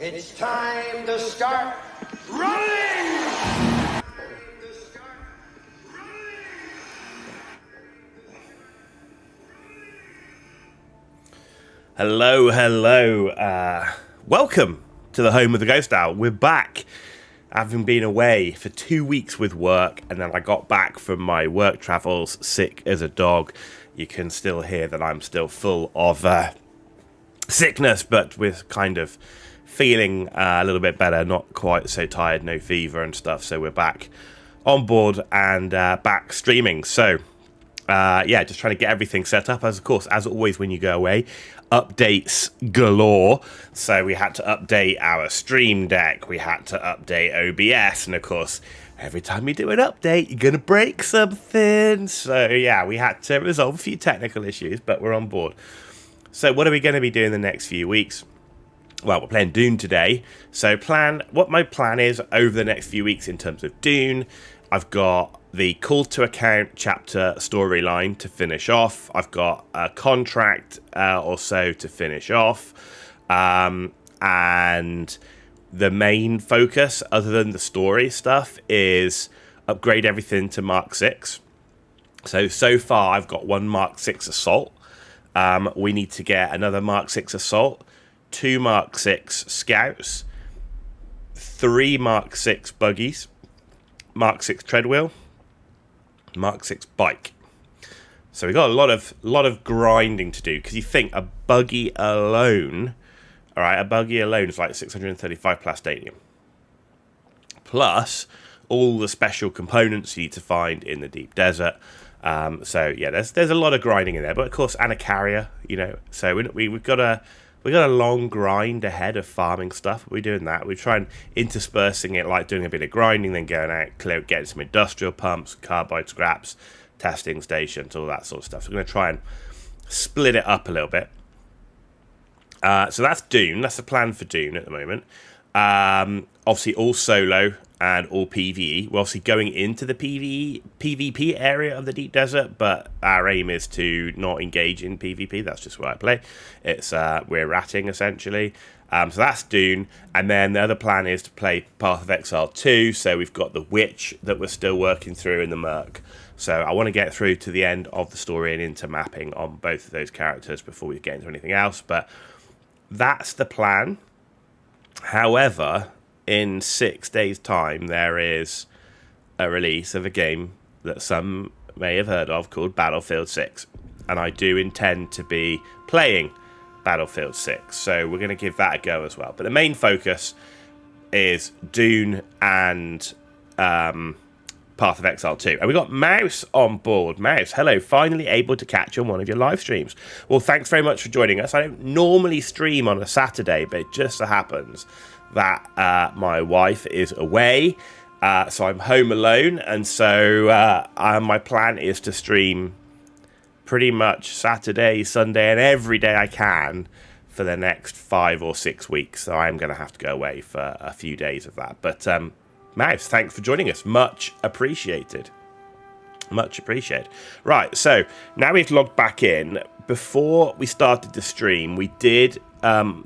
It's time to start running! Hello. Welcome to the home of the Ghost Owl. We're back, having been away for 2 weeks with work, and then I got back from my work travels sick as a dog. You can still hear that I'm still full of sickness, but with kind of feeling a little bit better, not quite so tired, no fever and stuff. So we're back on board and back streaming. So just trying to get everything set up. As always, when you go away, updates galore. So we had to update our Stream Deck, we had to update OBS, and of course, every time you do an update, you're going to break something. So yeah, we had to resolve a few technical issues, but we're on board. So what are we going to be doing the next few weeks? Well, we're playing Dune today. So what my plan is over the next few weeks in terms of Dune, I've got the Call to Account chapter storyline to finish off. I've got a contract or so to finish off. And the main focus, other than the story stuff, is upgrade everything to Mark 6. So far, I've got one Mark 6 Assault. We need to get another Mark 6 Assault, 2 Mark 6 Scouts, 3 Mark 6 Buggies, Mark 6 Treadwheel, Mark 6 Bike. So we've got a lot of grinding to do, because you think a buggy alone is like 635 plastanium. Plus all the special components you need to find in the deep desert. So yeah, there's a lot of grinding in there, but of course, and a carrier, so we've got a long grind ahead of farming stuff. We're doing that. We're trying interspersing it, like doing a bit of grinding, then going out, getting some industrial pumps, carbide scraps, testing stations, all that sort of stuff. So we're going to try and split it up a little bit. So that's Dune. That's the plan for Dune at the moment. Obviously, all solo and all PvE. We're obviously going into the PvP area of the deep desert, but our aim is to not engage in PvP. That's just where I play. It's we're ratting essentially. So that's Dune, and then the other plan is to play Path of Exile 2. So we've got the Witch that we're still working through in the Merc. So I want to get through to the end of the story and into mapping on both of those characters before we get into anything else. But that's the plan. However, in 6 days' time, there is a release of a game that some may have heard of called Battlefield 6. And I do intend to be playing Battlefield 6. So we're going to give that a go as well. But the main focus is Dune and Path of Exile 2. And we got Mouse on board. Mouse, hello, finally able to catch on one of your live streams. Well, thanks very much for joining us. I don't normally stream on a Saturday, but it just so happens that my wife is away, so I'm home alone, and so my plan is to stream pretty much Saturday, Sunday, and every day I can for the next 5 or 6 weeks. So I'm going to have to go away for a few days of that. But Mouse, thanks for joining us. Much appreciated. Much appreciated. Right, so now we've logged back in. Before we started the stream, we did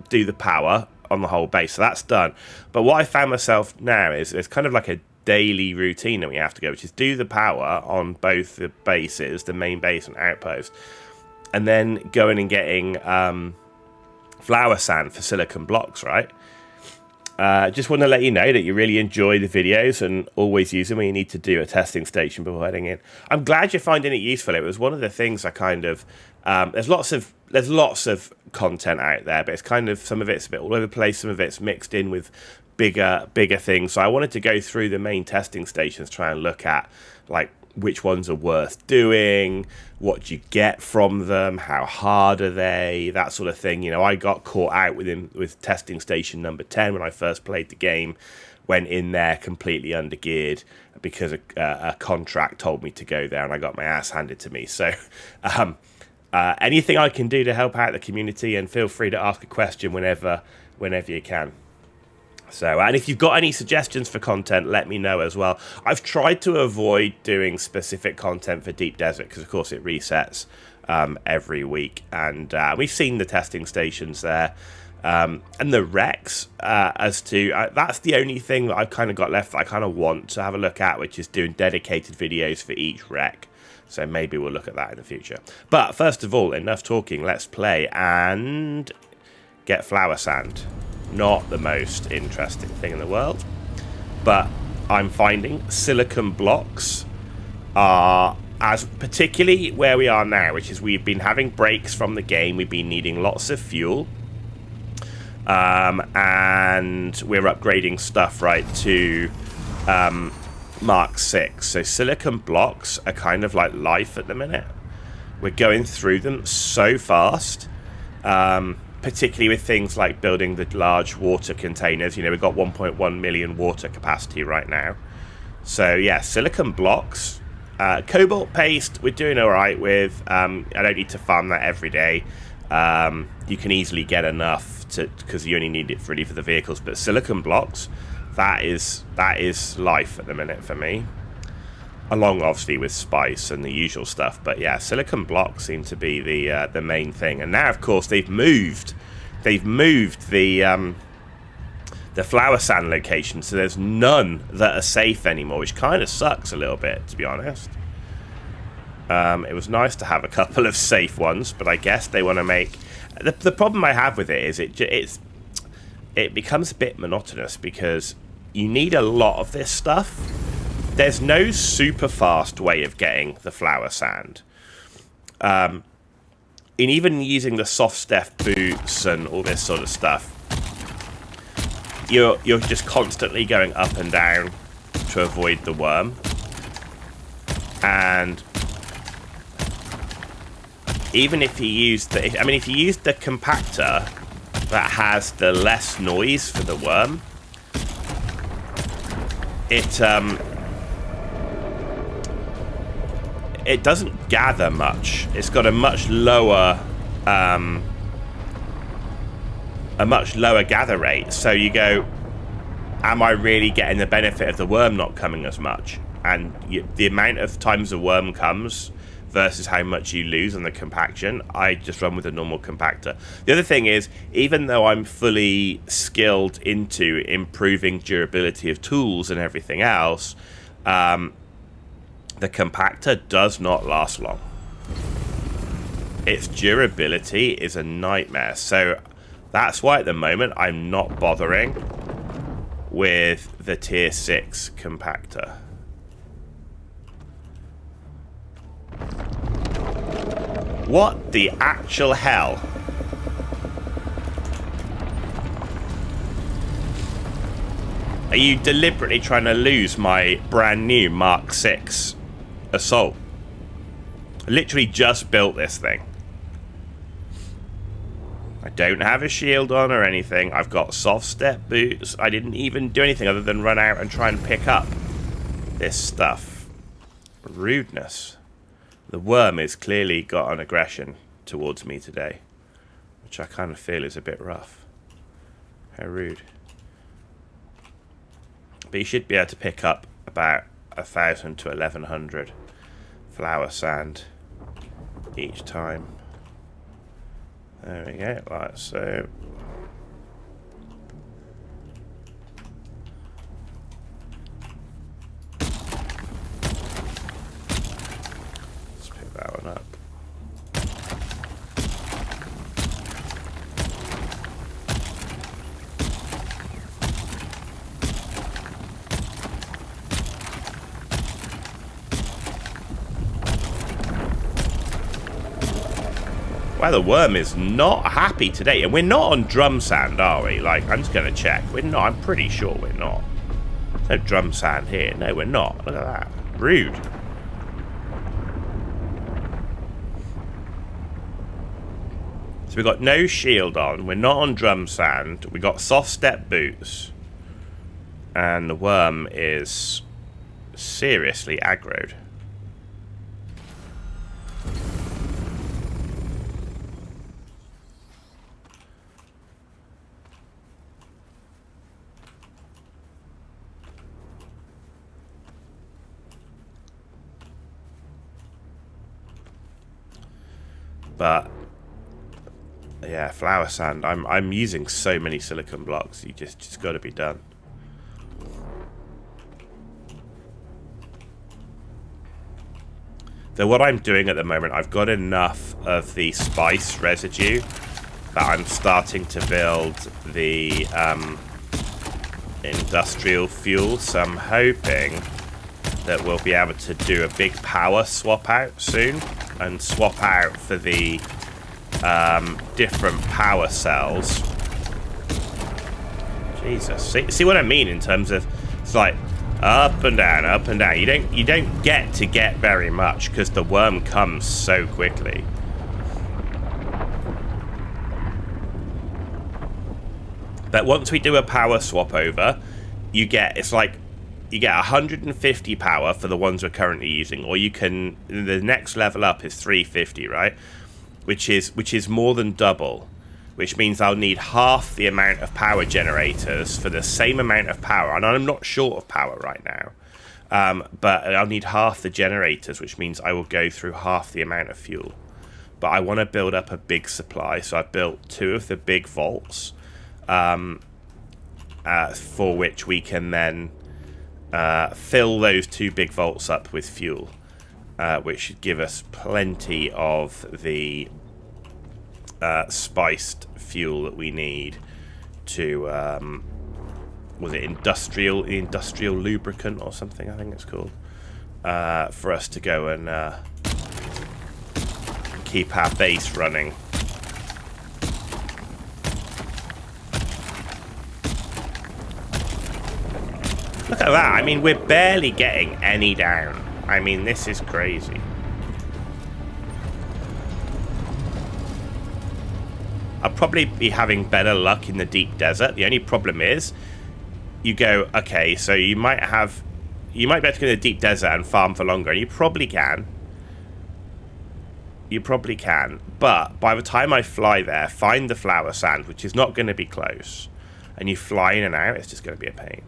do the power on the whole base, so that's done. But what I found myself now is it's kind of like a daily routine that we have to go, which is do the power on both the bases, the main base and outpost, and then going and getting flower sand for silicon blocks, right? Just want to let you know that you really enjoy the videos and always use them when you need to do a testing station before heading in. I'm glad you're finding it useful. It was one of the things I kind of there's lots of content out there, but it's kind of, some of it's a bit all over the place, some of it's mixed in with bigger things. So I wanted to go through the main testing stations, try and look at like which ones are worth doing, what do you get from them, how hard are they, that sort of thing. I got caught out with testing station number 10 when I first played the game. Went in there completely undergeared because a contract told me to go there, and I got my ass handed to me. So anything I can do to help out the community, and feel free to ask a question whenever you can. So, and if you've got any suggestions for content, let me know as well. I've tried to avoid doing specific content for Deep Desert because, of course, it resets every week. And we've seen the testing stations there. And the wrecks, as to that's the only thing that I've kind of got left that I kind of want to have a look at, which is doing dedicated videos for each wreck. So maybe we'll look at that in the future. But first of all, enough talking. Let's play and get flower sand. Not the most interesting thing in the world, but I'm finding silicon blocks are, as particularly where we are now, which is we've been having breaks from the game. We've been needing lots of fuel. And we're upgrading stuff right to Mark 6. So silicon blocks are kind of like life at the minute. We're going through them so fast, particularly with things like building the large water containers. You know, we've got 1.1 million water capacity right now. So yeah, silicon blocks. Cobalt paste, we're doing all right with. I don't need to farm that every day. You can easily get enough because you only need it really for the vehicles. But silicon blocks, that is life at the minute for me, along obviously with spice and the usual stuff. But yeah, silicon blocks seem to be the main thing. And now of course they've moved the flower sand location, so there's none that are safe anymore, which kind of sucks a little bit, to be honest. It was nice to have a couple of safe ones, but I guess they want to make... The problem I have with it is it becomes a bit monotonous because you need a lot of this stuff. There's no super fast way of getting the flower sand. In even using the soft step boots and all this sort of stuff, you're just constantly going up and down to avoid the worm. And even if you use if you use the compactor that has the less noise for the worm, it doesn't gather much. It's got a much lower gather rate. So you go, am I really getting the benefit of the worm not coming as much? And the amount of times the worm comes versus how much you lose on the compaction, I just run with a normal compactor. The other thing is, even though I'm fully skilled into improving durability of tools and everything else, the compactor does not last long. Its durability is a nightmare. So that's why at the moment I'm not bothering with the tier 6 compactor. What the actual hell? Are you deliberately trying to lose my brand new Mark 6 assault? I literally just built this thing. I don't have a shield on or anything. I've got soft step boots. I didn't even do anything other than run out and try and pick up this stuff. Rudeness. The worm has clearly got an aggression towards me today, which I kind of feel is a bit rough. How rude. But you should be able to pick up about 1,000 to 1,100 flower sand each time. There we go, like so. Let's pick that one up. Wow, the worm is not happy today. And we're not on drum sand, are we? Like, I'm just going to check. We're not. I'm pretty sure we're not. There's no drum sand here. No, we're not. Look at that. Rude. So we've got no shield on. We're not on drum sand. We got soft step boots. And the worm is seriously aggroed. But Yeah, flower sand. I'm using so many silicon blocks. You just got to be done. So what I'm doing at the moment, I've got enough of the spice residue that I'm starting to build the industrial fuel. So I'm hoping that we'll be able to do a big power swap out soon and swap out for the different power cells. Jesus, see what I mean in terms of it's like up and down, up and down. You don't get very much because the worm comes so quickly. But once we do a power swap over, you get 150 power for the ones we're currently using, or you can, the next level up is 350, right? Which is more than double, which means I'll need half the amount of power generators for the same amount of power. And I'm not short of power right now, but I'll need half the generators, which means I will go through half the amount of fuel. But I want to build up a big supply, so I've built 2 of the big vaults, for which we can then fill those 2 big vaults up with fuel, which should give us plenty of the spiced fuel that we need to was it industrial lubricant or something, I think it's called, for us to go and keep our base running. Look at that. I mean, we're barely getting any down. I mean, this is crazy. I'll probably be having better luck in the deep desert. The only problem is, you go, okay, so you might be able to go to the deep desert and farm for longer, and you probably can. You probably can. But by the time I fly there, find the flower sand, which is not going to be close, and you fly in and out, it's just going to be a pain.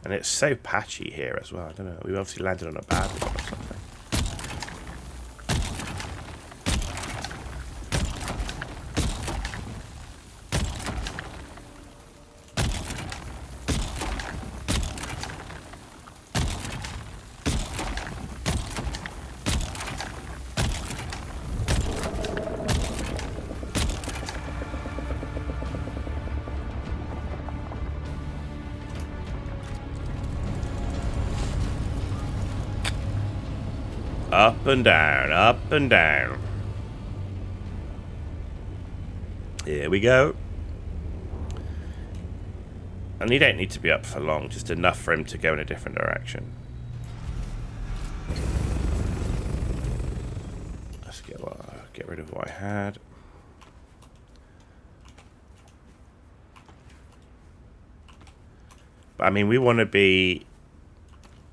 And it's so patchy here as well. I don't know. We obviously landed on a bad one or something. Up and down, up and down. Here we go. And you don't need to be up for long, just enough for him to go in a different direction. Let's get rid of what I had. But I mean, we want to be...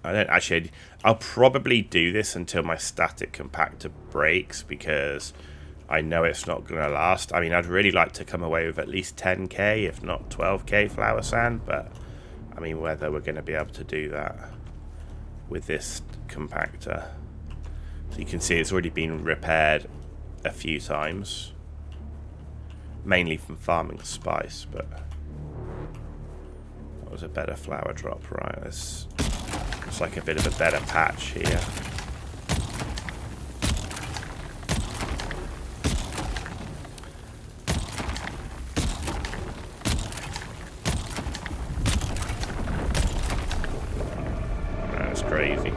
I'll probably do this until my static compactor breaks, because I know it's not going to last. I mean, I'd really like to come away with at least 10k, if not 12k flower sand, but I mean, whether we're going to be able to do that with this compactor. So you can see it's already been repaired a few times, mainly from farming spice, but that was a better flower drop, right? It's like a bit of a better patch here. That's crazy.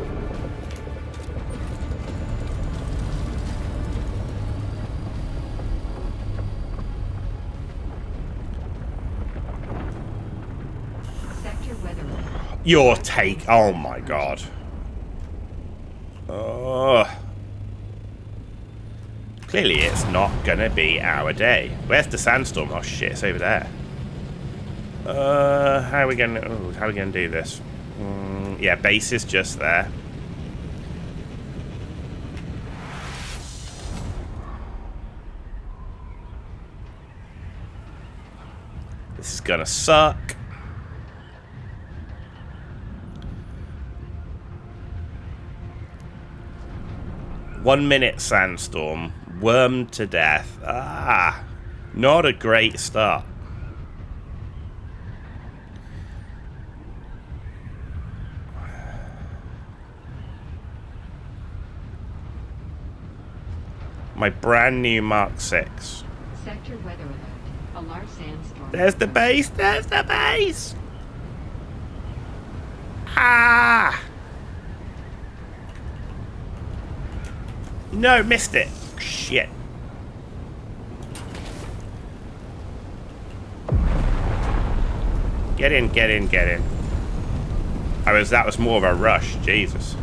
Your take, oh my god. Oh. Clearly it's not gonna be our day. Where's the sandstorm? Oh shit, it's over there. How are we gonna do this? Yeah, base is just there. This is gonna suck. One minute sandstorm. Wormed to death. Ah, not a great start. My brand new Mark 6. Sector weather alert. A large sandstorm. There's the base. There's the base. Ah! No, missed it. Shit. Get in, get in, get in. That was more of a rush. Jesus.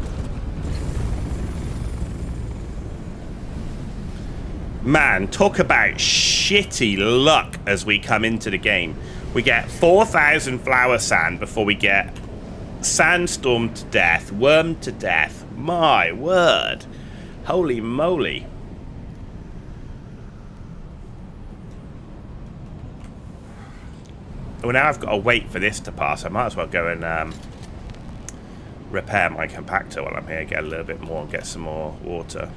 Man, talk about shitty luck as we come into the game. We get 4,000 flower sand before we get sandstorm to death, worm to death. My word. Holy moly. Well, now I've got to wait for this to pass. I might as well go and repair my compactor while I'm here. Get a little bit more and get some more water.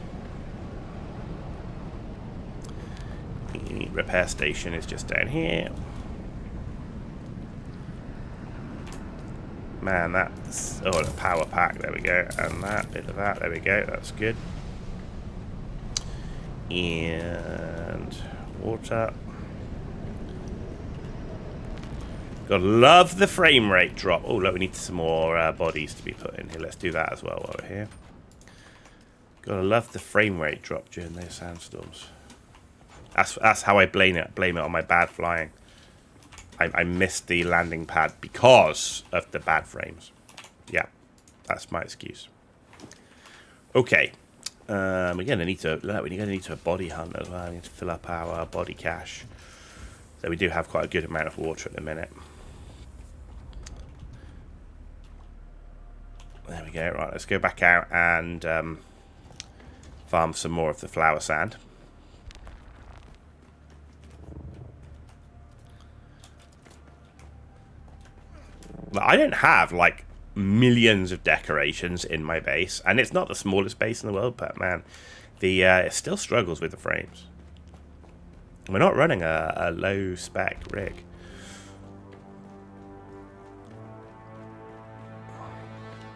The repair station is just down here. Man, that's... Oh, the power pack. There we go. And that bit of that. There we go. That's good. And water. Gotta love the frame rate drop. Oh, look, we need some more bodies to be put in here. Let's do that as well while we're here. Gotta love the frame rate drop during those sandstorms. That's how I blame it on my bad flying. I missed the landing pad because of the bad frames. Yeah, that's my excuse. Okay, we're gonna need to a body hunt as well. We need to fill up our body cache. So we do have quite a good amount of water at the minute. There we go. Right, let's go back out and farm some more of the flower sand. I don't have like millions of decorations in my base, and it's not the smallest base in the world, but man, it still struggles with the frames. We're not running a low spec rig.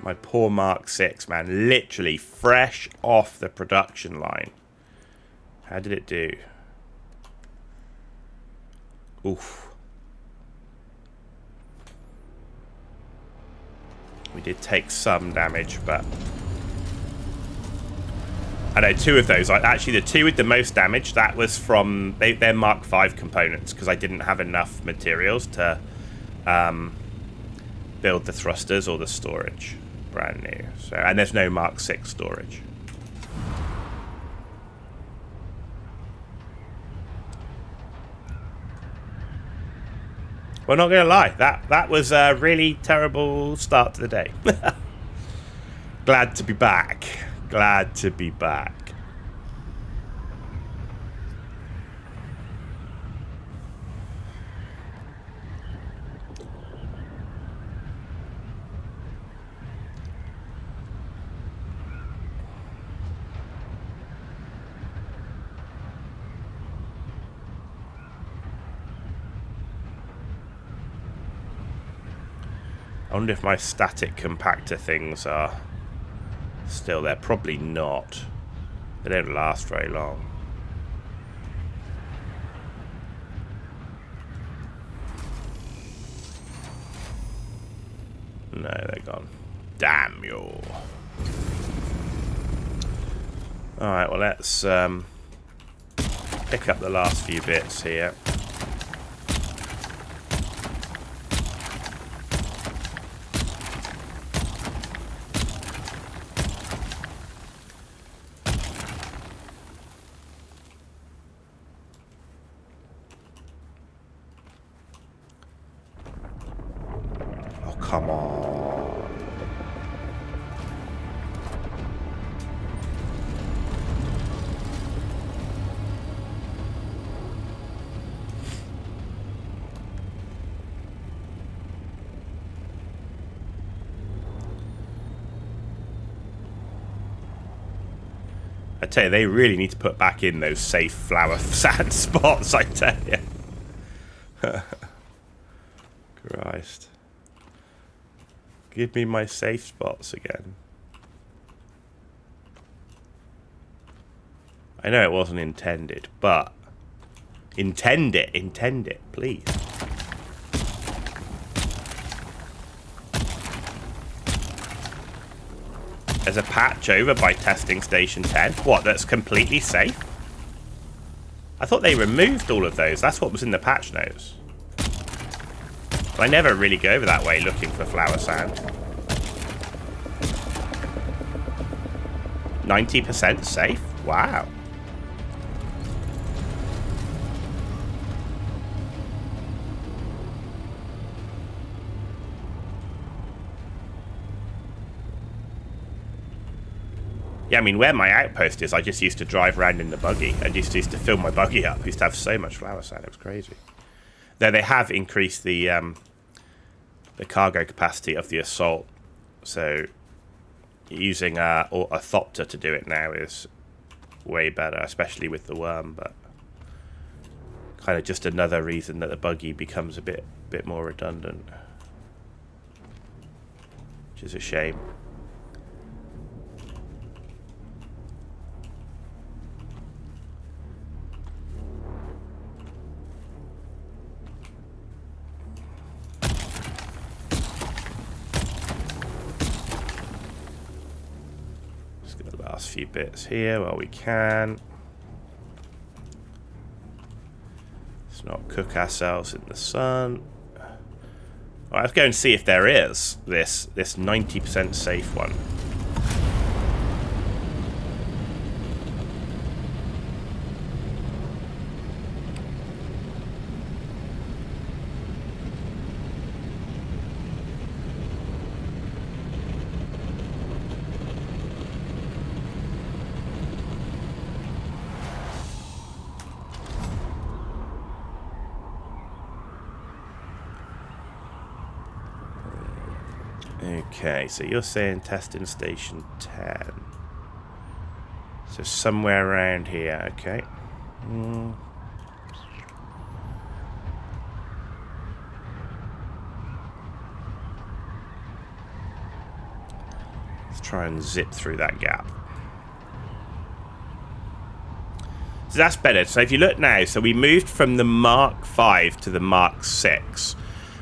My poor Mark 6, man, literally fresh off the production line. How did it do? Oof. We did take some damage, but I know 2 of those. Actually, the 2 with the most damage, that was from they're Mark 5 components because I didn't have enough materials to build the thrusters or the storage. Brand new. So, and there's no Mark 6 storage. Well, not gonna lie, that was a really terrible start to the day. Glad to be back. Glad to be back. I wonder if my static compactor things are still there. Probably not. They don't last very long. No, they're gone. Damn you. Alright, well let's pick up the last few bits here. Come on. I tell you, they really need to put back in those safe flower sand spots, I tell you. Christ. Give me my safe spots again. I know it wasn't intended, but... Intend it, please. There's a patch over by testing station 10. What, that's completely safe? I thought they removed all of those. That's what was in the patch notes. I never really go over that way looking for flower sand. 90% safe? Wow. Yeah, I mean, where my outpost is, I just used to drive around in the buggy. I just used to fill my buggy up. I used to have so much flower sand. It was crazy. Though they have increased the cargo capacity of the assault. So using a thopter to do it now is way better, especially with the worm. But kind of just another reason that the buggy becomes a bit more redundant. Which is a shame. Last few bits here while we can. Let's not cook ourselves in the sun. Right, let's go and see if there is this 90% safe one. Okay, so you're saying testing station 10. So somewhere around here, okay. Let's try and zip through that gap. So that's better. So if you look now, so we moved from the Mark 5 to the Mark 6.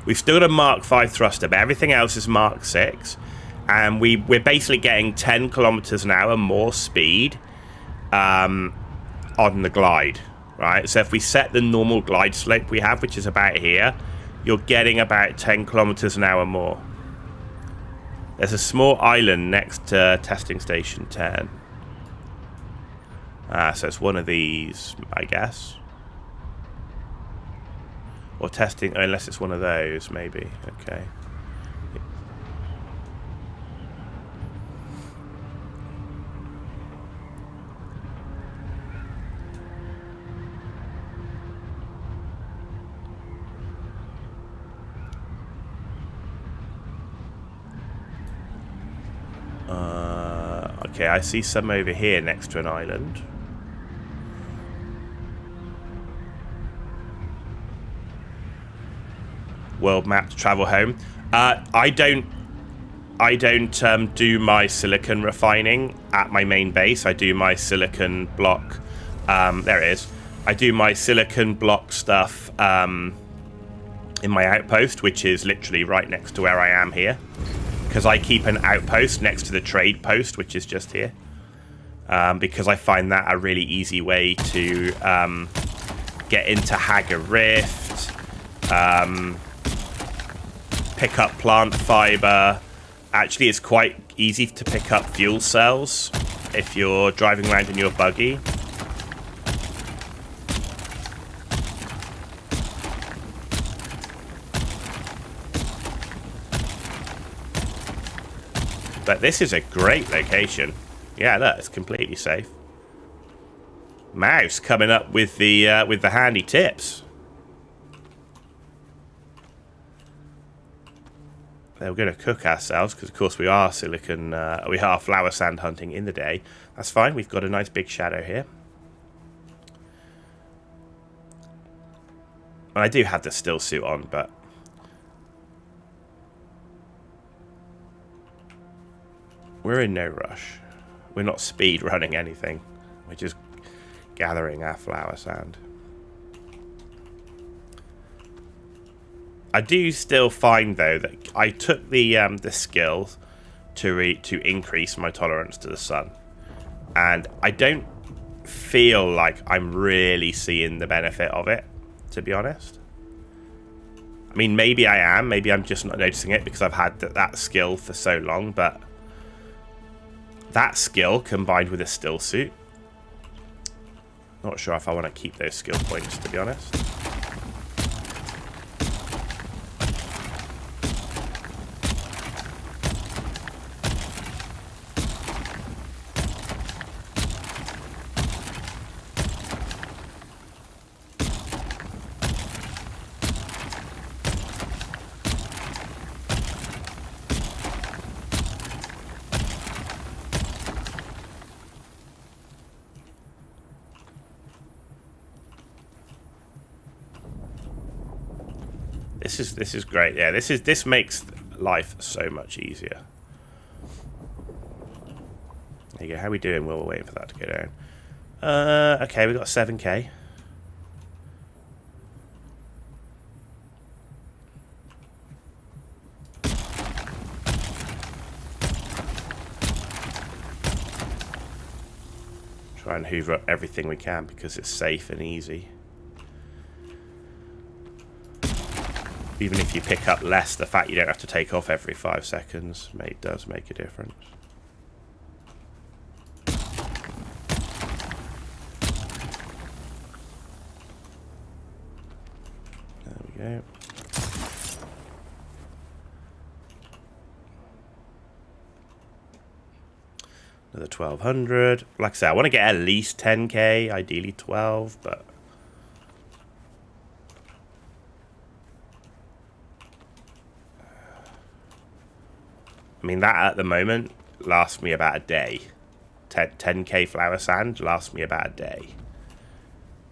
We've still got a Mark 5 thruster, but everything else is Mark 6. And we're basically getting 10 kilometers an hour more speed on the glide, right? So if we set the normal glide slope we have, which is about here, you're getting about 10 kilometers an hour more. There's a small island next to testing station 10. So it's one of these, I guess. Or testing, unless it's one of those, maybe. Okay. Okay, I see some over here next to an island. World map to travel home. I don't do my silicon refining at my main base. I do my silicon block. There it is. I do my silicon block stuff in my outpost, which is literally right next to where I am here, because I keep an outpost next to the trade post, which is just here, because I find that a really easy way to get into Hager Rift. Pick up plant fiber. Actually, it's quite easy to pick up fuel cells if you're driving around in your buggy. But this is a great location. Yeah, look, it's completely safe. Mouse coming up with the handy tips. we're going to cook ourselves because, of course, we are we are flower sand hunting in the day. That's fine. We've got a nice big shadow here. And I do have the still suit on, but we're in no rush. We're not speed running anything. We're just gathering our flower sand. I do still find, though, that I took the skill to increase my tolerance to the sun, and I don't feel like I'm really seeing the benefit of it, to be honest. I mean, maybe I am. Maybe I'm just not noticing it because I've had that skill for so long, but that skill combined with a still suit, not sure if I want to keep those skill points, to be honest. This is great. Yeah, this makes life so much easier. There you go. How are we doing? Well, we're waiting for that to go down. Okay, we got 7k. Try and hoover up everything we can because it's safe and easy. Even if you pick up less, the fact you don't have to take off every 5 seconds does make a difference. There we go. Another 1200. Like I said, I want to get at least 10k, ideally 12, but I mean, that at the moment lasts me about a day. 10k flower sand lasts me about a day.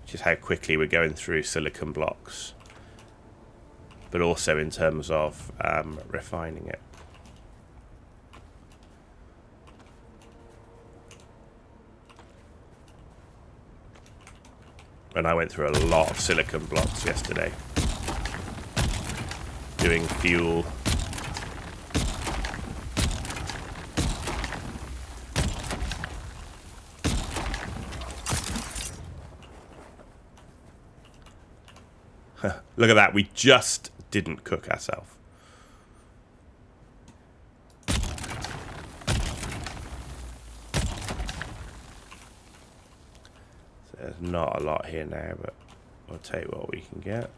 Which is how quickly we're going through silicon blocks. But also in terms of refining it. And I went through a lot of silicon blocks yesterday. Doing fuel. Look at that, we just didn't cook ourselves. So there's not a lot here now, but we'll take what we can get.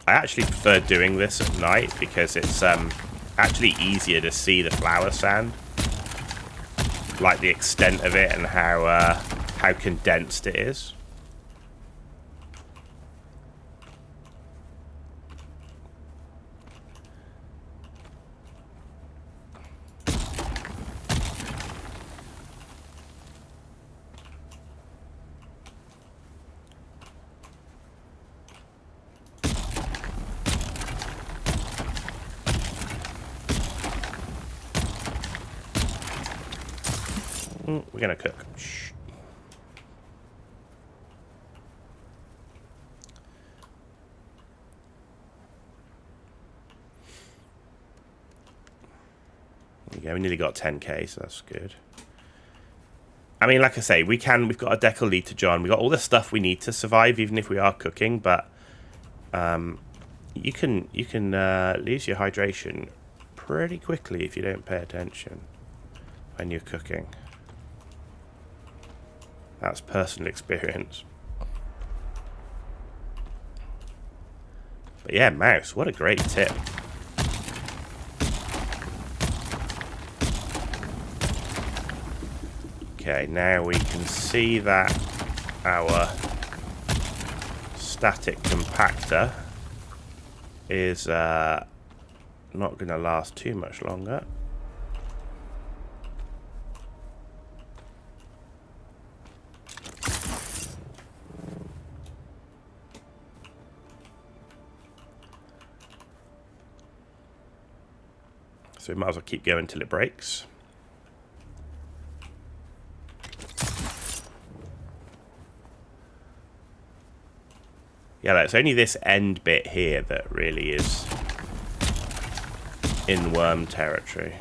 I actually prefer doing this at night because it's actually easier to see the flower sand. Like the extent of it and how condensed it is. We're gonna cook. Shh. There we go. We nearly got 10k, so that's good. I mean, like I say, we've got a deciliter John. We've got all the stuff we need to survive, even if we are cooking. But you can lose your hydration pretty quickly if you don't pay attention when you're cooking. That's personal experience. But yeah, mouse, what a great tip. Okay, now we can see that our static compactor is not going to last too much longer. So we might as well keep going till it breaks. Yeah, it's only this end bit here that really is in worm territory.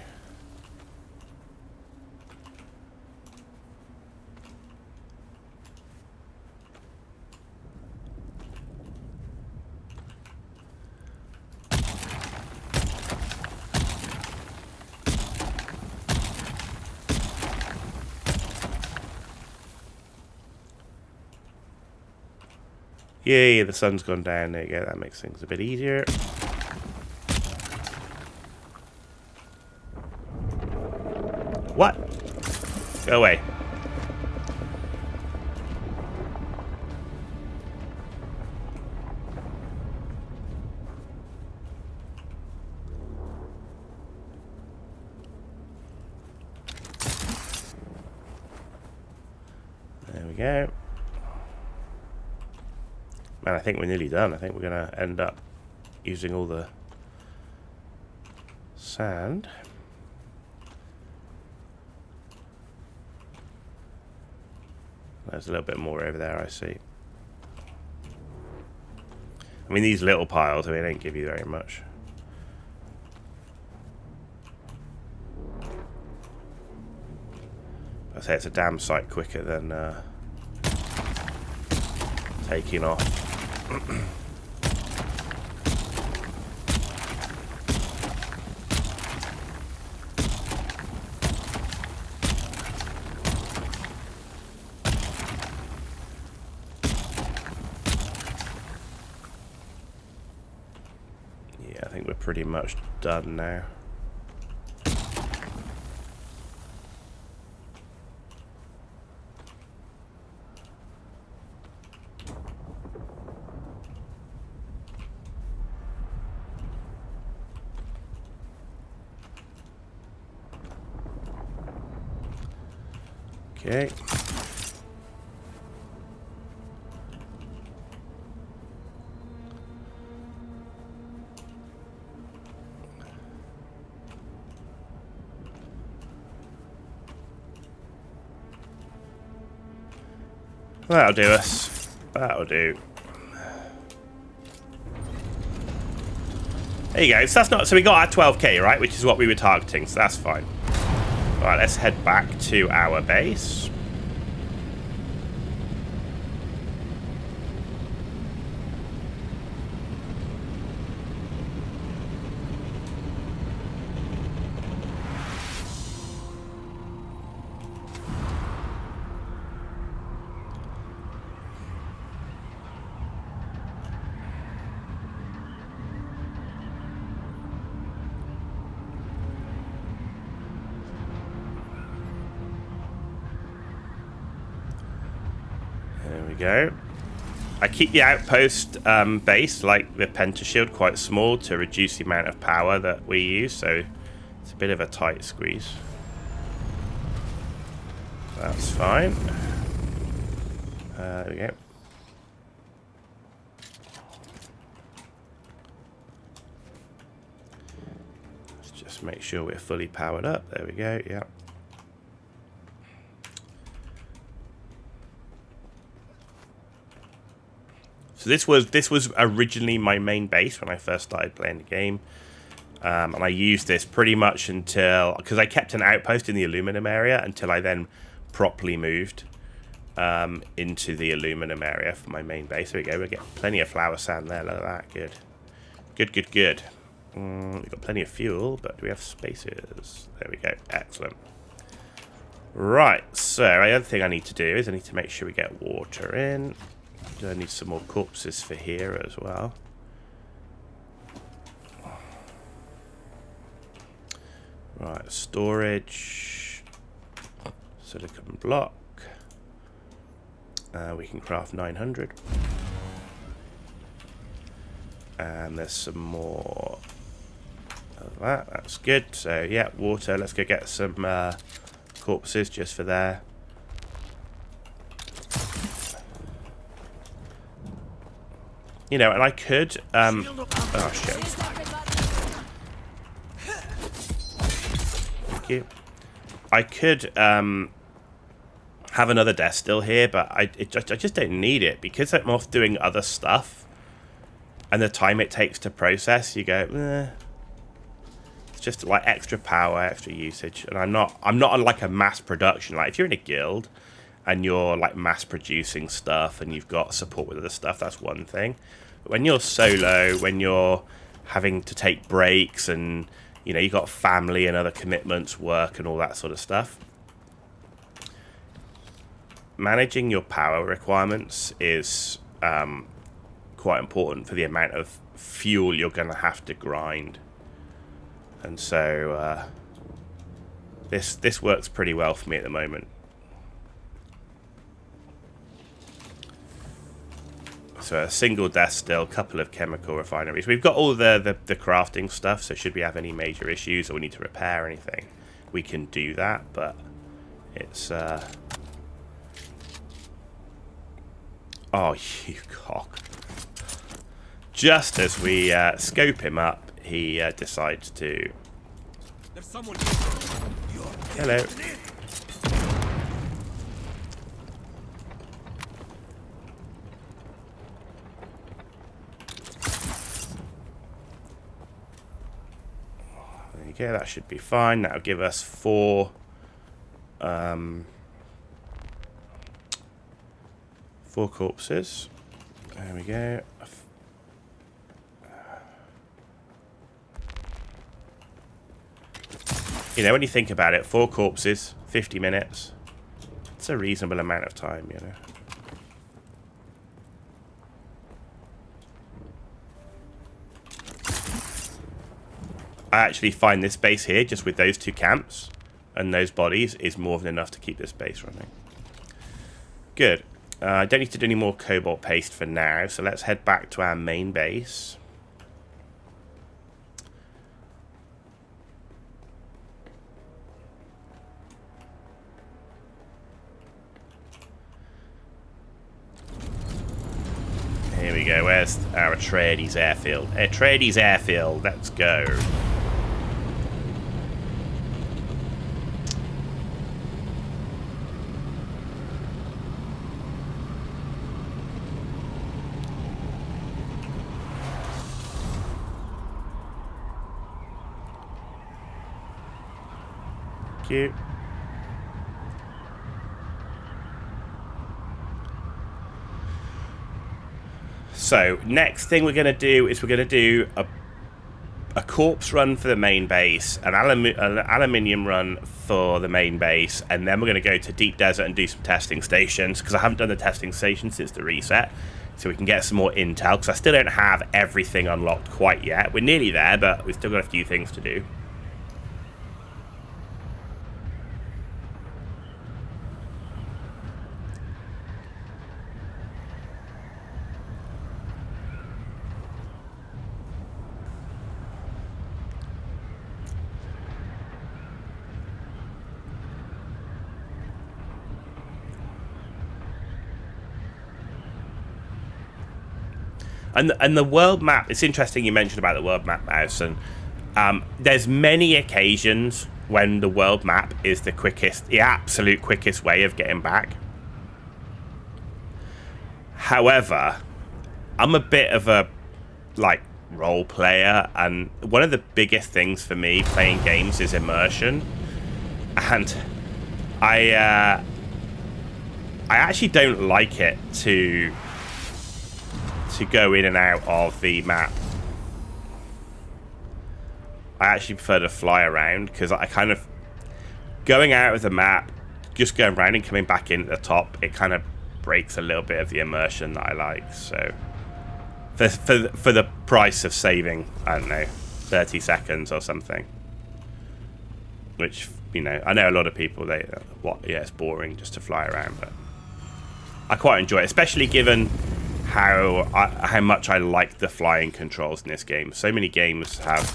Yay, the sun's gone down. There you go. That makes things a bit easier. What? Go away. There we go. Man, I think we're nearly done. I think we're going to end up using all the sand. There's a little bit more over there, I see. I mean, these little piles, I mean, they don't give you very much. I say it's a damn sight quicker than taking off. Yeah, I think we're pretty much done now. Okay. That'll do us. That'll do. There you go. So that's not. So we got our 12k, right? Which is what we were targeting. So that's fine. All right, let's head back to our base. There we go. I keep the outpost base, like the pentashield, quite small to reduce the amount of power that we use, so it's a bit of a tight squeeze. That's fine. There we go. Let's just make sure we're fully powered up. There we go, yeah. So this was originally my main base when I first started playing the game, and I used this pretty much until, because I kept an outpost in the aluminum area until I then properly moved into the aluminum area for my main base. There we go. We get plenty of flour sand there. Look at that. Good, good, good, good. We've got plenty of fuel, but do we have spaces? There we go. Excellent. Right. So the other thing I need to do is I need to make sure we get water in. I need some more corpses for here as well. Right, storage, silicon block. We can craft 900. And there's some more of that. That's good. So, yeah, water. Let's go get some corpses just for there. You know, and I could... oh, shit. Thank you. I could have another death still here, but I just don't need it because I'm off doing other stuff, and the time it takes to process, you go, eh. It's just like extra power, extra usage, and I'm not on like a mass production. Like if you're in a guild and you're like mass producing stuff and you've got support with other stuff, that's one thing. But when you're solo, when you're having to take breaks and you know, you've got family and other commitments, work and all that sort of stuff. Managing your power requirements is quite important for the amount of fuel you're going to have to grind. And so this works pretty well for me at the moment. So a single death still, couple of chemical refineries. We've got all the crafting stuff, so should we have any major issues or we need to repair anything, we can do that, but it's... Oh, you cock. Just as we scope him up, he decides to... There's someone... Hello. There you go, that should be fine. That'll give us 4... 4 corpses. There we go. You know, when you think about it, 4 corpses, 50 minutes. It's a reasonable amount of time, you know. I actually find this base here, just with those 2 camps and those bodies, is more than enough to keep this base running. Good. I don't need to do any more cobalt paste for now, so let's head back to our main base. Here we go, where's our Atreides airfield? Atreides airfield, let's go. Cute. So next thing we're going to do is we're going to do a corpse run for the main base, an aluminium run for the main base, and then we're going to go to Deep Desert and do some testing stations, because I haven't done the testing stations since the reset, so we can get some more intel, because I still don't have everything unlocked quite yet. We're nearly there, but we've still got a few things to do. And the world map, it's interesting you mentioned about the world map, Mouse, and there's many occasions when the world map is the absolute quickest way of getting back. However, I'm a bit of a, like, role player, and one of the biggest things for me playing games is immersion, and I actually don't like it to go in and out of the map. I actually prefer to fly around, because I kind of, going out of the map, just going around and coming back in at the top, it kind of breaks a little bit of the immersion that I like. So for the price of saving, I don't know, 30 seconds or something, which, you know, I know a lot of people, it's boring just to fly around, but I quite enjoy it, especially given how much I like the flying controls in this game. So many games have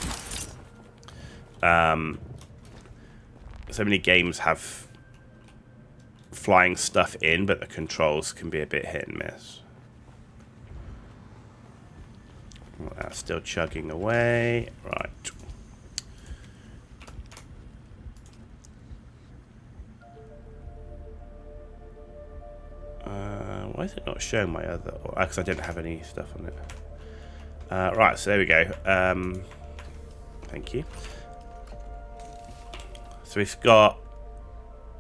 flying stuff in, but the controls can be a bit hit and miss. Well, that's still chugging away. Right. Why is it not showing my other... Because I didn't have any stuff on it. Right, so there we go. Thank you. So we've got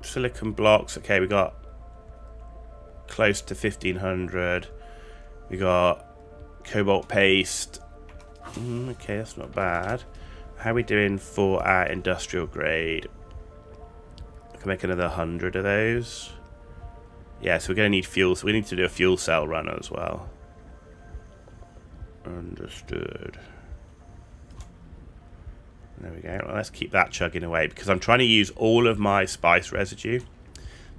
silicon blocks. Okay, we got close to 1500. We got cobalt paste. Okay, that's not bad. How are we doing for our industrial grade? I can make another 100 of those. Yeah, so we're going to need fuel. So we need to do a fuel cell run as well. Understood. There we go. Well, let's keep that chugging away because I'm trying to use all of my spice residue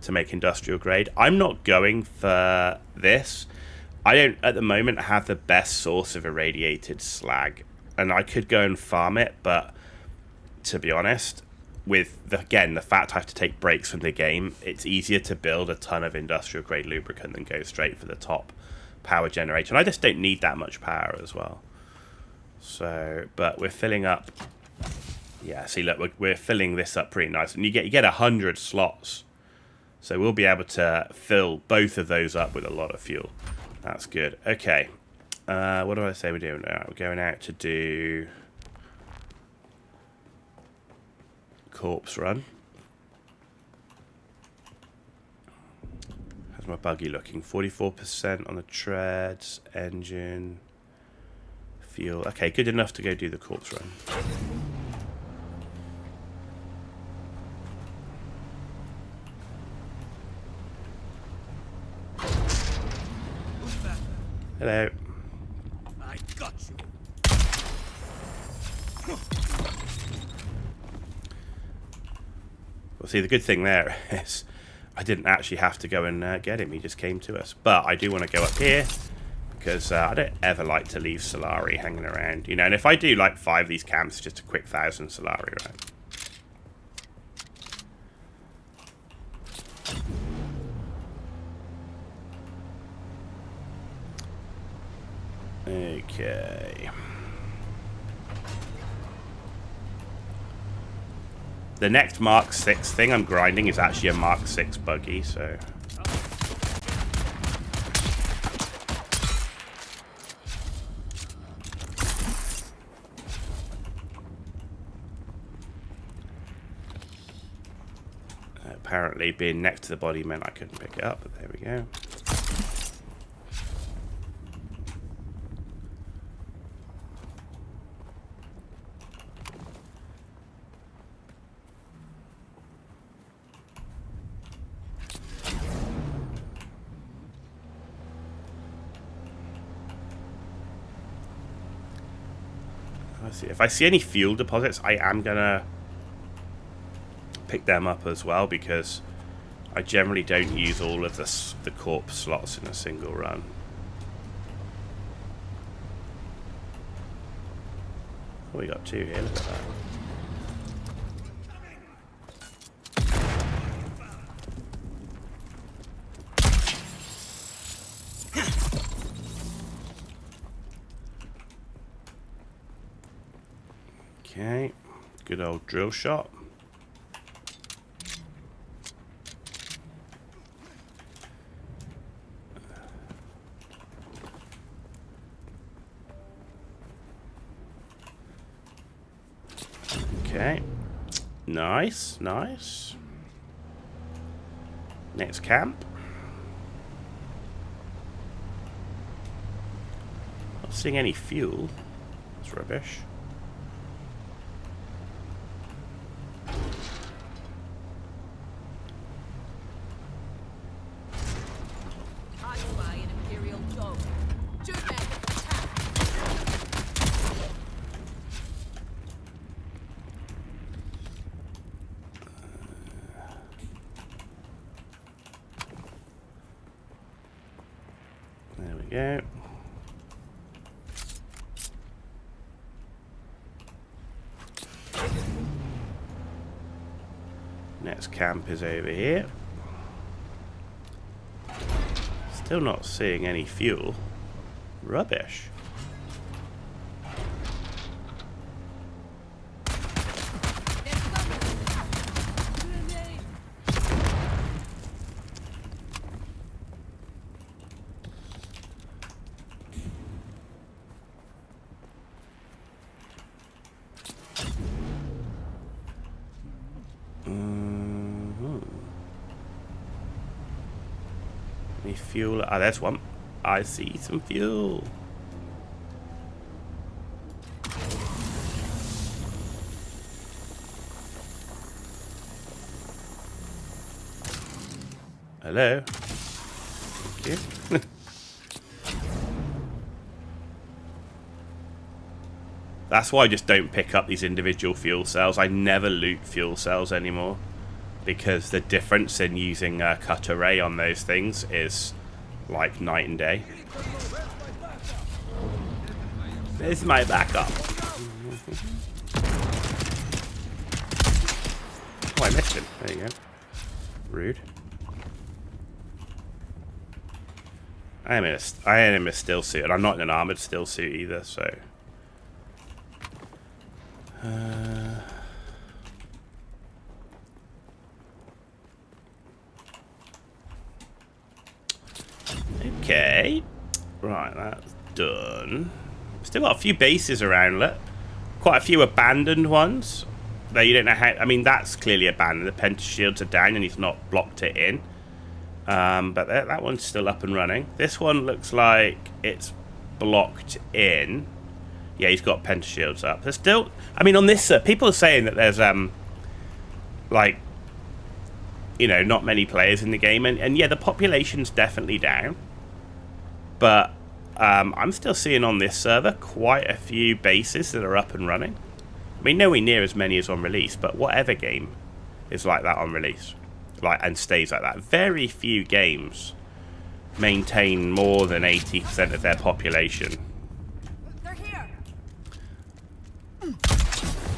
to make industrial grade. I'm not going for this. I don't, at the moment, have the best source of irradiated slag. And I could go and farm it, but to be honest, with, again, the fact I have to take breaks from the game, it's easier to build a ton of industrial grade lubricant than go straight for the top power generator. And I just don't need that much power as well. So, but we're filling up. Yeah, see, look, we're filling this up pretty nice. And you get 100 slots. So we'll be able to fill both of those up with a lot of fuel. That's good. Okay. What do I say we're doing now? We're going out to do corpse run. How's my buggy looking? 44% on the treads, engine, fuel. Okay, good enough to go do the corpse run. Hello. I got you. Well, see, the good thing there is I didn't actually have to go and get him. He just came to us. But I do want to go up here because I don't ever like to leave Solari hanging around. You know, and if I do like 5 of these camps, just a quick 1,000 Solari around. Okay. The next Mark 6 thing I'm grinding is actually a Mark 6 buggy, so... Apparently being next to the body meant I couldn't pick it up, but there we go. If I see any fuel deposits, I am gonna pick them up as well because I generally don't use all of the corpse slots in a single run. Oh, we got 2 here. Look at that. Okay, good old drill shot. Okay, nice, nice. Next camp. Not seeing any fuel. That's rubbish. go. Next camp is over here. Still not seeing any fuel. Rubbish. Any fuel? Ah, there's one. I see some fuel. Hello. Thank you. That's why I just don't pick up these individual fuel cells. I never loot fuel cells anymore, because the difference in using a cut array on those things is like night and day. There's my backup. Oh, I missed him. There you go. Rude. I am in a still suit, and I'm not in an armored still suit either, so... Okay. Right, that's done. Still got a few bases around, look. Quite a few abandoned ones. Though you don't know how... I mean, that's clearly abandoned. The pentashields are down and he's not blocked it in. But that one's still up and running. This one looks like it's blocked in. Yeah, he's got pentashields up. There's still... I mean, on this... people are saying that there's, like... You know, not many players in the game. And yeah, the population's definitely down. But I'm still seeing on this server quite a few bases that are up and running. I mean, nowhere near as many as on release, but whatever game is like that on release, like, and stays like that. Very few games maintain more than 80% of their population. They're here.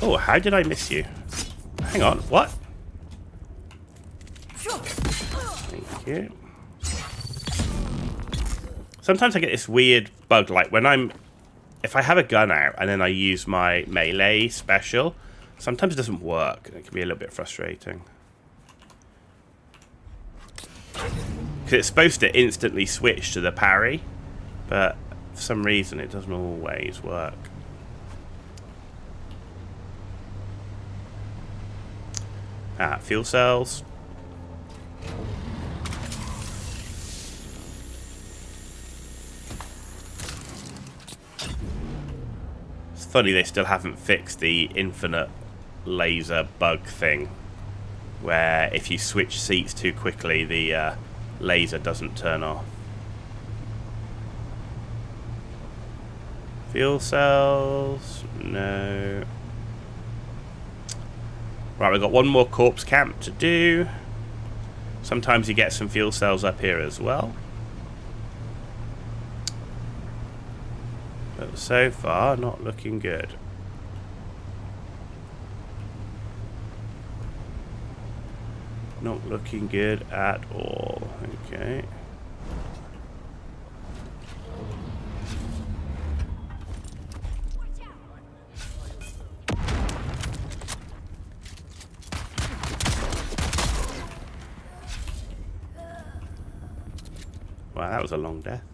Oh, how did I miss you? Hang on, what? Thank you. Sometimes I get this weird bug, like when if I have a gun out and then I use my melee special, sometimes it doesn't work. It can be a little bit frustrating. Because it's supposed to instantly switch to the parry, but for some reason it doesn't always work. Ah, fuel cells. It's funny they still haven't fixed the infinite laser bug thing, where if you switch seats too quickly, the laser doesn't turn off. Fuel cells? No. Right, we've got one more corpse camp to do. Sometimes you get some fuel cells up here as well. But so far, not looking good. Not looking good at all. Okay. Wow, that was a long death.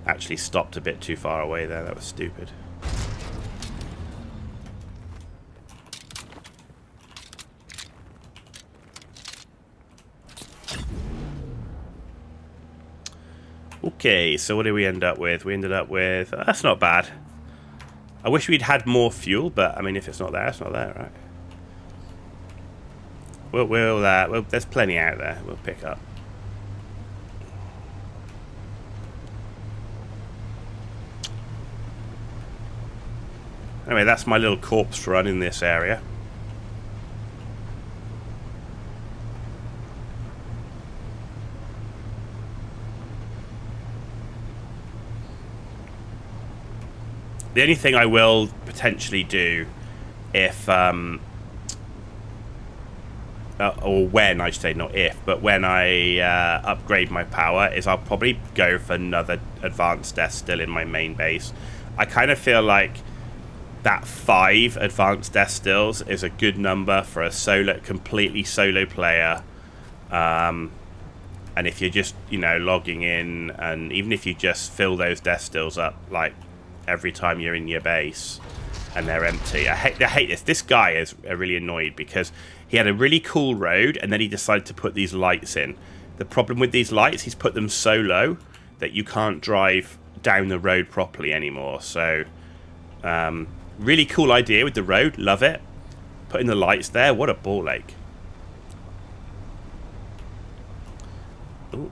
Actually stopped a bit too far away there. That was stupid. Okay, so what did we end up with? We ended up with... that's not bad. I wish we'd had more fuel, but I mean, if it's not there, it's not there, right? Well, there's plenty out there. We'll pick up. Anyway, that's my little corpse run in this area. The only thing I will potentially do if, or when, I should say, not if, but when I upgrade my power, is I'll probably go for another advanced death still in my main base. I kind of feel like that 5 advanced death stills is a good number for a completely solo player. And if you're just, logging in, and even if you just fill those death stills up, like, every time you're in your base and they're empty. I hate this. This guy is really annoyed because he had a really cool road and then he decided to put these lights in. The problem with these lights, he's put them so low that you can't drive down the road properly anymore. So, really cool idea with the road. Love it. Putting the lights there. What a ball ache. Ooh.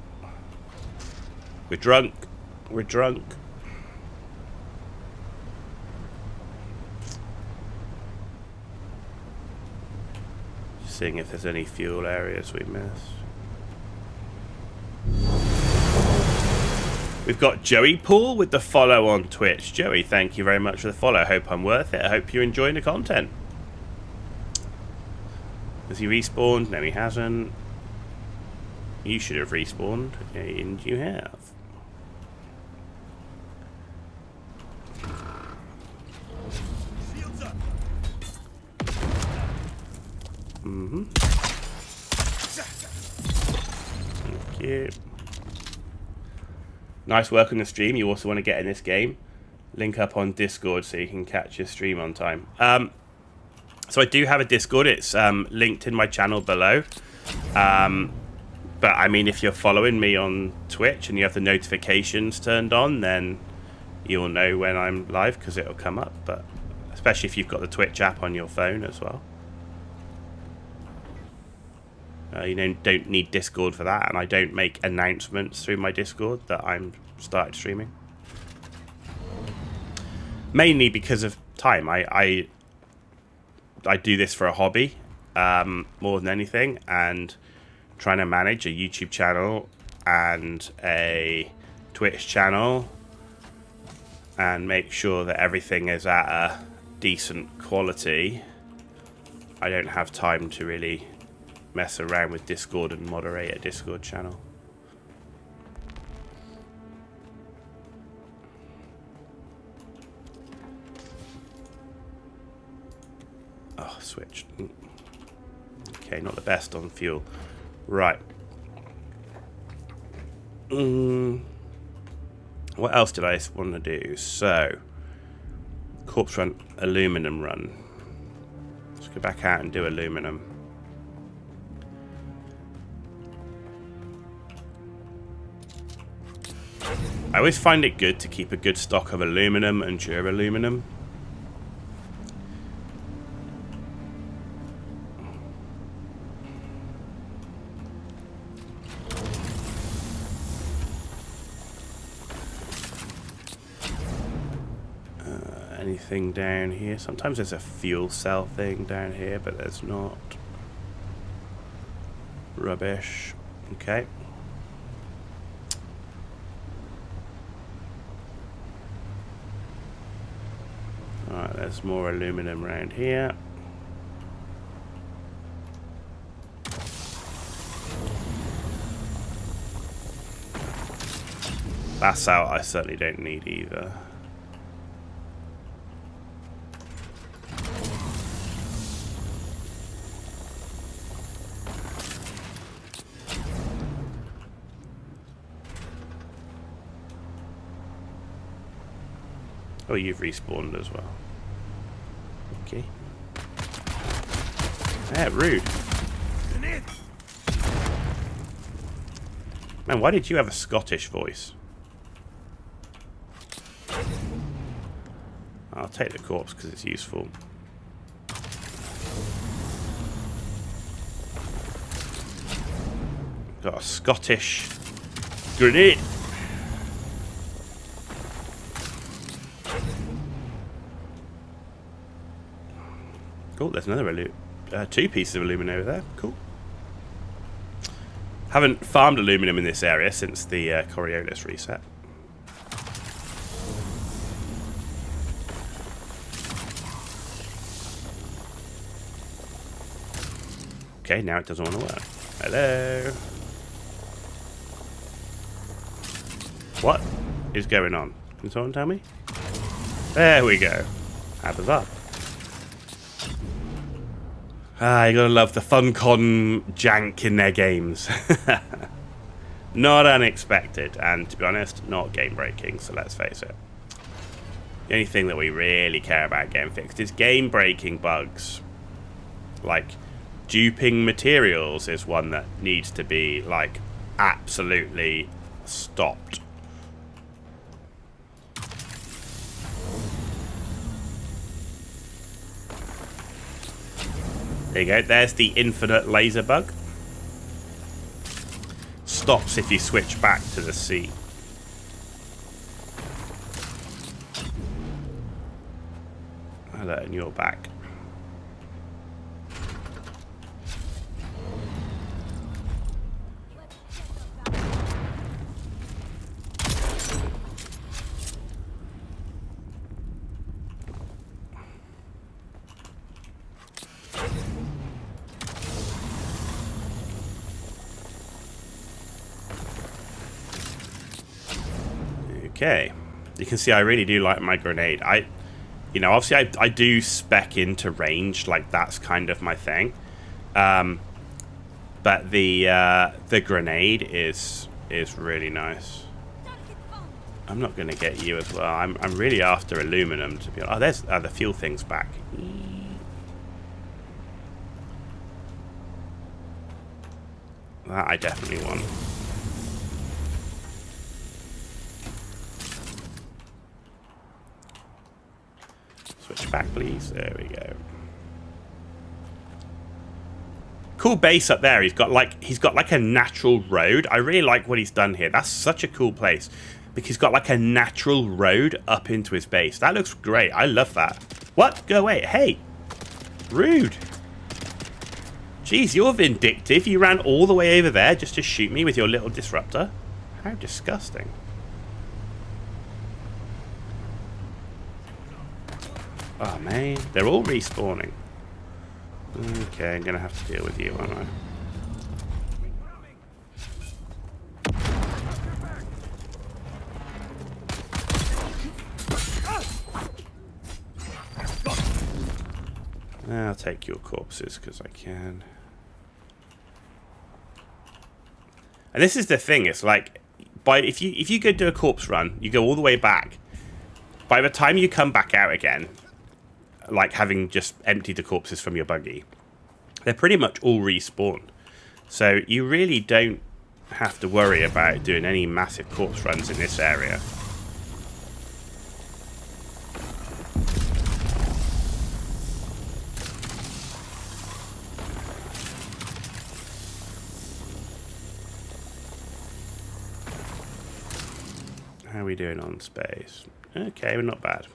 We're drunk. We're drunk. Seeing if there's any fuel areas we missed. We've got Joey Poole with the follow on Twitch. Joey, thank you very much for the follow. I hope I'm worth it. I hope you're enjoying the content. Has he respawned? No, he hasn't. You should have respawned, and you have. Thank you. Nice work on the stream. You also want to get in this game. Link up on Discord so you can catch your stream on time. So I do have a Discord. It's linked in my channel below. But I mean, if you're following me on Twitch and you have the notifications turned on, then you'll know when I'm live because it'll come up. But especially if you've got the Twitch app on your phone as well. You don't need Discord for that, and I don't make announcements through my Discord that I'm started streaming. Mainly because of time. I do this for a hobby more than anything, and trying to manage a YouTube channel and a Twitch channel and make sure that everything is at a decent quality. I don't have time to really mess around with Discord and moderate a Discord channel. Oh, switched. Okay, not the best on fuel. Right. What else did I want to do? So, corpse run, aluminum run. Let's go back out and do aluminum. I always find it good to keep a good stock of aluminum and duraluminum. Anything down here? Sometimes there's a fuel cell thing down here, but there's not. Rubbish. Okay. Alright, there's more aluminum around here. That's out, I certainly don't need either. Oh, you've respawned as well. Okay. Yeah, rude. Man, why did you have a Scottish voice? I'll take the corpse because it's useful. Got a Scottish grenade. Cool, there's another two pieces of aluminum over there. Cool. Haven't farmed aluminum in this area since the Coriolis reset. Okay, now it doesn't want to work. Hello. What is going on? Can someone tell me? There we go. How bizarre. Ah, you gotta love the FunCon jank in their games. Not unexpected, and to be honest, not game breaking, so let's face it. The only thing that we really care about getting fixed is game breaking bugs. Like, duping materials is one that needs to be, like, absolutely stopped. There you go, there's the infinite laser bug. Stops if you switch back to the sea. Hello, and you're back. Okay, you can see I really do like my grenade. You know, obviously I do spec into range, like that's kind of my thing. But the grenade is really nice. I'm not gonna get you as well. I'm really after aluminum to be honest. Oh, there's the fuel thing's back. That I definitely want. Switch back, please. There we go. Cool base up there. He's got like a natural road. I really like what he's done here. That's such a cool place because he's got like a natural road up into his base. That looks great. I love that. What? Go away. Hey, rude. Jeez, you're vindictive. You ran all the way over there just to shoot me with your little disruptor. How disgusting. Oh man, they're all respawning. Okay, I'm gonna have to deal with you, aren't I? I'll take your corpses because I can. And this is the thing, it's like if you go do a corpse run, you go all the way back. By the time you come back out again, like having just emptied the corpses from your buggy, they're pretty much all respawned. So you really don't have to worry about doing any massive corpse runs in this area. How are we doing on space? Okay, we're not bad.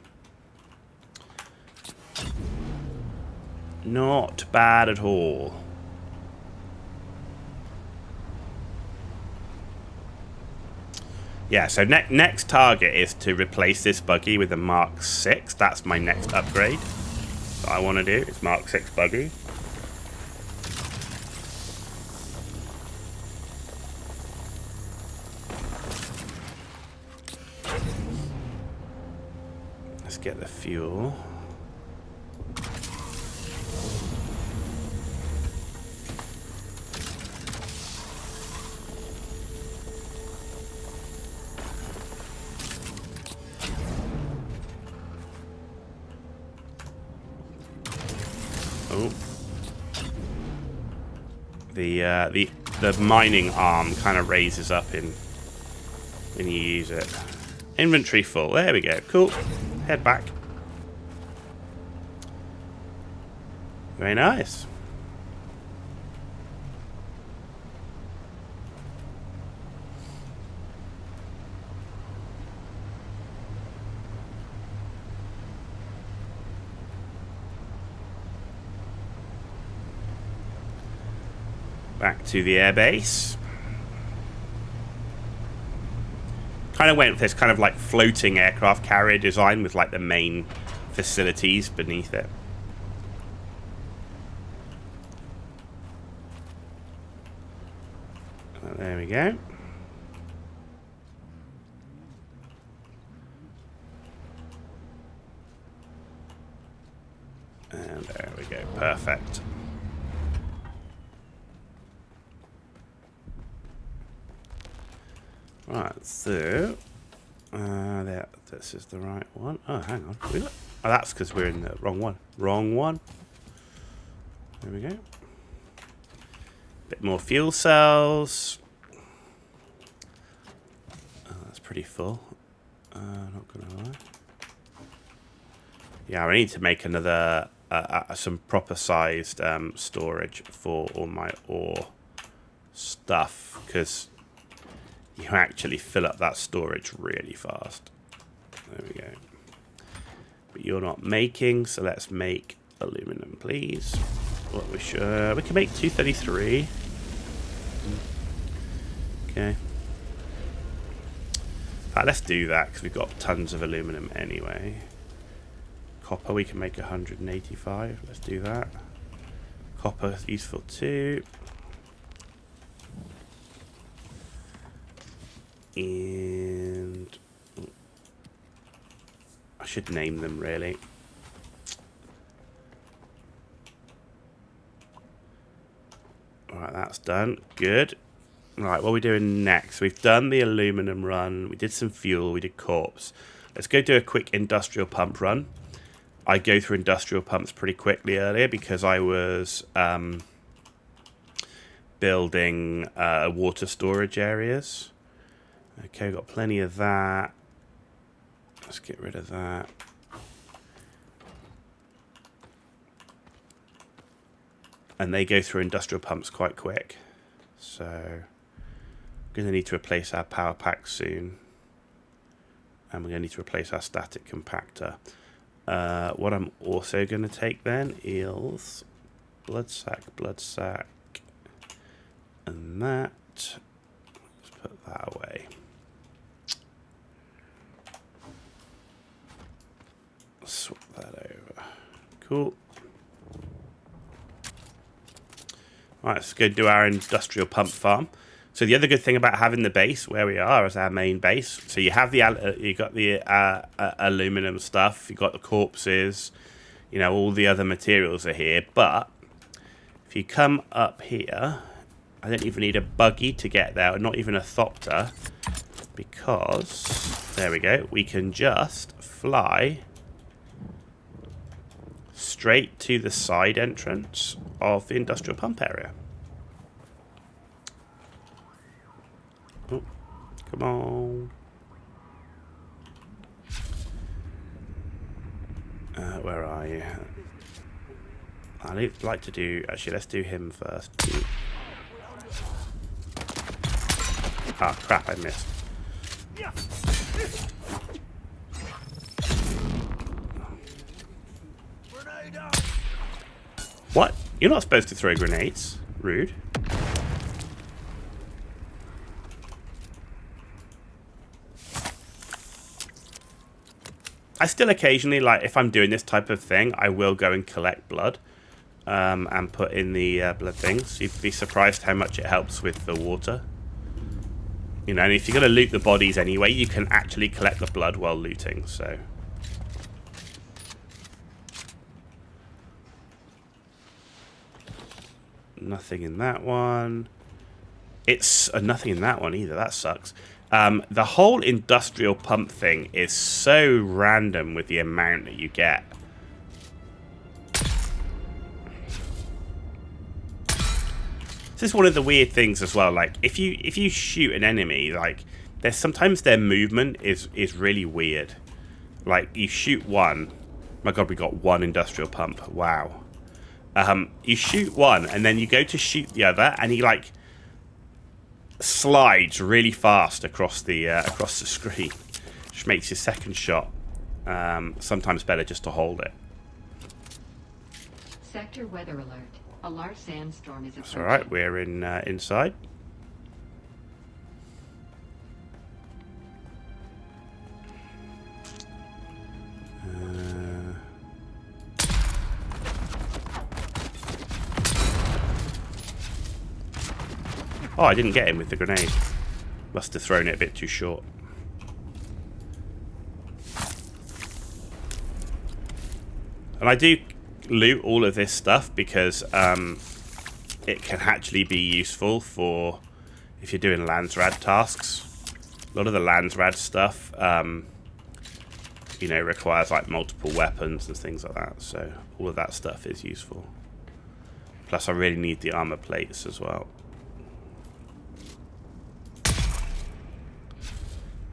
Not bad at all. Yeah, so next target is to replace this buggy with a Mark 6. That's my next upgrade that I want to do. It's Mark 6 buggy. Let's get the fuel. Oh. The mining arm kind of raises up in when you use it. Inventory full. There we go. Cool. Head back. Very nice. Back to the airbase. Kind of went with this kind of like floating aircraft carrier design with like the main facilities beneath it. There we go. And there we go. Perfect. Right, so this is the right one. Oh, hang on. Oh, that's because we're in the wrong one. Wrong one. There we go. Bit more fuel cells. Oh, that's pretty full. Not gonna lie. Yeah, I need to make another some proper sized storage for all my ore stuff, because you actually fill up that storage really fast. There we go. But you're not making, so let's make aluminum, please. What we should, we can make 233. Okay. Let's do that because we've got tons of aluminum anyway. Copper, we can make 185. Let's do that. Copper is useful too. And I should name them really. Alright, that's done. Good. Right, what are we doing next? We've done the aluminum run. We did some fuel. We did corpse. Let's go do a quick industrial pump run. I go through industrial pumps pretty quickly earlier because I was building water storage areas. Okay, we've got plenty of that. Let's get rid of that. And they go through industrial pumps quite quick. So, we're going to need to replace our power pack soon. And we're going to need to replace our static compactor. What I'm also going to take then is blood sack, and that. Let's put that away. Swap that over. Cool. Right, let's go do our industrial pump farm. So the other good thing about having the base where we are as our main base, so you have the you got the aluminum stuff, you got the corpses, you know, all the other materials are here. But if you come up here, I don't even need a buggy to get there, or not even a thopter, because there we go. We can just fly straight to the side entrance of the industrial pump area. Oh, come on. Where are you? I'd like to do... Actually, let's do him first. Ah, crap, I missed. What? You're not supposed to throw grenades. Rude. I still occasionally, like, if I'm doing this type of thing, I will go and collect blood and put in the blood things. You'd be surprised how much it helps with the water. You know, and if you're going to loot the bodies anyway, you can actually collect the blood while looting, so... Nothing in that one. It's nothing in that one either. That sucks. The whole industrial pump thing is so random with the amount that you get. This is one of the weird things as well. Like if you shoot an enemy, like there's sometimes their movement is really weird. Like you shoot one. My God, we got one industrial pump. Wow. You shoot one, and then you go to shoot the other, and he like slides really fast across the screen, which makes your second shot sometimes better just to hold it. Sector weather alert. A large sandstorm is approaching. It's alright, we're in inside. Oh, I didn't get him with the grenade. Must have thrown it a bit too short. And I do loot all of this stuff because it can actually be useful for if you're doing Landsrad tasks. A lot of the Landsrad stuff, you know, requires like multiple weapons and things like that. So all of that stuff is useful. Plus, I really need the armor plates as well.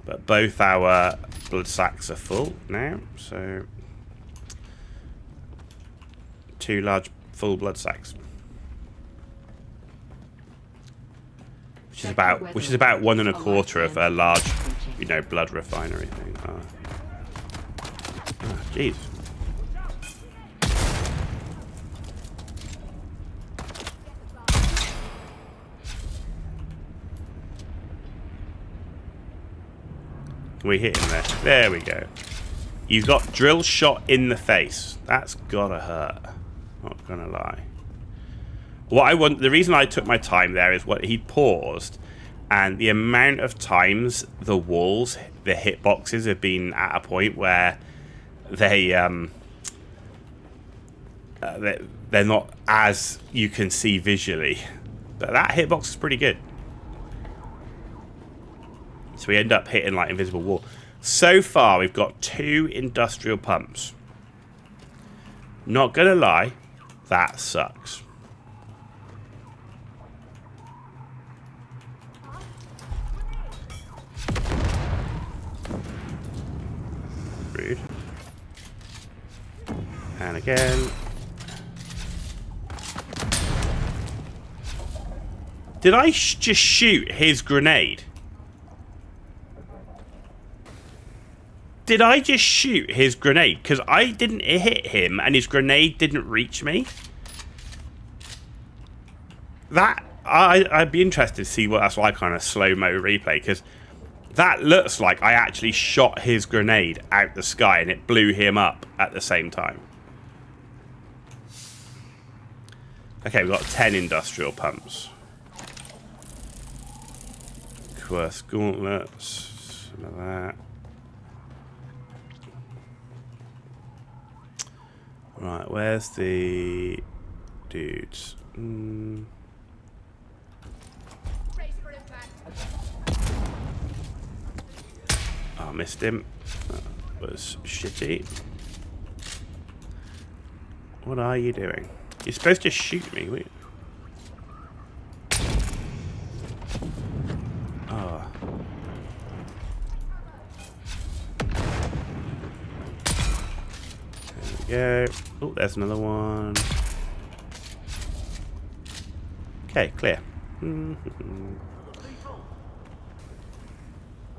But both our blood sacks are full now, so 2 large full blood sacks, which is about 1 1/4 of a large, you know, blood refinery thing. Oh, jeez. We hit him there. There we go. You got drill shot in the face. That's gotta hurt. Not gonna lie. The reason I took my time there is what he paused, and the amount of times the walls, the hitboxes have been at a point where they're not as you can see visually. But that hitbox is pretty good. So we end up hitting like invisible wall. So far, we've got 2 industrial pumps. Not gonna lie, that sucks. Rude. And again. Did I just shoot his grenade? Did I just shoot his grenade? Because I didn't hit him and his grenade didn't reach me. I'd be interested to see what that's like on a slow-mo replay, because that looks like I actually shot his grenade out the sky and it blew him up at the same time. Okay, we've got 10 industrial pumps. Quest gauntlets, some of that. Right, where's the dudes? Oh, I missed him. That was shitty. What are you doing? You're supposed to shoot me. Wait. Oh. There we go. Oh, there's another one. Okay, clear.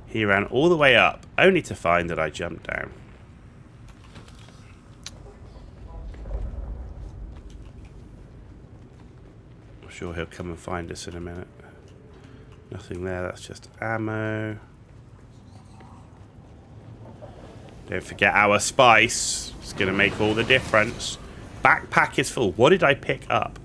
He ran all the way up, only to find that I jumped down. I'm sure he'll come and find us in a minute. Nothing there, that's just ammo. Don't forget our spice. It's going to make all the difference. Backpack is full. What did I pick up?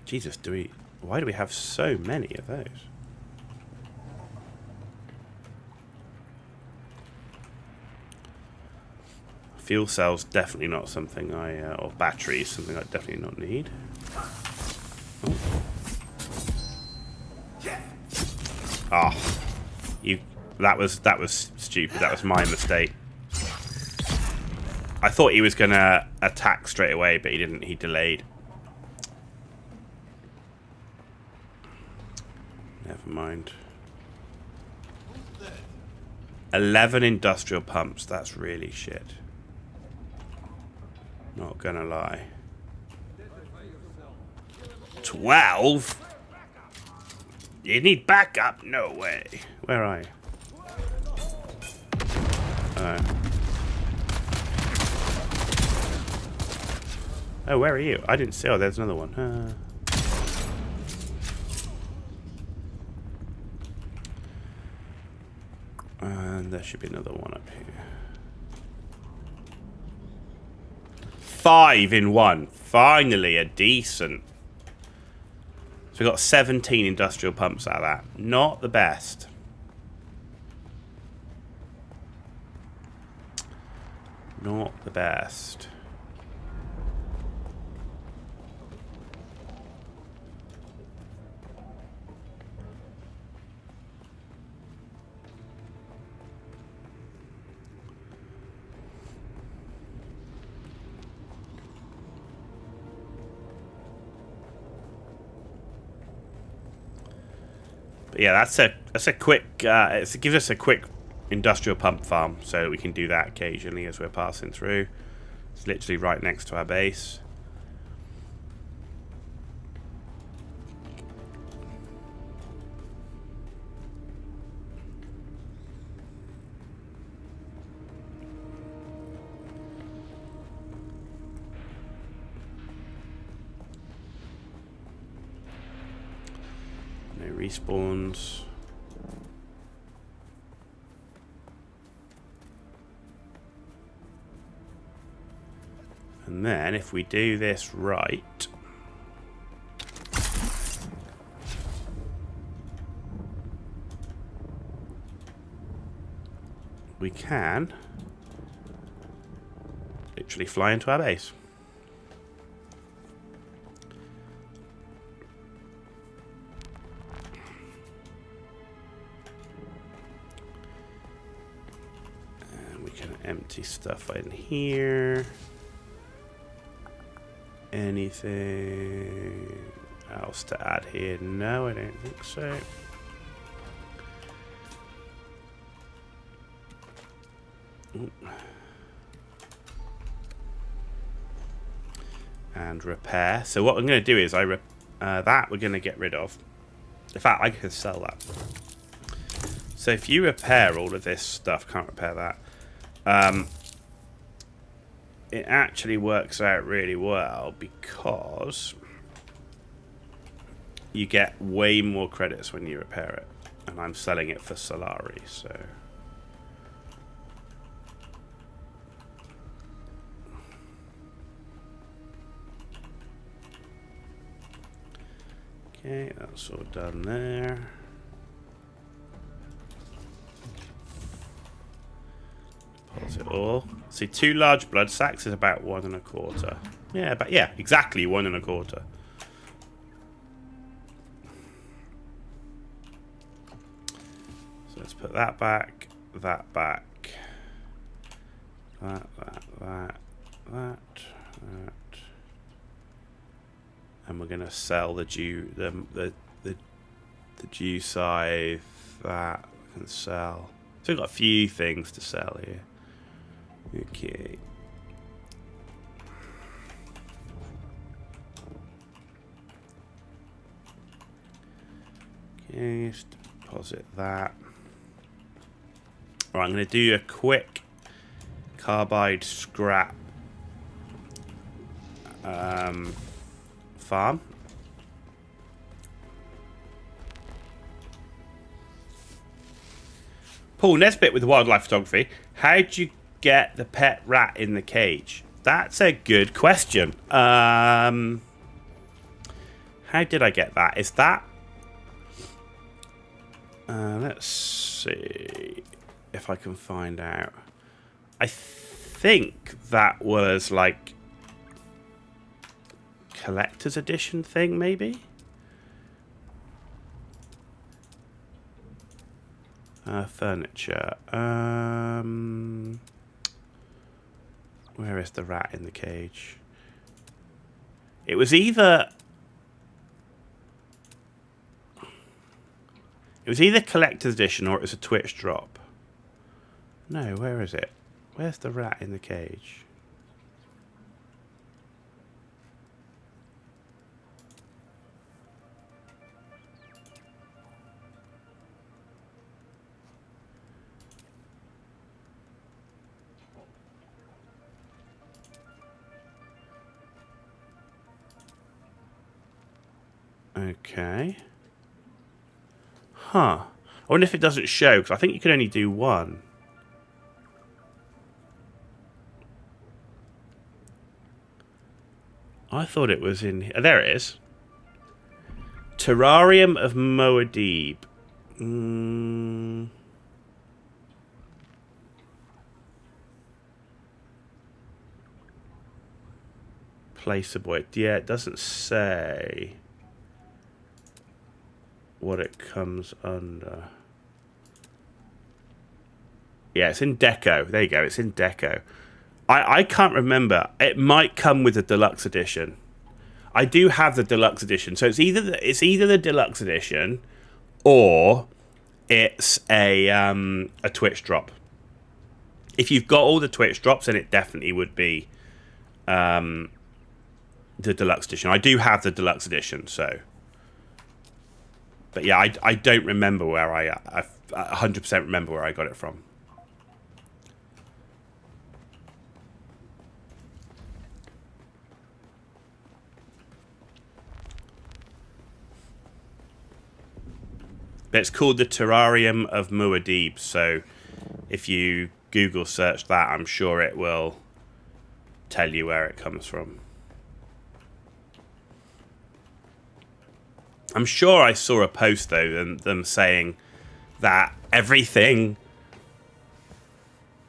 Jesus, why do we have so many of those? Fuel cells, definitely not something or batteries, something I definitely not need. Oh, that was stupid. That was my mistake. I thought he was gonna attack straight away, but he didn't. He delayed. Never mind. 11 industrial pumps. That's really shit. Not gonna lie. 12? You need backup? No way. Where are you? Oh, where are you? I didn't see. Oh, there's another one. And there should be another one up here. 5 in 1. Finally, a decent. So we got 17 industrial pumps out of that. Not the best. Not the best. But yeah, that's a quick. It gives us a quick industrial pump farm, so we can do that occasionally as we're passing through. It's literally right next to our base. No respawns. And then if we do this right, we can literally fly into our base. And we can empty stuff in here. Anything else to add here? No, I don't think so. Ooh. And repair. So what I'm going to do is that we're going to get rid of. In fact, I can sell that. So if you repair all of this stuff, can't repair that. It actually works out really well because you get way more credits when you repair it. And I'm selling it for Solari, so... Okay, that's all done there. Deposit all. See, 2 large blood sacks is about 1 1/4. Yeah, but yeah, exactly 1 1/4. So let's put that back, that back, that. And we're gonna sell the Dew scythe. That we can sell. So we've got a few things to sell here. Okay. Okay, just deposit that. Alright, I'm going to do a quick carbide scrap farm. Paul Nesbitt with wildlife photography. How'd you get the pet rat in the cage? That's a good question. How did I get that? Is that... let's see if I can find out. I think that was like collector's edition thing, maybe? Furniture. Where is the rat in the cage? It was either... It was either collector's edition or it was a Twitch drop. No, where is it? Where's the rat in the cage? Okay. Huh. I wonder if it doesn't show, because I think you can only do one. I thought it was in here. There it is. Terrarium of Muad'Dib. Placeable. Yeah, it doesn't say what it comes under. Yeah, it's in Deco. There you go. It's in Deco. I can't remember. It might come with the deluxe edition. I do have the deluxe edition, so it's either the deluxe edition or it's a Twitch drop. If you've got all the Twitch drops, then it definitely would be the deluxe edition. I do have the deluxe edition, so. But yeah, I don't remember where I 100% remember where I got it from. But it's called the Terrarium of Muad'Dib, so if you Google search that, I'm sure it will tell you where it comes from. I'm sure I saw a post, though, them saying that everything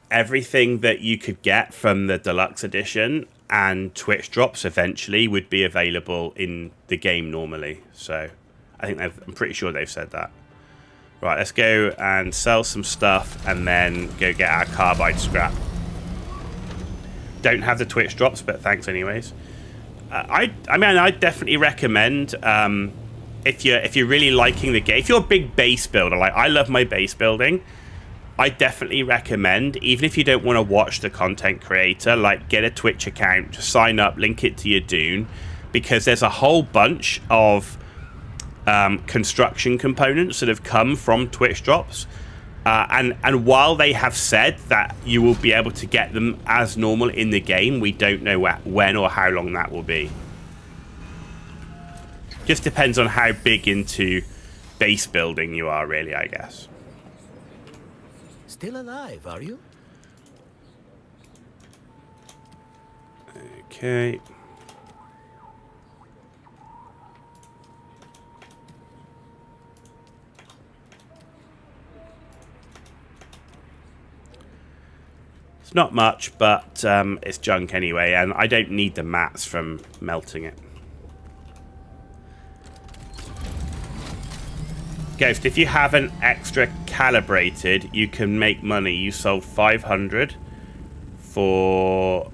that you could get from the deluxe edition and Twitch drops eventually would be available in the game normally. So I think I'm pretty sure they've said that. Right, let's go and sell some stuff and then go get our carbide scrap. Don't have the Twitch drops, but thanks anyways. I mean, I definitely recommend if you're really liking the game, if you're a big base builder, like I love my base building, I definitely recommend, even if you don't want to watch the content creator, like get a Twitch account, sign up, link it to your Dune, because there's a whole bunch of construction components that have come from Twitch drops, and while they have said that you will be able to get them as normal in the game, we don't know when or how long that will be. Just depends on how big into base building you are, really, I guess. Still alive, are you? Okay. It's not much, but it's junk anyway, and I don't need the mats from melting it. Ghost, if you have an extra calibrated, you can make money. You sold 500 for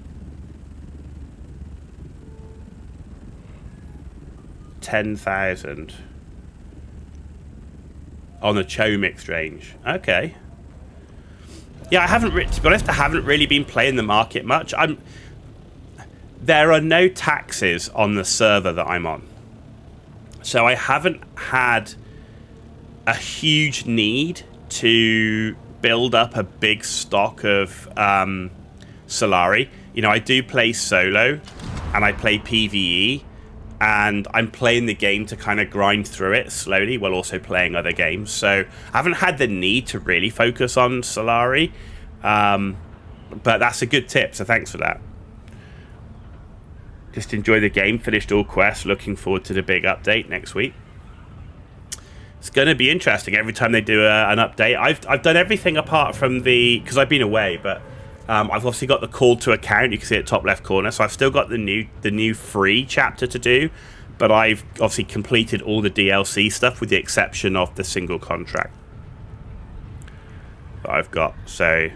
10,000 on the Chome exchange. Okay. Yeah, to be honest, I haven't really been playing the market much. There are no taxes on the server that I'm on, so I haven't had a huge need to build up a big stock of Solari. You know, I do play solo and I play PvE, and I'm playing the game to kind of grind through it slowly while also playing other games. So I haven't had the need to really focus on Solari, but that's a good tip, so thanks for that. Just enjoy the game, finished all quests, looking forward to the big update next week. It's going to be interesting every time they do an update. I've done everything apart from because I've been away, but I've obviously got the call to account. You can see it top left corner. So I've still got the new free chapter to do, but I've obviously completed all the DLC stuff with the exception of the single contract that I've got. So,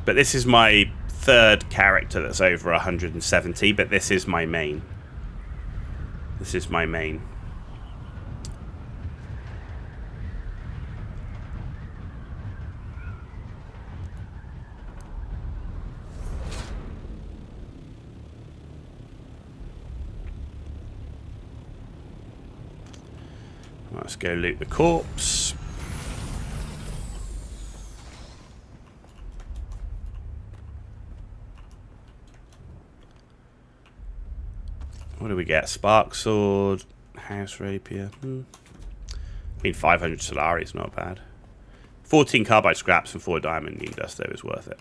but this is my third character that's over 170. But this is my main. This is my main. Let's go loot the corpse. What do we get? Spark Sword, House Rapier. I mean, 500 Solari is not bad. 14 Carbide Scraps and 4 Diamond Neem Dust, though, is worth it.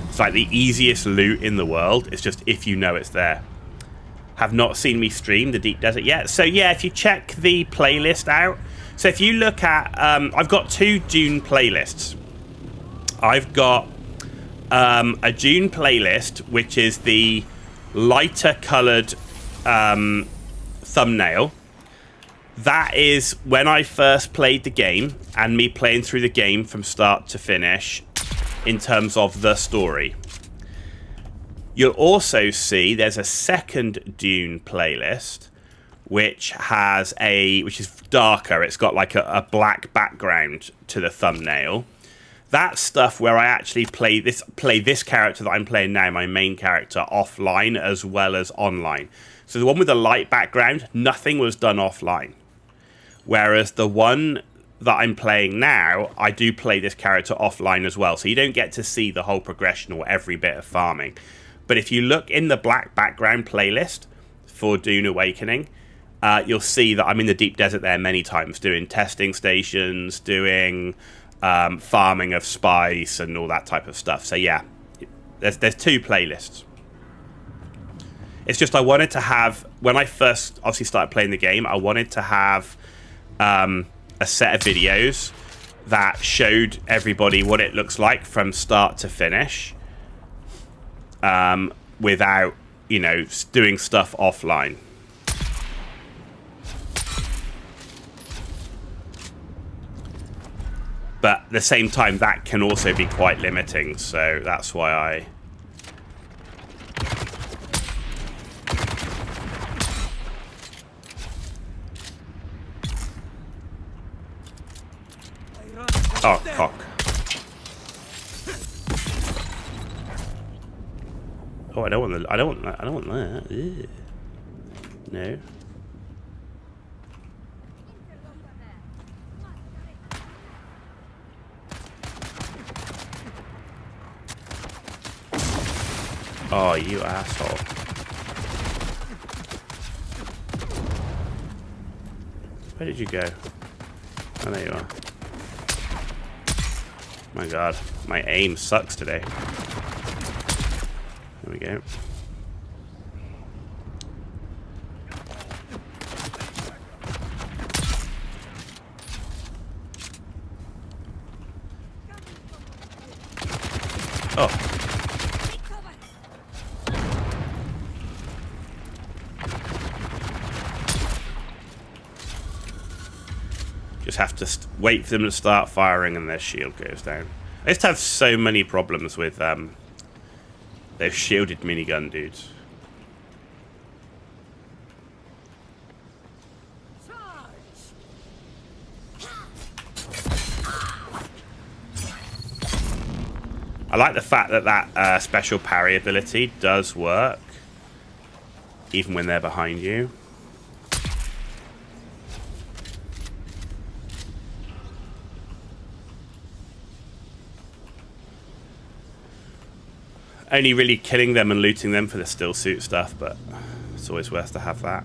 It's like the easiest loot in the world. It's just if you know it's there. Have not seen me stream the Deep Desert yet. So, yeah, if you check the playlist out. So, if you look at... I've got 2 Dune playlists. I've got a Dune playlist, which is the lighter coloured thumbnail. That is when I first played the game and me playing through the game from start to finish in terms of the story. You'll also see there's a second Dune playlist which is darker. It's got like a black background to the thumbnail. That's stuff where I actually play this character that I'm playing now, my main character, offline as well as online. So the one with the light background, nothing was done offline. Whereas the one that I'm playing now, I do play this character offline as well. So you don't get to see the whole progression or every bit of farming. But if you look in the black background playlist for Dune Awakening, you'll see that I'm in the Deep Desert there many times, doing testing stations, doing farming of spice and all that type of stuff. So yeah, there's 2 playlists. It's just I wanted to have, when I first obviously started playing the game, I wanted to have a set of videos that showed everybody what it looks like from start to finish, without, you know, doing stuff offline. But at the same time, that can also be quite limiting, so that's why I... Oh, cock. Oh, I don't want that. I don't want that. Ew. No. Oh, you asshole. Where did you go? Oh, there you are. My god, my aim sucks today. There we go. Oh. Just have to wait for them to start firing and their shield goes down. I just have so many problems with those shielded minigun dudes. I like the fact that that special parry ability does work even when they're behind you. Only really killing them and looting them for the still suit stuff, but it's always worth to have that.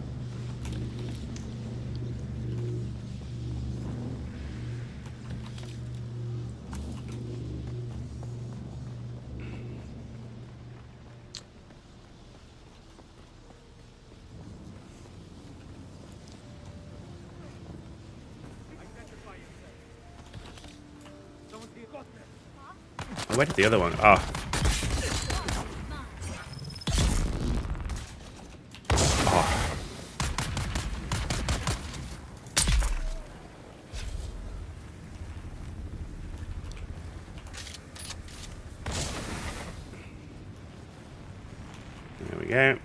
Where did the other one? Oh. There we go.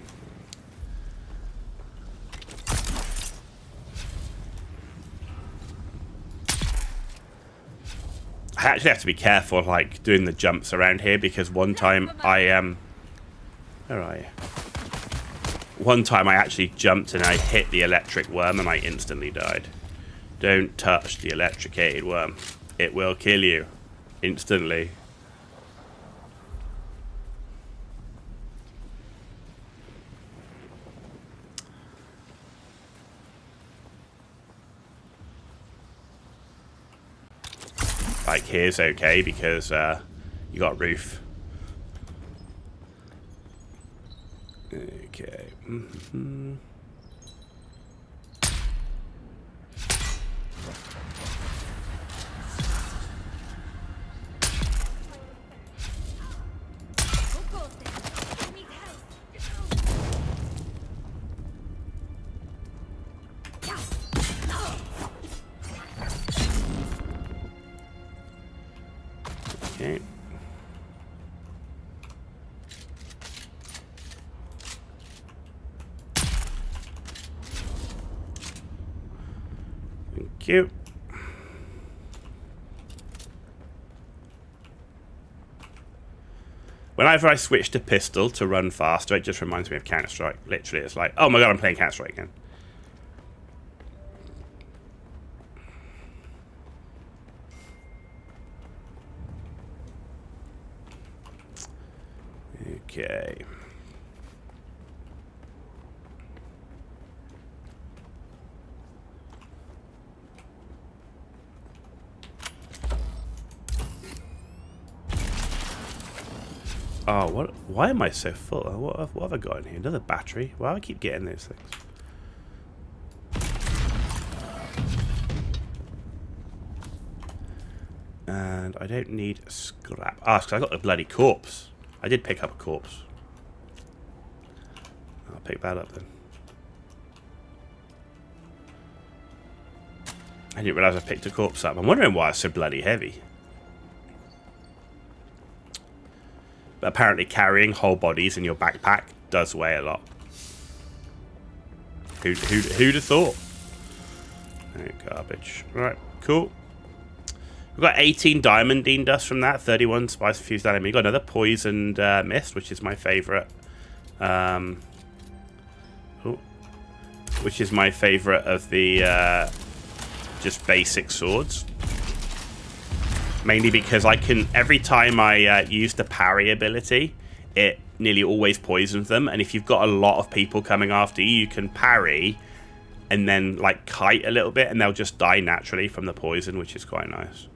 I actually have to be careful, like, doing the jumps around here, because one time I, where are you? One time I actually jumped and I hit the electric worm and I instantly died. Don't touch the electrocated worm. It will kill you. Instantly. Like, here's okay because you got roof. Okay. Who goes there? I need help. Okay. Thank you. Whenever I switch to pistol to run faster, it just reminds me of Counter-Strike. Literally, it's like, oh my god, I'm playing Counter-Strike again. Okay. Oh, what? Why am I so full? What have I got in here? Another battery? Why do I keep getting those things? And I don't need scrap. Ah, because I got the bloody corpse. I did pick up a corpse. I'll pick that up then. I didn't realise I picked a corpse up. I'm wondering why it's so bloody heavy. But apparently carrying whole bodies in your backpack does weigh a lot. Who'd have thought? Oh, garbage. Right, cool. We've got 18 diamondine dust from that, 31 spice fused enemy. We've got another poisoned mist, which is my favourite. Which is my favourite of the just basic swords. Mainly because I can, every time I use the parry ability, it nearly always poisons them. And if you've got a lot of people coming after you, you can parry and then like kite a little bit and they'll just die naturally from the poison, which is quite nice.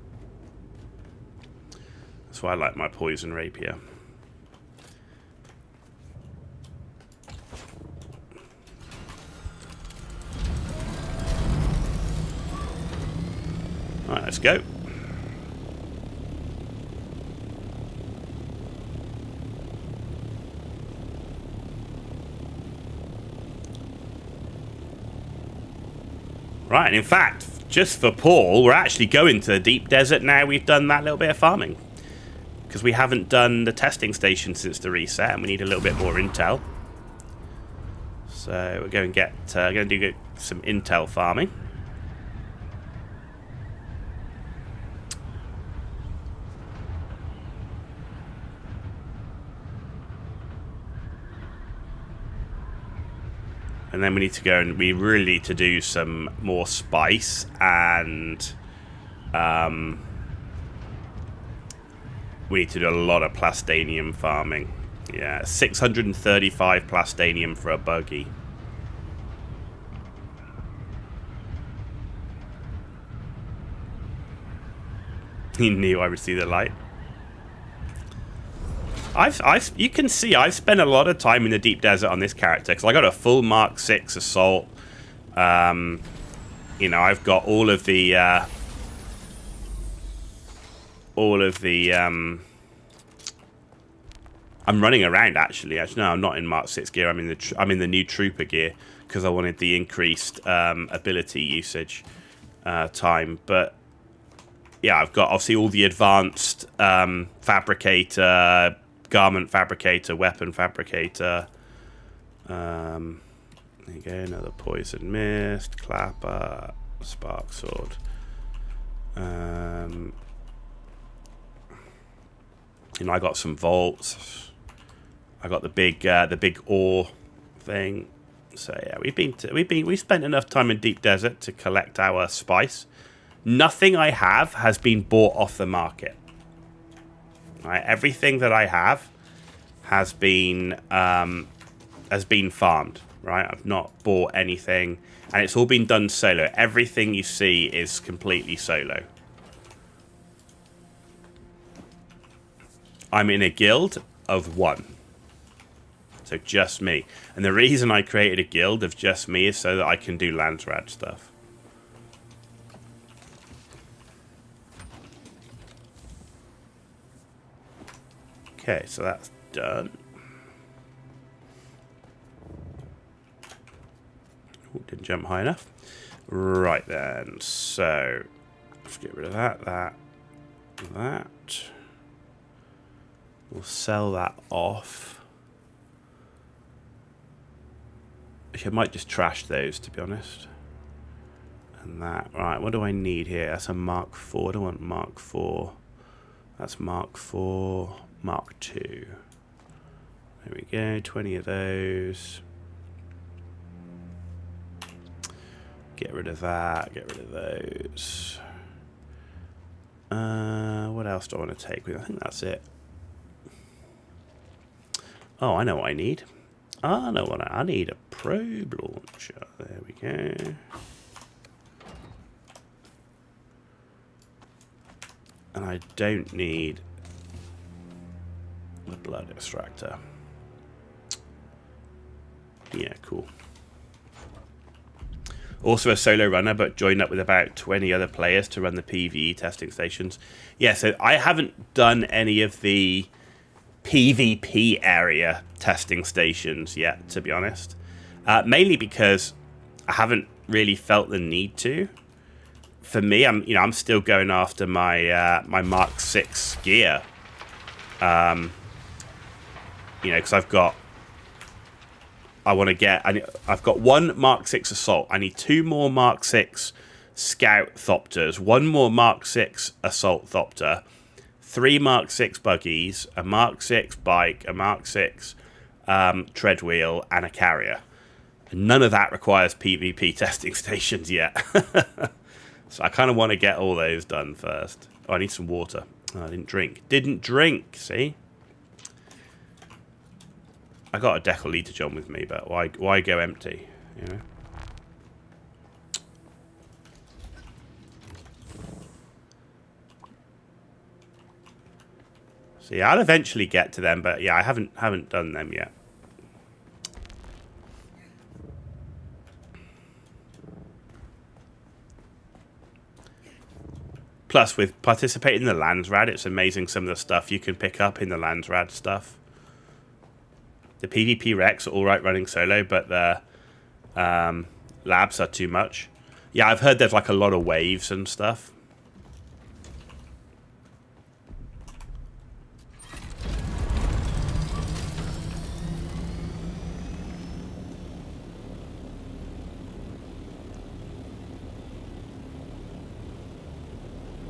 That's why I like my poison rapier. Alright, let's go. Right, and in fact, just for Paul, we're actually going to the deep desert now we've done that little bit of farming. Because we haven't done the testing station since the reset, and we need a little bit more intel. So we're going to do some intel farming. And then we need to go and we really need to do some more spice and we need to do a lot of plastanium farming. Yeah, 635 plastanium for a buggy. He knew I would see the light. You can see I've spent a lot of time in the deep desert on this character because I got a full Mark 6 assault. You know, I've got all of the I'm running around actually. No, I'm not in Mark 6 gear. I'm in the new trooper gear because I wanted the increased ability usage time. But yeah, I've got obviously all the advanced fabricator, garment fabricator, weapon fabricator. There you go, another poison mist, clapper, spark sword. You know, I got some vaults. I got the big ore thing. So yeah, we've spent enough time in deep desert to collect our spice. Nothing I have has been bought off the market. Right, everything that I have has been farmed. Right, I've not bought anything, and it's all been done solo. Everything you see is completely solo. I'm in a guild of 1. So just me. And the reason I created a guild of just me is so that I can do Landsrad stuff. Okay, so that's done. Ooh, didn't jump high enough. Right then, so let's get rid of that. We'll sell that off. Actually, I might just trash those, to be honest. And that. Right, what do I need here? That's a Mark 4. I don't want Mark 4. That's Mark 4. Mark 2. There we go. 20 of those. Get rid of that. Get rid of those. What else do I want to take with? I think that's it. Oh, I know what I need. I know what I need. A probe launcher. There we go. And I don't need the blood extractor. Yeah, cool. Also a solo runner, but joined up with about 20 other players to run the PvE testing stations. Yeah, so I haven't done any of the PvP area testing stations yet, to be honest. Mainly because I haven't really felt the need to. For me, I'm still going after my my Mark 6 gear. Because I've got one Mark 6 assault. I need 2 more Mark 6 scout thopters, 1 more Mark 6 assault thopter, 3 Mark 6 buggies, a Mark 6 bike, a Mark 6 tread wheel, and a carrier. And none of that requires PvP testing stations yet. So I kind of want to get all those done first. Oh, I need some water. Oh, I didn't drink. See? I got a deciliter John with me, but why go empty? You know. So yeah, I'll eventually get to them, but yeah, I haven't done them yet. Plus, with participating in the Landsrad, it's amazing some of the stuff you can pick up in the Landsrad stuff. The PvP Rex are alright running solo, but the labs are too much. Yeah, I've heard there's like a lot of waves and stuff.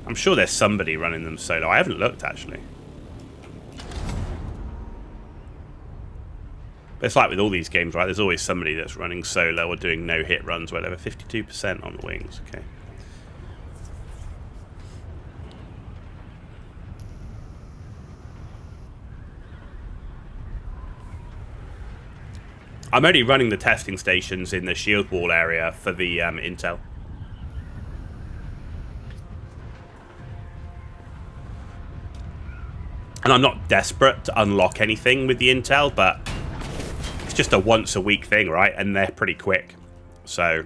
I'm sure there's somebody running them solo. I haven't looked, actually. But it's like with all these games, right? There's always somebody that's running solo or doing no-hit runs, whatever. 52% on the wings, okay. I'm only running the testing stations in the shield wall area for the intel. And I'm not desperate to unlock anything with the intel, but it's just a once-a-week thing, right? And they're pretty quick. So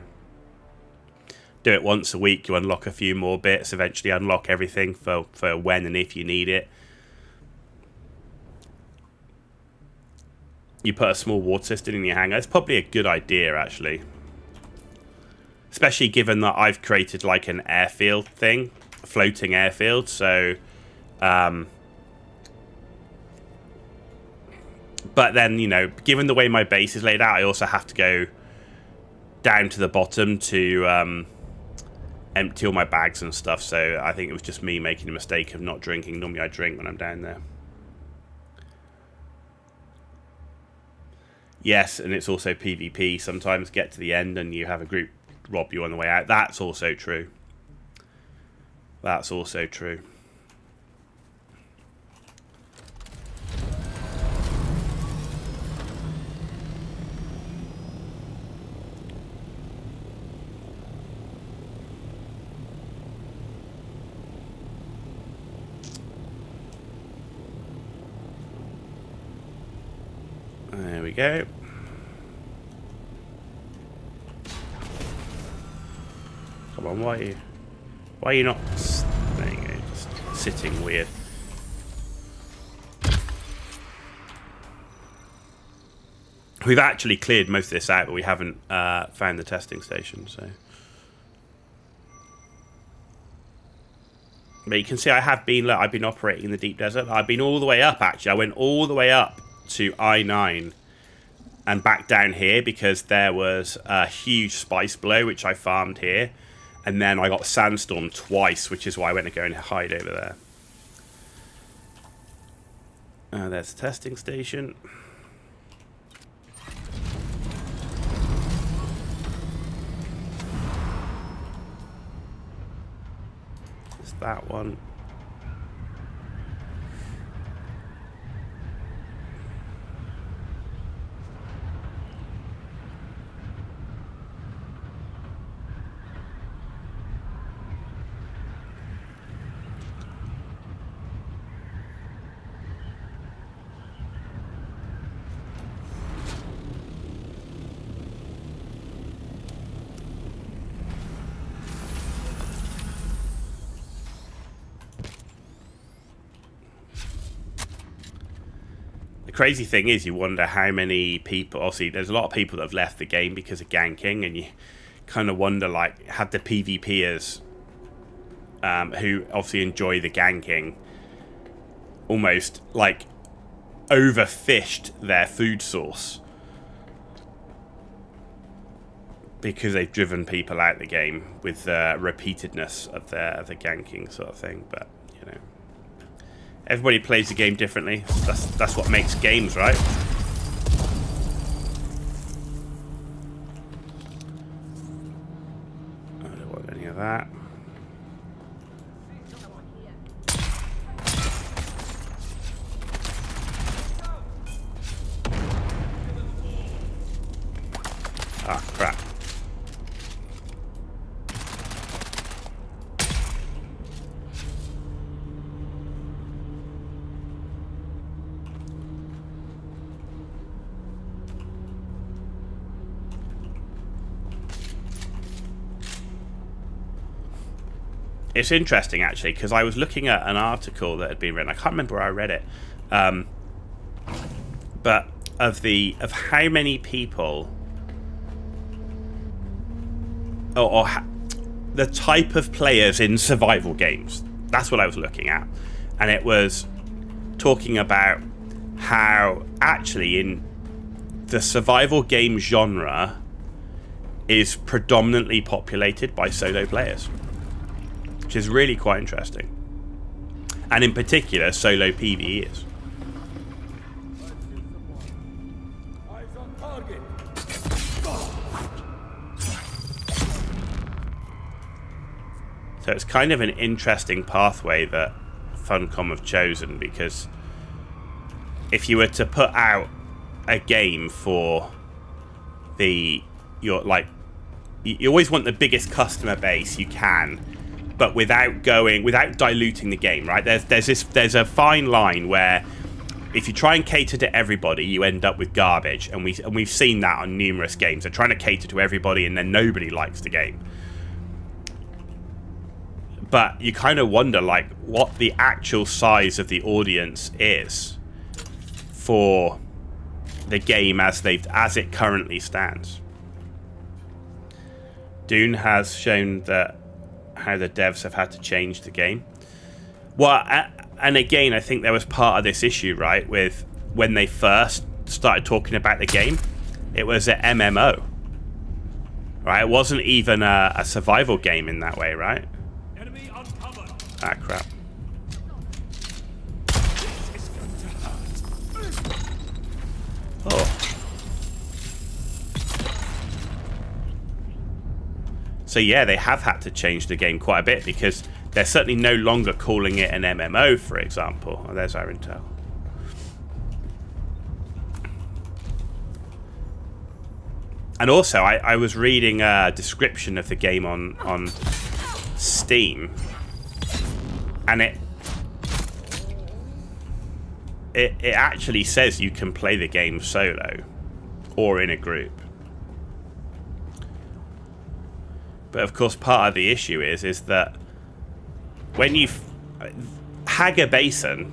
do it once a week, you unlock a few more bits, eventually unlock everything for when and if you need it. You put a small water system in your hangar. It's probably a good idea, actually. Especially given that I've created like an airfield thing, a floating airfield, so... But then, you know, given the way my base is laid out, I also have to go down to the bottom to empty all my bags and stuff. So I think it was just me making a mistake of not drinking. Normally I drink when I'm down there. Yes, and it's also PvP. Sometimes get to the end and you have a group rob you on the way out. That's also true. That's also true. we go. Come on, why are you not... There you go, just sitting weird. We've actually cleared most of this out, but we haven't found the testing station, so... But you can see I have been, look, I've been operating in the deep desert. I've been all the way up, actually. I went all the way up to I-9 and back down here because there was a huge spice blow, which I farmed here. And then I got sandstorm twice, which is why I went to go and hide over there. There's the testing station. That one. Crazy thing is, you wonder how many people... Obviously, there's a lot of people that have left the game because of ganking, and you kind of wonder, like, have the PvPers who obviously enjoy the ganking almost, like, overfished their food source because they've driven people out the game with the repeatedness of the ganking sort of thing, but, you know... Everybody plays the game differently. That's what makes games, right? I don't want any of that. Ah, crap. It's interesting, actually, because I was looking at an article that had been written. I can't remember where I read it, but of how many people, or the type of players in survival games. That's what I was looking at, and it was talking about how actually in the survival game genre is predominantly populated by solo players. Which is really quite interesting. And in particular, solo PvE is. So it's kind of an interesting pathway that Funcom have chosen, because if you were to put out a game for you always want the biggest customer base you can, but without diluting the game, right? There's a fine line where if you try and cater to everybody, you end up with garbage, and we've seen that on numerous games. They're trying to cater to everybody, and then nobody likes the game. But you kind of wonder, like, what the actual size of the audience is for the game as it currently stands. Dune has shown that how the devs have had to change the game. Well, and again, I think there was part of this issue, right, with when they first started talking about the game. It was an MMO, right? It wasn't even a survival game in that way, right? Enemy uncovered. Ah, crap. This is going to hurt. Oh. So yeah, they have had to change the game quite a bit, because they're certainly no longer calling it an MMO, for example. Oh, there's our intel. And also, I was reading a description of the game on Steam, and it actually says you can play the game solo. or in a group. But of course, part of the issue is that when you Hager Basin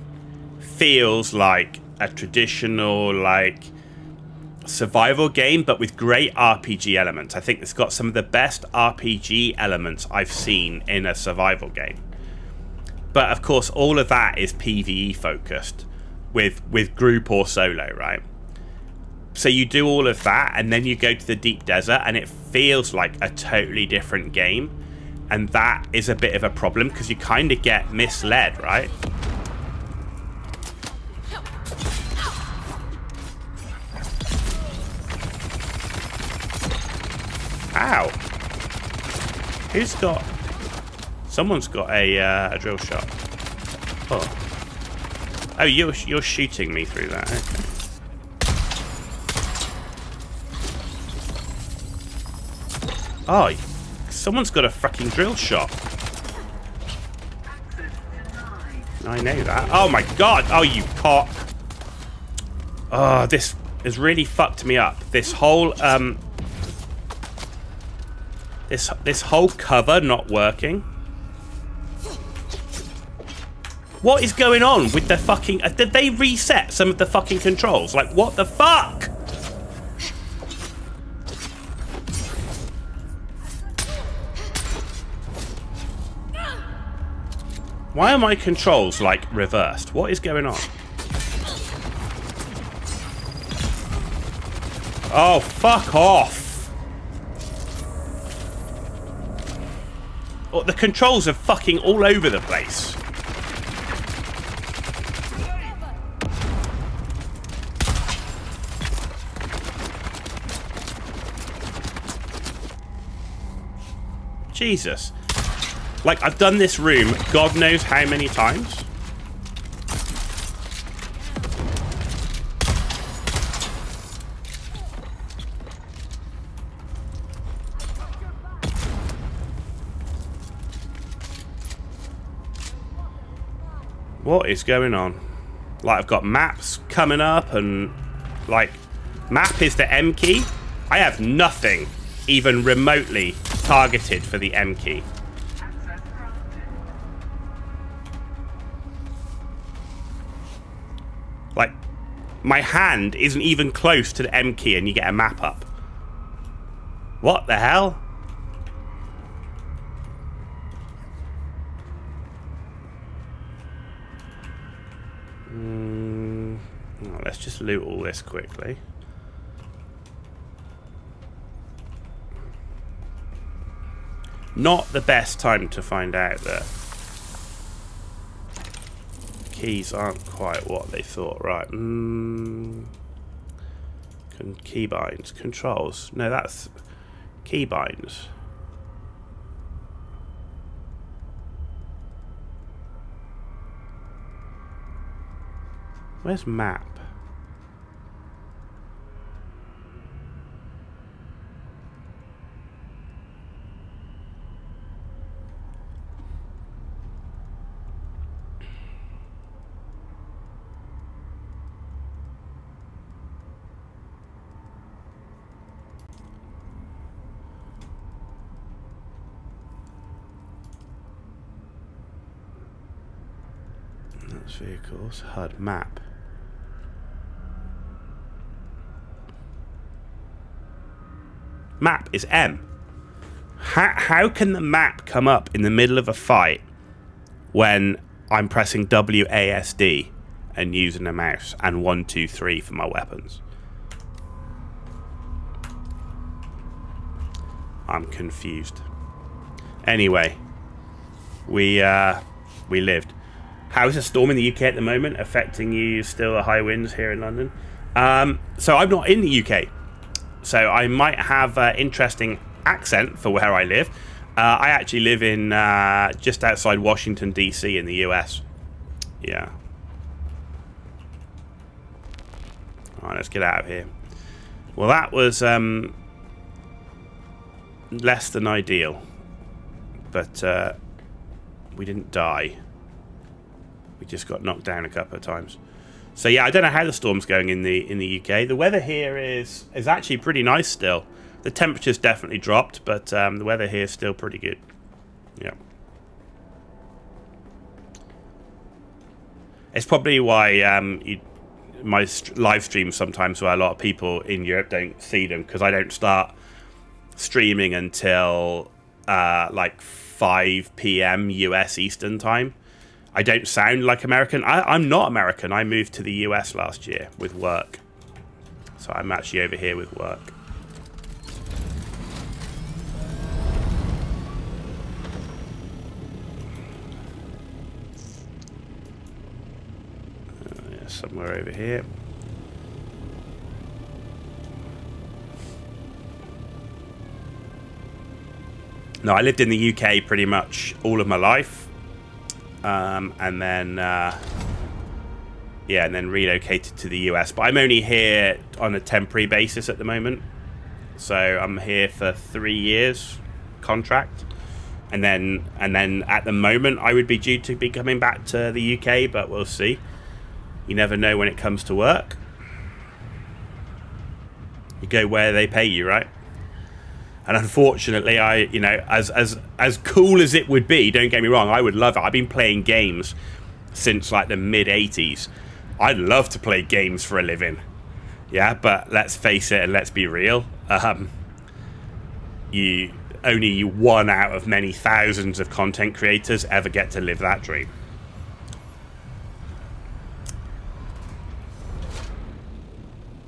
feels like a traditional like survival game, but with great RPG elements. I think it's got some of the best RPG elements I've seen in a survival game. But of course, all of that is PvE focused with group or solo, right? So you do all of that, and then you go to the deep desert, and it feels like a totally different game. And that is a bit of a problem, because you kind of get misled, right? Ow. Who's got... Someone's got a drill shot. Oh, you're shooting me through that. Okay. Oh, someone's got a fucking drill shot. I know that. Oh my god. Oh, you cock. Oh, this has really fucked me up. This whole this whole cover not working. What is going on with the fucking... did they reset some of the fucking controls? Like, what the fuck? Why are my controls, like, reversed? What is going on? Oh, fuck off. Oh, the controls are fucking all over the place. Jesus. Like, I've done this room God knows how many times. What is going on? Like, I've got maps coming up and, like, map is the M key. I have nothing even remotely targeted for the M key. Like, my hand isn't even close to the M key and you get a map up. What the hell? Oh, let's just loot all this quickly. Not the best time to find out that keys aren't quite what they thought. Right. Keybinds. Controls. No, that's keybinds. Where's map? That's vehicles. HUD map. Map is M. How can the map come up in the middle of a fight when I'm pressing WASD and using a mouse and 1, 2, 3 for my weapons? I'm confused. Anyway, we lived. How is the storm in the UK at the moment affecting you? Still a high winds here in London. So I'm not in the UK. So I might have an interesting accent for where I live. I actually live in just outside Washington, D.C. in the US. Yeah. All right, let's get out of here. Well, that was less than ideal. But we didn't die. We just got knocked down a couple of times. So yeah, I don't know how the storm's going in the UK. The weather here is actually pretty nice still. The temperature's definitely dropped, but the weather here is still pretty good. Yeah. It's probably why my live streams sometimes where a lot of people in Europe don't see them, because I don't start streaming until like 5 p.m. US Eastern time. I don't sound like American. I'm not American. I moved to the US last year with work. So I'm actually over here with work. Yeah, somewhere over here. No, I lived in the UK pretty much all of my life. And then relocated to the US. But I'm only here on a temporary basis at the moment. So I'm here for 3 years contract. And then at the moment I would be due to be coming back to the UK, but we'll see. You never know when it comes to work. You go where they pay you, right? And unfortunately, as cool as it would be, don't get me wrong, I would love it. I've been playing games since like the mid 80s. I'd love to play games for a living. Yeah, but let's face it and let's be real. Only one out of many thousands of content creators ever get to live that dream.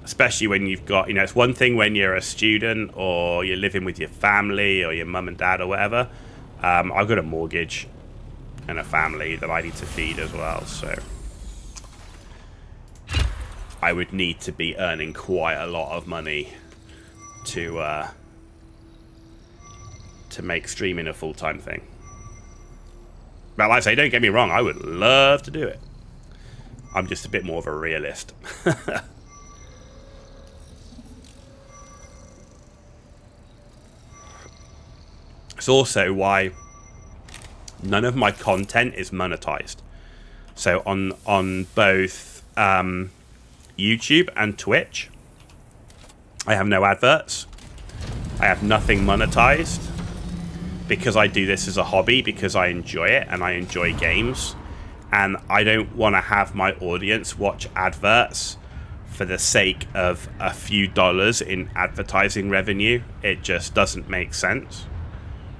Especially when you've got, it's one thing when you're a student or you're living with your family or your mum and dad or whatever. I've got a mortgage and a family that I need to feed as well, so I would need to be earning quite a lot of money to make streaming a full-time thing. But like I say, don't get me wrong, I would love to do it. I'm just a bit more of a realist. It's also why none of my content is monetized. So on both YouTube and Twitch, I have no adverts. I have nothing monetized because I do this as a hobby, because I enjoy it and I enjoy games. And I don't want to have my audience watch adverts for the sake of a few dollars in advertising revenue. It just doesn't make sense.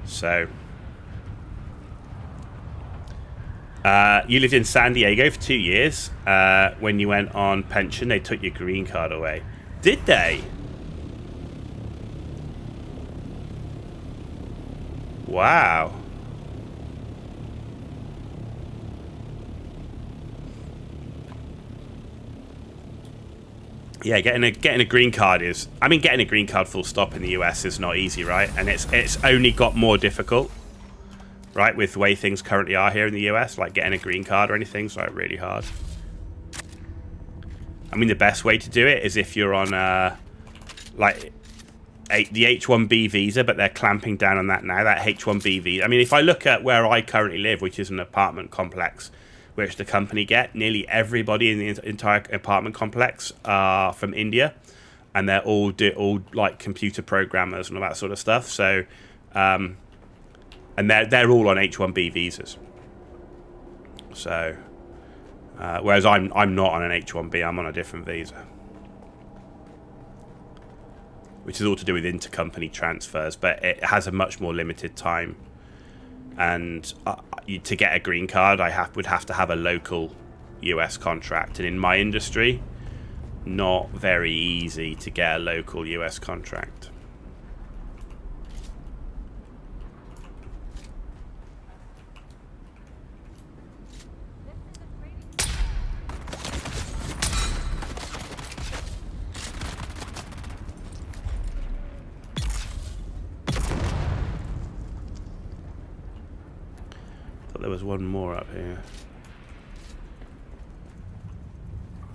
So, you lived in San Diego for 2 years. When you went on pension, they took your green card away. Did they? Wow. Yeah, getting a green card is... I mean, getting a green card full stop in the US is not easy, right? And it's only got more difficult, right? With the way things currently are here in the US. Like, getting a green card or anything is, like, really hard. I mean, the best way to do it is if you're on, the H-1B visa, but they're clamping down on that now. That H-1B visa... I mean, if I look at where I currently live, which is an apartment complex... which the company get, nearly everybody in the entire apartment complex are from India, and they're all like computer programmers and all that sort of stuff. So, and they're all on H-1B visas. So, whereas I'm not on an H-1B, I'm on a different visa, which is all to do with intercompany transfers, but it has a much more limited time. And to get a green card, would have to have a local US contract. And in my industry, not very easy to get a local US contract. There was one more up here.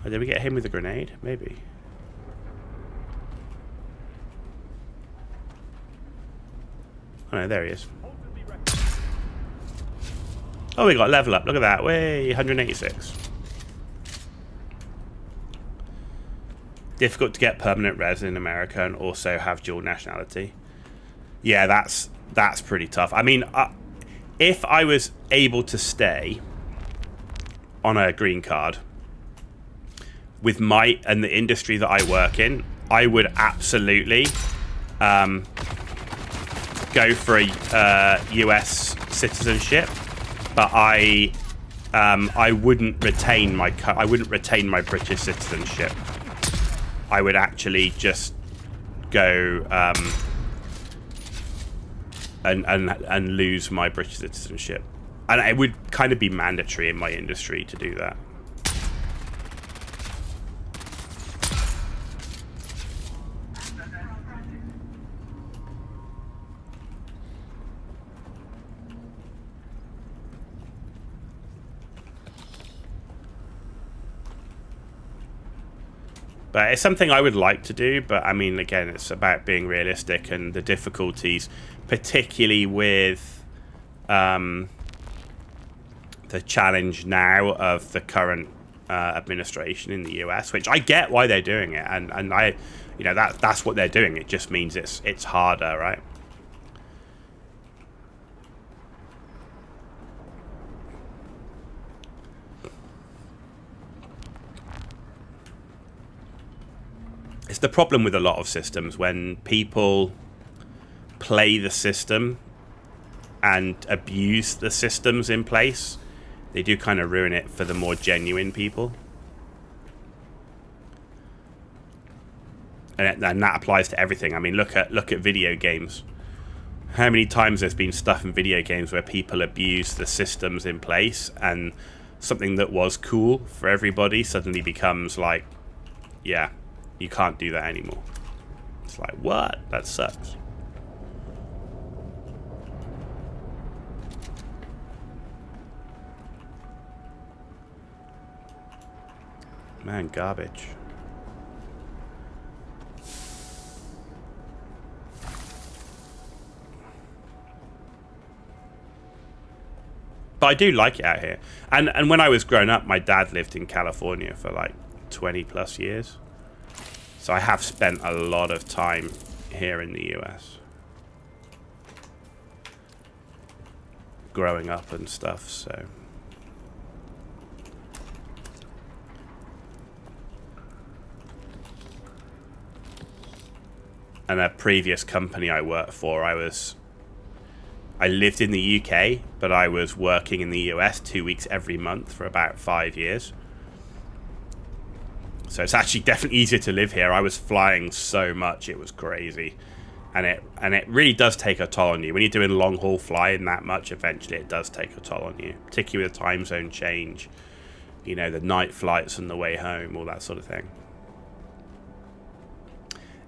Oh, did we get him with a grenade? Maybe. Oh no, there he is. Oh, we got level up. Look at that. Way 186. Difficult to get permanent res in America and also have dual nationality. Yeah, that's pretty tough. I mean, if I was able to stay on a green card with my and the industry that I work in, I would absolutely go for a US citizenship, but I wouldn't retain my British citizenship. I would actually just go and lose my British citizenship, and it would kind of be mandatory in my industry to do that. But it's something I would like to do, but I mean, again, it's about being realistic and the difficulties, particularly with the challenge now of the current administration in the US, which I get why they're doing it, and I, you know, that's what they're doing. It just means it's harder, right? It's the problem with a lot of systems when people play the system and abuse the systems in place. They do kind of ruin it for the more genuine people. And that applies to everything. I mean, look at video games. How many times there's been stuff in video games where people abuse the systems in place, and something that was cool for everybody suddenly becomes like, yeah, you can't do that anymore. It's like, what? That sucks. Man, garbage. But I do like it out here. And when I was growing up, my dad lived in California for like 20 plus years. So I have spent a lot of time here in the US. Growing up and stuff, so. And a previous company I worked for, I lived in the UK, but I was working in the US 2 weeks every month for about 5 years. So it's actually definitely easier to live here. I was flying so much, it was crazy. And it really does take a toll on you. When you're doing long haul flying that much, eventually it does take a toll on you. Particularly with the time zone change. You know, the night flights on the way home, all that sort of thing.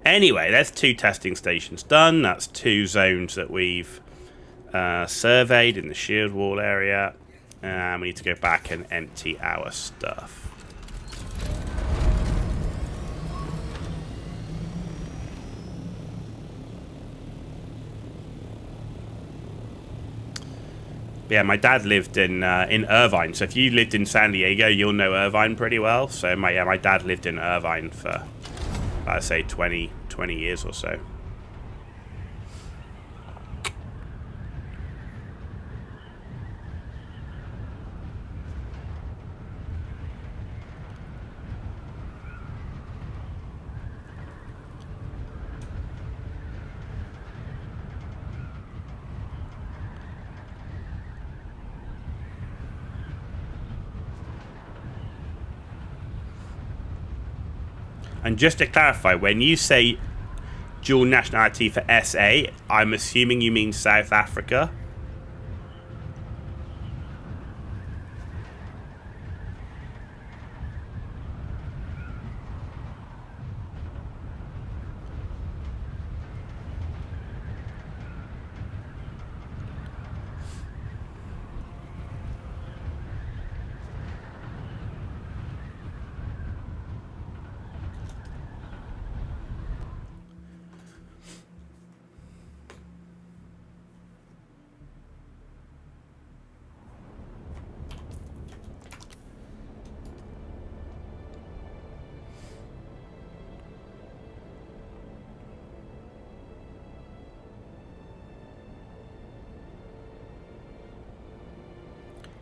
Anyway, there's 2 testing stations done. That's 2 zones that we've surveyed in the shield wall area. And we need to go back and empty our stuff. Yeah, my dad lived in Irvine. So if you lived in San Diego, you'll know Irvine pretty well. So my dad lived in Irvine for, I'd say, 20 years or so. And just to clarify, when you say dual nationality for SA, I'm assuming you mean South Africa?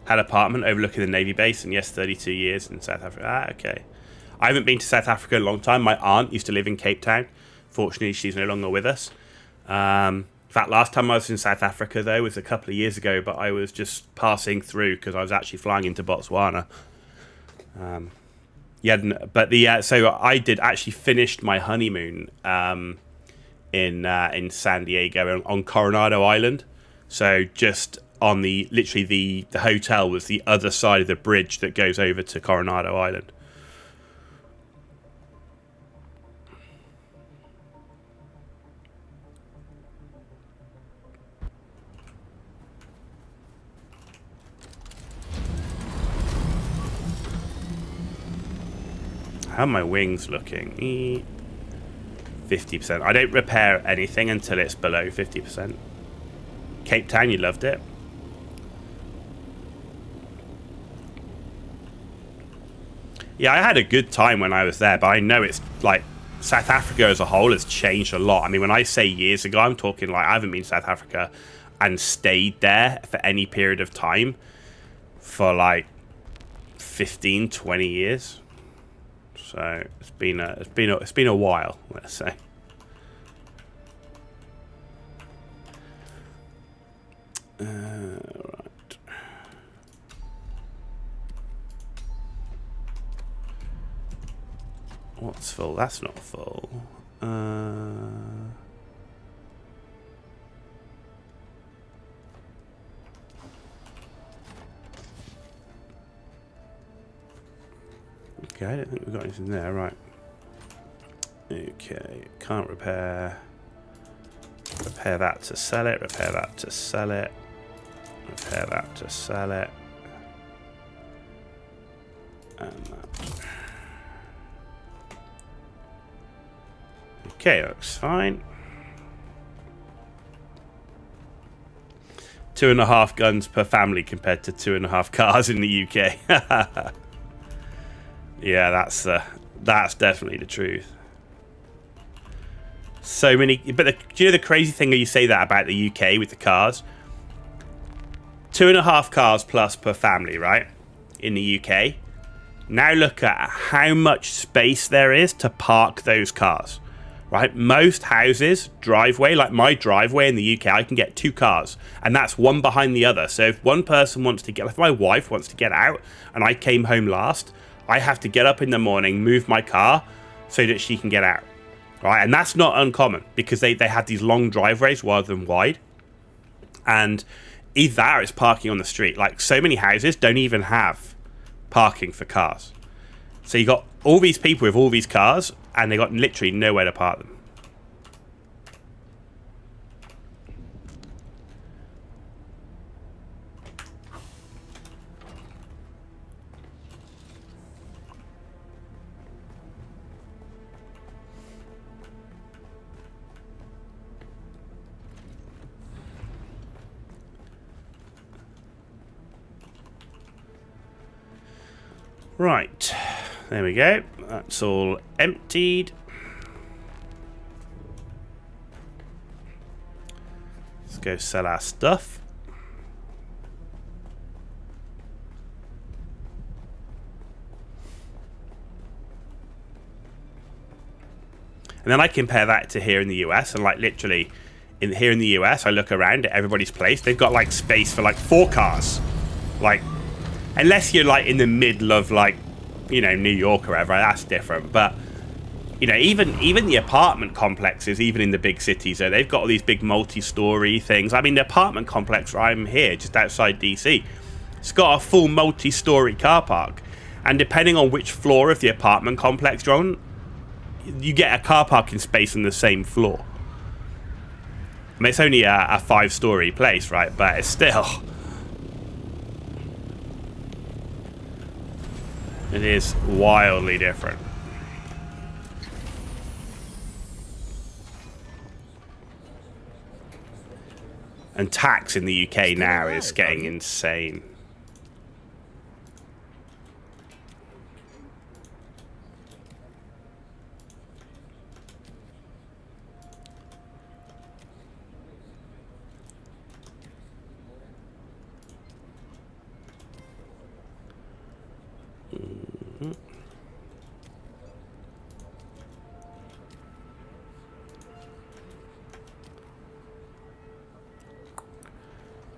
Had an apartment overlooking the Navy base, and yes, 32 years in South Africa. Ah, okay. I haven't been to South Africa in a long time. My aunt used to live in Cape Town. Fortunately, she's no longer with us. In fact, last time I was in South Africa, though, was a couple of years ago, but I was just passing through because I was actually flying into Botswana. So I did actually finished my honeymoon in San Diego on Coronado Island. So just on literally the hotel was the other side of the bridge that goes over to Coronado Island. How are my wings looking? 50%. I don't repair anything until it's below 50%. Cape Town, you loved it. Yeah, I had a good time when I was there, but I know it's like South Africa as a whole has changed a lot. I mean, when I say years ago, I'm talking like I haven't been to South Africa and stayed there for any period of time for like 15, 20 years. So it's been a while, let's say. Right. What's full? That's not full. Okay, I don't think we've got anything there, right. Okay, can't repair. Repair that to sell it, repair that to sell it. Repair that to sell it. And that. Okay, looks fine. 2.5 guns per family compared to 2.5 cars in the UK. Yeah, that's definitely the truth. So many, but do you know the crazy thing when you say that about the UK with the cars? 2.5 cars plus per family, right? In the UK. Now look at how much space there is to park those cars, right? Most houses, driveway, like my driveway in the UK, I can get 2 cars, and that's one behind the other. So if one person wants to get, if my wife wants to get out, and I came home last, I have to get up in the morning, move my car, so that she can get out, right? And that's not uncommon because they have these long driveways rather than wide, and either that or it's parking on the street. Like so many houses don't even have parking for cars. So you got all these people with all these cars, and they got literally nowhere to park them. Right, there we go. That's all emptied. Let's go sell our stuff. And then I compare that to here in the US, and like literally here in the US, I look around at everybody's place. They've got like space for like 4 cars. Like, unless you're like in the middle of like, you know, New York or whatever, that's different. But you know, even the apartment complexes, even in the big cities, they've got all these big multi-story things. I mean, the apartment complex where I'm here, just outside DC, it's got a full multi-story car park, and depending on which floor of the apartment complex you're on, you get a car parking space on the same floor. I mean, it's only a 5-story place, right? But it's still, it is wildly different. And tax in the UK now is getting insane.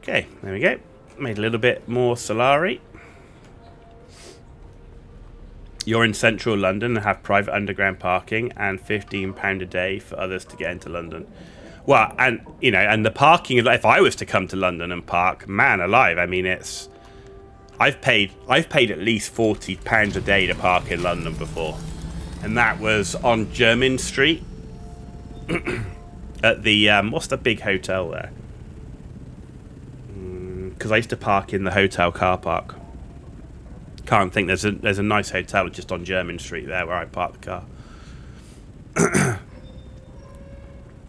Okay, there we go. Made a little bit more Solari. You're in central London and have private underground parking and £15 a day for others to get into London. Well, and you know, and the parking, if I was to come to London and park, man alive, I mean, I've paid at least £40 a day to park in London before. And that was on Jermyn Street at the what's the big hotel there? Because I used to park in the hotel car park. Can't think. There's a nice hotel just on Jermyn Street there where I park the car.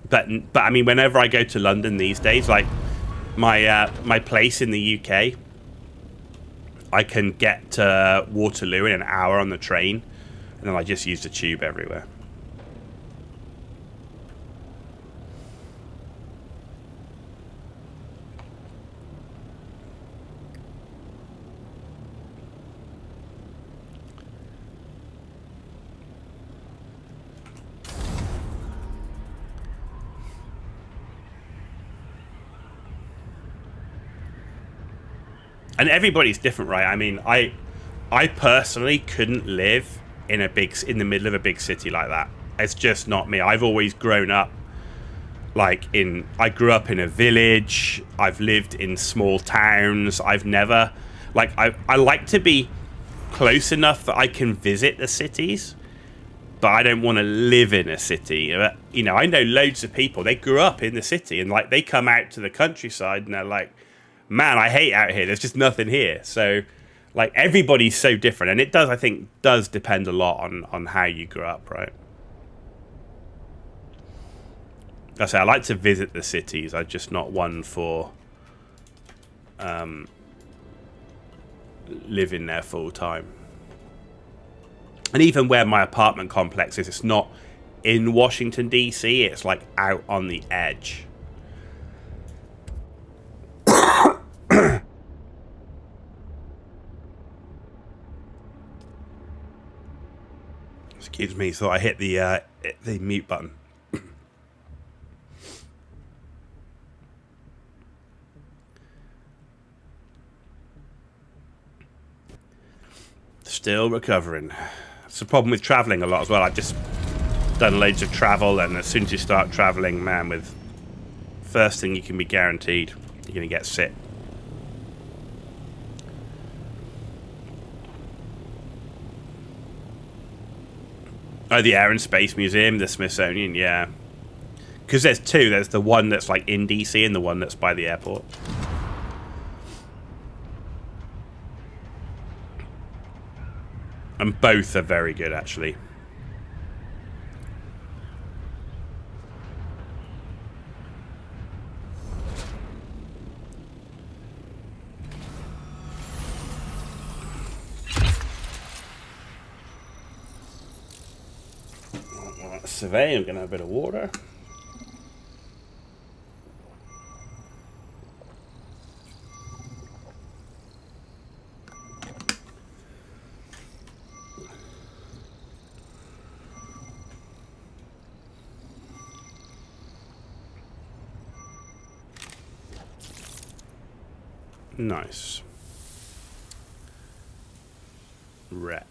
but I mean, whenever I go to London these days, like my place in the UK, I can get to Waterloo in an hour on the train, and then I just use the tube everywhere. And everybody's different, right? I mean, I personally couldn't live in the middle of a big city like that. It's just not me. I've always grown up I grew up in a village. I've lived in small towns. I've never I like to be close enough that I can visit the cities, but I don't want to live in a city. You know, I know loads of people, they grew up in the city and they come out to the countryside and they're like, man, I hate out here. There's just nothing here. So, everybody's so different. And it does, I think, depend a lot on how you grew up, right? I say I like to visit the cities. I'm just not one for living there full time. And even where my apartment complex is, it's not in Washington, D.C. It's, out on the edge. Excuse me, so I hit the mute button. Still recovering. It's the problem with travelling a lot as well. I've just done loads of travel, and as soon as you start travelling, man, with first thing you can be guaranteed, you're going to get sick. Oh, the Air and Space Museum, the Smithsonian, yeah. Because there's two. There's the one that's in DC and the one that's by the airport. And both are very good, actually. Survey, I'm going to have a bit of water. Nice. Wreck.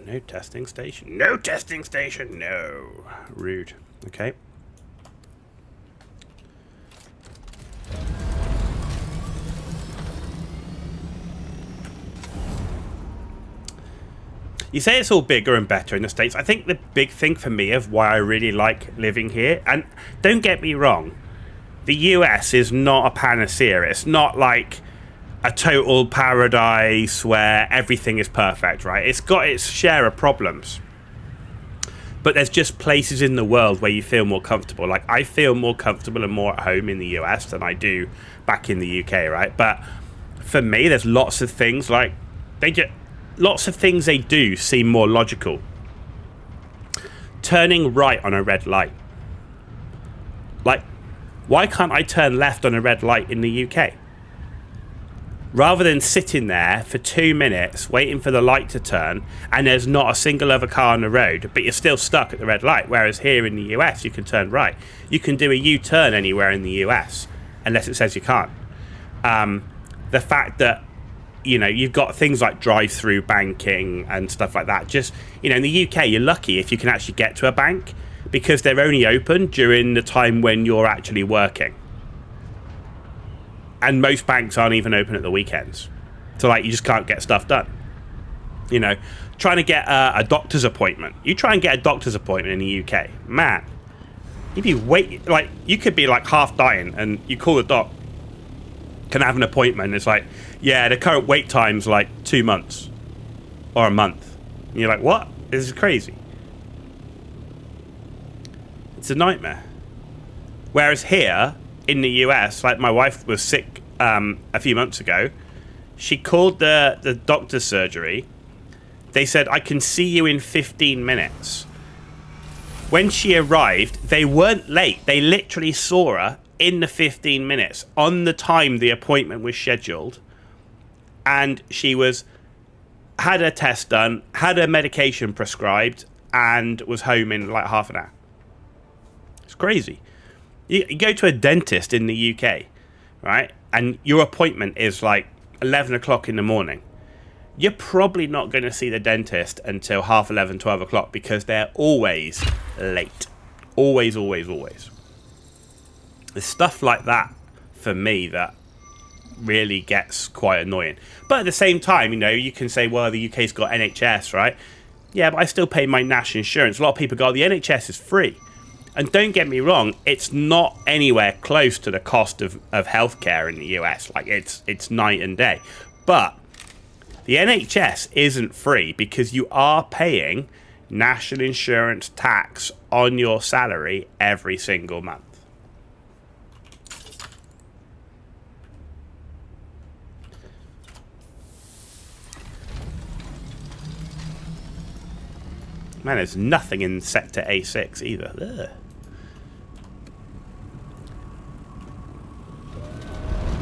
No testing station. No testing station. No. Rude. Okay. You say it's all bigger and better in the States. I think the big thing for me of why I really like living here, and don't get me wrong, the US is not a panacea. It's not like a total paradise where everything is perfect, right? It's got its share of problems. But there's just places in the world where you feel more comfortable. I feel more comfortable and more at home in the US than I do back in the UK, right? But for me, there's lots of things lots of things they do seem more logical. Turning right on a red light. Why can't I turn left on a red light in the UK? rather than sitting there for 2 minutes waiting for the light to turn and there's not a single other car on the road, but you're still stuck at the red light. Whereas here in the US, you can turn right. You can do a U-turn anywhere in the US, unless it says you can't. The fact that, you know, you've got things like drive-through banking and stuff like that. Just, you know, in the UK, you're lucky if you can actually get to a bank because they're only open during the time when you're actually working. And most banks aren't even open at the weekends. So, like, you just can't get stuff done. You know, trying to get a doctor's appointment. You try and get a doctor's appointment in the UK. Man, you'd be like, you could be, like, half dying and you call the doc, can I have an appointment? And it's like, yeah, the current wait time's, like, 2 months. Or a month. And you're like, what? This is crazy. It's a nightmare. Whereas here in the US, like my wife was sick a few months ago. She called the doctor's surgery. They said, I can see you in 15 minutes. When she arrived, they weren't late. They literally saw her in the 15 minutes on the time the appointment was scheduled. And she had her test done, had her medication prescribed, and was home in like half an hour. It's crazy. You go to a dentist in the UK, right? And your appointment is like 11 o'clock in the morning. You're probably not going to see the dentist until half 11, 12 o'clock because they're always late. Always, always, always. There's stuff like that for me that really gets quite annoying. But at the same time, you know, you can say, well, the UK's got NHS, right? Yeah, but I still pay my national insurance. A lot of people go, the NHS is free. And don't get me wrong, it's not anywhere close to the cost of healthcare in the US. Like, it's night and day. But the NHS isn't free because you are paying national insurance tax on your salary every single month. Man, there's nothing in Sector A6 either. Ugh.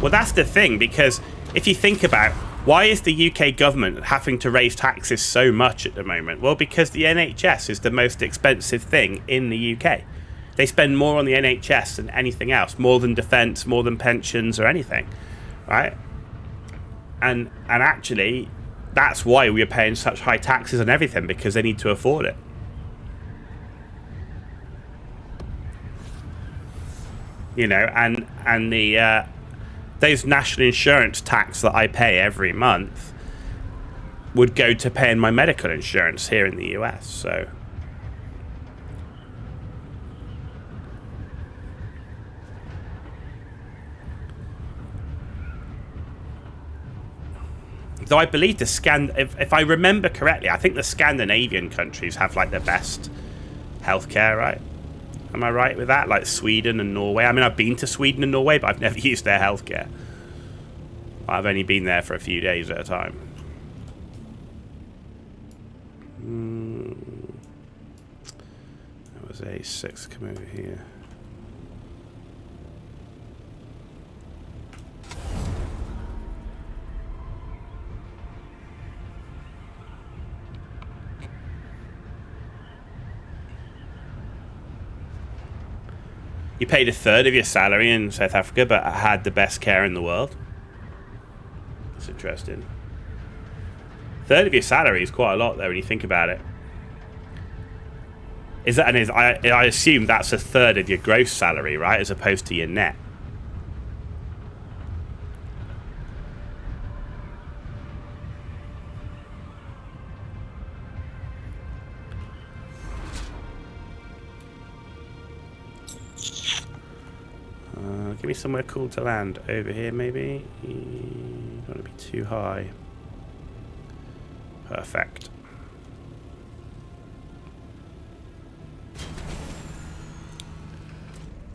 Well, that's the thing, because if you think about why is the UK government having to raise taxes so much at the moment? Well, because the NHS is the most expensive thing in the UK. They spend more on the NHS than anything else, more than defence, more than pensions or anything, right? And actually, that's why we're paying such high taxes on everything, because they need to afford it. You know, and the those national insurance tax that I pay every month would go to paying my medical insurance here in the US. So though I believe if I remember correctly, I think the Scandinavian countries have like the best healthcare, right? Am I right with that? Like Sweden and Norway. I mean, I've been to Sweden and Norway, but I've never used their healthcare. I've only been there for a few days at a time. That was A6. Come over here. You paid a third of your salary in South Africa, but had the best care in the world. That's interesting. Third of your salary is quite a lot, though, when you think about it. Is that? And I assume that's a third of your gross salary, right, as opposed to your net. Give me somewhere cool to land. Over here, maybe? Don't want to be too high. Perfect.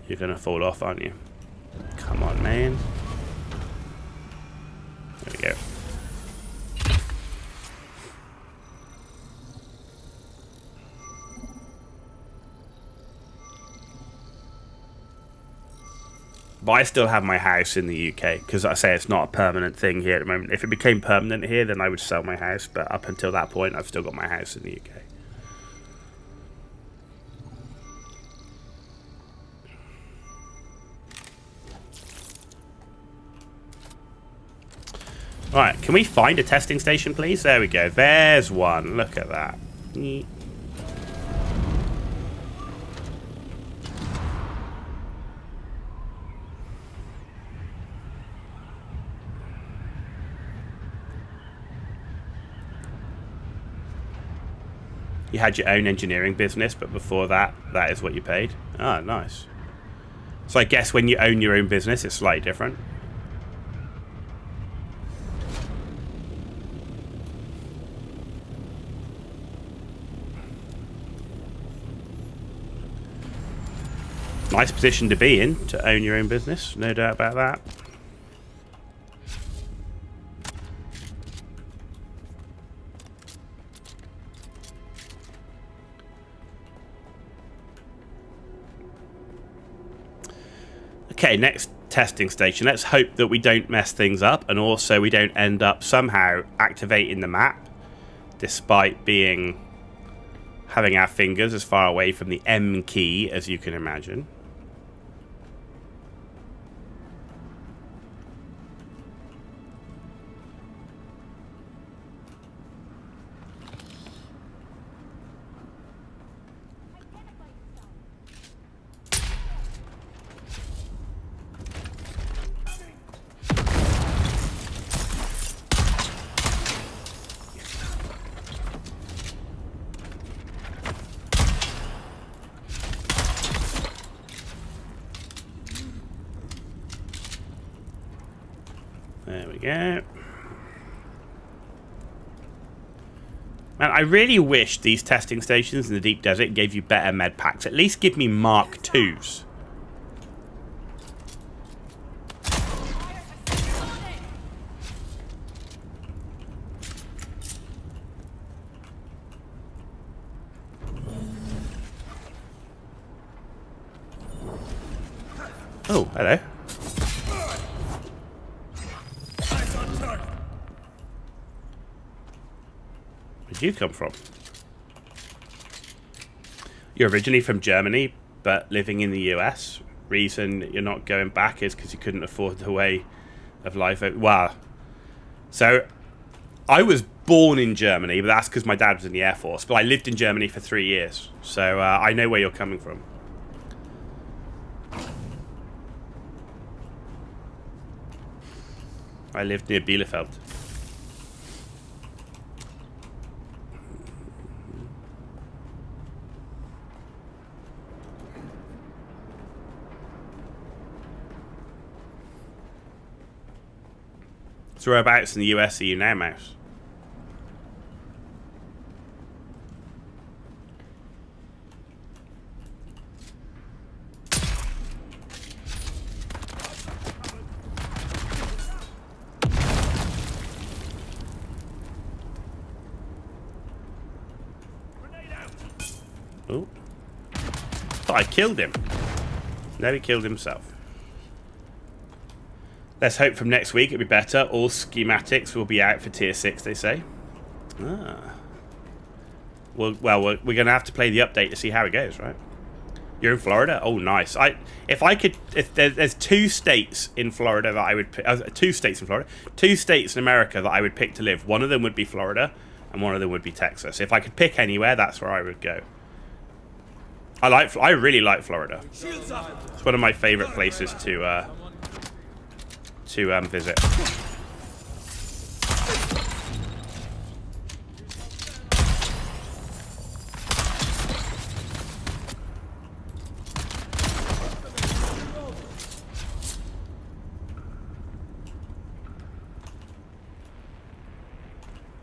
You're going to fall off, aren't you? Come on, man. There we go. But I still have my house in the UK because I say it's not a permanent thing here at the moment. If it became permanent here, then I would sell my house. But up until that point, I've still got my house in the UK. Alright, can we find a testing station, please? There we go. There's one. Look at that. Neat. You had your own engineering business, but before that, that is what you paid. Ah, nice. So I guess when you own your own business, it's slightly different. Nice position to be in, to own your own business, no doubt about that. Okay, next testing station. Let's hope that we don't mess things up, and also we don't end up somehow activating the map, despite having our fingers as far away from the M key as you can imagine. There we go. Man, I really wish these testing stations in the deep desert gave you better med packs. At least give me Mark IIs. Oh, hello. Where'd you come from? You're originally from Germany, but living in the US. Reason you're not going back is because you couldn't afford the way of life. Wow. So, I was born in Germany, but that's because my dad was in the Air Force. But I lived in Germany for 3 years. So, I know where you're coming from. I lived near Bielefeld. So whereabouts in the US are you now, Mouse? Oh. Thought I killed him. No, he killed himself. Let's hope from next week it'll be better. All schematics will be out for tier 6, they say. Ah. Well, we're going to have to play the update to see how it goes, right? You're in Florida? Oh, nice. If there's 2 states in Florida that I would pick, 2 states in Florida, 2 states in America that I would pick to live. One of them would be Florida, and one of them would be Texas. If I could pick anywhere, that's where I would go. I really like Florida. It's one of my favorite places to visit.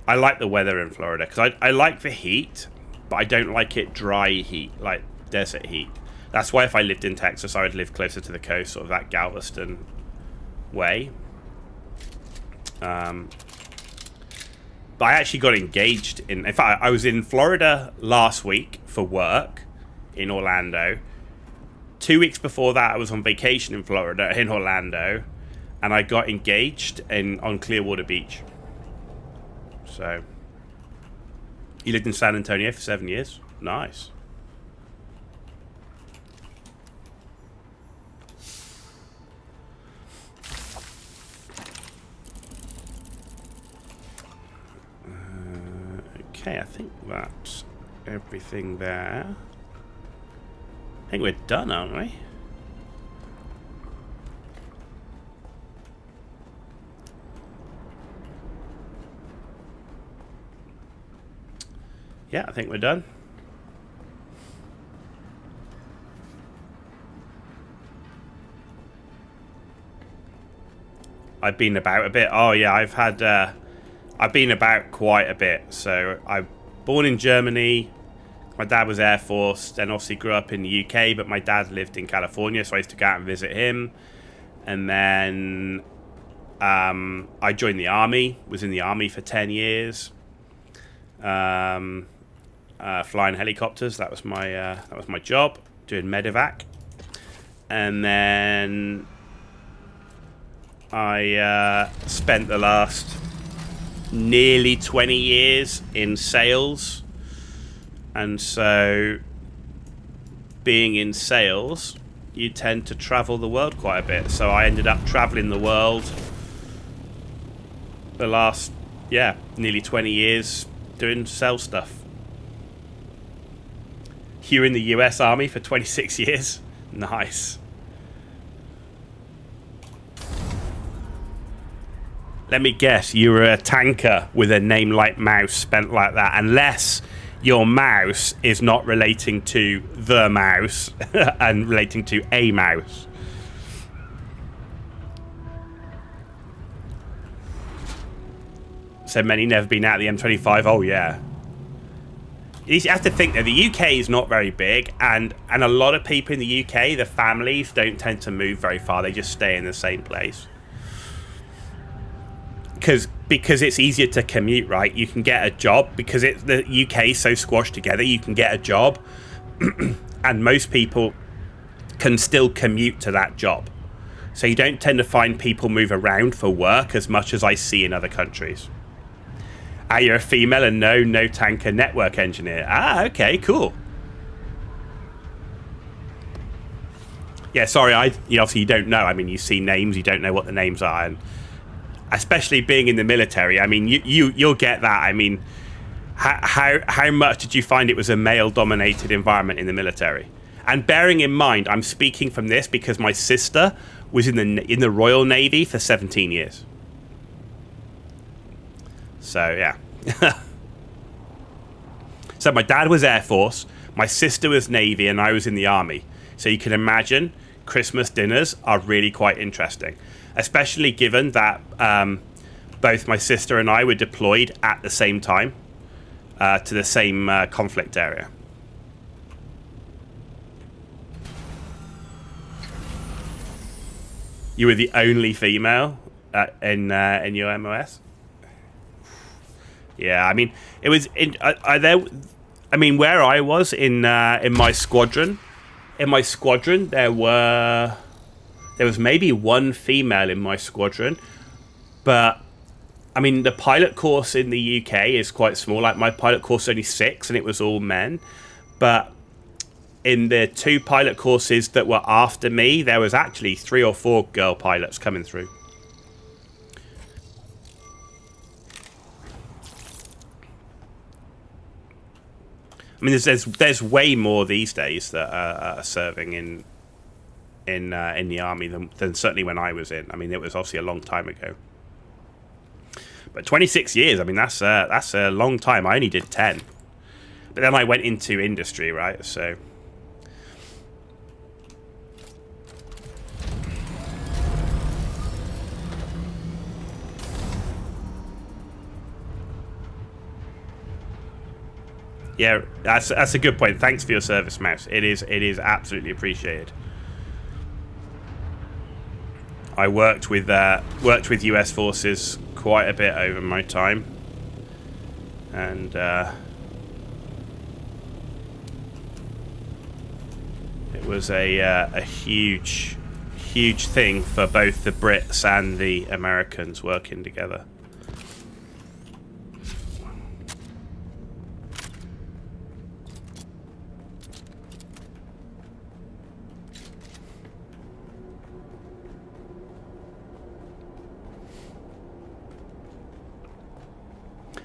I like the weather in Florida because I like the heat, but I don't like it dry heat, like desert heat. That's why if I lived in Texas, I would live closer to the coast, sort of that Galveston way. But I actually got engaged in fact, I was in Florida last week for work in Orlando 2 weeks before that, I was on vacation in Florida, in Orlando, and I got engaged on Clearwater Beach. So, you lived in San Antonio for 7 years? Nice. Okay, I think that's everything there. I think we're done, aren't we? Yeah, I think we're done. I've been about a bit. Oh yeah, I've been about quite a bit. So I'm born in Germany. My dad was Air Force, then obviously grew up in the UK, but my dad lived in California, so I used to go out and visit him. And then I joined the army, was in the army for 10 years. Flying helicopters, that was my job, doing medevac. And then I spent the last nearly 20 years in sales. And so, being in sales, you tend to travel the world quite a bit. So I ended up traveling the world the last, nearly 20 years doing sales stuff. You were in the US Army for 26 years? Nice. Let me guess, you were a tanker with a name like Mouse spent like that, unless your mouse is not relating to the mouse and relating to a mouse. So many never been out of the M25. Oh yeah. You have to think that the UK is not very big, and a lot of people in the UK, the families don't tend to move very far. They just stay in the same place. Because it's easier to commute, right? You can get a job because the UK is so squashed together. You can get a job, and most people can still commute to that job. So you don't tend to find people move around for work as much as I see in other countries. You're a female and no tanker network engineer. Okay, cool. Yeah, sorry, obviously you don't know. I mean, you see names, you don't know what the names are, and especially being in the military, I mean, you'll get that. I mean, how much did you find it was a male-dominated environment in the military? And bearing in mind, I'm speaking from this because my sister was in the Royal Navy for 17 years. So yeah. So my dad was Air Force, my sister was Navy, and I was in the Army. So you can imagine Christmas dinners are really quite interesting. Especially given that both my sister and I were deployed at the same time to the same conflict area. You were the only female in your MOS? Yeah, I mean, it was where I was in my squadron. In my squadron, there was maybe one female in my squadron, but I mean, the pilot course in the UK is quite small. Like, my pilot course is only 6, and it was all men. But in the 2 pilot courses that were after me, there was actually 3 or 4 girl pilots coming through. I mean, there's way more these days that are serving in the army than certainly when I was in. I mean, it was obviously a long time ago. But 26 years, I mean, that's a long time. I only did 10. But then I went into industry, right? So yeah, that's a good point. Thanks for your service, Mouse. It is absolutely appreciated. I worked with US forces quite a bit over my time, and it It was a huge thing for both the Brits and the Americans working together.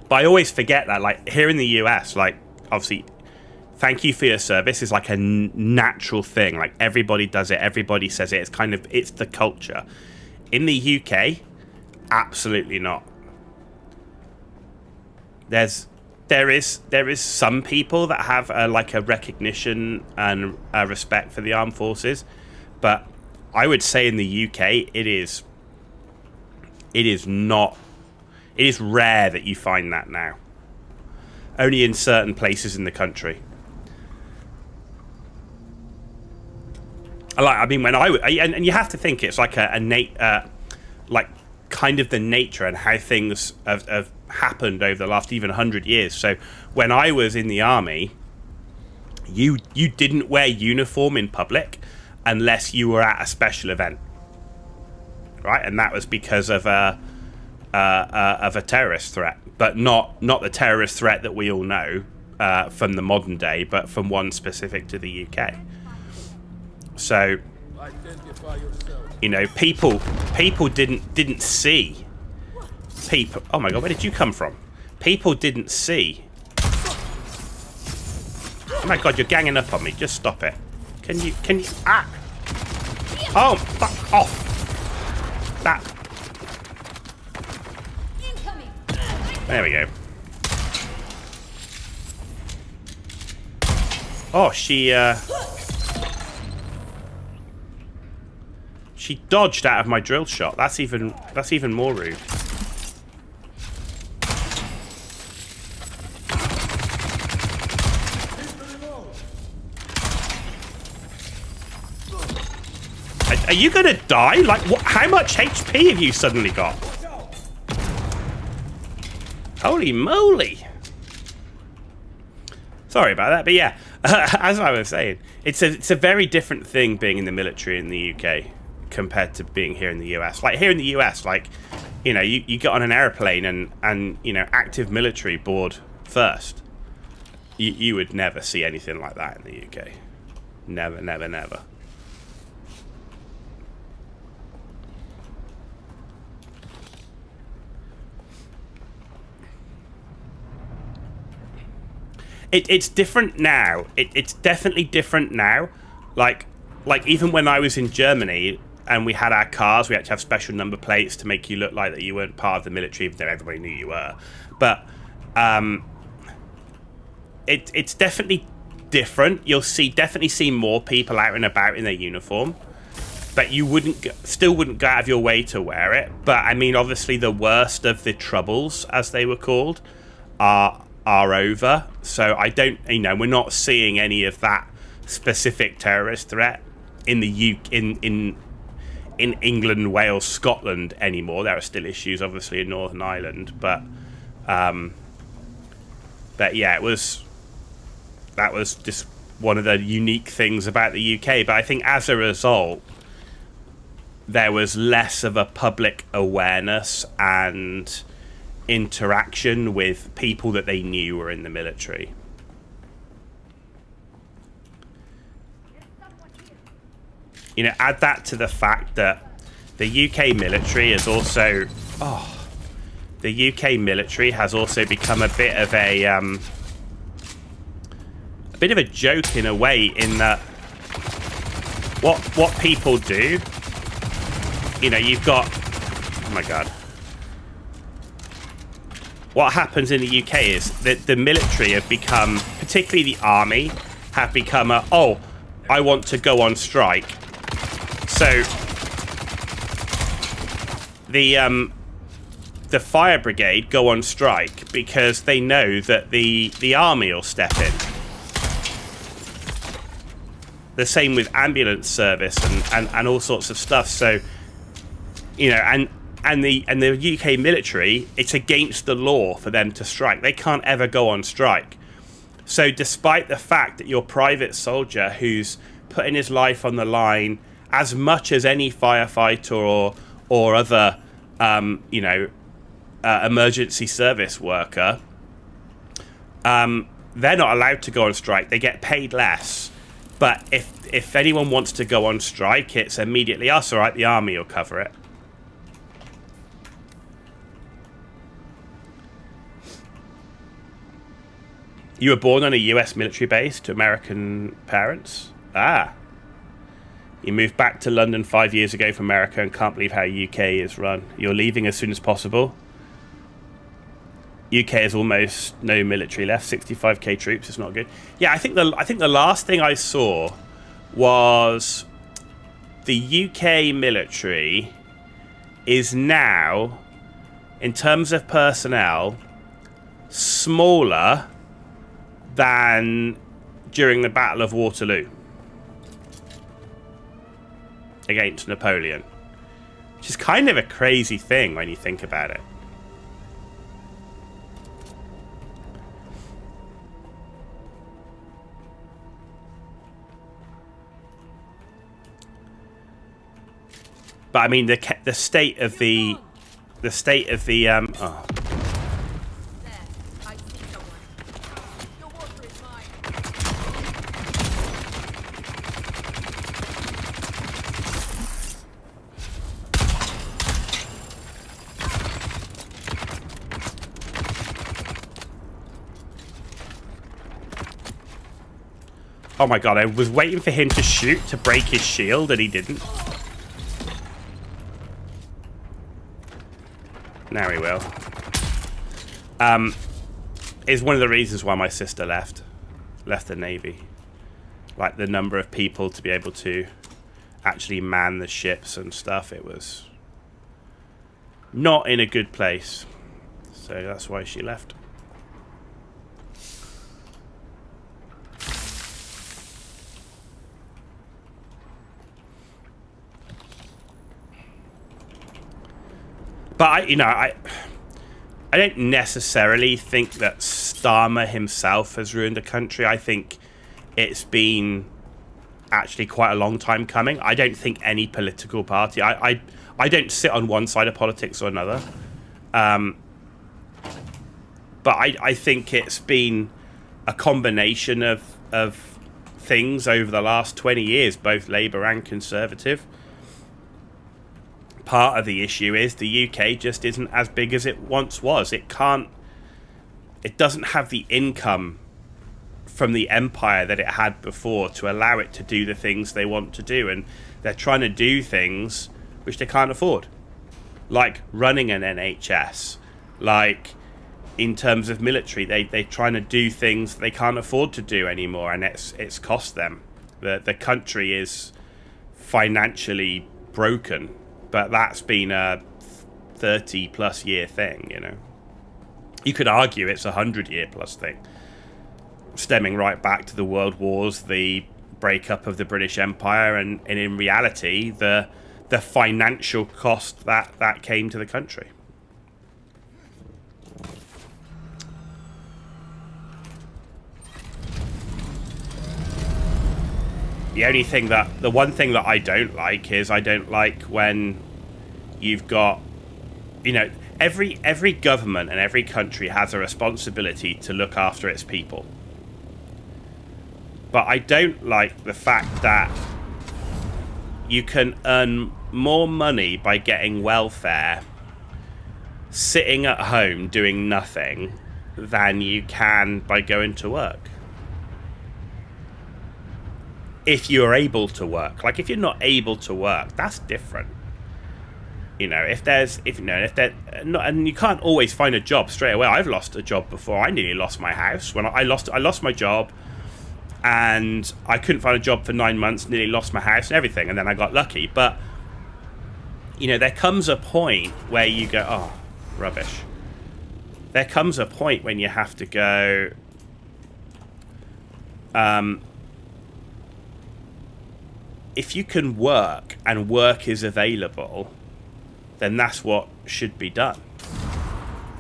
But I always forget that, like, here in the US, like, obviously, thank you for your service is like a natural thing. Like, everybody does it, everybody says it. It's the culture. In the UK, absolutely not. There is some people that have like a recognition and a respect for the armed forces, but I would say in the UK, it is not. It is rare that you find that now. Only in certain places in the country. I mean, when and you have to think it's like like kind of the nature and how things have happened over the last even 100 years. So when I was in the army, you didn't wear uniform in public unless you were at a special event, right? And that was because of a terrorist threat, but not the terrorist threat that we all know from the modern day, but from one specific to the UK. So, you know, people didn't see people. Oh my God, where did you come from? People didn't see. Oh my God, you're ganging up on me. Just stop it. Can you? Ah! Oh, fuck off! That. There we go. Oh, she dodged out of my drill shot. That's even more rude. Are you gonna die? Like, what? How much HP have you suddenly got? Holy moly! Sorry about that, but yeah, as I was saying, it's a very different thing being in the military in the UK compared to being here in the US. Like, here in the US, like, you know, you get on an airplane and you know, active military board first. You would never see anything like that in the UK. Never, never, never. It's different now. It's definitely different now. Like even when I was in Germany and we had our cars, we had to have special number plates to make you look like that you weren't part of the military, even though everybody knew you were. But it's definitely different. You'll definitely see more people out and about in their uniform, but you still wouldn't go out of your way to wear it. But I mean, obviously, the worst of the troubles, as they were called, are over. So I don't, you know, we're not seeing any of that specific terrorist threat in the in England, Wales, Scotland anymore. There are still issues, obviously, in Northern Ireland, but yeah, that was just one of the unique things about the UK. But I think as a result, there was less of a public awareness and interaction with people that they knew were in the military. You know, add that to the fact that the UK military is also the UK military has also become a bit of a joke in a way, in that what people do, you know, you've got, oh my God, what happens in the UK is that the military have become, particularly the army, have become I want to go on strike. So the fire brigade go on strike because they know that the army will step in. The same with ambulance service and all sorts of stuff. So, you know, and the UK military, it's against the law for them to strike. They can't ever go on strike. So despite the fact that your private soldier who's putting his life on the line as much as any firefighter or other, emergency service worker. They're not allowed to go on strike. They get paid less. But if anyone wants to go on strike, it's immediately us. All right, the army will cover it. You were born on a US military base to American parents? Ah. You moved back to London 5 years ago from America and can't believe how UK is run. You're leaving as soon as possible. UK has almost no military left, 65k troops. It's not good. Yeah, I think the last thing I saw was the UK military is now, in terms of personnel, smaller than during the Battle of Waterloo against Napoleon, which is kind of a crazy thing when you think about it. But I mean, the state of the oh. There. I see someone. Your water is mine. Oh my god, I was waiting for him to shoot to break his shield and he didn't. Now he will. Is one of the reasons why my sister left the Navy. Like, the number of people to be able to actually man the ships and stuff, it was not in a good place. So that's why she left. But I don't necessarily think that Starmer himself has ruined the country. I think it's been actually quite a long time coming. I don't think any political party. I don't sit on one side of politics or another. But I think it's been a combination of things over the last 20 years, both Labour and Conservative. Part of the issue is the UK just isn't as big as it once was. It doesn't have the income from the empire that it had before to allow it to do the things they want to do, and they're trying to do things which they can't afford, like running an NHS, like in terms of military, they're trying to do things they can't afford to do anymore, and it's cost them. The country is financially broken. But that's been a 30-plus year thing, you know. You could argue it's a 100-year-plus thing, stemming right back to the World Wars, the breakup of the British Empire, and in reality, the financial cost that came to the country. The one thing that I don't like is I don't like when you've got, every government and every country has a responsibility to look after its people. But I don't like the fact that you can earn more money by getting welfare sitting at home doing nothing than you can by going to work. If you're able to work. Like, if you're not able to work, that's different. And you can't always find a job straight away. I've lost a job before. I nearly lost my house. When I lost my job, and I couldn't find a job for 9 months, nearly lost my house and everything, and then I got lucky. But, there comes a point where you go, oh, rubbish. There comes a point when you have to go, if you can work and work is available, then that's what should be done.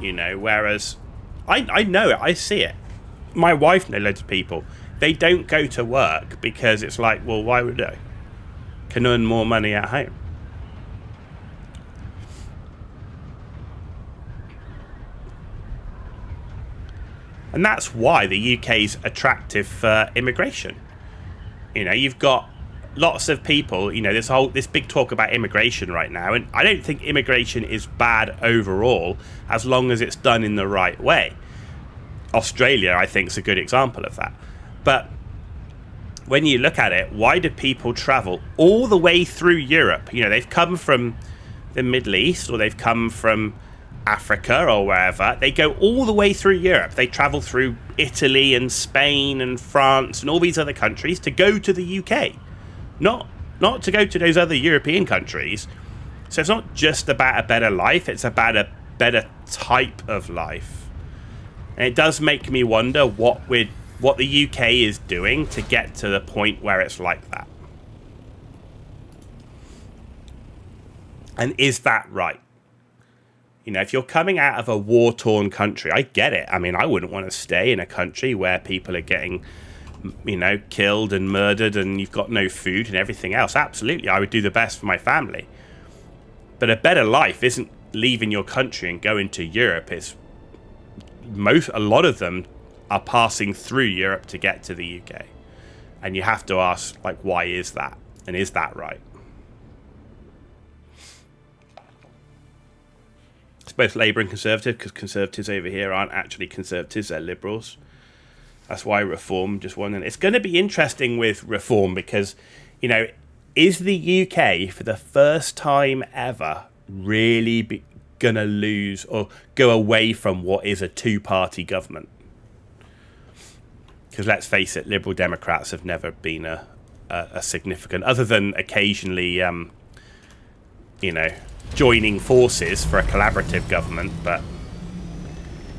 Whereas I know it, I see it. My wife knows loads of people. they don't go to work because it's like, well, why would I? Can earn more money at home. And that's why the UK's attractive for immigration. You know, you've got lots of people, you know, this big talk about immigration right now, and I don't think immigration is bad overall as long as it's done in the right way. Australia, I think, is a good example of that. But when you look at it, why do people travel all the way through Europe? You know, they've come from the Middle East, or they've come from Africa or wherever. They go all the way through Europe. They travel through Italy and Spain and France and all these other countries to go to the UK. Not to go to those other European countries. So it's not just about a better life, it's about a better type of life. And it does make me wonder what the UK is doing to get to the point where it's like that. And is that right? You know, if you're coming out of a war-torn country, I get it. I mean, I wouldn't want to stay in a country where people are getting, you know, killed and murdered and you've got no food and everything else. Absolutely, I would do the best for my family. But a better life isn't leaving your country and going to Europe. It's a lot of them are passing through Europe to get to the UK. And you have to ask, like, why is that? And is that right? It's both Labour and Conservative, because Conservatives over here aren't actually Conservatives, they're Liberals. That's why Reform just won. And it's going to be interesting with Reform because, you know, is the UK for the first time ever really going to lose or go away from what is a two-party government? Because let's face it, Liberal Democrats have never been a significant, other than occasionally, you know, joining forces for a collaborative government, but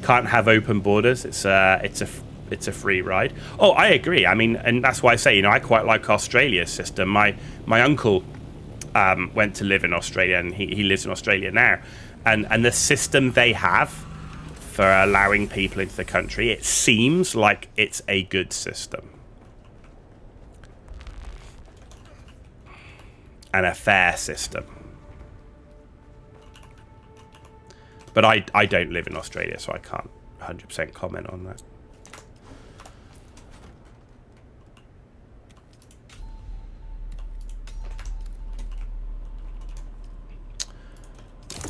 can't have open borders. It's a free ride. Oh, I agree. I mean, and that's why I say, you know, I quite like Australia's system. My uncle went to live in Australia, and he lives in Australia now. And the system they have for allowing people into the country, it seems like it's a good system. And a fair system. But I don't live in Australia, so I can't 100% comment on that.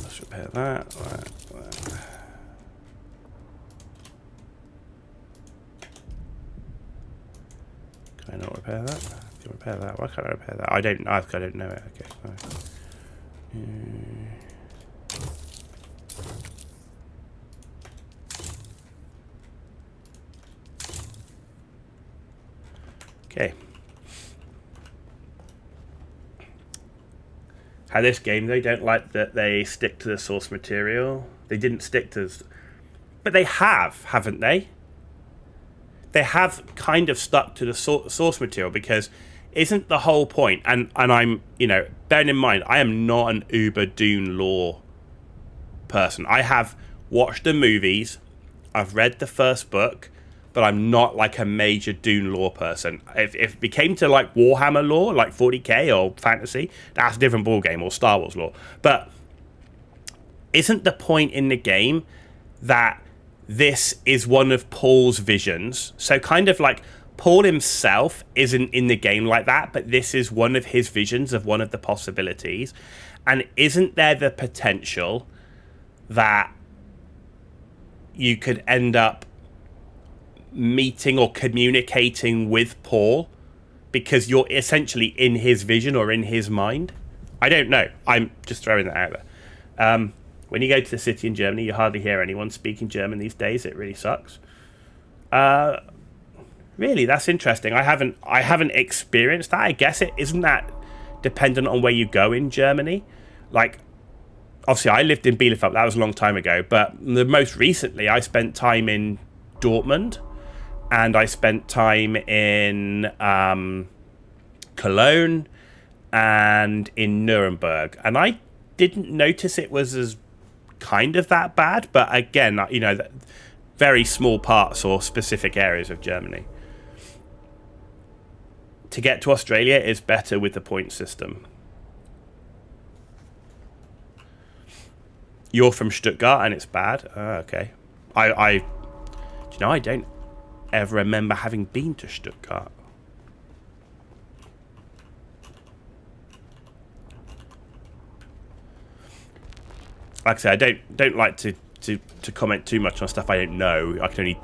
Let's repair that. Can I not repair that? Can I repair that? Why can't I repair that? I don't know it. Okay. Okay. How this game, they don't like that they stick to the source material. They didn't stick to... But they have, haven't they? They have kind of stuck to the source material, because isn't the whole point... And I'm, you know, bearing in mind, I am not an uber Dune lore person. I have watched the movies. I've read the first book. But I'm not like a major Dune lore person. If it became to like Warhammer lore, like 40k or fantasy, that's a different ballgame, or Star Wars lore. But isn't the point in the game that this is one of Paul's visions? So kind of like Paul himself isn't in the game like that, but this is one of his visions of one of the possibilities. And isn't there the potential that you could end up meeting or communicating with Paul because you're essentially in his vision or in his mind? I don't know. I'm just throwing that out there. When you go to the city in Germany, you hardly hear anyone speaking German these days. It really sucks. Really, that's interesting. I haven't experienced that. I guess it isn't that dependent on where you go in Germany. Like, obviously, I lived in Bielefeld. That was a long time ago. But the most recently, I spent time in Dortmund. And I spent time in Cologne and in Nuremberg. And I didn't notice it was as kind of that bad. But again, you know, very small parts or specific areas of Germany. to get to Australia is better with the point system. You're from Stuttgart and it's bad? Okay. Do you know, I don't ever remember having been to Stuttgart. Like I said, I don't like to comment too much on stuff I don't know. I can only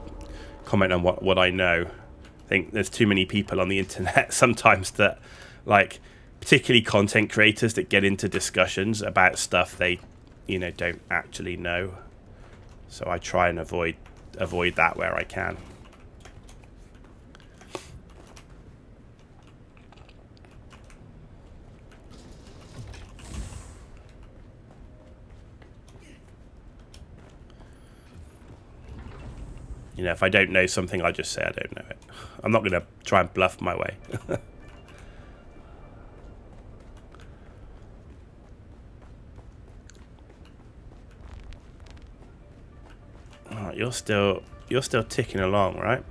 comment on what I know. I think there's too many people on the internet sometimes that, like, particularly content creators that get into discussions about stuff they, you know, don't actually know. So I try and avoid that where I can. You know, if I don't know something, I just say I don't know it. I'm not going to try and bluff my way. Oh, you're still ticking along, right?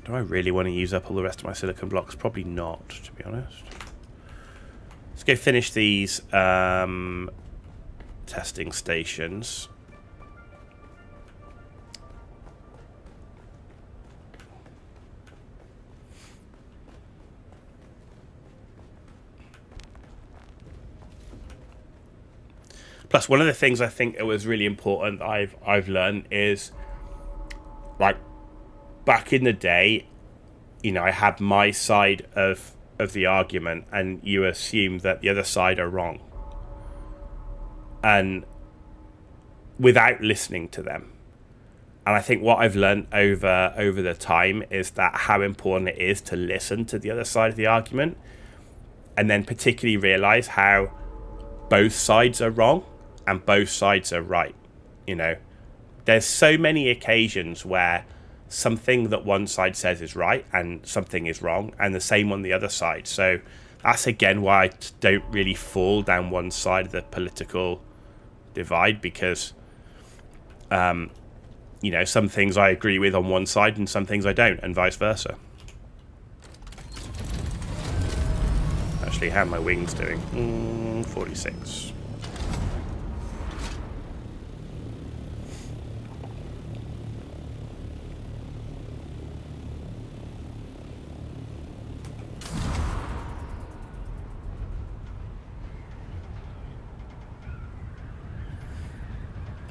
Do I really want to use up all the rest of my silicon blocks? Probably not, to be honest. Let's go finish these testing stations. Plus, one of the things I think it was really important I've learned is, like, back in the day, you know, I had my side of the argument, and you assume that the other side are wrong, and without listening to them. And I think what I've learned over the time is that how important it is to listen to the other side of the argument, and then particularly realize how both sides are wrong and both sides are right. You know, there's so many occasions where something that one side says is right and something is wrong, and the same on the other side. So that's again why I don't really fall down one side of the political divide, because you know, some things I agree with on one side and some things I don't, and vice versa. Actually, how are my wings doing? 46.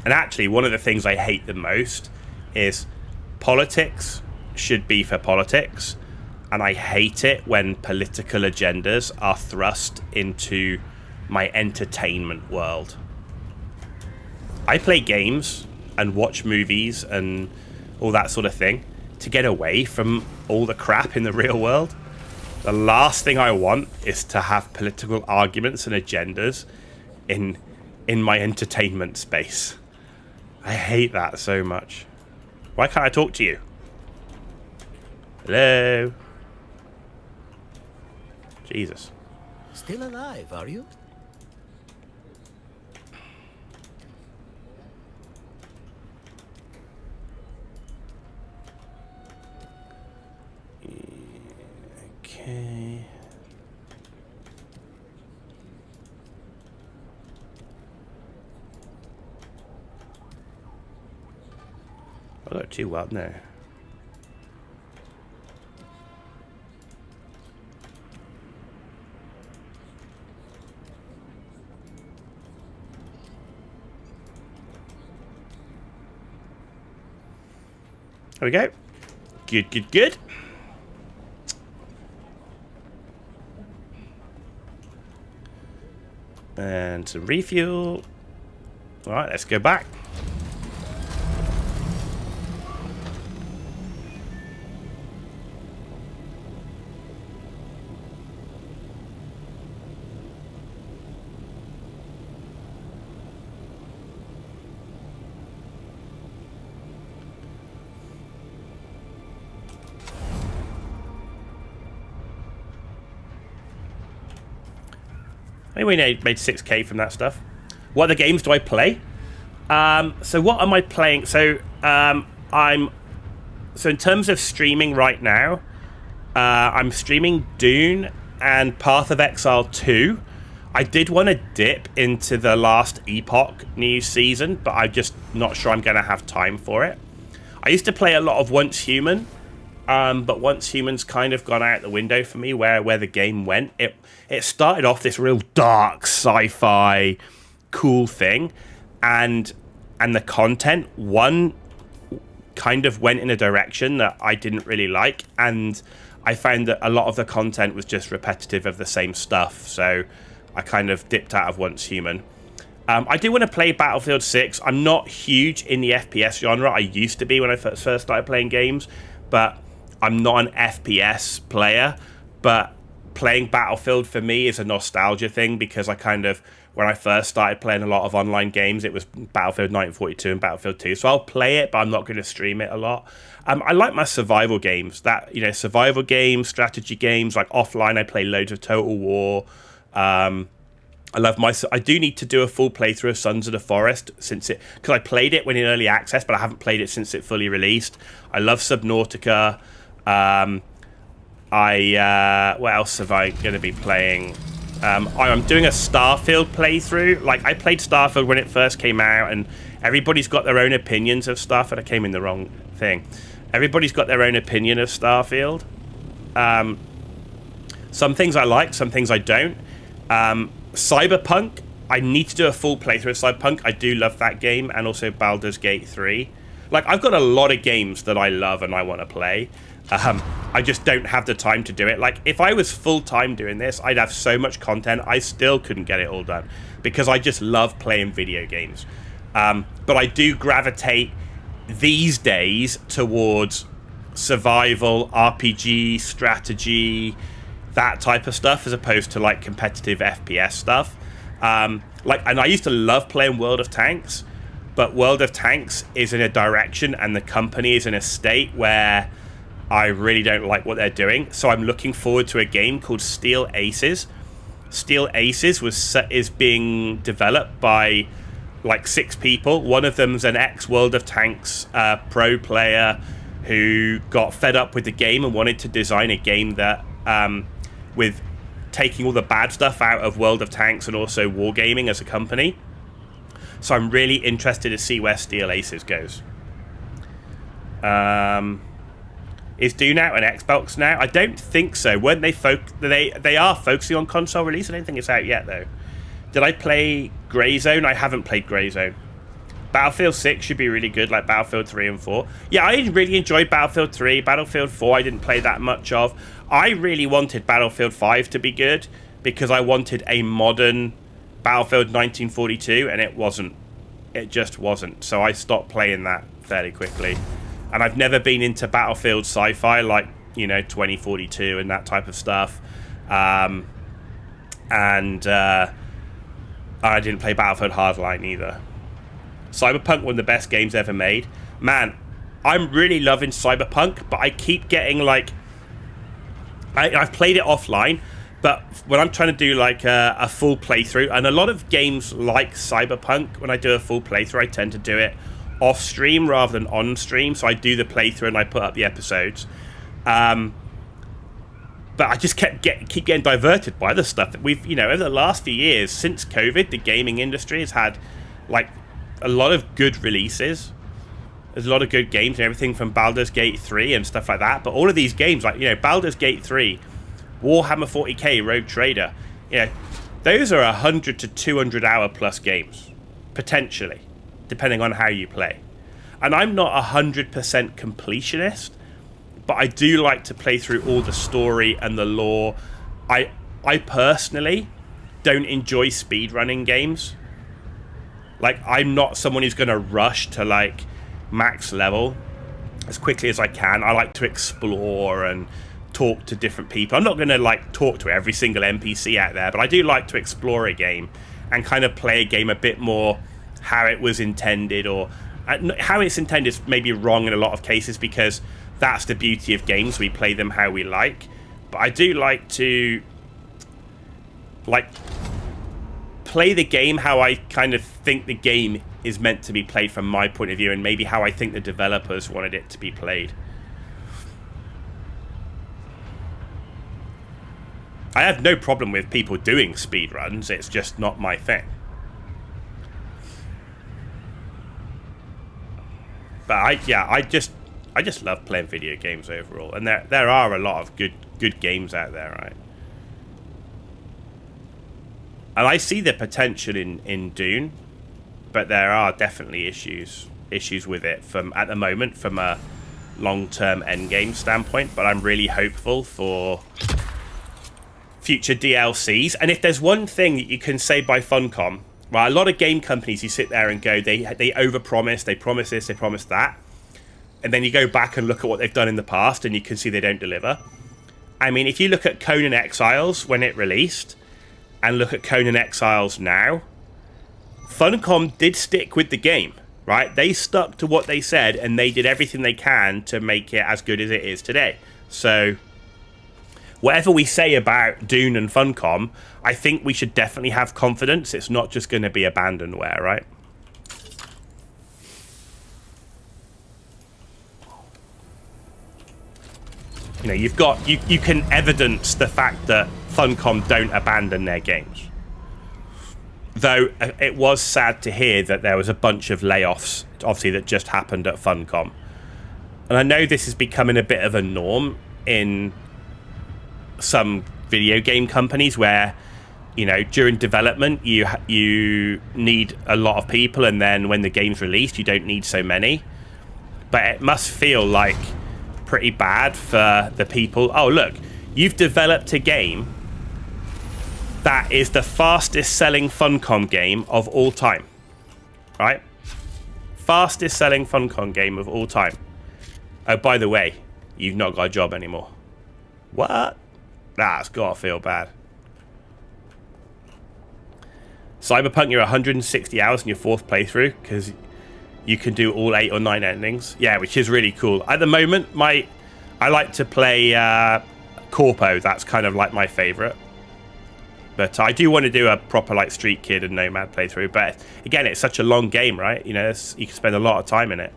And actually, one of the things I hate the most is politics should be for politics. And I hate it when political agendas are thrust into my entertainment world. I play games and watch movies and all that sort of thing to get away from all the crap in the real world. The last thing I want is to have political arguments and agendas in my entertainment space. I hate that so much. Why can't I talk to you? Hello? Jesus. Still alive, are you? Okay. I got too well now. There we go. Good, good, good. And some refuel. Alright, let's go back. I mean, we made 6k from that stuff. What other games do I play? So what am I playing? So in terms of streaming right now, I'm streaming Dune and Path of Exile 2. I did want to dip into the last Epoch new season, but I'm just not sure I'm going to have time for it. I used to play a lot of Once Human, but Once Human's kind of gone out the window for me where the game went. It started off this real dark sci-fi cool thing, and the content, one, kind of went in a direction that I didn't really like, and I found that a lot of the content was just repetitive of the same stuff, so I kind of dipped out of Once Human. I do want to play Battlefield 6. I'm not huge in the FPS genre. I used to be when I first started playing games, but I'm not an FPS player. But playing Battlefield for me is a nostalgia thing, because I kind of, when I first started playing a lot of online games, it was Battlefield 1942 and Battlefield 2. So I'll play it, but I'm not going to stream it a lot. I like my survival games. Survival games, strategy games, like offline. I play loads of Total War. I do need to do a full playthrough of Sons of the Forest because I played it when in early access, but I haven't played it since it fully released. I love Subnautica. What else have I going to be playing? I'm doing a Starfield playthrough. Like, I played Starfield when it first came out, and everybody's got their own opinions of Starfield. I came in the wrong thing. Everybody's got their own opinion of Starfield. Some things I like, some things I don't. Cyberpunk, I need to do a full playthrough of Cyberpunk. I do love that game, and also Baldur's Gate 3. Like, I've got a lot of games that I love and I want to play. I just don't have the time to do it. Like, if I was full-time doing this, I'd have so much content, I still couldn't get it all done, because I just love playing video games. But I do gravitate these days towards survival, RPG, strategy, that type of stuff, as opposed to like competitive FPS stuff. And I used to love playing World of Tanks, but World of Tanks is in a direction and the company is in a state where I really don't like what they're doing. So I'm looking forward to a game called Steel Aces. Steel Aces is being developed by like 6 people. One of them's an ex-World of Tanks pro player who got fed up with the game and wanted to design a game that with taking all the bad stuff out of World of Tanks and also wargaming as a company. So I'm really interested to see where Steel Aces goes. Is Dune out on Xbox now? I don't think so. Weren't they they are focusing on console release? I don't think it's out yet though. Did I play Grey Zone? I haven't played Grey Zone. Battlefield 6 should be really good, like Battlefield 3 and 4. Yeah, I really enjoyed Battlefield 3. Battlefield 4 I didn't play that much of. I really wanted Battlefield 5 to be good, because I wanted a modern Battlefield 1942, and it wasn't. It just wasn't. So I stopped playing that fairly quickly. And I've never been into Battlefield sci-fi, like, 2042 and that type of stuff. And I didn't play Battlefield Hardline either. Cyberpunk, one of the best games ever made. Man, I'm really loving Cyberpunk, but I keep getting like... I've played it offline, but when I'm trying to do like a full playthrough, and a lot of games like Cyberpunk, when I do a full playthrough, I tend to do it off stream rather than on stream. So I do the playthrough and I put up the episodes. But I just keep getting diverted by the stuff that we've, over the last few years, since COVID, the gaming industry has had like a lot of good releases. There's a lot of good games and everything from Baldur's Gate 3 and stuff like that. But all of these games, like, Baldur's Gate 3, Warhammer 40k, Rogue Trader, those are 100 to 200 hour plus games, potentially, depending on how you play. And I'm not 100% completionist, but I do like to play through all the story and the lore. I personally don't enjoy speedrunning games. Like, I'm not someone who's going to rush to, like, max level as quickly as I can. I like to explore and talk to different people. I'm not going to, like, talk to every single NPC out there, but I do like to explore a game and kind of play a game a bit more how it was intended, or how it's intended is maybe wrong in a lot of cases, because that's the beauty of games. We play them how we like. But I do like to, like, play the game how I kind of think the game is meant to be played from my point of view, and maybe how I think the developers wanted it to be played. I have no problem with people doing speedruns, it's just not my thing. But I just love playing video games overall, and there are a lot of good games out there, right? And I see the potential in Dune, but there are definitely issues with it at the moment from a long-term endgame standpoint. But I'm really hopeful for future DLCs. And if there's one thing that you can say by Funcom, right, a lot of game companies, you sit there and go, they overpromise, they promise this, they promise that, and then you go back and look at what they've done in the past, and you can see they don't deliver. I mean, if you look at Conan Exiles when it released, and look at Conan Exiles now, Funcom did stick with the game, right? They stuck to what they said, and they did everything they can to make it as good as it is today. So whatever we say about Dune and Funcom, I think we should definitely have confidence. It's not just going to be abandonware, right? You know, you can evidence the fact that Funcom don't abandon their games. Though it was sad to hear that there was a bunch of layoffs, obviously, that just happened at Funcom. And I know this is becoming a bit of a norm in some video game companies where, you know, during development you need a lot of people, and then when the game's released you don't need so many. But it must feel like pretty bad for the people. Oh, look, you've developed a game that is the fastest selling Funcom game of all time, right? Fastest selling Funcom game of all time. Oh, by the way, you've not got a job anymore. What? That's gotta feel bad. Cyberpunk, you're 160 hours in your 4th playthrough because you can do all 8 or 9 endings. Yeah, which is really cool. At the moment, I like to play Corpo. That's kind of like my favorite. But I do want to do a proper like Street Kid and Nomad playthrough. But again, it's such a long game, right? You know, you can spend a lot of time in it.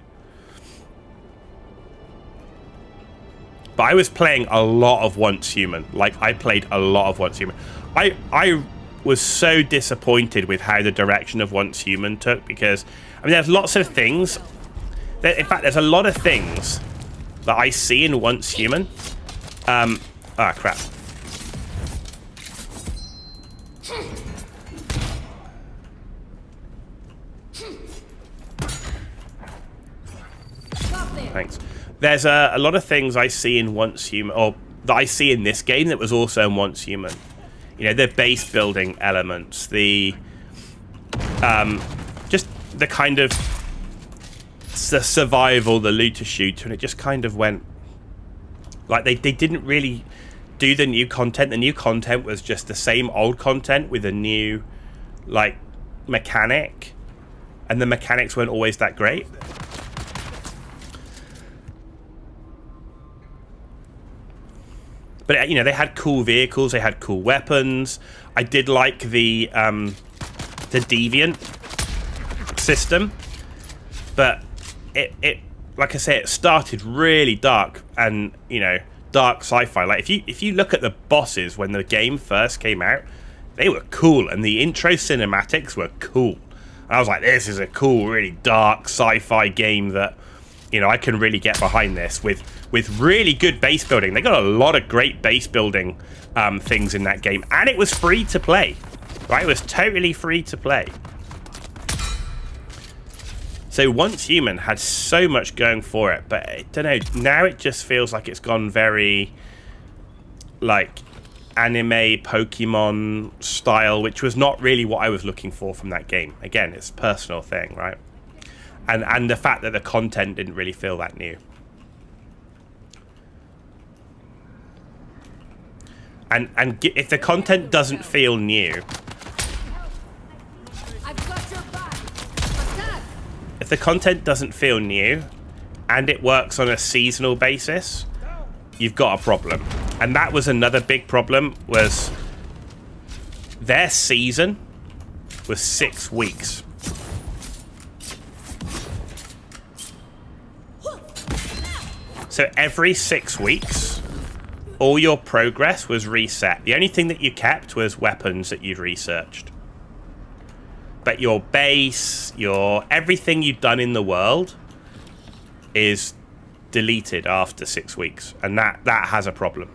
But I was playing a lot of Once Human. Like, I played a lot of Once Human. I was so disappointed with how the direction of Once Human took, because, I mean, there's lots of things. In fact, there's a lot of things that I see in Once Human. Crap. Thanks. There's a lot of things I see in Once Human, or that I see in this game that was also in Once Human. You know, the base building elements, the just the kind of the survival, the looter shooter, and it just kind of went like they didn't really do the new content. The new content was just the same old content with a new like mechanic, and the mechanics weren't always that great. But, you know, they had cool vehicles, they had cool weapons. I did like the deviant system, but it like I say, it started really dark and, you know, dark sci-fi. Like if you look at the bosses when the game first came out, they were cool, and the intro cinematics were cool. And I was like, this is a cool, really dark sci-fi game that, you know, I can really get behind this with really good base building. They got a lot of great base building things in that game, and it was free to play, right? It was totally free to play. So Once Human had so much going for it, but I don't know, now it just feels like it's gone very like anime Pokemon style, which was not really what I was looking for from that game. Again, it's a personal thing, right? And the fact that the content didn't really feel that new. And if the content doesn't feel new, if the content doesn't feel new, and it works on a seasonal basis, you've got a problem. And that was another big problem, was their season was 6 weeks. So every 6 weeks, all your progress was reset. The only thing that you kept was weapons that you'd researched. But your base, everything you'd done in the world is deleted after 6 weeks. And that has a problem.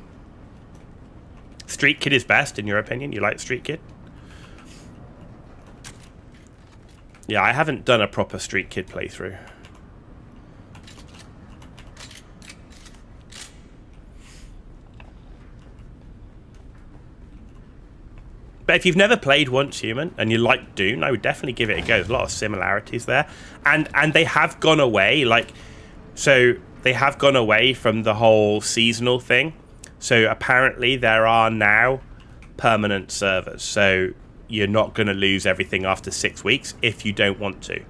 Street Kid is best, in your opinion? You like Street Kid? Yeah, I haven't done a proper Street Kid playthrough. But if you've never played Once Human and you like Dune, I would definitely give it a go. There's a lot of similarities there. And they have gone away, they have gone away from the whole seasonal thing. So apparently there are now permanent servers. So you're not going to lose everything after 6 weeks if you don't want to.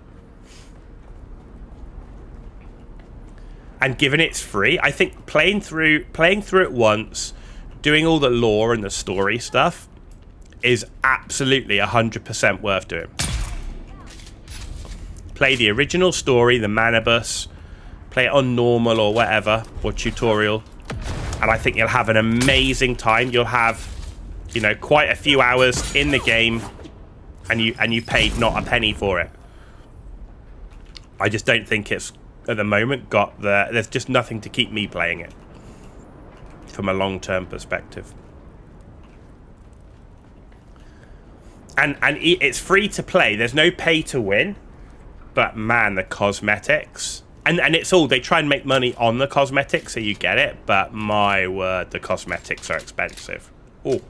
And given it's free, I think playing through it once, doing all the lore and the story stuff is absolutely 100% worth doing. Play the original story, the Manibus, play it on normal or whatever, or tutorial, and I think you'll have an amazing time. You'll have, quite a few hours in the game, and you paid not a penny for it. I just don't think it's, at the moment, there's just nothing to keep me playing it from a long-term perspective. And it's free to play. There's no pay to win. But man, the cosmetics. And it's all, they try and make money on the cosmetics so you get it. But my word, the cosmetics are expensive. Oh.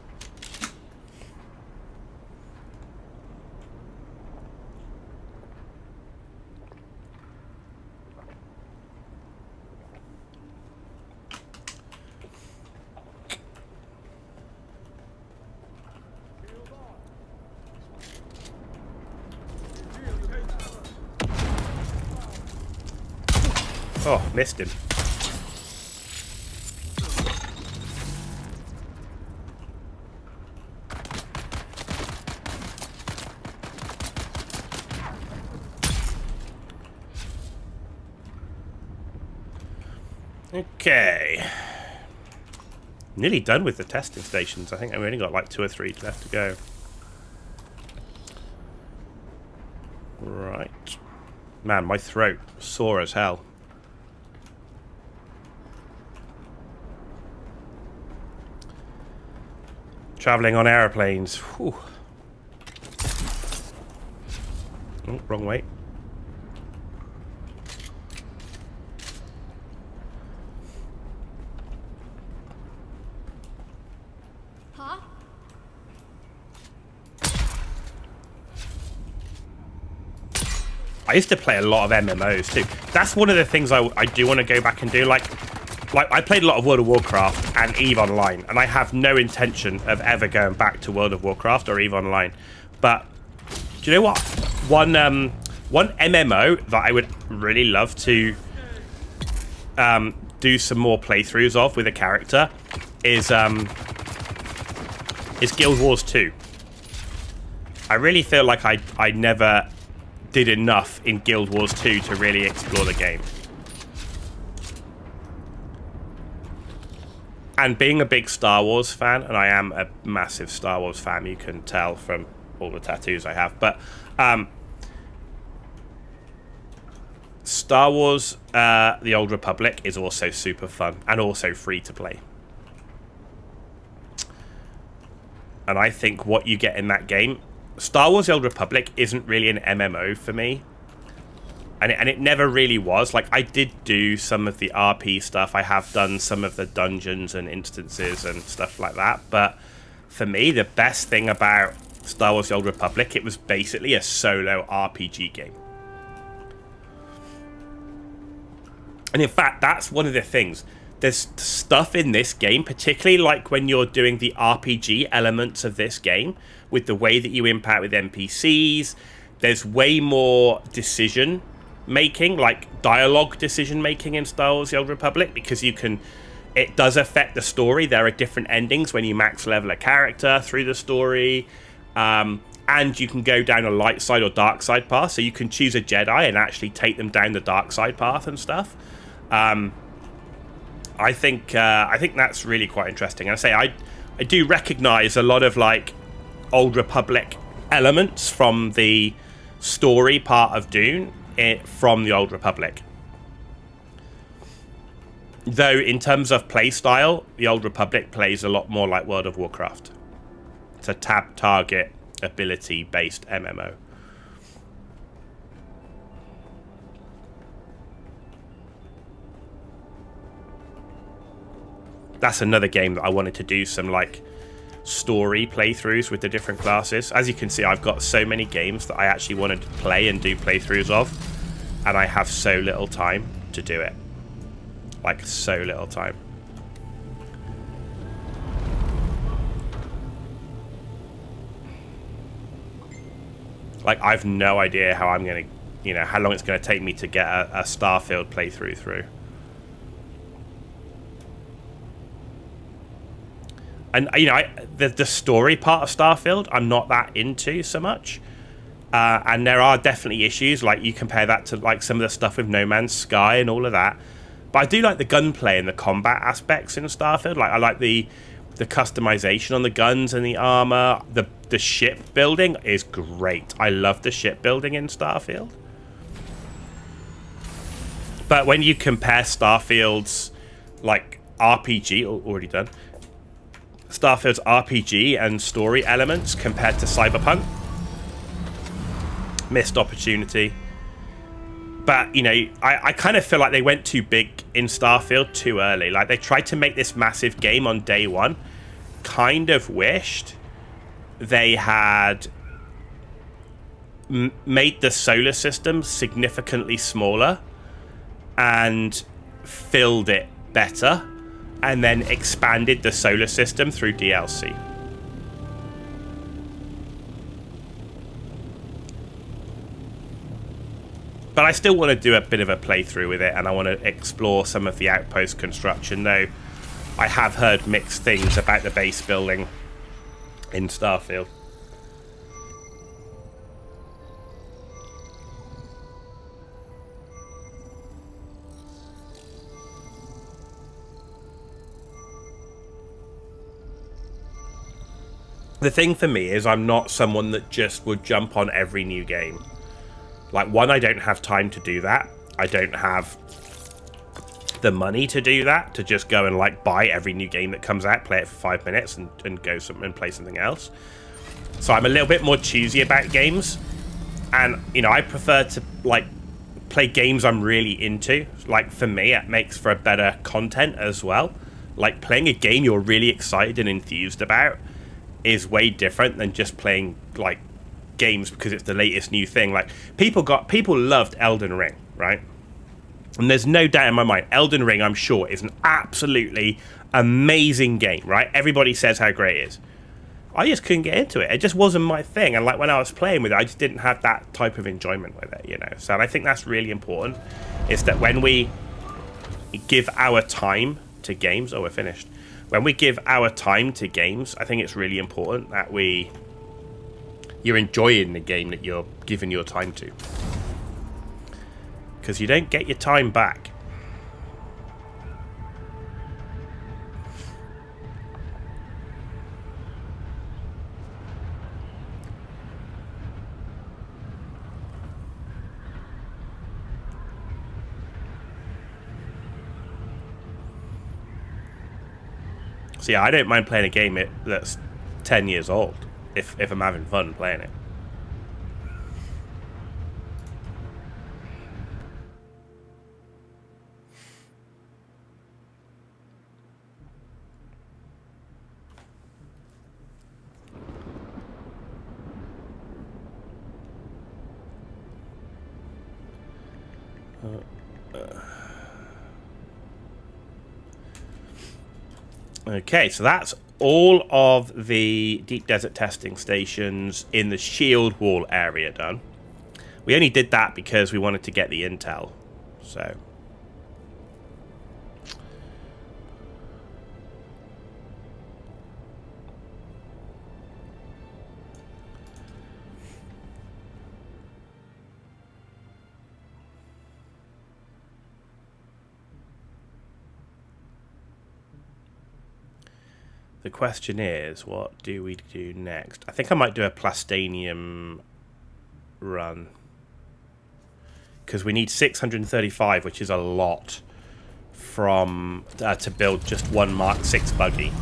Oh, missed him. Okay. Nearly done with the testing stations. I think I've only got like 2 or 3 left to go. Right. Man, my throat sore as hell. Traveling on aeroplanes. Whew. Oh, wrong way. Huh? I used to play a lot of MMOs too. That's one of the things I do want to go back and do. Like I played a lot of World of Warcraft and EVE Online, and I have no intention of ever going back to World of Warcraft or EVE Online. But do you know what? One MMO that I would really love to do some more playthroughs of with a character is Guild Wars 2. I really feel like I never did enough in Guild Wars 2 to really explore the game. And being a big Star Wars fan, and I am a massive Star Wars fan, you can tell from all the tattoos I have, but Star Wars The Old Republic is also super fun and also free to play. And I think what you get in that game, Star Wars The Old Republic isn't really an MMO for me. And it never really was. Like, I did do some of the RP stuff. I have done some of the dungeons and instances and stuff like that. But for me, the best thing about Star Wars The Old Republic, it was basically a solo RPG game. And in fact, that's one of the things. There's stuff in this game, particularly like when you're doing the RPG elements of this game, with the way that you impact with NPCs, there's way more decision making, like dialogue decision making in Star Wars The Old Republic, because it does affect the story. There are different endings when you max level a character through the story, and you can go down a light side or dark side path, so you can choose a Jedi and actually take them down the dark side path and stuff. I think that's really quite interesting. And I do recognize a lot of like Old Republic elements from the story part of Dune from the Old Republic. Though in terms of play style, the Old Republic plays a lot more like World of Warcraft. It's a tab target ability based MMO. That's another game that I wanted to do some like story playthroughs with the different classes. As you can see, I've got so many games that I actually wanted to play and do playthroughs of, and I have so little time to do it. Like, so little time. Like, I've no idea how I'm going to, you know, how long it's going to take me to get a Starfield playthrough through. And, you know, the story part of Starfield, I'm not that into so much. And there are definitely issues, like you compare that to like some of the stuff with No Man's Sky and all of that. But I do like the gunplay and the combat aspects in Starfield. Like I like the customization on the guns and the armor. The ship building is great. I love the ship building in Starfield. But when you compare Starfield's like RPG, already done, Starfield's RPG and story elements compared to Cyberpunk, missed opportunity. But, you know, I kind of feel like they went too big in Starfield too early. Like, they tried to make this massive game on day one. Kind of wished they had made the solar system significantly smaller and filled it better, and then expanded the solar system through DLC. But I still want to do a bit of a playthrough with it, and I want to explore some of the outpost construction, though I have heard mixed things about the base building in Starfield. The thing for me is I'm not someone that just would jump on every new game. Like, one, I don't have time to do that. I don't have the money to do that, to just go and like buy every new game that comes out, play it for 5 minutes and go and play something else. So I'm a little bit more choosy about games. And, you know, I prefer to like play games I'm really into. Like, for me, it makes for a better content as well. Like, playing a game you're really excited and enthused about is way different than just playing like games because it's the latest new thing. Like, people loved Elden Ring, right? And there's no doubt in my mind, Elden Ring, I'm sure, is an absolutely amazing game, right? Everybody says how great it is. I just couldn't get into it. It just wasn't my thing. And like, when I was playing with it, I just didn't have that type of enjoyment with it, you know? So I think that's really important, is that when we give our time to games... Oh, we're finished. When we give our time to games, I think it's really important that you're enjoying the game that you're giving your time to. Because you don't get your time back. So yeah, I don't mind playing a game that's 10 years old if I'm having fun playing it. Okay, so that's all of the deep desert testing stations in the shield wall area done. We only did that because we wanted to get the intel, so... The question is, what do we do next? I think I might do a plastanium run. Because we need 635, which is a lot from to build just one Mark 6 buggy.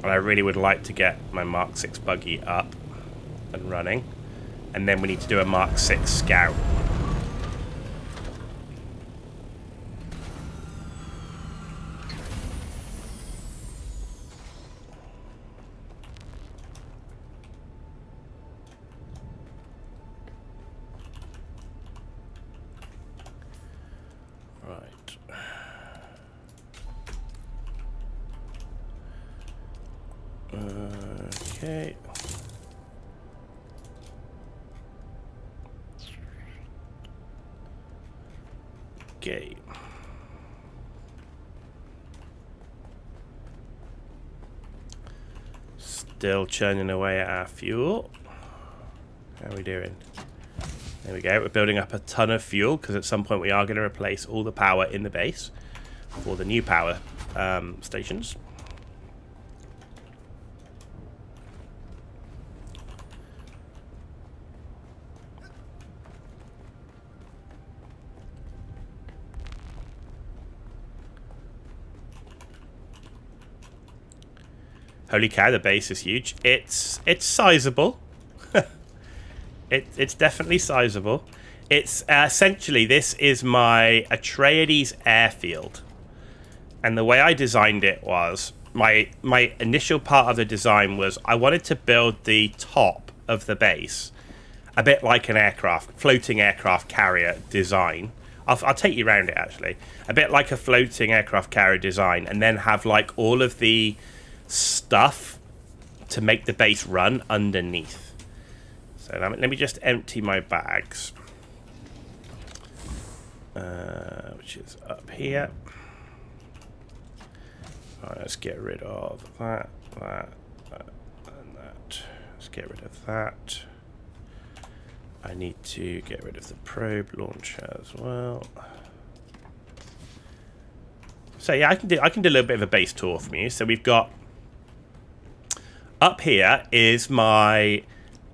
And I really would like to get my Mark 6 buggy up and running. And then we need to do a Mark 6 scout. Okay. Okay. Still churning away at our fuel. How are we doing? There we go. We're building up a ton of fuel because at some point we are going to replace all the power in the base for the new power stations. Holy cow, the base is huge. It's sizable. It's definitely sizable. It's essentially, this is my Atreides airfield. And the way I designed it was, my initial part of the design was I wanted to build the top of the base a bit like an aircraft, floating aircraft carrier design. I'll take you around it actually. A bit like a floating aircraft carrier design, and then have like all of the stuff to make the base run underneath. So let me just empty my bags, which is up here. Right, let's get rid of that, and that. Let's get rid of that. I need to get rid of the probe launcher as well. So yeah, I can do a little bit of a base tour from you. So we've got up here is my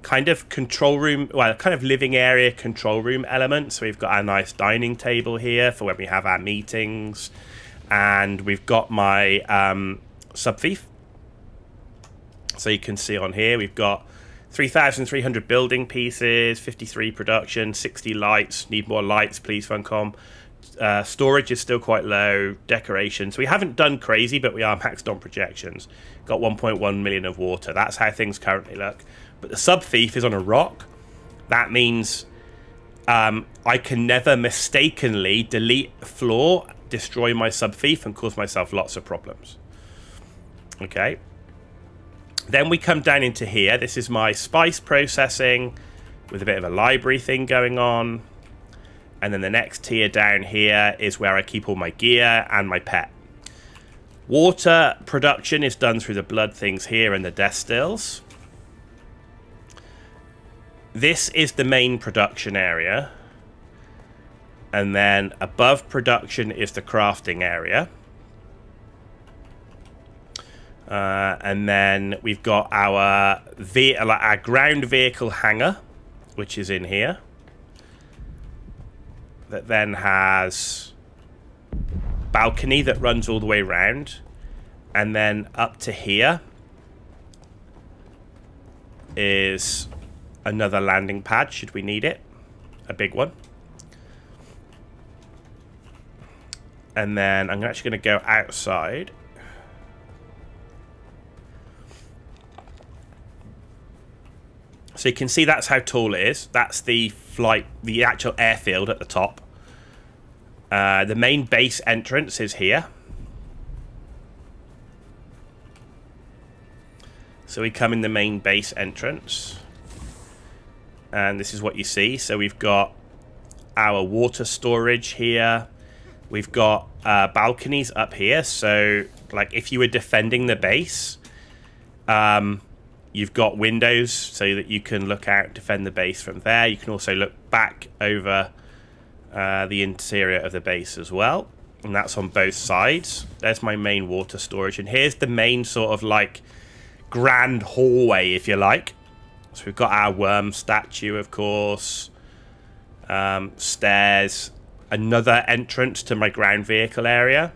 kind of control room, well, kind of living area control room element. So we've got our nice dining table here for when we have our meetings, and we've got my subfief. So you can see on here we've got 3,300 building pieces, 53 production, 60 lights. Need more lights, please, Funcom. Storage is still quite low. Decorations, we haven't done crazy, but we are maxed on projections. Got 1.1 million of water. That's how things currently look. But the sub-thief is on a rock. That means I can never mistakenly delete a floor, destroy my sub-thief, and cause myself lots of problems. Okay. Then we come down into here. This is my spice processing with a bit of a library thing going on. And then the next tier down here is where I keep all my gear and my pet. Water production is done through the blood things here and the death stills. This is the main production area. And then above production is the crafting area. And then we've got our ground vehicle hangar, which is in here. That then has balcony that runs all the way around, and then up to here is another landing pad should we need it, a big one. And then I'm actually going to go outside. So you can see that's how tall it is. That's the actual airfield at the top. The main base entrance is here. So we come in the main base entrance. And this is what you see. So we've got our water storage here. We've got balconies up here. So like if you were defending the base, you've got windows so that you can look out, defend the base from there. You can also look back over the interior of the base as well. and that's on both sides. There's my main water storage, and here's the main sort of like grand hallway, if you like. So we've got our worm statue, of course, stairs, another entrance to my ground vehicle area,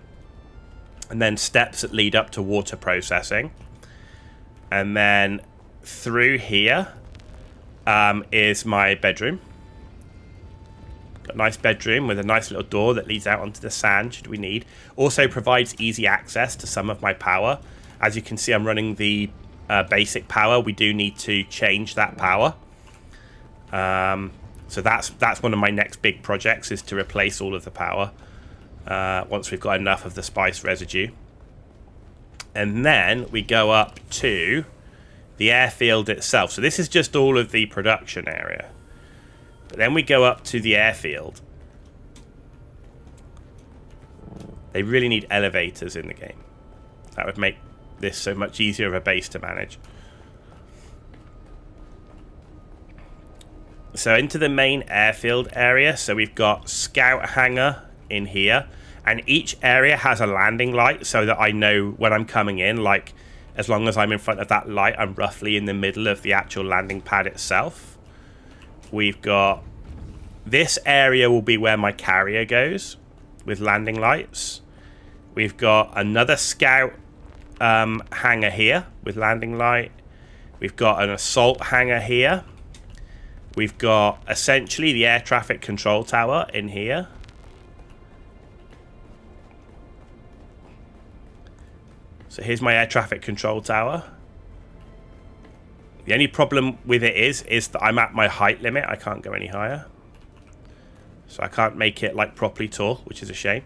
and then steps that lead up to water processing. And then through here is my bedroom. Got a nice bedroom with a nice little door that leads out onto the sand should we need. Also provides easy access to some of my power. As you can see, I'm running the basic power. We do need to change that power. So that's one of my next big projects, is to replace all of the power once we've got enough of the spice residue. And then we go up to the airfield itself. So this is just all of the production area. But then we go up to the airfield. They really need elevators in the game. That would make this so much easier of a base to manage. So into the main airfield area. So we've got scout hangar in here. And each area has a landing light so that I know when I'm coming in, like, as long as I'm in front of that light, I'm roughly in the middle of the actual landing pad itself. We've got... This area will be where my carrier goes with landing lights. We've got another scout hangar here with landing light. We've got an assault hangar here. We've got essentially the air traffic control tower in here. So here's my air traffic control tower. The only problem with it is that I'm at my height limit. I can't go any higher. So I can't make it like properly tall, which is a shame.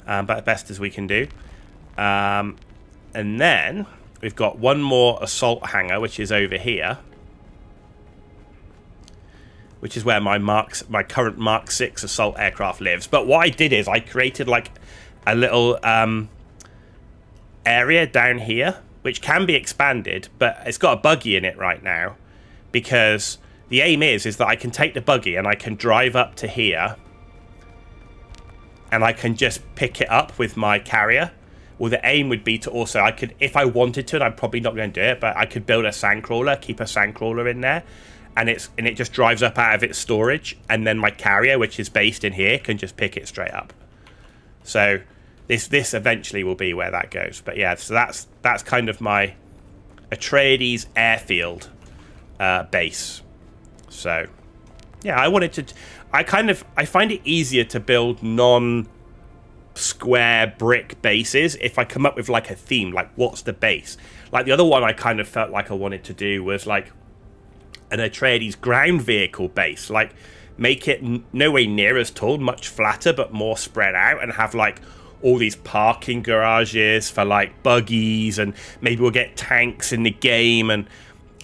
But best as we can do. And then we've got one more assault hangar, which is over here. Which is where my current Mark 6 assault aircraft lives. But what I did is I created like a little... area down here, which can be expanded, but it's got a buggy in it right now, because the aim is that I can take the buggy and I can drive up to here and I can just pick it up with my carrier. Well, the aim would be to also, I could, if I wanted to, and I'm probably not going to do it, but I could build a sandcrawler, keep a sandcrawler in there, and it just drives up out of its storage, and then my carrier, which is based in here, can just pick it straight up. So This eventually will be where that goes. But yeah, so that's kind of my Atreides airfield base. So yeah, I find it easier to build non-square brick bases if I come up with like a theme, like what's the base. Like the other one I kind of felt like I wanted to do was like an Atreides ground vehicle base, like make it nowhere near as tall, much flatter but more spread out, and have like all these parking garages for like buggies, and maybe we'll get tanks in the game, and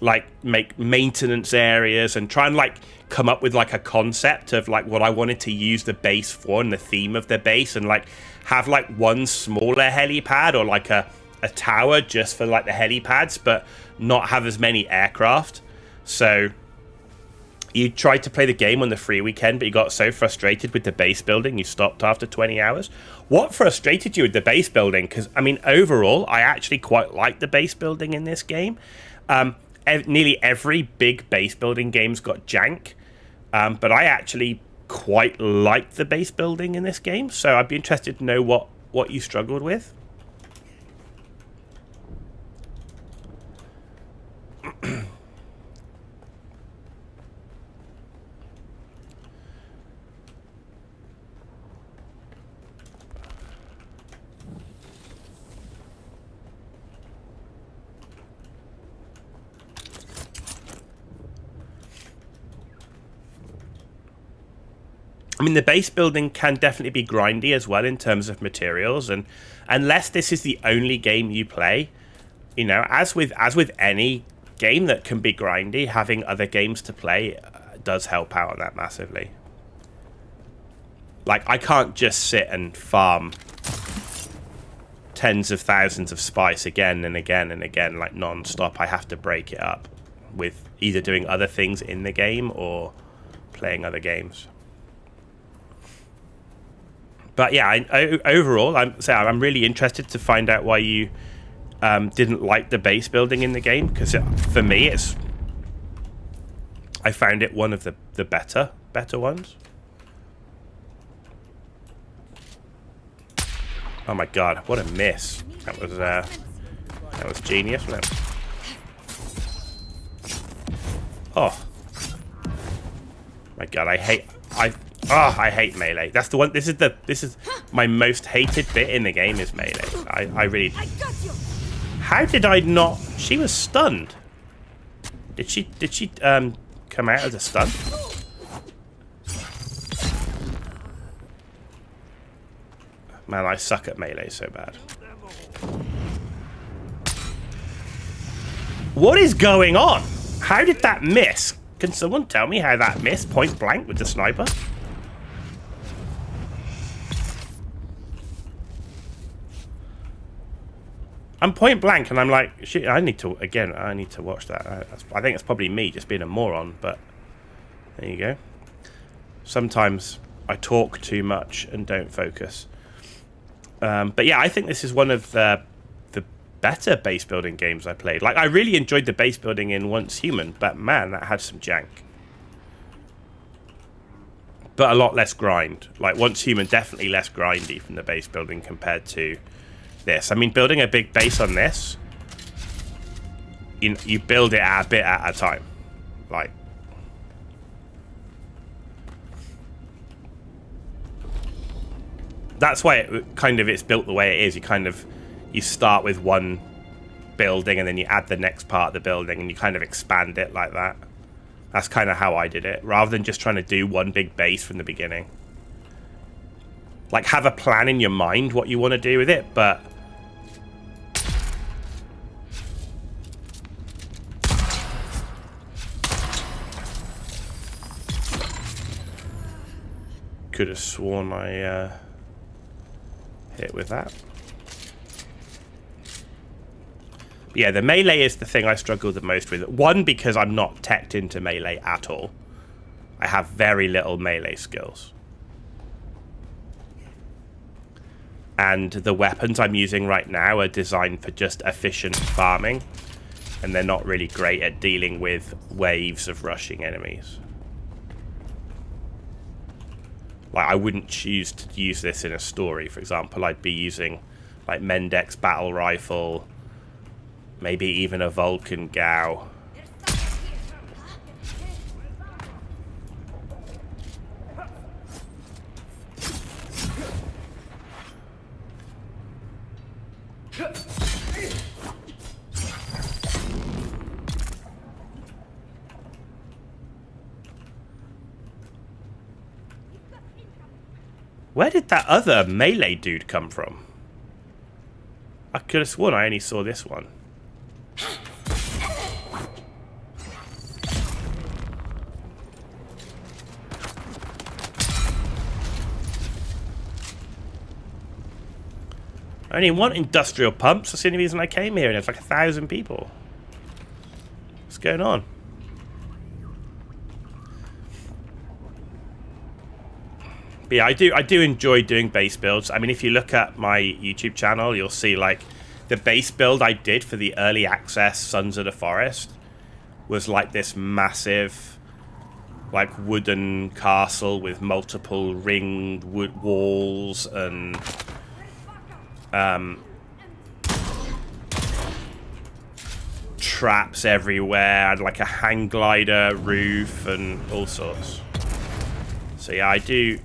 like make maintenance areas, and try and like come up with like a concept of like what I wanted to use the base for and the theme of the base, and like have like one smaller helipad or like a tower just for like the helipads, but not have as many aircraft. So you tried to play the game on the free weekend, but you got so frustrated with the base building, you stopped after 20 hours. What frustrated you with the base building? Because, I mean, overall, I actually quite like the base building in this game. Nearly every big base building game's got jank, but I actually quite like the base building in this game. So I'd be interested to know what you struggled with. I mean, the base building can definitely be grindy as well in terms of materials, and unless this is the only game you play, you know, as with any game that can be grindy, having other games to play does help out on that massively. Like, I can't just sit and farm tens of thousands of spice again and again and again, like non-stop. I have to break it up with either doing other things in the game or playing other games. But yeah, overall, I'm really interested to find out why you didn't like the base building in the game, because for me, I found it one of the better ones. Oh my god, what a miss! That was genius, wasn't it? Oh my god, I hate melee. That's the one. This is my most hated bit in the game is melee. I really. How did I not? She was stunned. Did she come out as a stun? Man, I suck at melee so bad. What is going on? How did that miss? Can someone tell me how that missed point blank with the sniper? I'm point blank and I'm like, shit, I need to watch that. I think it's probably me just being a moron, but there you go. Sometimes I talk too much and don't focus. But yeah, I think this is one of the better base building games I played. Like, I really enjoyed the base building in Once Human, but man, that had some jank. But a lot less grind. Like, Once Human, definitely less grindy from the base building compared to this. I mean, building a big base on this, you build it a bit at a time. Like, that's why it's built the way it is. You start with one building and then you add the next part of the building and you kind of expand it like that. That's kind of how I did it, rather than just trying to do one big base from the beginning. Like, have a plan in your mind what you want to do with it, but could have sworn I hit with that. Yeah, the melee is the thing I struggle the most with. One, because I'm not teched into melee at all. I have very little melee skills. And the weapons I'm using right now are designed for just efficient farming. And they're not really great at dealing with waves of rushing enemies. Like, I wouldn't choose to use this in a story, for example. I'd be using, like, Mendek's battle rifle, maybe even a Vulcan Gao. Where did that other melee dude come from? I could have sworn I only saw this one. I only want industrial pumps. That's the only reason I came here, and it's like 1,000 people. What's going on? But yeah, I do enjoy doing base builds. I mean, if you look at my YouTube channel, you'll see, like, the base build I did for the early access Sons of the Forest was like this massive, like, wooden castle with multiple ringed wood walls and traps everywhere, and like a hang glider roof and all sorts. So yeah, I do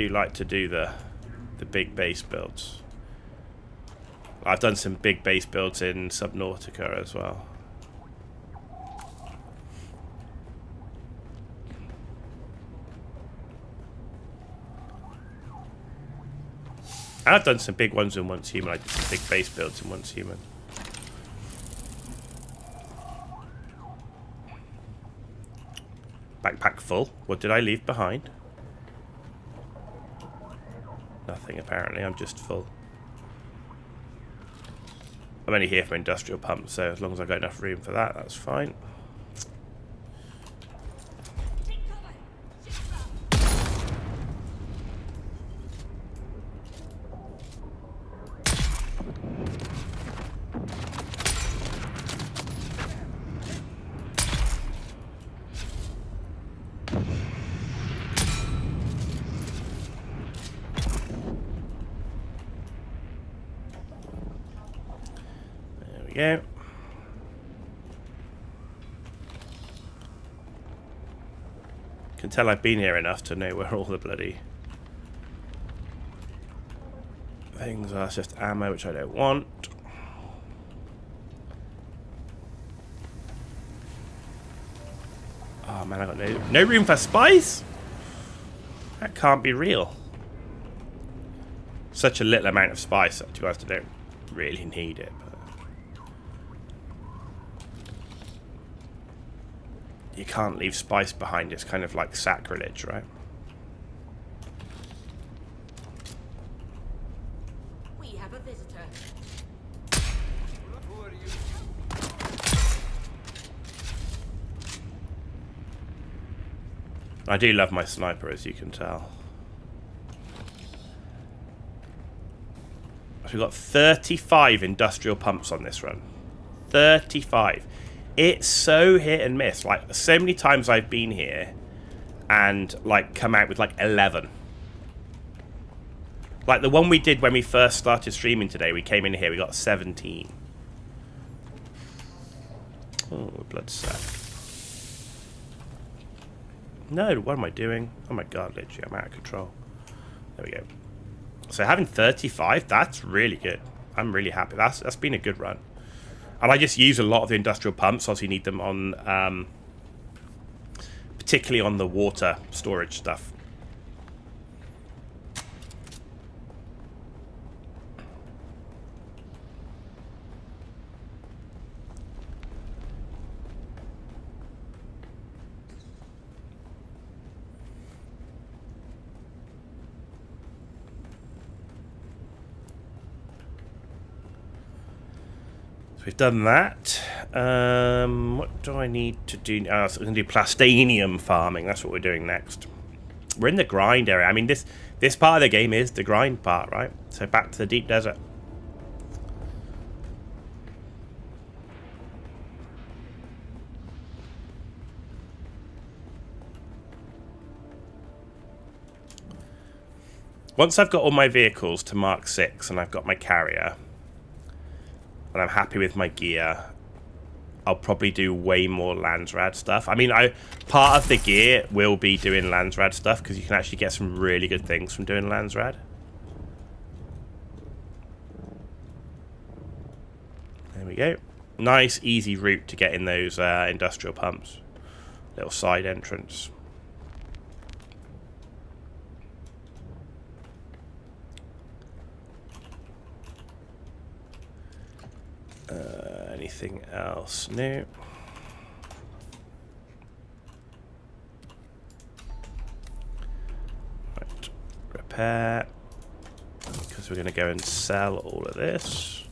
like to do the big base builds. I've done some big base builds in Subnautica as well. And I've done some big ones in Once Human. I did some big base builds in Once Human. Backpack full. What did I leave behind? Nothing, apparently. I'm just full. I'm only here for industrial pumps, so as long as I've got enough room for that, that's fine. we go. Can tell I've been here enough to know where all the bloody things are. It's just ammo, which I don't want. Oh man, I got no room for spice? That can't be real. Such a little amount of spice that you guys don't really need it. But you can't leave spice behind. It's kind of like sacrilege, right? We have a visitor. Who are you? I do love my sniper, as you can tell. We've got 35 industrial pumps on this run. 35. It's so hit and miss. Like, so many times I've been here and, like, come out with, like, 11. Like, the one we did when we first started streaming today, we came in here, we got 17. Oh, blood sack. No, what am I doing? Oh my god, literally, I'm out of control. There we go. So having 35, that's really good. I'm really happy. That's been a good run. And I just use a lot of the industrial pumps. Obviously, you need them on, particularly on the water storage stuff. We've done that. What do I need to do? Oh, so we're going to do plastanium farming. That's what we're doing next. We're in the grind area. I mean, this part of the game is the grind part, right? So back to the deep desert. Once I've got all my vehicles to Mark 6 and I've got my carrier, and I'm happy with my gear, I'll probably do way more Landsrad stuff. I mean, part of the gear will be doing Landsrad stuff because you can actually get some really good things from doing Landsrad. There we go. Nice, easy route to get in those industrial pumps. Little side entrance. Anything else? No. Right. Repair. Because we're going to go and sell all of this.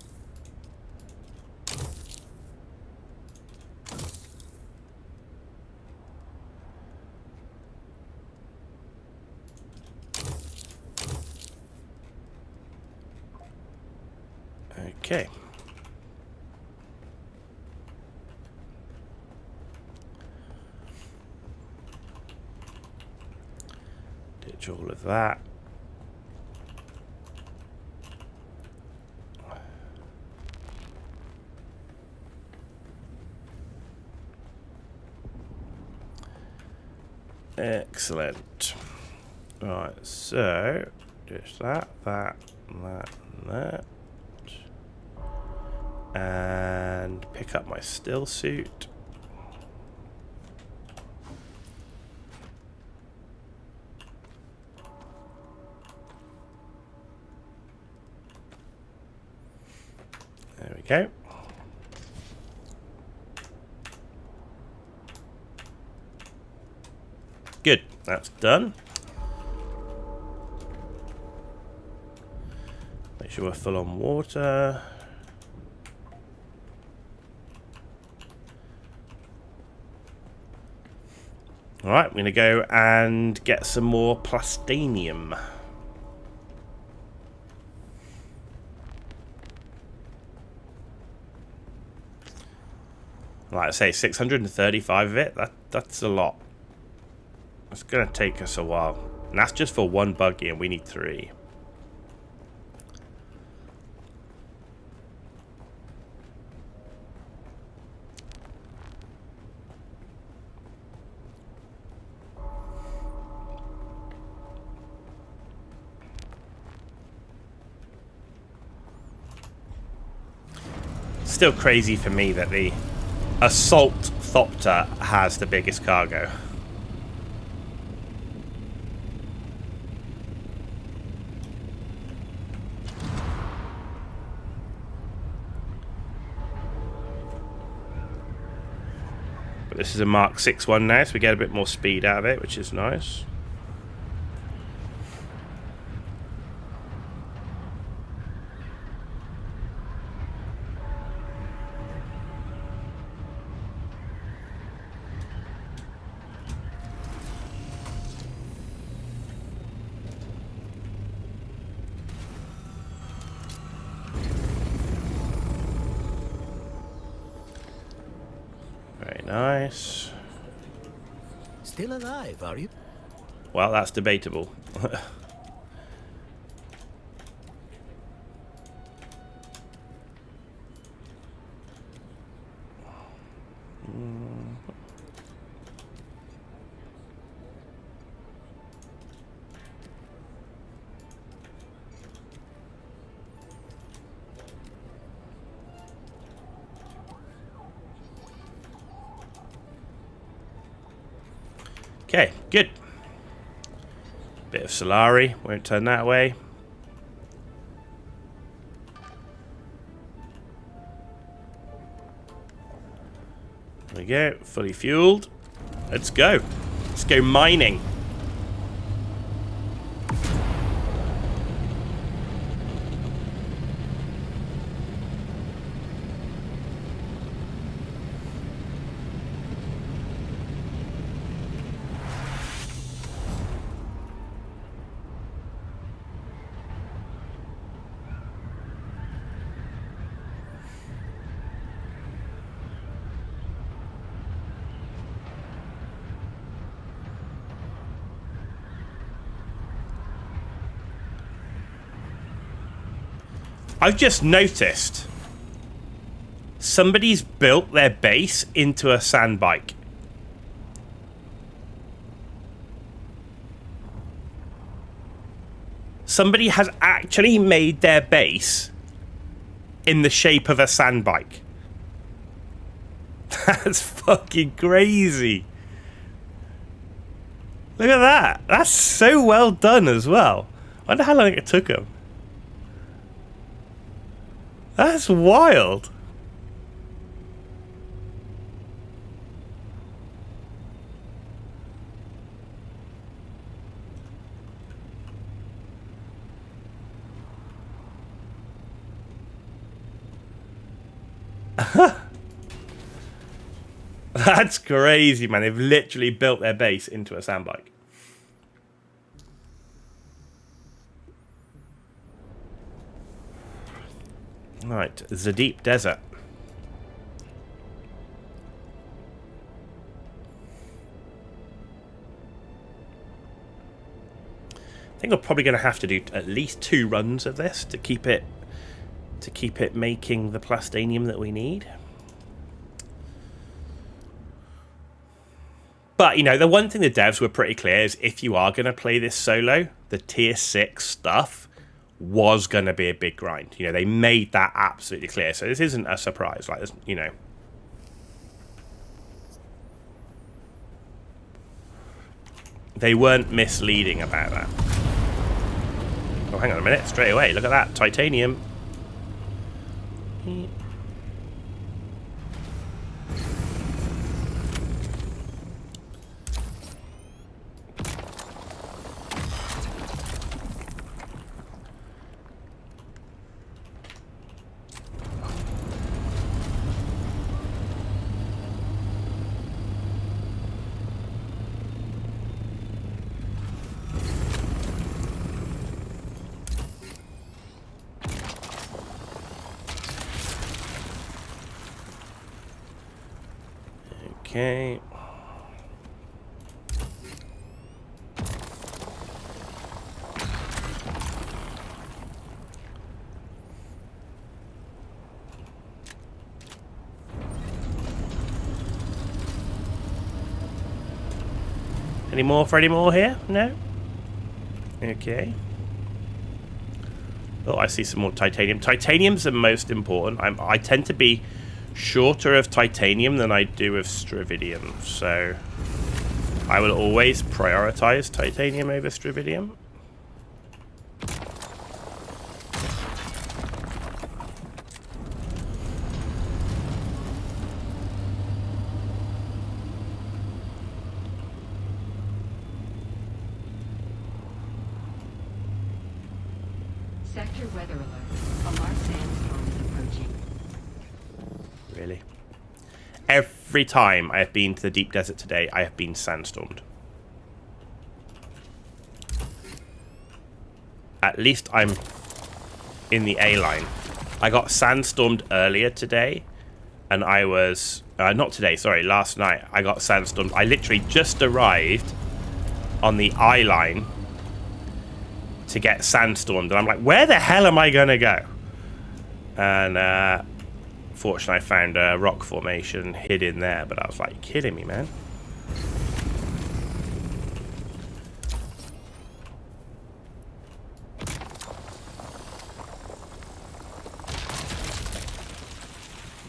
Okay. All of that. Excellent. Right, so just that, and pick up my still suit. There we go. Good, that's done. Make sure we're full on water. Alright, I'm going to go and get some more plastanium. Like I say, 635 of it, that's a lot. It's going to take us a while. And that's just for one buggy, and we need 3. still crazy for me that the Assault Thopter has the biggest cargo. But this is a Mark 6 one now, so we get a bit more speed out of it, which is nice. Very nice. Still alive, are you? Well, that's debatable. Okay, good. Bit of Solari, won't turn that way. There we go, fully fueled. Let's go. Let's go mining. I've just noticed somebody's built their base into a sand bike. Somebody has actually made their base in the shape of a sand bike. That's fucking crazy. Look at that. That's so well done as well. I wonder how long it took them. That's wild. That's crazy, man. They've literally built their base into a sand bike. Right, the deep desert. I think we're probably going to have to do at least 2 runs of this to keep it making the plastanium that we need. But, you know, the one thing the devs were pretty clear is if you are going to play this solo, the tier 6 stuff was going to be a big grind. You know, they made that absolutely clear. So this isn't a surprise. Like, this, you know. They weren't misleading about that. Oh, hang on a minute. Straight away. Look at that. Titanium. Okay. Any more for any more here? No? Okay. Oh, I see some more titanium. Titanium's the most important. I tend to be shorter of titanium than I do of strividium, so I will always prioritize titanium over strividium. Sector weather alert. A large sandstorm is approaching. Really? Every time I have been to the deep desert today, I have been sandstormed. At least I'm in the A line. I got sandstormed earlier today, and I was... not today, sorry, last night. I got sandstormed. I literally just arrived on the I line to get sandstormed, and I'm like, where the hell am I gonna go? And fortunately I found a rock formation hid in there, but I was like, kidding me, man.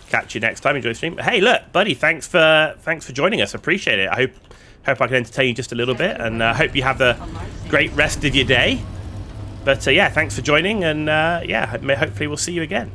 Catch you next time. Enjoy the stream. Hey, look, buddy, thanks for joining us. Appreciate it. I hope I can entertain you just a little bit, and hope you have a great rest of your day. But yeah, thanks for joining, and yeah, hopefully we'll see you again.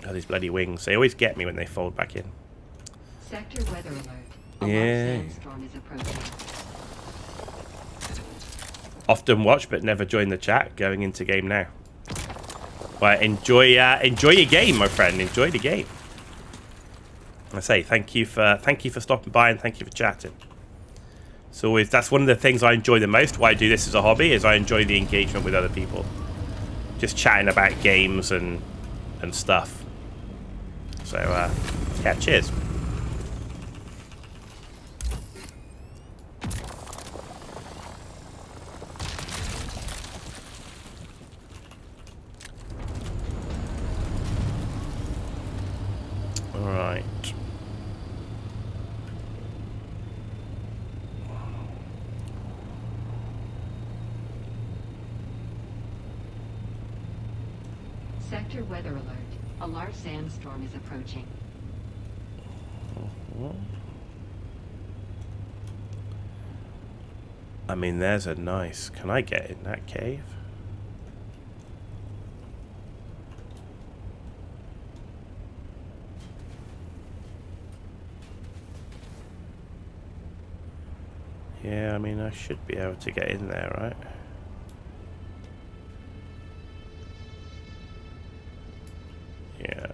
Oh, these bloody wings. They always get me when they fold back in. Sector weather alert. A Yeah. large sandstorm is approaching. Often watch but never join the chat. Going into game now. Well, enjoy your game, my friend. Enjoy the game. I say thank you for stopping by, and thank you for chatting. It's always, that's one of the things I enjoy the most. Why I do this as a hobby is I enjoy the engagement with other people, just chatting about games and stuff. So yeah, cheers. All right. Sector weather alert. A large sandstorm is approaching. I mean, there's a nice... Can I get in that cave? Yeah, I mean, I should be able to get in there, right? Yeah.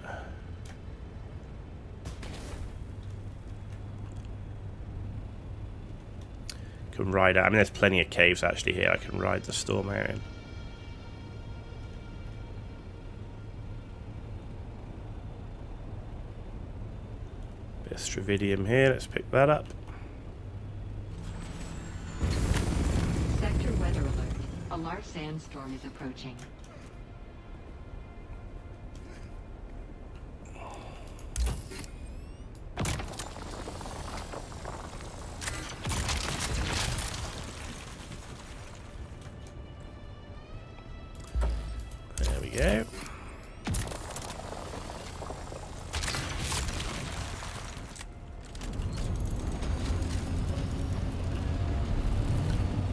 Can ride out. I mean, there's plenty of caves actually here. I can ride the storm out in. Bit of Stravidium here. Let's pick that up. Sector weather alert. A large sandstorm is approaching. There we go.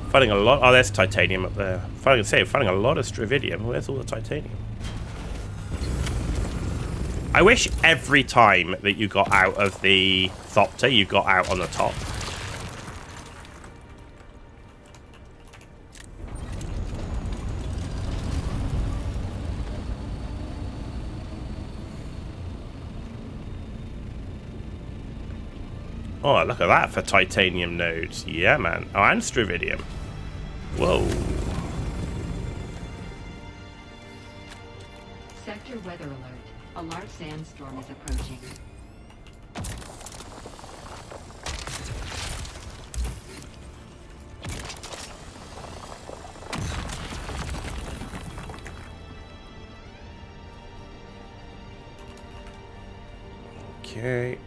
Finding a lot. Oh, there's titanium up there. Finding a lot of Stravidium. Where's all the titanium? I wish every time that you got out of the Thopter, you got out on the top. Oh, look at that for titanium nodes. Yeah, man. Oh, and struvidium. Whoa. Sector weather alert. A large sandstorm is approaching. Okay.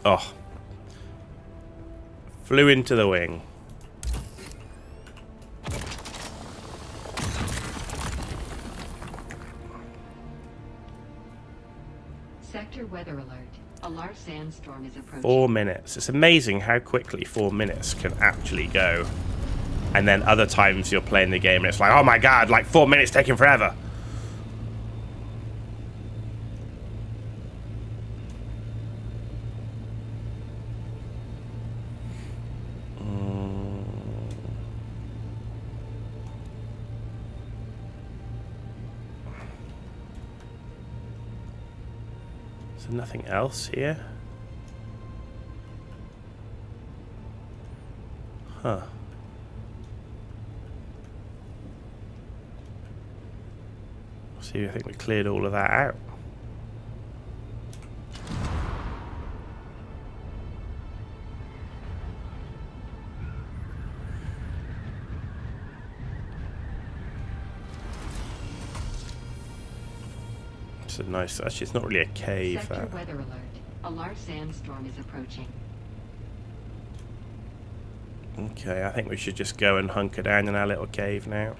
Oh. Flew into the wing. Sector weather alert. A large sandstorm is approaching. 4 minutes. It's amazing how quickly 4 minutes can actually go. And then other times you're playing the game and it's like, oh my god, like 4 minutes taking forever. Is there nothing else here? Huh. See, I think we cleared all of that out. It's a nice. Actually, it's not really a cave. Sector weather alert. A large sandstorm is approaching. Okay, I think we should just go and hunker down in our little cave now.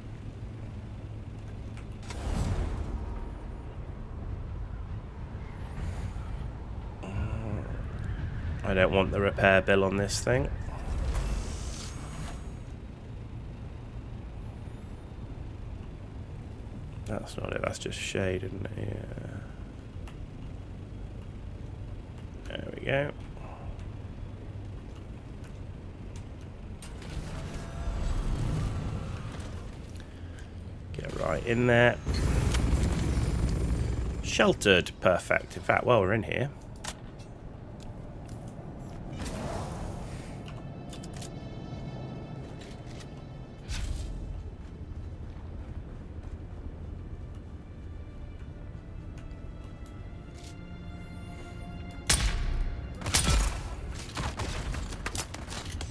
I don't want the repair bill on this thing. That's not it, that's just shade, isn't it? Yeah. There we go. Get right in there. Sheltered, perfect. In fact, while we're in here,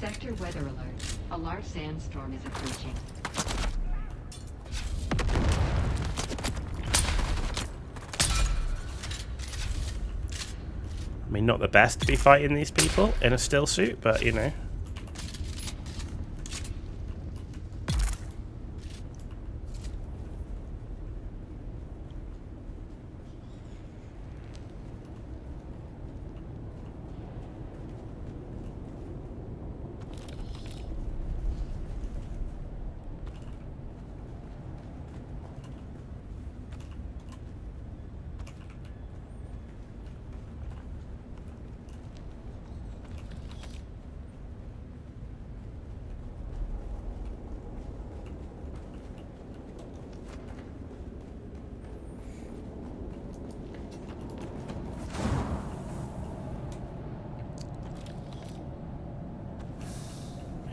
Sector weather alert. A large sandstorm is approaching. I mean, not the best to be fighting these people in a still suit, but you know.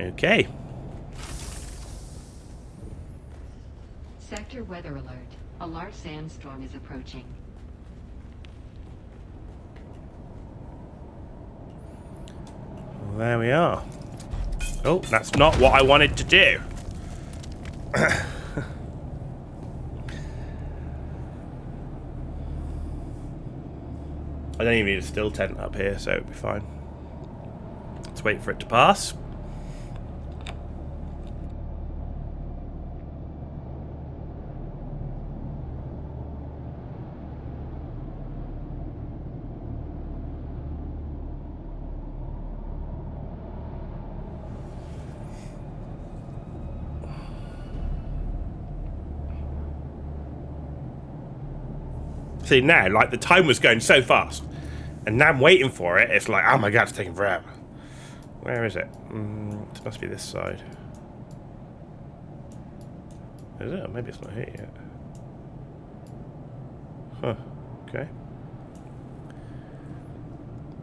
Okay. Sector weather alert. A large sandstorm is approaching. Well, there we are. Oh, that's not what I wanted to do. I don't even need a still tent up here, so it'll be fine. Let's wait for it to pass. to now, like the time was going so fast, and now I'm waiting for it. It's like, oh my god, it's taking forever. Where is it? It must be this side. Is it? Maybe it's not here yet. Huh. Okay.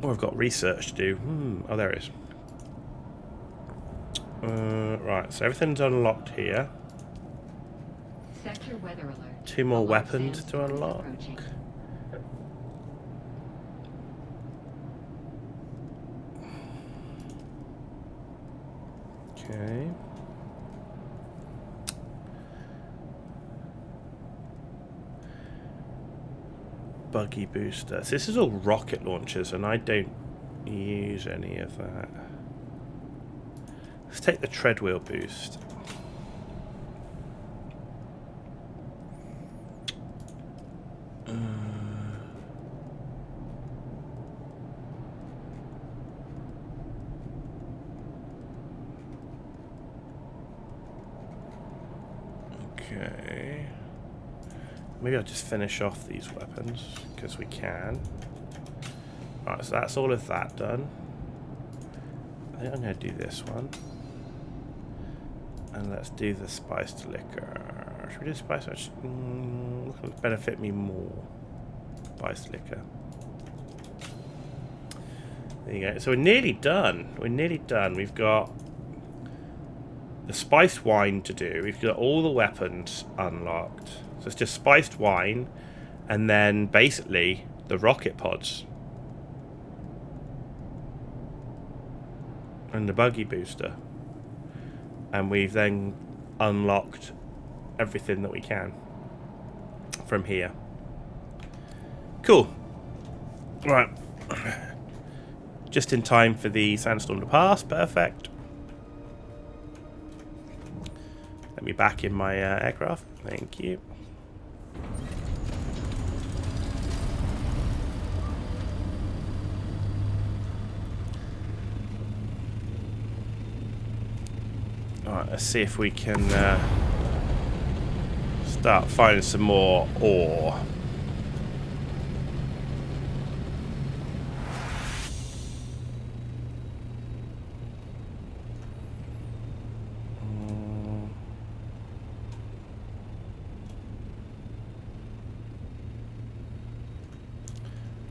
Oh, I've got research to do. Oh, there it is. Right, so everything's unlocked here. Sector weather alert. 2 more A large weapons to sandstorm is unlock. approaching. Okay. Buggy booster. So this is all rocket launchers, and I don't use any of that. Let's take the treadwheel boost. Okay. Maybe I'll just finish off these weapons, because we can. Alright, so that's all of that done. I think I'm going to do this one. And let's do the spiced liquor. Should we do spiced liquor? Will benefit me more. Spiced liquor. There you go. So we're nearly done. We're nearly done. We've got the spiced wine to do. We've got all the weapons unlocked. So it's just spiced wine, and then basically the rocket pods. And the buggy booster. And we've then unlocked everything that we can from here. Cool. Right. Just in time for the sandstorm to pass. Perfect. Let me back in my aircraft. Thank you. Alright, let's see if we can start finding some more ore.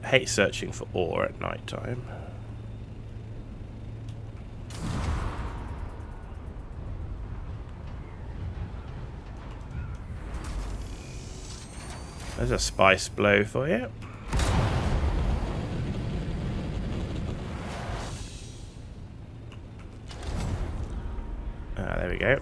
I hate searching for ore at night time. There's a spice blow for you. There we go.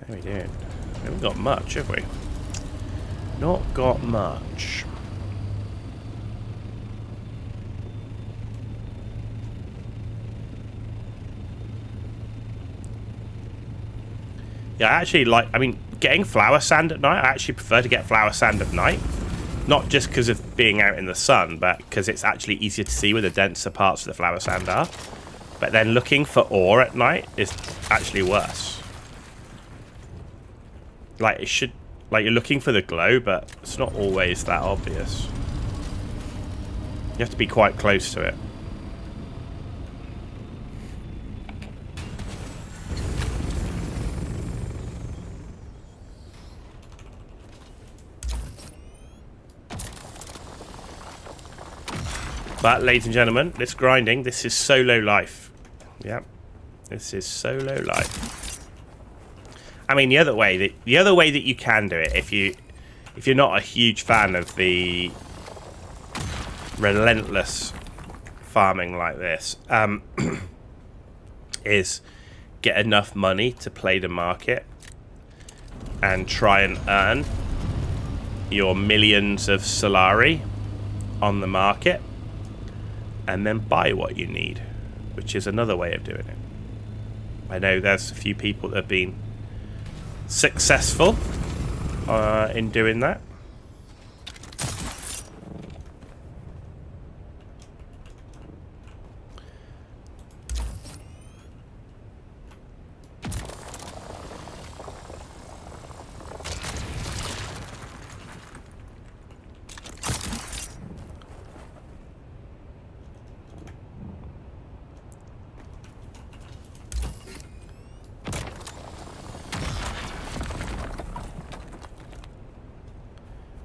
How are we doing? We haven't got much, have we? Not got much. Yeah, I actually like, I mean, getting flower sand at night, I actually prefer to get flower sand at night. Not just because of being out in the sun, but because it's actually easier to see where the denser parts of the flower sand are. But then looking for ore at night is actually worse. Like, it should, like, you're looking for the glow, but it's not always that obvious. You have to be quite close to it. But, ladies and gentlemen, this grinding, this is solo life. Yep. This is solo life. I mean, the other way that you can do it, if you're not a huge fan of the relentless farming like this, is get enough money to play the market and try and earn your millions of Solari on the market, and then buy what you need, which is another way of doing it. I know there's a few people that have been successful in doing that.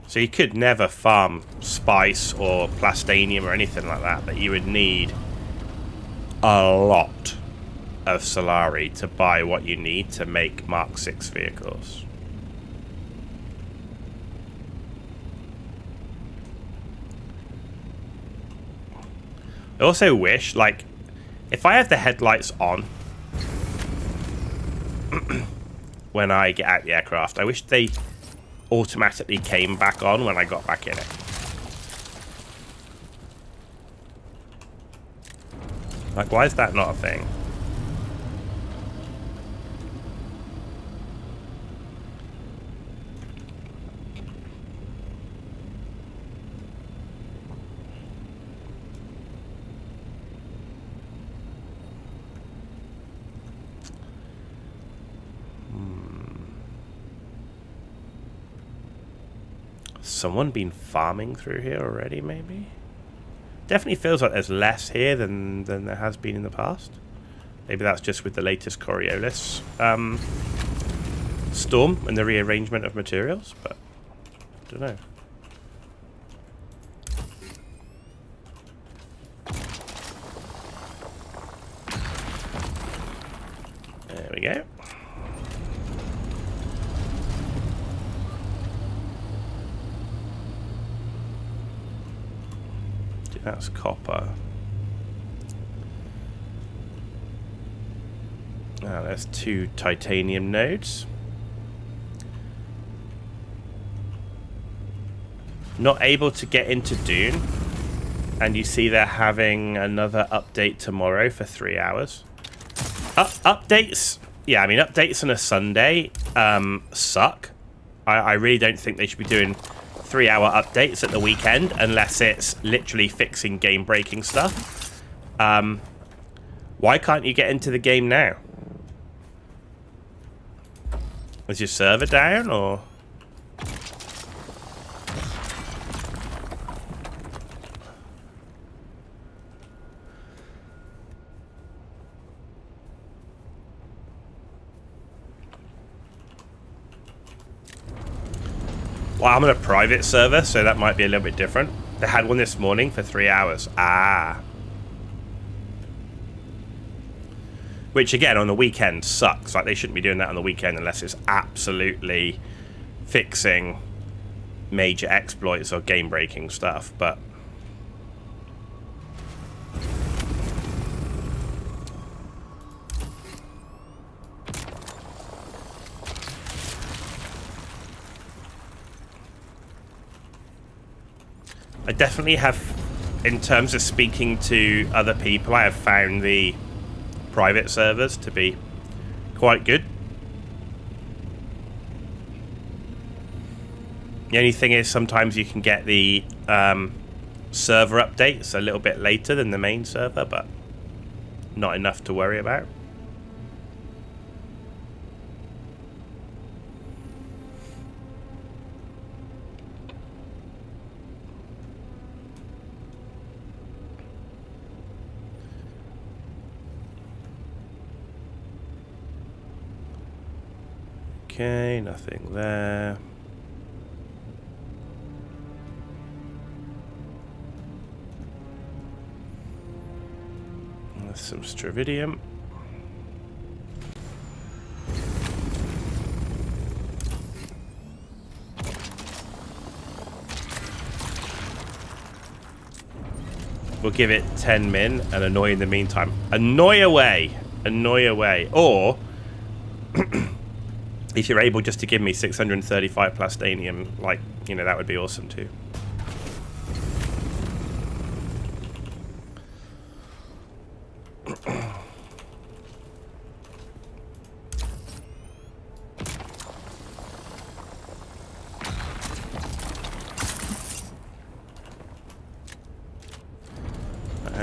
So you could never farm spice or plastanium or anything like that, but you would need a lot of Solari to buy what you need to make Mark 6 vehicles. I also wish, like, if I have the headlights on when I get out the aircraft, I wish they automatically came back on when I got back in it. Like, why is that not a thing? Someone been farming through here already, maybe? Definitely feels like there's less here than there has been in the past. Maybe that's just with the latest Coriolis storm and the rearrangement of materials, but I don't know. There we go. That's copper. Now there's 2 titanium nodes. Not able to get into Dune. And you see they're having another update tomorrow for 3 hours. Updates? Yeah, I mean, updates on a Sunday suck. I really don't think they should be doing 3-hour updates at the weekend unless it's literally fixing game-breaking stuff. Why can't you get into the game now? Is your server down, or...? Well, I'm on a private server, so that might be a little bit different. They had one this morning for 3 hours. Ah. Which, again, on the weekend sucks. Like, they shouldn't be doing that on the weekend unless it's absolutely fixing major exploits or game-breaking stuff, but... I definitely have, in terms of speaking to other people, I have found the private servers to be quite good. The only thing is sometimes you can get the server updates a little bit later than the main server, but not enough to worry about. Okay, nothing there. There's some Stravidium. We'll give it 10 min and annoy in the meantime. Annoy away! Annoy away. Or... if you're able just to give me 635 plastanium, like, you know, that would be awesome too.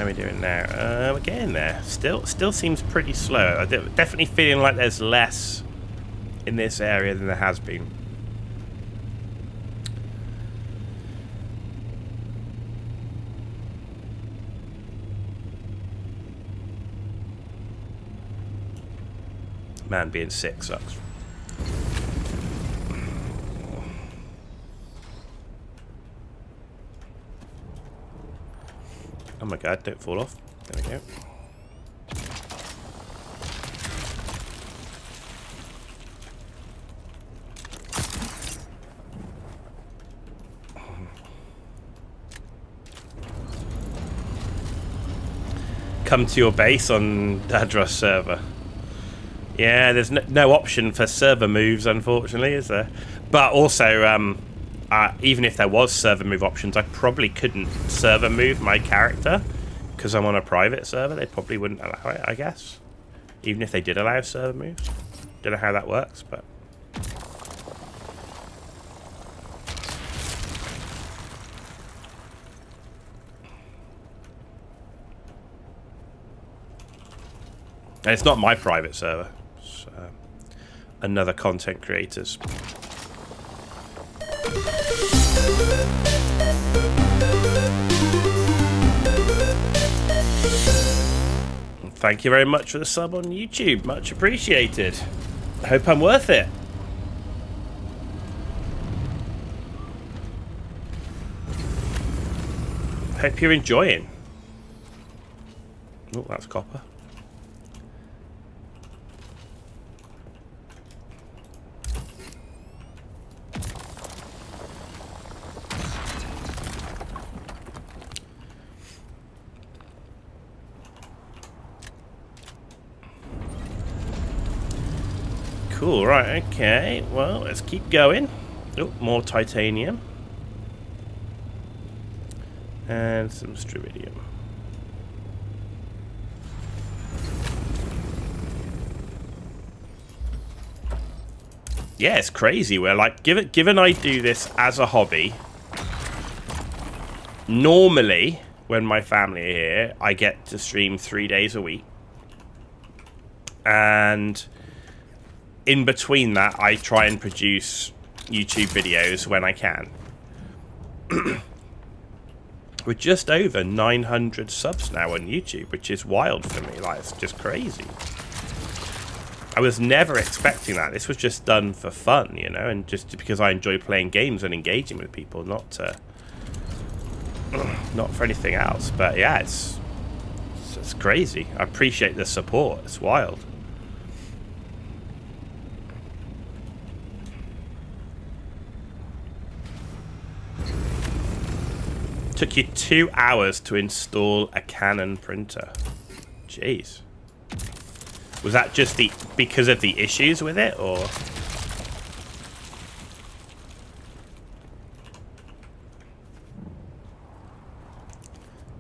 How are we doing now? We're getting there. Still seems pretty slow. I'm definitely feeling like there's less in this area than there has been. Man, being sick sucks. Oh my god, don't fall off. There we go. Come to your base on Dadros server. Yeah, there's no option for server moves, unfortunately, is there? But also, even if there was server move options, I probably couldn't server move my character because I'm on a private server. They probably wouldn't allow it, I guess. Even if they did allow server moves. Don't know how that works, but... And it's not my private server. It's another content creator's. Thank you very much for the sub on YouTube. Much appreciated. I hope I'm worth it. Hope you're enjoying. Oh, that's copper. Cool, right, okay. Well, let's keep going. Oh, more titanium. And some stridium. Yeah, it's crazy. We're like, given I do this as a hobby, normally, when my family are here, I get to stream 3 days a week. And... in between that, I try and produce YouTube videos when I can. We're just over 900 subs now on YouTube, which is wild for me. Like, it's just crazy. I was never expecting that. This was just done for fun, you know, and just because I enjoy playing games and engaging with people, not for anything else. But yeah, it's crazy. I appreciate the support. It's wild. Took you 2 hours to install a Canon printer. Jeez. Was that just because of the issues with it, or?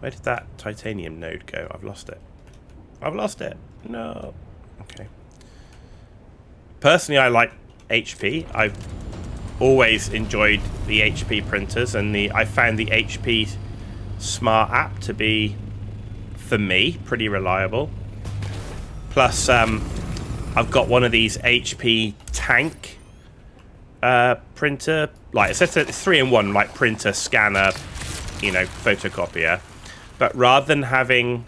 Where did that titanium node go? I've lost it. I've lost it. No. Okay. Personally, I like HP. I've always enjoyed the HP printers, and I found the HP Smart app to be, for me, pretty reliable. Plus, I've got one of these HP Tank printer. Like, it's 3-in-1, like printer, scanner, you know, photocopier. But rather than having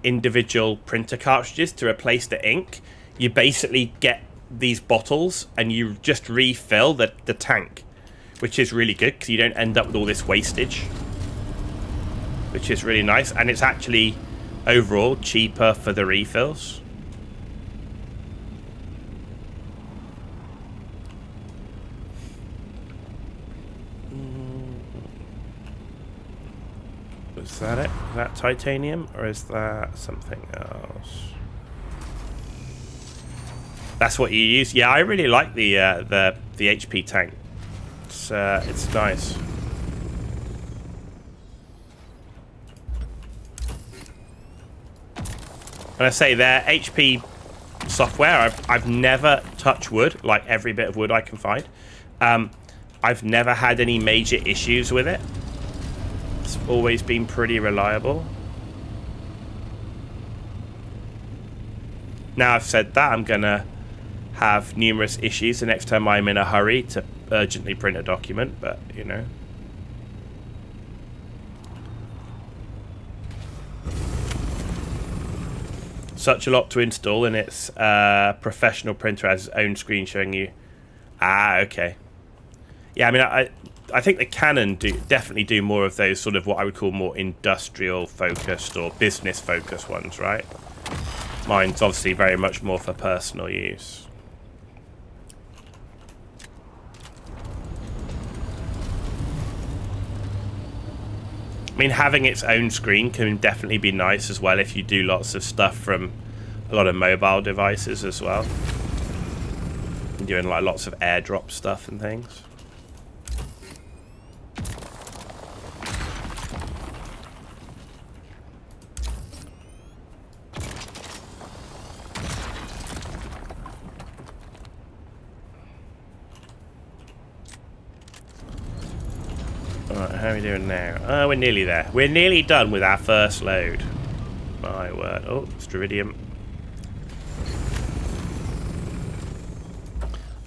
individual printer cartridges to replace the ink, you basically get these bottles and you just refill the tank, which is really good because you don't end up with all this wastage, which is really nice. And it's actually overall cheaper for the refills. Is that it? Is that titanium, or is that something else? That's what you use. Yeah, I really like the HP tank. It's nice. When I say their HP software, I've never touched wood, like every bit of wood I can find. I've never had any major issues with it. It's always been pretty reliable. Now I've said that, I'm going to have numerous issues the next time I'm in a hurry to urgently print a document, but, you know. Such a lot to install, and it's professional printer has its own screen showing you. Ah, okay. Yeah, I mean, I think the Canon definitely do more of those sort of what I would call more industrial focused or business focused ones, right? Mine's obviously very much more for personal use. I mean, having its own screen can definitely be nice as well if you do lots of stuff from a lot of mobile devices as well. Doing like lots of airdrop stuff and things. Alright, how are we doing now? Oh, we're nearly there. We're nearly done with our first load. My word. Oh, Stridium.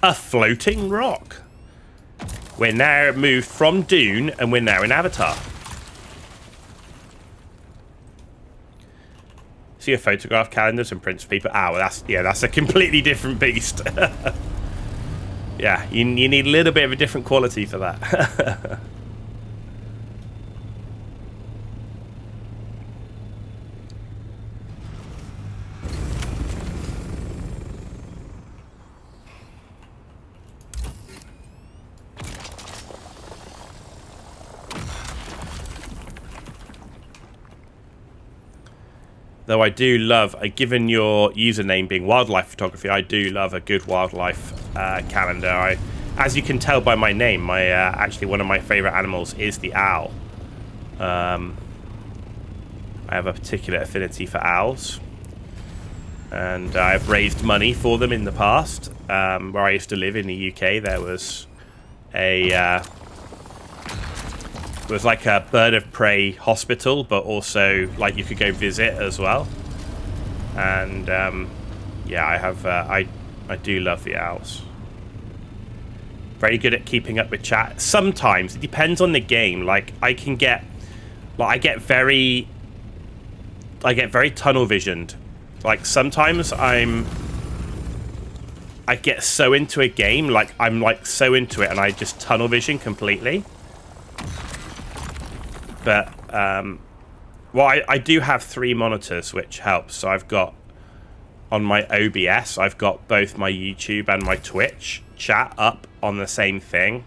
A floating rock. We're now moved from Dune and we're now in Avatar. See a photograph calendars and prints people. Ah, well, that's a completely different beast. Yeah, you need a little bit of a different quality for that. Though I do love, given your username being wildlife photography, I do love a good wildlife calendar. As you can tell by my name, actually one of my favourite animals is the owl. I have a particular affinity for owls, and I've raised money for them in the past. Where I used to live in the UK, there was like a bird of prey hospital, but also like you could go visit as well. And yeah, I do love the owls. Very good at keeping up with chat. Sometimes it depends on the game. Like I get very tunnel visioned. Like sometimes I get so into a game, like I'm like so into it, and I just tunnel vision completely. But, well, I do have 3 monitors, which helps. So I've got, on my OBS, I've got both my YouTube and my Twitch chat up on the same thing.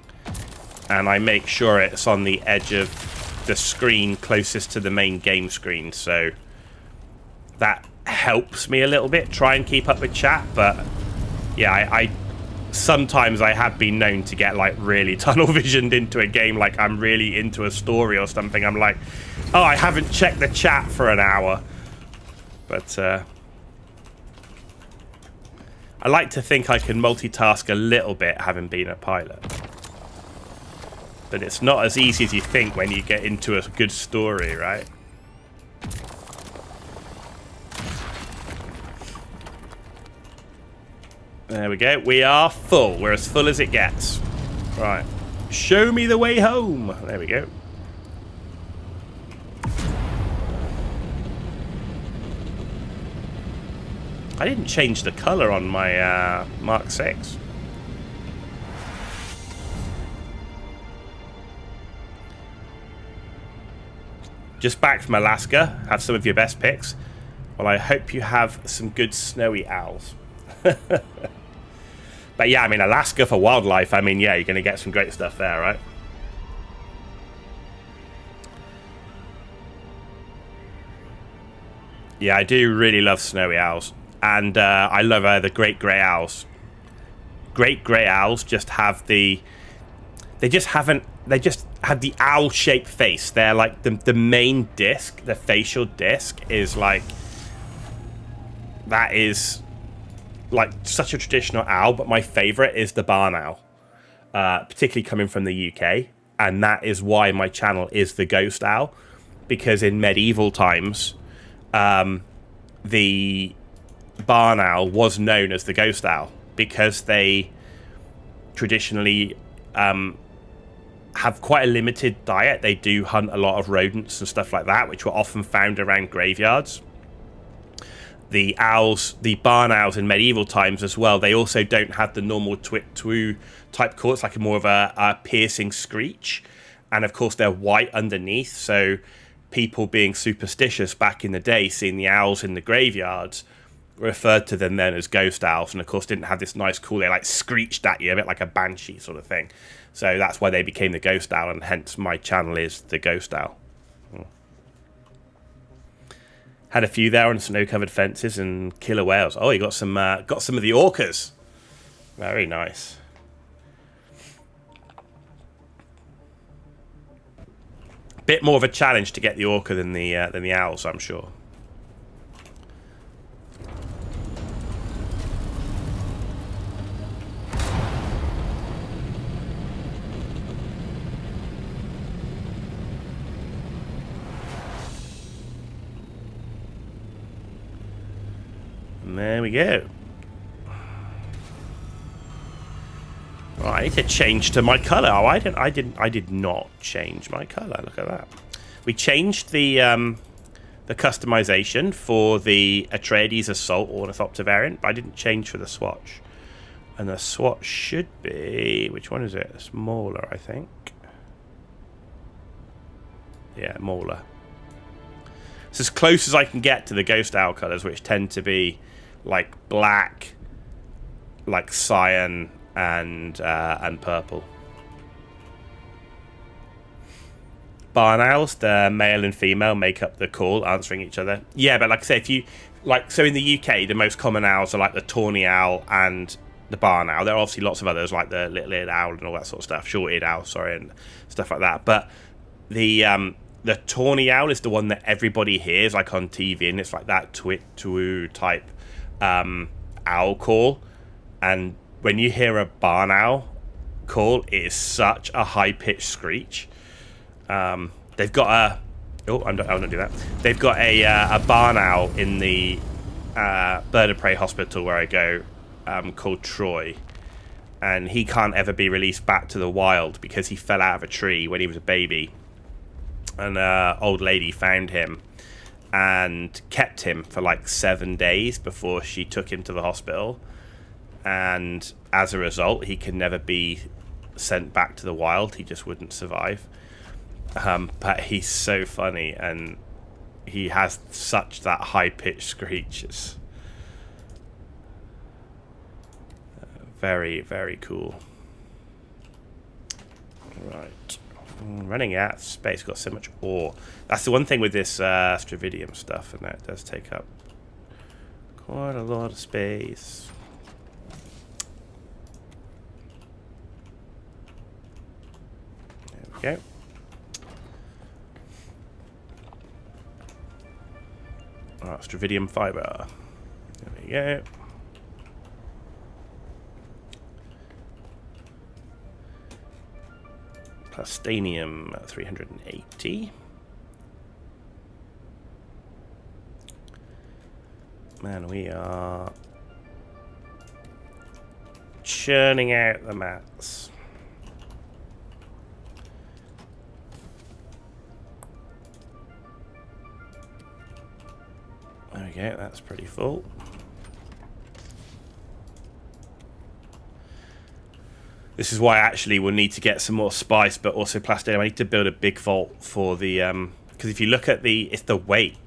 And I make sure it's on the edge of the screen closest to the main game screen. So that helps me a little bit, try and keep up with chat. But, yeah, sometimes I have been known to get like really tunnel visioned into a game, like I'm really into a story or something. I'm like, oh, I haven't checked the chat for an hour. But I like to think I can multitask a little bit, having been a pilot. But it's not as easy as you think when you get into a good story, right? There we go. We are full. We're as full as it gets. Right. Show me the way home. There we go. I didn't change the color on my Mark 6. Just back from Alaska. Have some of your best picks. Well, I hope you have some good snowy owls. But yeah, I mean, Alaska for wildlife, I mean, yeah, you're going to get some great stuff there, right? Yeah, I do really love snowy owls. And I love the great grey owls. Great grey owls just have the... They just have the owl-shaped face. They're like the main disc, the facial disc is like... That is... like such a traditional owl, but my favorite is the barn owl, particularly coming from the UK. and that is why my channel is the Ghost Owl, because in medieval times, the barn owl was known as the Ghost Owl because they traditionally have quite a limited diet. They do hunt a lot of rodents and stuff like that, which were often found around graveyards. The barn owls in medieval times as well, they also don't have the normal twit-twoo type call. It's like more of a piercing screech. And of course, they're white underneath. So people being superstitious back in the day, seeing the owls in the graveyards, referred to them then as ghost owls. And of course, didn't have this nice call. They like screeched at you, a bit like a banshee sort of thing. So that's why they became the Ghost Owl. And hence my channel is the Ghost Owl. Had a few there on snow-covered fences and killer whales. Oh, you got some of the orcas. Very nice. Bit more of a challenge to get the orca than the owls, I'm sure. And there we go. Right, I need to change to my color. Oh, I did not change my color. Look at that. We changed the customization for the Atreides Assault Ornithopter variant, but I didn't change for the swatch. And the swatch should be, which one is it? Smaller, I think. Yeah, Mauler. It's as close as I can get to the Ghost Owl colors, which tend to be like black, like cyan, and purple. Barn owls, the male and female, make up the call, answering each other. Yeah, but like I say, if you so in the UK, the most common owls are like the tawny owl and the barn owl. There are obviously lots of others like the little-eared owl and all that sort of stuff, short-eared owl, sorry, and stuff like that. But the tawny owl is the one that everybody hears, like on TV, and it's like that twit-twoo type owl call. And when you hear a barn owl call, it is such a high-pitched screech. They've got a... Oh, I don't do that. They've got a barn owl in the bird of prey hospital where I go, called Troy. And he can't ever be released back to the wild because he fell out of a tree when he was a baby. An old lady found him and kept him for like 7 days before she took him to the hospital. And as a result, he can never be sent back to the wild. He just wouldn't survive. But he's so funny, and he has such that high-pitched screech. It's very, very cool. Right. Running out of space. Got so much ore. That's the one thing with this Stravidium stuff, and that does take up quite a lot of space. There we go. Oh, Stravidium fiber. There we go. Plastanium 380. Man, we are churning out the mats. There we go, that's pretty full. This is why I actually will need to get some more spice, but also plastinium. I need to build a big vault for the... because if you look at it's the weight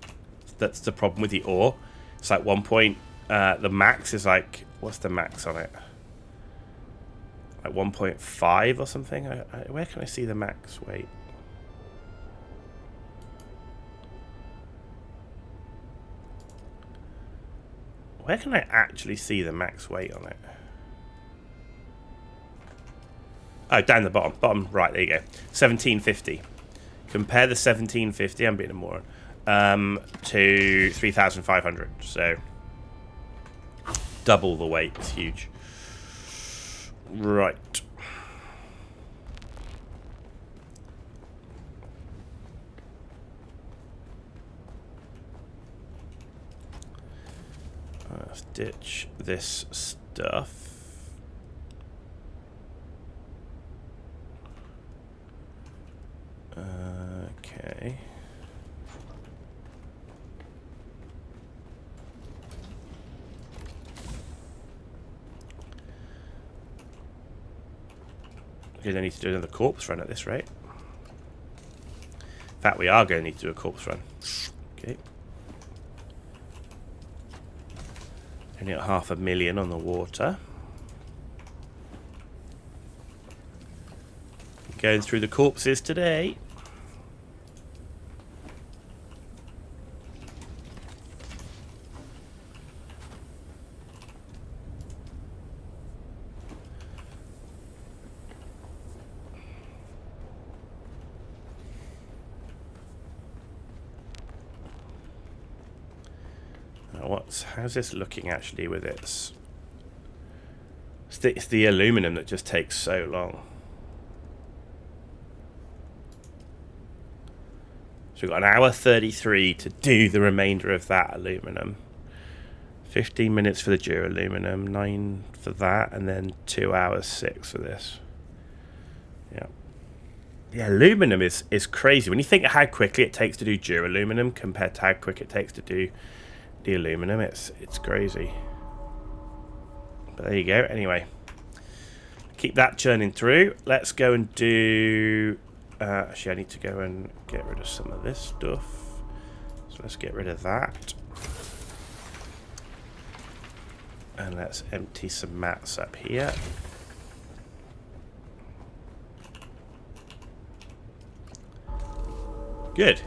that's the problem with the ore. It's like the max is like... What's the max on it? Like 1.5 or something? Where can I see the max weight? Where can I actually see the max weight on it? Oh, down the bottom right, there you go. 1750. Compare the 1750, I'm being a moron, to 3,500. So, double the weight. It's huge. Right. ditch this stuff. Okay. We're going to need to do another corpse run at this rate. In fact, we are going to need to do a corpse run. Okay. Only got 500,000 on the water. Going through the corpses today. How's this looking actually with its... It's the aluminum that just takes so long. So we've got 1:33 to do the remainder of that aluminum. 15 minutes for the duraluminum, 9 for that, and then 2 hours 6 for this. Yeah. Yeah, aluminum is crazy. When you think of how quickly it takes to do duraluminum compared to how quick it takes to do the aluminum, it's crazy. But there you go. Anyway, keep that churning through. Let's go and do... actually, I need to go and get rid of some of this stuff. So let's get rid of that. And let's empty some mats up here. Good.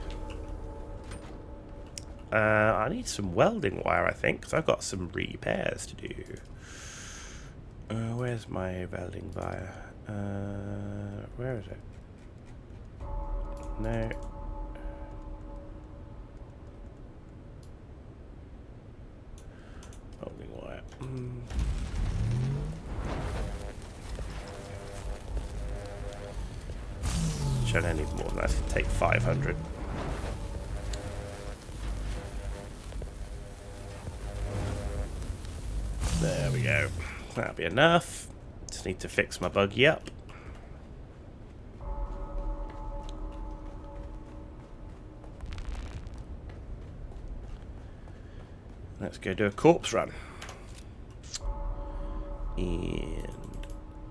I need some welding wire, I think, because I've got some repairs to do. Where's my welding wire? Where is it? No. Welding wire. Should I need more than that? It take 500. There we go. That'll be enough. Just need to fix my buggy up. Let's go do a corpse run. And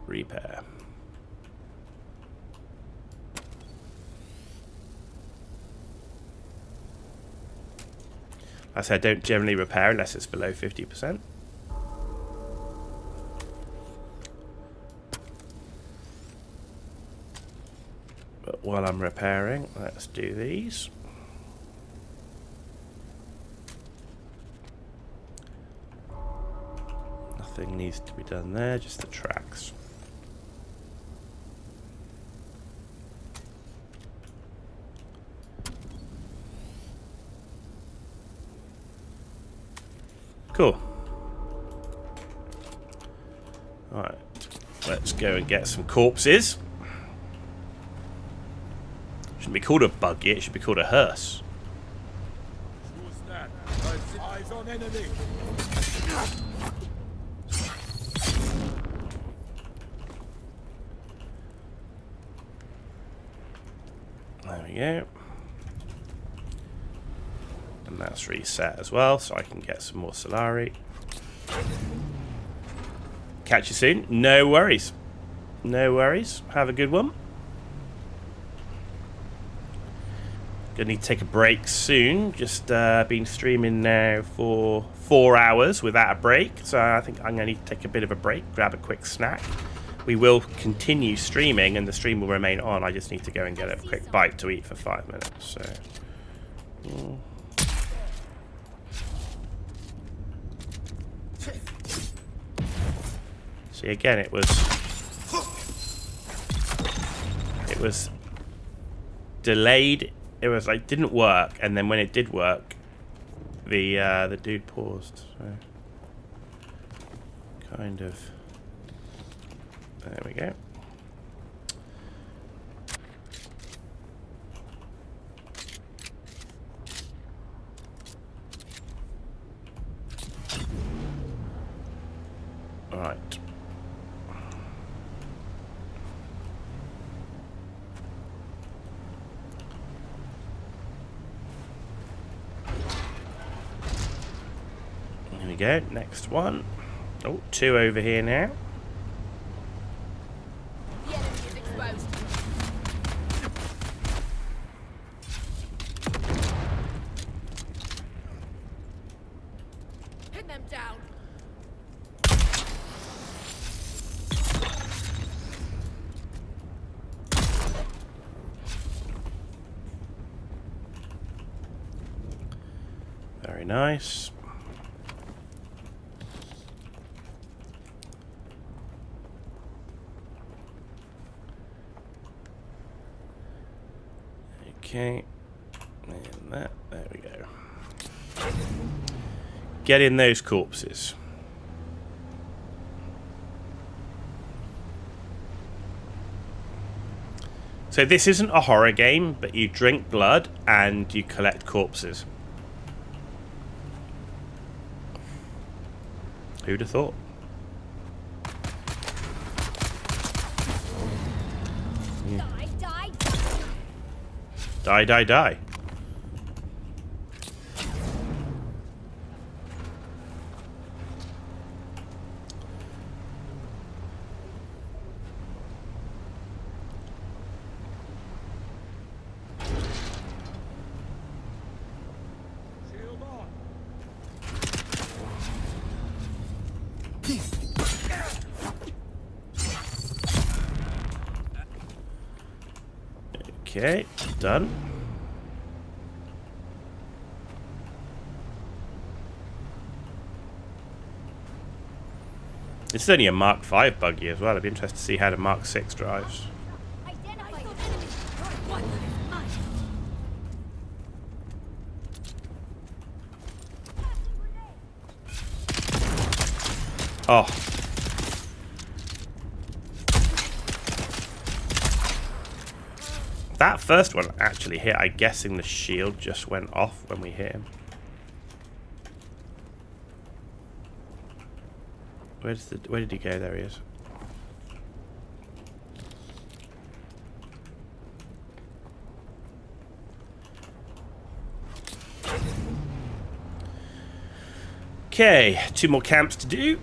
repair. I said I don't generally repair unless it's below 50%. But while I'm repairing, let's do these. Nothing needs to be done there, just the tracks. Cool. Alright, let's go and get some corpses. Shouldn't be called a buggy, it should be called a hearse. Who's that? Eyes on enemy. There we go. And that's reset as well, so I can get some more Solari. Catch you soon. No worries. No worries. Have a good one. Gonna need to take a break soon. Just been streaming now for 4 hours without a break, so I think I'm gonna need to take a bit of a break, grab a quick snack. We will continue streaming and the stream will remain on. I just need to go and get a quick bite to eat for 5 minutes. So see, again, it was delayed. It was like didn't work, and then when it did work, the dude paused. So kind of. There we go. go. Next one. Oh, 2 over here now. The enemy is exposed. Pin them down. Very nice. Okay. And that. There we go. Get in those corpses. So this isn't a horror game, but you drink blood and you collect corpses. Who'd have thought? Die, die, Die, die, die. Shield on. Okay, done. This is only a Mark 5 buggy as well. I'd be interested to see how the Mark 6 drives. identify the enemy. What is mine? Oh. That first one actually hit. I'm guessing the shield just went off when we hit him. Where did he go? There he is. Okay, 2 more camps to do.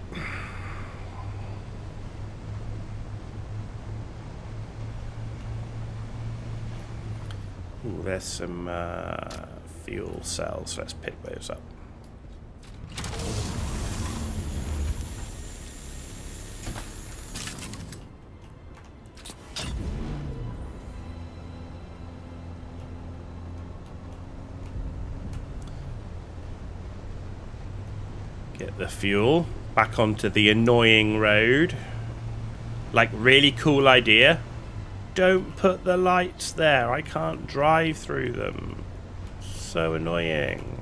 Ooh, there's some fuel cells. Let's pick those up. Get the fuel back onto the annoying road. Like, really cool idea. Don't put the lights there. I can't drive through them. So annoying.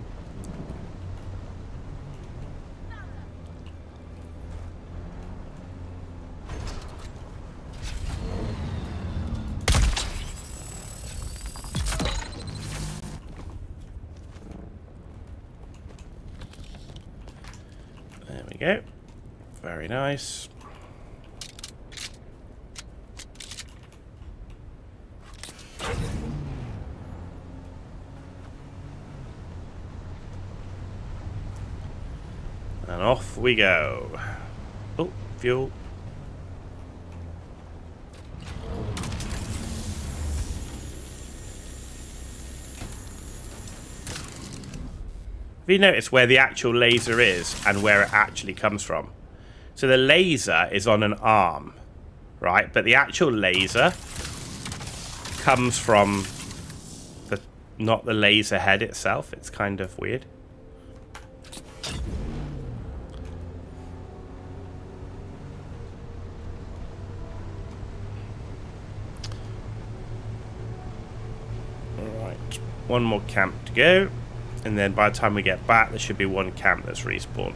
There we go. Very nice. And off we go. Oh, fuel. Have you noticed where the actual laser is and where it actually comes from? So the laser is on an arm, right? But the actual laser comes from the not the laser head itself. It's kind of weird. Alright, 1 more camp to go. And then by the time we get back, there should be 1 camp that's respawned.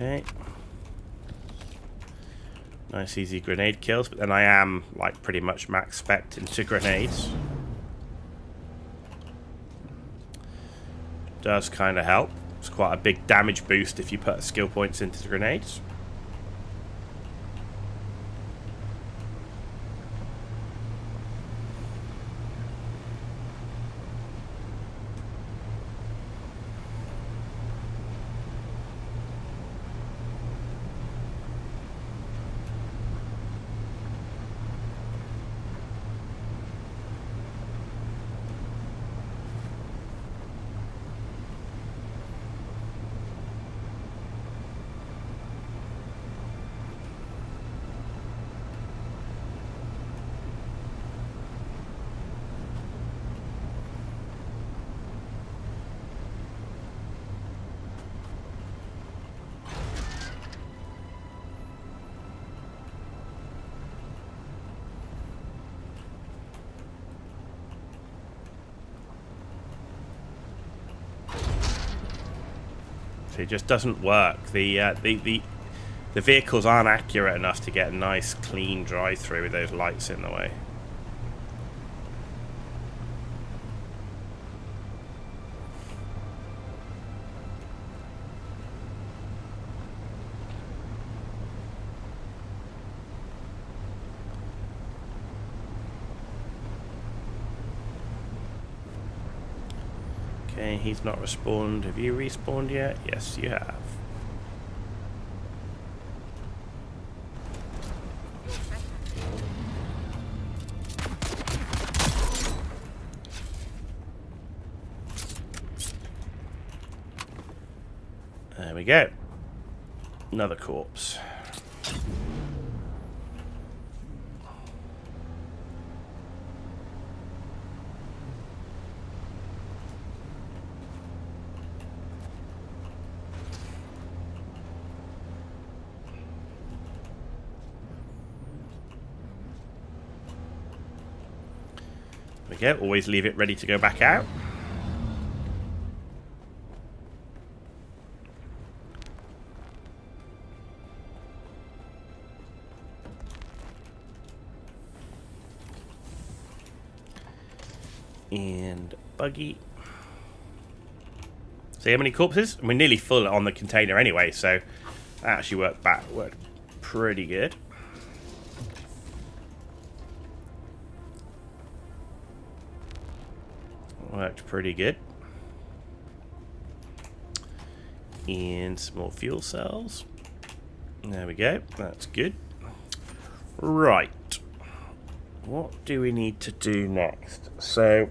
Okay. Nice easy grenade kills, but then I am like pretty much max spec'd into grenades. Does kind of help. It's quite a big damage boost if you put skill points into the grenades. It just doesn't work. The vehicles aren't accurate enough to get a nice clean drive through with those lights in the way. Okay, he's not respawned. Have you respawned yet? Yes, you have. There we go. Another corpse. There we go. Always leave it ready to go back out. And buggy. See how many corpses? We're nearly full on the container anyway, so that actually worked pretty good. Worked pretty good. And some more fuel cells. There we go. That's good. Right. What do we need to do next? So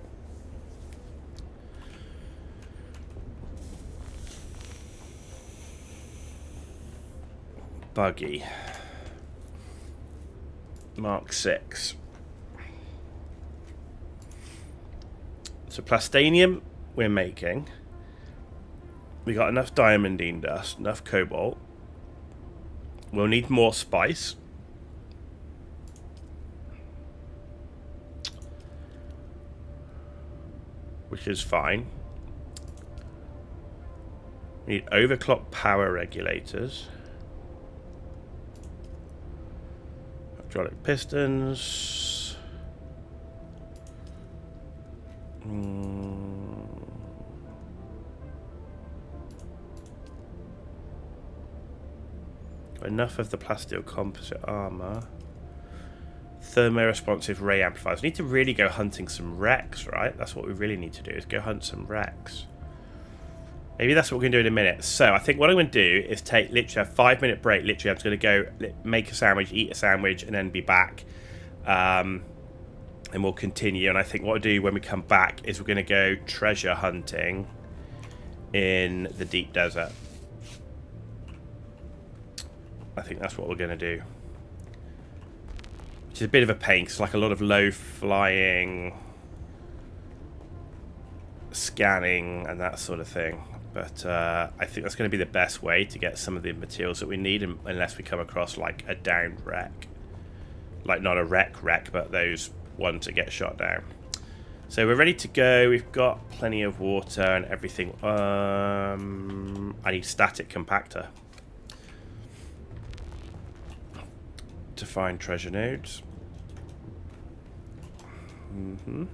buggy. Mark 6. So plastanium we're making. We got enough diamondine dust, enough cobalt. We'll need more spice. Which is fine. We need overclock power regulators. Hydraulic pistons. Enough of the plasteel composite armor. Thermoresponsive ray amplifiers. We need to really go hunting some wrecks, right? That's what we really need to do, is go hunt some wrecks. Maybe that's what we're going to do in a minute. So I think what I'm going to do is take literally a 5-minute break. Literally, I'm just going to go make a sandwich, eat a sandwich, and then be back. And we'll continue. And I think what we'll do when we come back is we're going to go treasure hunting in the deep desert. I think that's what we're going to do. Which is a bit of a pain, because like a lot of low flying, scanning, and that sort of thing. But I think that's going to be the best way to get some of the materials that we need, unless we come across like a downed wreck. Like not a wreck, but those ones that get shot down. So we're ready to go. We've got plenty of water and everything. I need static compactor. to find treasure nodes. Mm-hmm.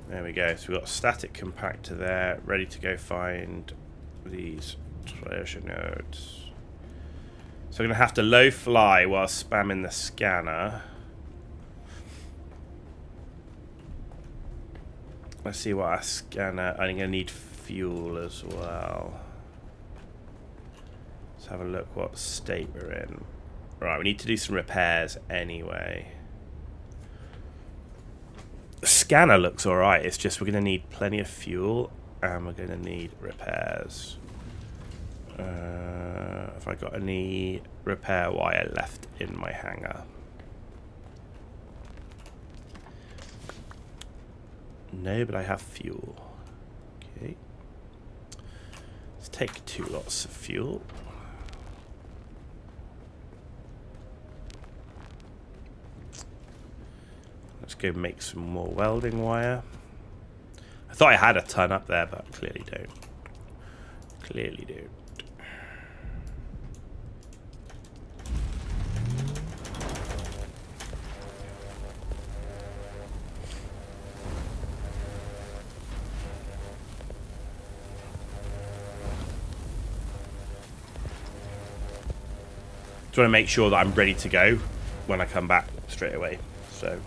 There we go. So we've got a static compactor there, ready to go find these treasure nodes. So I'm going to have to low fly while spamming the scanner. Let's see what our scanner... I'm going to need fuel as well. Let's have a look what state we're in. Right, we need to do some repairs anyway. The scanner looks alright, it's just we're going to need plenty of fuel and we're going to need repairs. Have I got any repair wire left in my hangar? No, but I have fuel. Okay. Let's take 2 lots of fuel. Let's go make some more welding wire. I thought I had a ton up there, but clearly don't. Clearly don't. Just want to make sure that I'm ready to go when I come back straight away. So,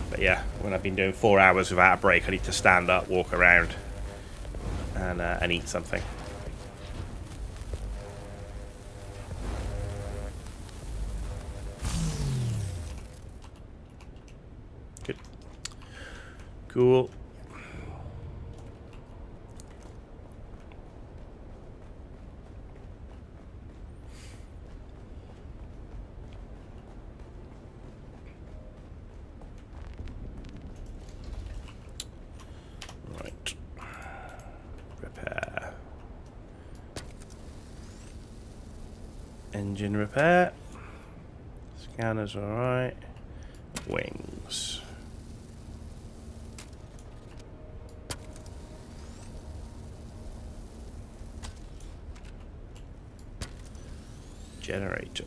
but yeah, when I've been doing 4 hours without a break, I need to stand up, walk around, and eat something. Good. Cool. Right. Repair. Engine repair. Scanner's alright. Wings. Generator.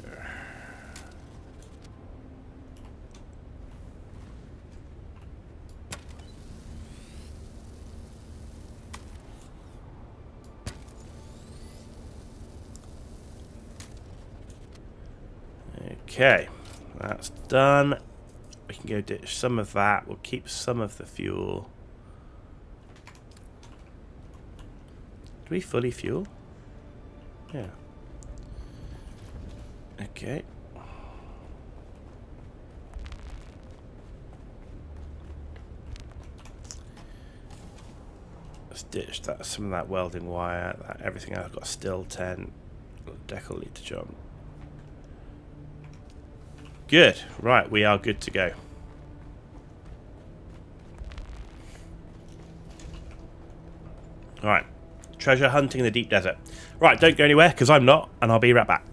Okay, that's done. We can go ditch some of that. We'll keep some of the fuel. Do we fully fuel? Yeah. Okay. Let's ditch that, some of that welding wire, everything I've got still 10. Deck will lead to jump. Good. Right, we are good to go. Alright. Treasure hunting in the deep desert. Right, don't go anywhere, because I'm not, and I'll be right back.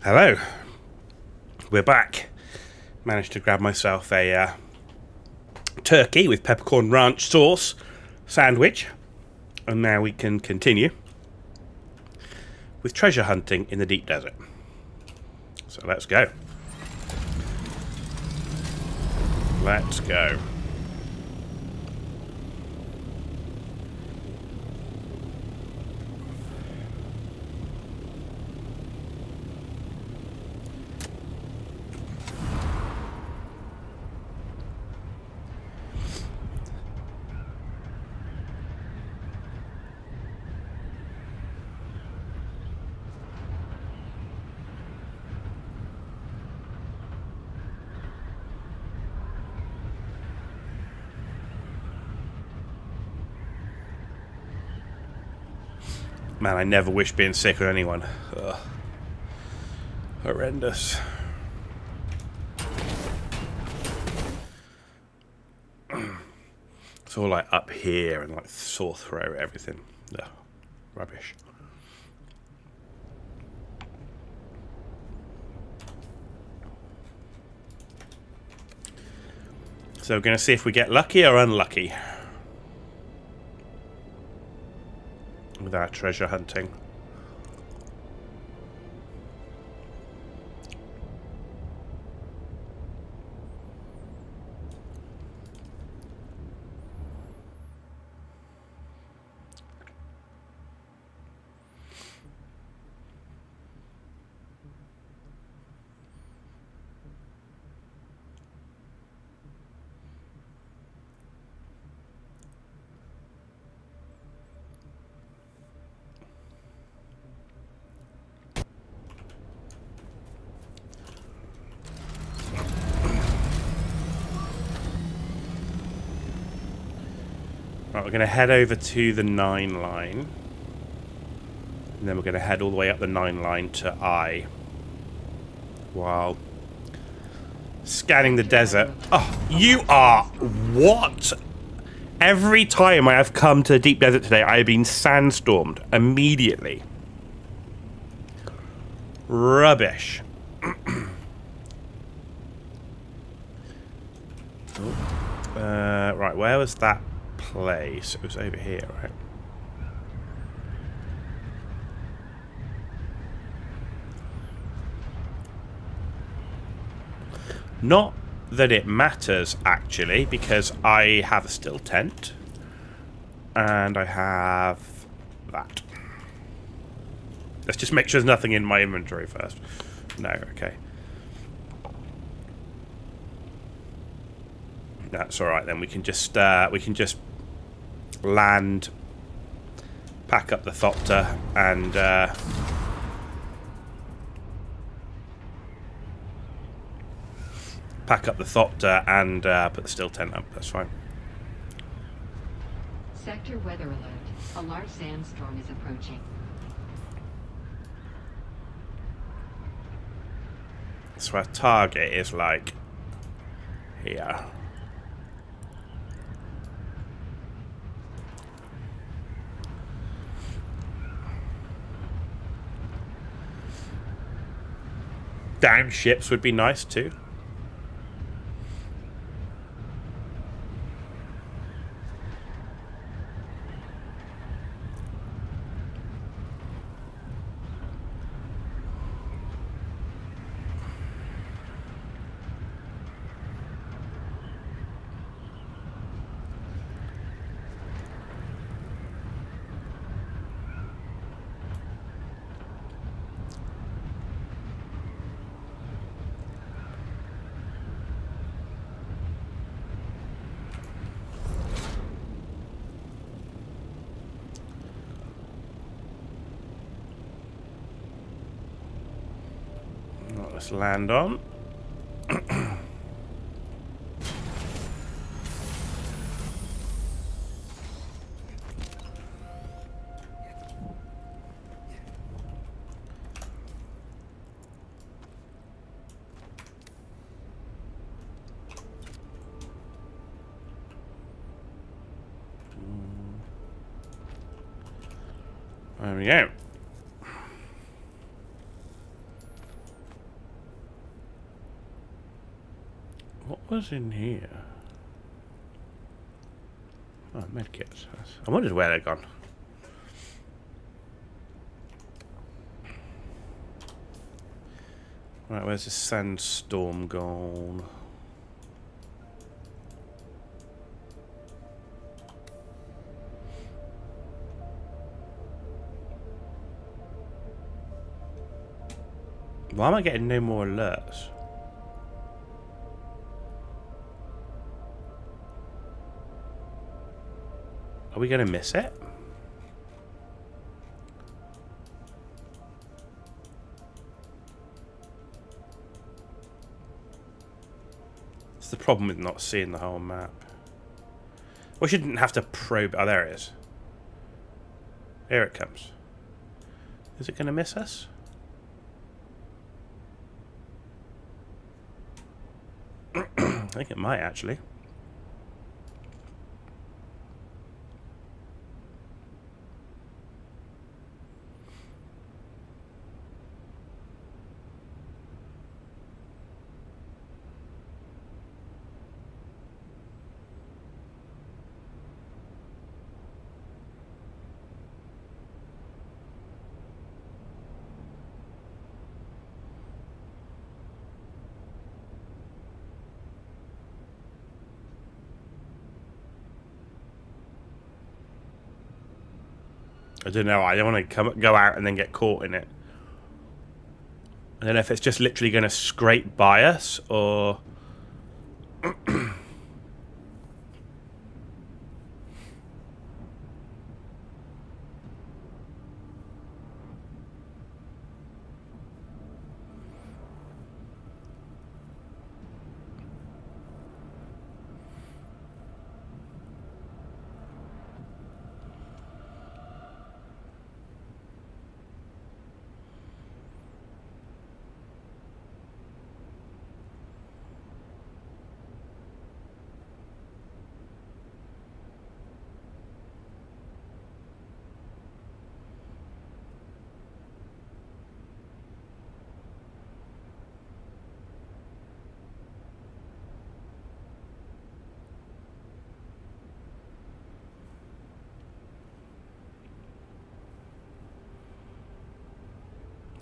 Hello. We're back. Managed to grab myself a turkey with peppercorn ranch sauce sandwich. And now we can continue with treasure hunting in the deep desert. So let's go. Let's go. Man, I never wish being sick on anyone. Ugh. Horrendous. It's all like up here and like sore throat, everything. Ugh. Rubbish. So we're going to see if we get lucky or unlucky with our treasure hunting. Right, we're going to head over to the 9 line. And then we're going to head all the way up the 9 line to I. While scanning the desert. Oh, you are... What? Every time I have come to the deep desert today, I have been sandstormed immediately. Rubbish. Right, where was that place? It was over here, right? Not that it matters, actually, because I have a still tent. And I have that. Let's just make sure there's nothing in my inventory first. No, okay. That's all right then. We can just land, pack up the thopter, and put the still tent up. That's fine. Sector weather alert. A large sandstorm is approaching. So our target is like here. Down ships would be nice too. Let's land on. There we go. What was in here? Oh, medkits. I wondered where they'd gone. Right, where's the sandstorm gone? Why am I getting no more alerts? Are we going to miss it? It's the problem with not seeing the whole map. We shouldn't have to probe. Oh, there it is. Here it comes. Is it going to miss us? I think it might actually. I don't know. I don't want to go out and then get caught in it. I don't know if it's just literally going to scrape by us or...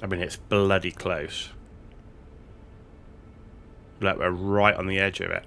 I mean, it's bloody close. Like, we're right on the edge of it.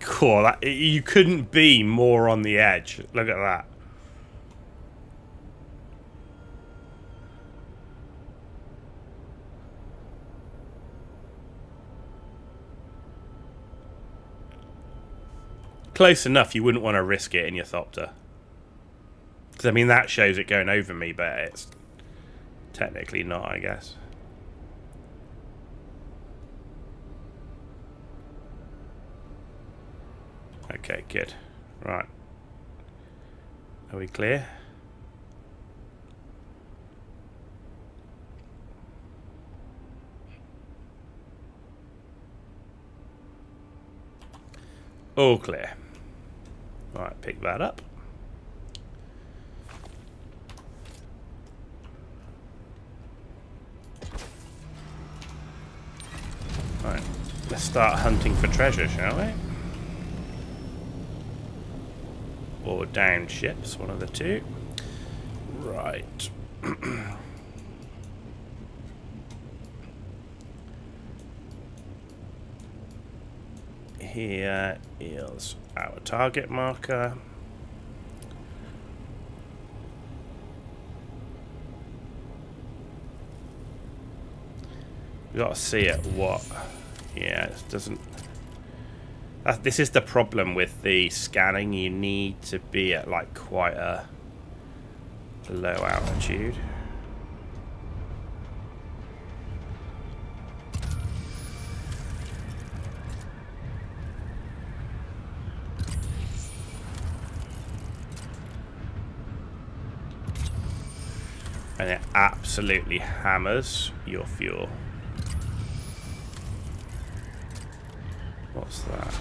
Cool. That, you couldn't be more on the edge. Look at that. Close enough, you wouldn't want to risk it in your Thopter. Because, I mean, that shows it going over me, but it's technically not, I guess. Okay, good. Right. Are we clear? All clear. Right, pick that up. Right, let's start hunting for treasure, shall we? Or down ships, one of the two. Right. Here is our target marker. We gotta see it. What? Yeah, it doesn't. This is the problem with the scanning. You need to be at like quite a low altitude. And it absolutely hammers your fuel. What's that?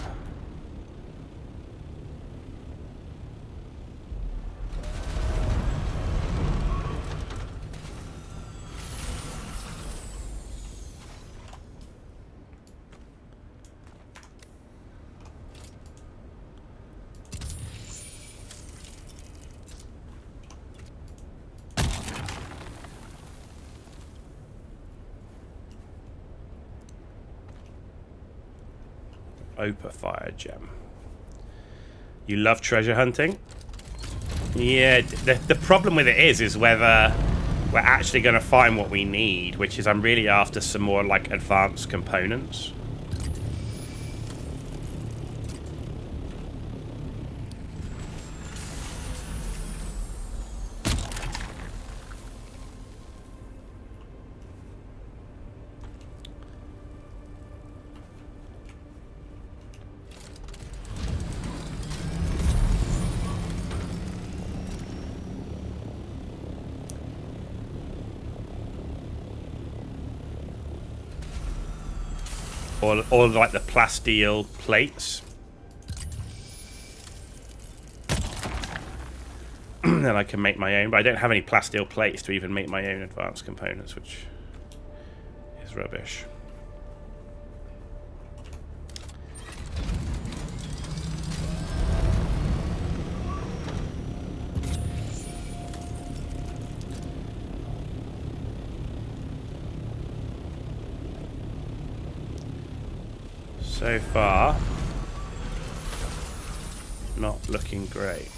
Opal fire gem. You love treasure hunting? Yeah, the problem with it is whether we're actually going to find what we need, which is I'm really after some more like advanced components. Or like the plasteel plates. Then I can make my own, but I don't have any plasteel plates to even make my own advanced components, which is rubbish. So far, not looking great.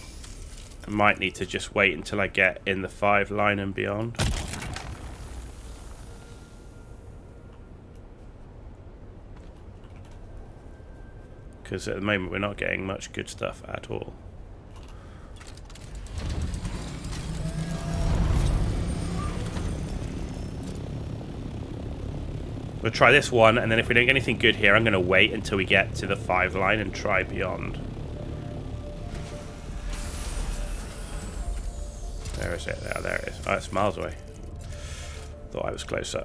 I might need to just wait until I get in the 5 line and beyond. Because at the moment we're not getting much good stuff at all. We'll try this one, and then if we don't get anything good here, I'm going to wait until we get to the 5 line and try beyond. Where is it? There it is. Oh, it's miles away. Thought I was closer.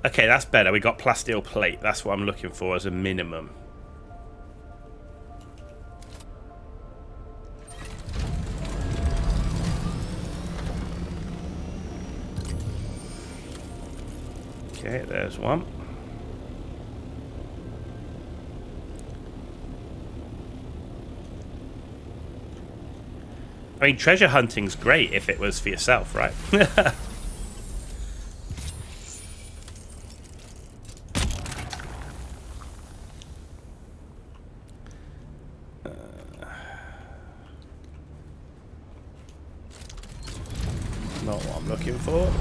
Okay, that's better. We got plasteel plate. That's what I'm looking for as a minimum. Okay, there's one. I mean, treasure hunting's great if it was for yourself, right? Not what I'm looking for.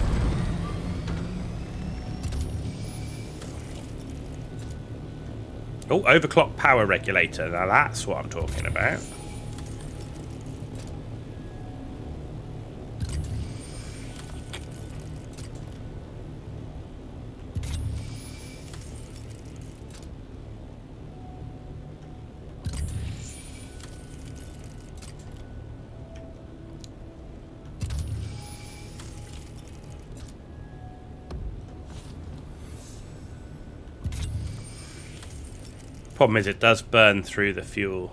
Oh, overclock power regulator. Now that's what I'm talking about. Problem is, it does burn through the fuel.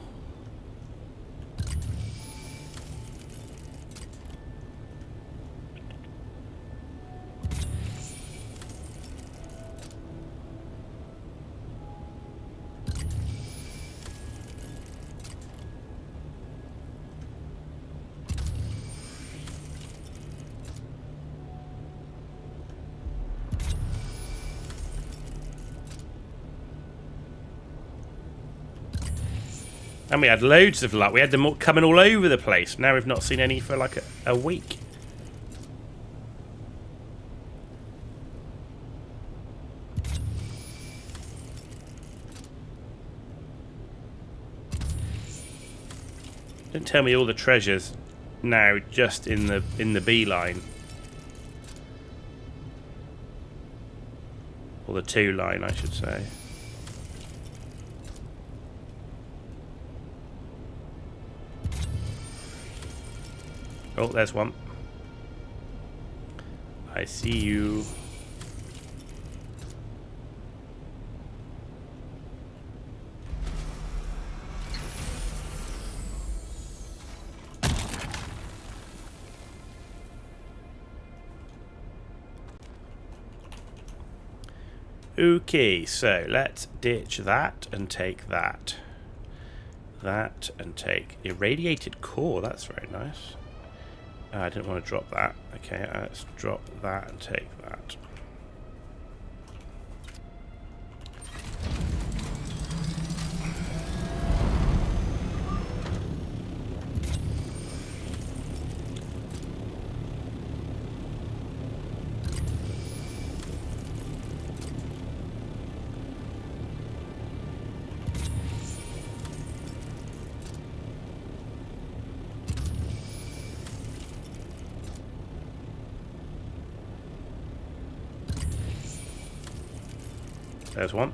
And we had loads of luck. We had them all coming all over the place. Now we've not seen any for like a week. Don't tell me all the treasures now just in the B line. Or the 2 line, I should say. Oh, there's one. I see you. Okay, so let's ditch that and take that. That and take irradiated core. That's very nice. I didn't want to drop that. Okay, let's drop that and take that. There's one.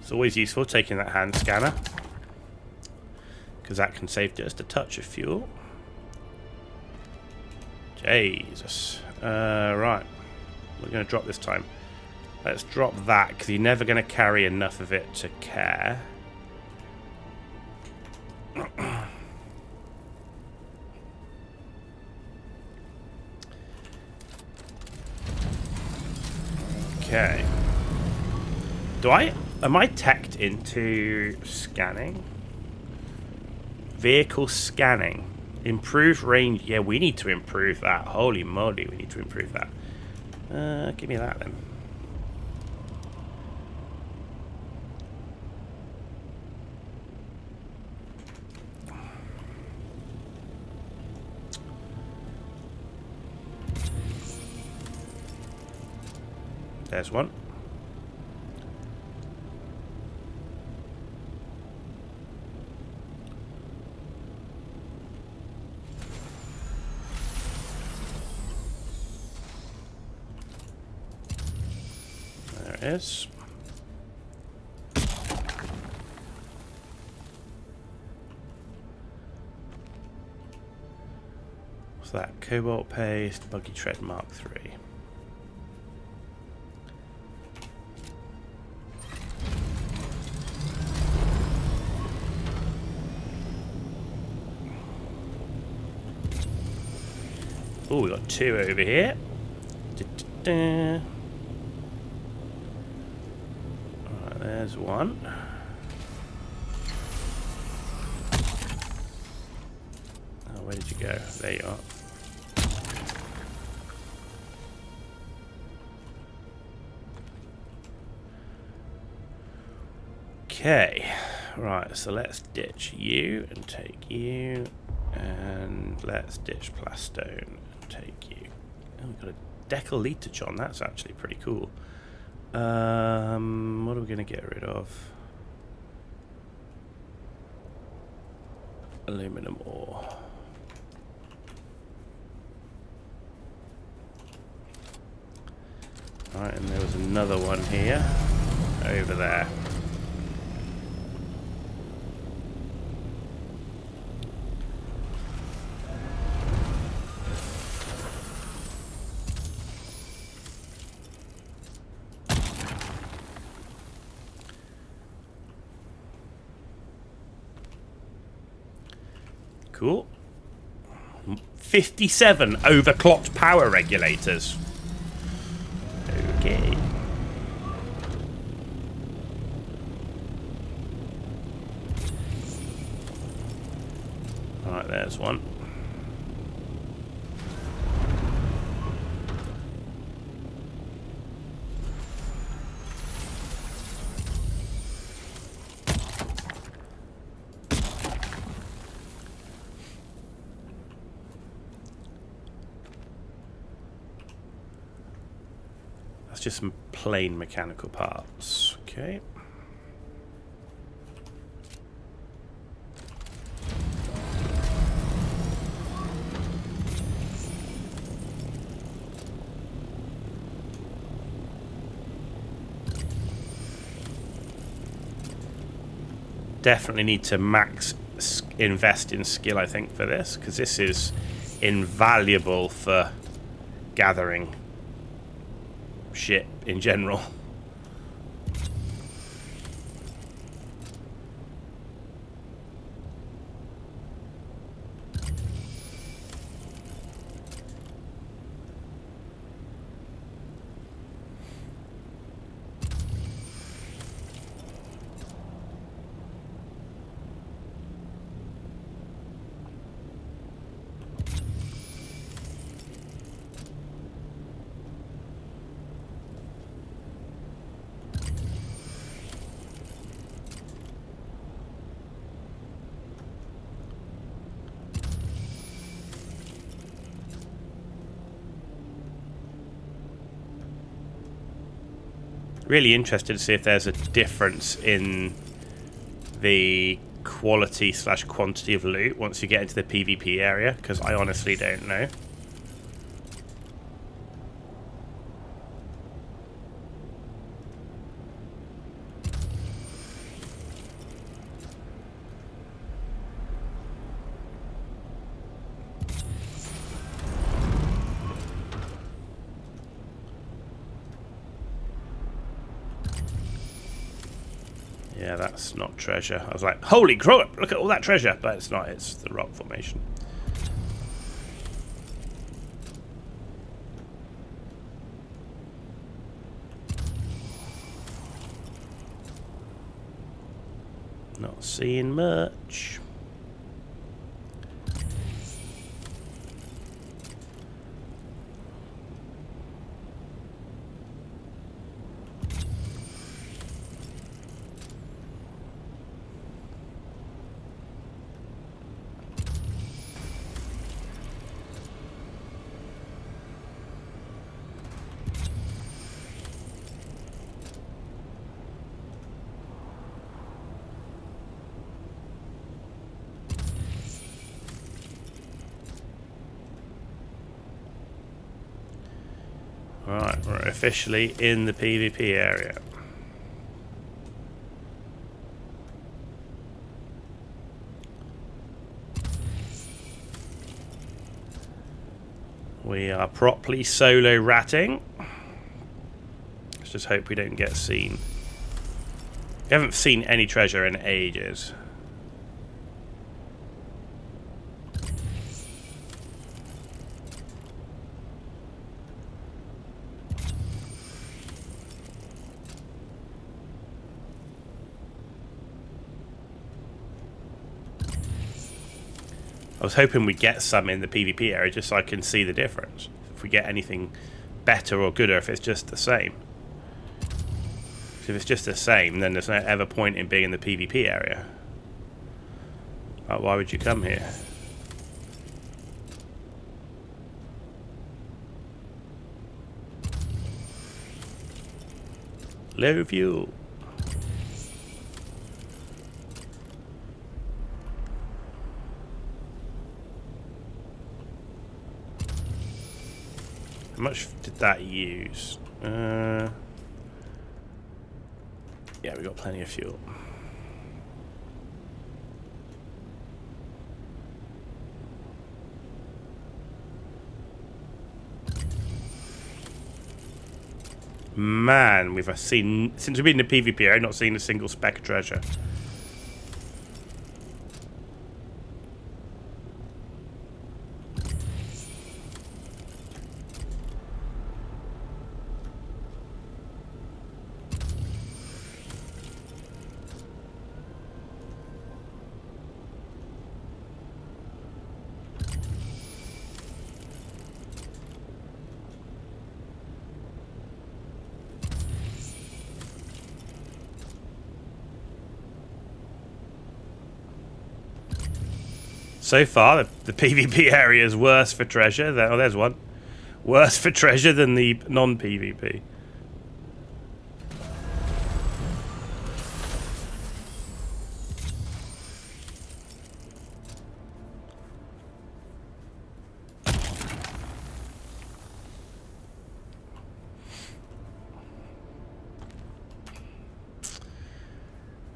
It's always useful taking that hand scanner, because that can save just a touch of fuel. Jesus. Right. We're going to drop this time. Let's drop that, because you're never going to carry enough of it to care. Okay. Am I teched into scanning? Vehicle scanning. Improve range. Yeah, we need to improve that. Holy moly, we need to improve that. Give me that then. There's one. There it is. What's that? Cobalt paste, buggy tread Mark III. Oh, we got two over here. Alright, there's one. Oh, where did you go? There you are. Okay. Right, so let's ditch you and take you. And let's ditch Plastone and take you. Oh, we've got a Decalitachon. That's actually pretty cool. What are we going to get rid of? Aluminum ore. Alright, and there was another one here. Over there. Cool. 57 overclocked power regulators. Okay. Alright, there's one. Just some plain mechanical parts. Okay. Definitely need to invest in skill, I think, for this, because this is invaluable for gathering shit in general. Really interested to see if there's a difference in the quality / quantity of loot once you get into the PvP area, because I honestly don't know. Yeah, that's not treasure. I was like, holy crap, look at all that treasure. But it's not, it's the rock formation. Not seeing much. Alright, we're officially in the PvP area. We are properly solo ratting. Let's just hope we don't get seen. We haven't seen any treasure in ages. I was hoping we'd get some in the PvP area just so I can see the difference. If we get anything better or gooder, if it's just the same. If it's just the same, then there's no ever point in being in the PvP area. Why would you come here? Low fuel. How much did that use? Yeah, we got plenty of fuel. Man, we've seen, since we've been in the PvP, I've not seen a single speck of treasure. So far, the PvP area is worse for treasure. Oh, there's one. Worse for treasure than the non-PvP.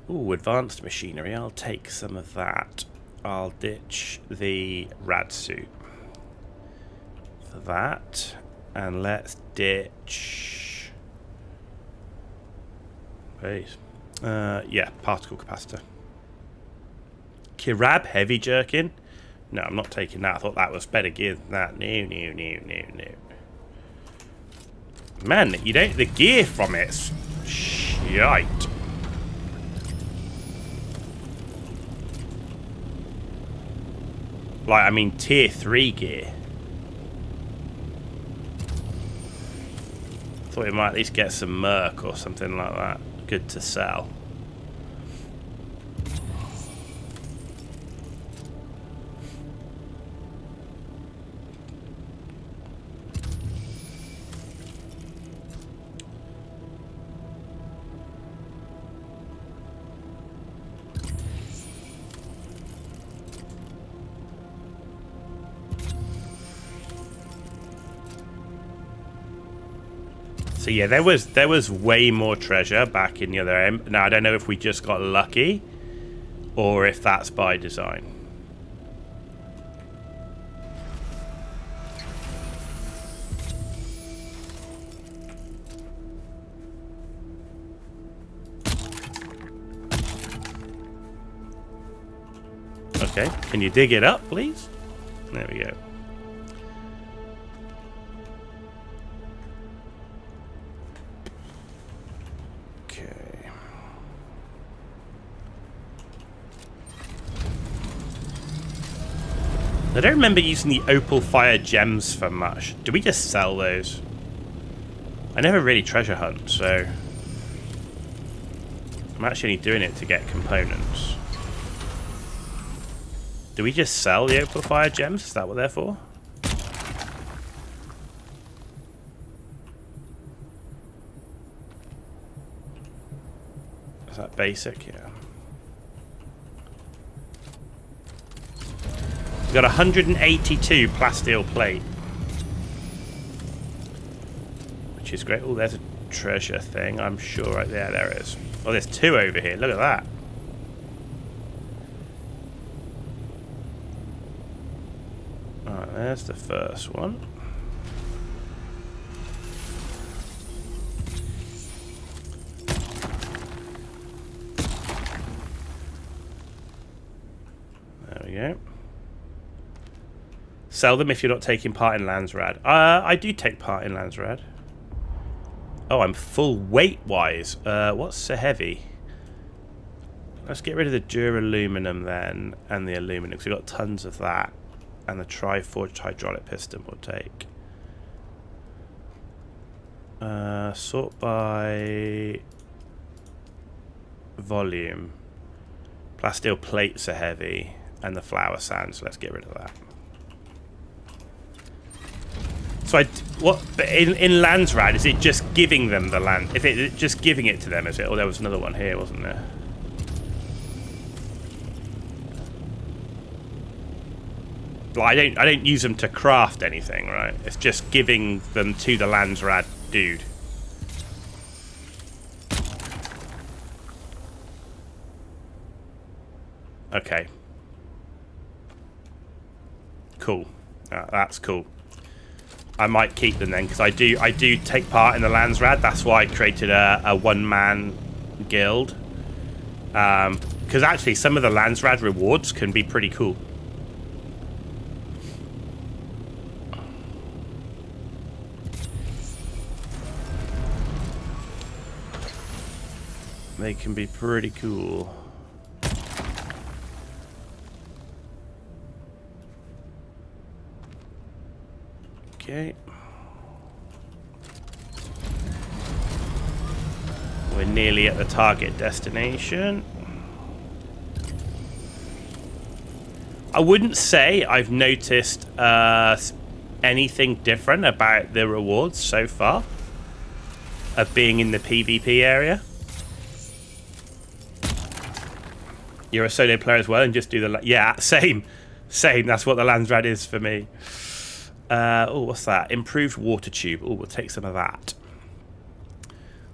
Ooh, advanced machinery. I'll take some of that. I'll ditch the rad suit for that. And let's ditch... Please. Yeah, particle capacitor. Kirab heavy jerkin? No, I'm not taking that. I thought that was better gear than that. No. Man, you don't... The gear from it's shite. Like, I mean, tier 3 gear. Thought we might at least get some Merc or something like that. Good to sell. So yeah, there was way more treasure back in the other end. Now I don't know if we just got lucky or if that's by design. Okay, can you dig it up, please? There we go. I don't remember using the opal fire gems for much. Do we just sell those? I never really treasure hunt, so I'm actually only doing it to get components. Do we just sell the opal fire gems? Is that what they're for? Is that basic? Yeah. We've got 182 plasteel plate. Which is great. Oh, there's a treasure thing, I'm sure, right there. There it is. Oh, there's 2 over here. Look at that. Alright, there's the first one. There we go. Sell them if you're not taking part in Landsrad. I do take part in Landsrad. Oh, I'm full weight-wise. What's so heavy? Let's get rid of the duraluminum then, and the aluminum, because we've got tons of that. And the tri-forged hydraulic piston we'll take. Sort by volume. Plasteel plates are heavy, and the flour sand, so let's get rid of that. So but in Landsrad, is it just giving them the land? If it just giving it to them, is it? Oh, there was another one here, wasn't there? Like, I don't use them to craft anything, right? It's just giving them to the Landsrad dude. Okay. Cool. That's cool. I might keep them then, because I do take part in the Landsrad. That's why I created a one-man guild. Because actually, some of the Landsrad rewards can be pretty cool. They can be pretty cool. Okay. We're nearly at the target destination. I wouldn't say I've noticed anything different about the rewards so far of being in the PvP area. You're a solo player as well and just do the... Yeah, same. That's what the Landsrad is for me. Oh, what's that? Improved water tube. Oh, we'll take some of that.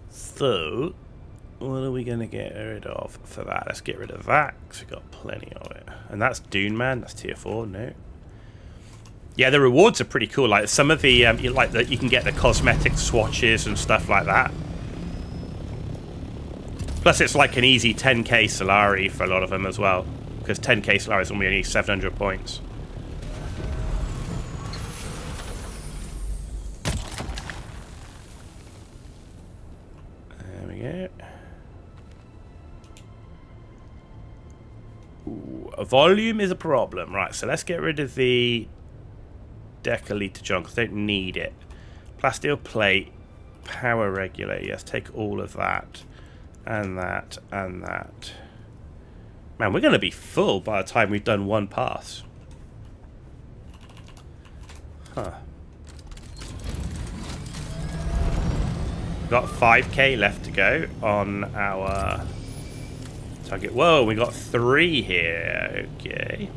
So, What are we going to get rid of for that? Let's get rid of that, because we've got plenty of it. And that's Dune, man. That's tier 4, no. Yeah, the rewards are pretty cool. Like some of the, you can get the cosmetic swatches and stuff like that. Plus, it's like an easy 10k Solari for a lot of them as well. Because 10k Solari is only 700 points. There we go. Ooh, a volume is a problem. Right, so let's get rid of the decaliter junk. I don't need it. Plasteel plate, power regulator. Yes, take all of that. And that, and that. Man, we're going to be full by the time we've done one pass. Huh. Got 5k left to go on our target. Whoa, we got 3 here. Okay.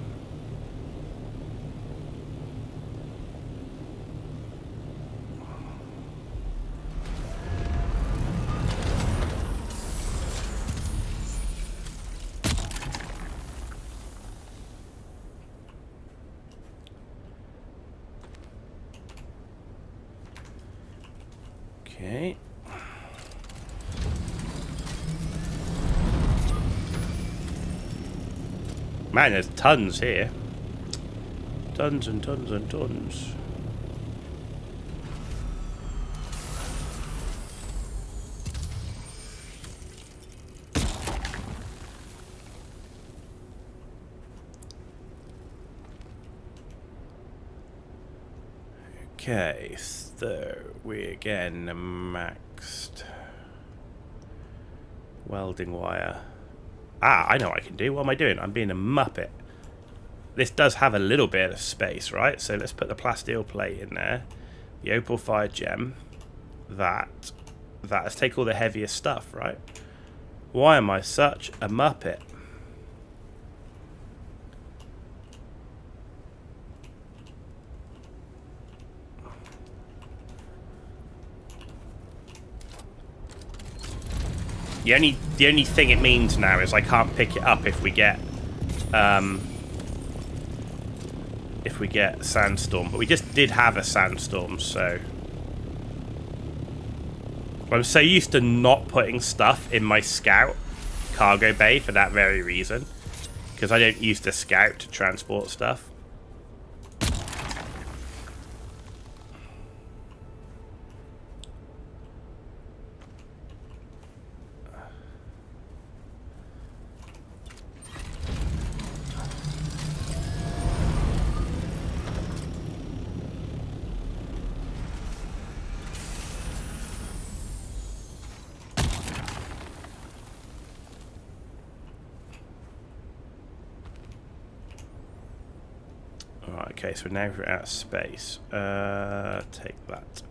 Okay. Man, there's tons here. Tons and tons and tons. Okay, so we again maxed welding wire. Ah, I know what I can do. What am I doing? I'm being a muppet. This does have a little bit of space, right? So let's put the plasteel plate in there. The opal fire gem. That. Let's take all the heaviest stuff, right? Why am I such a muppet? The only thing it means now is I can't pick it up if we get sandstorm, but we just did have a sandstorm, so I'm so used to not putting stuff in my scout cargo bay for that very reason, because I don't use the scout to transport stuff. Okay, so now we're out of space. Take that.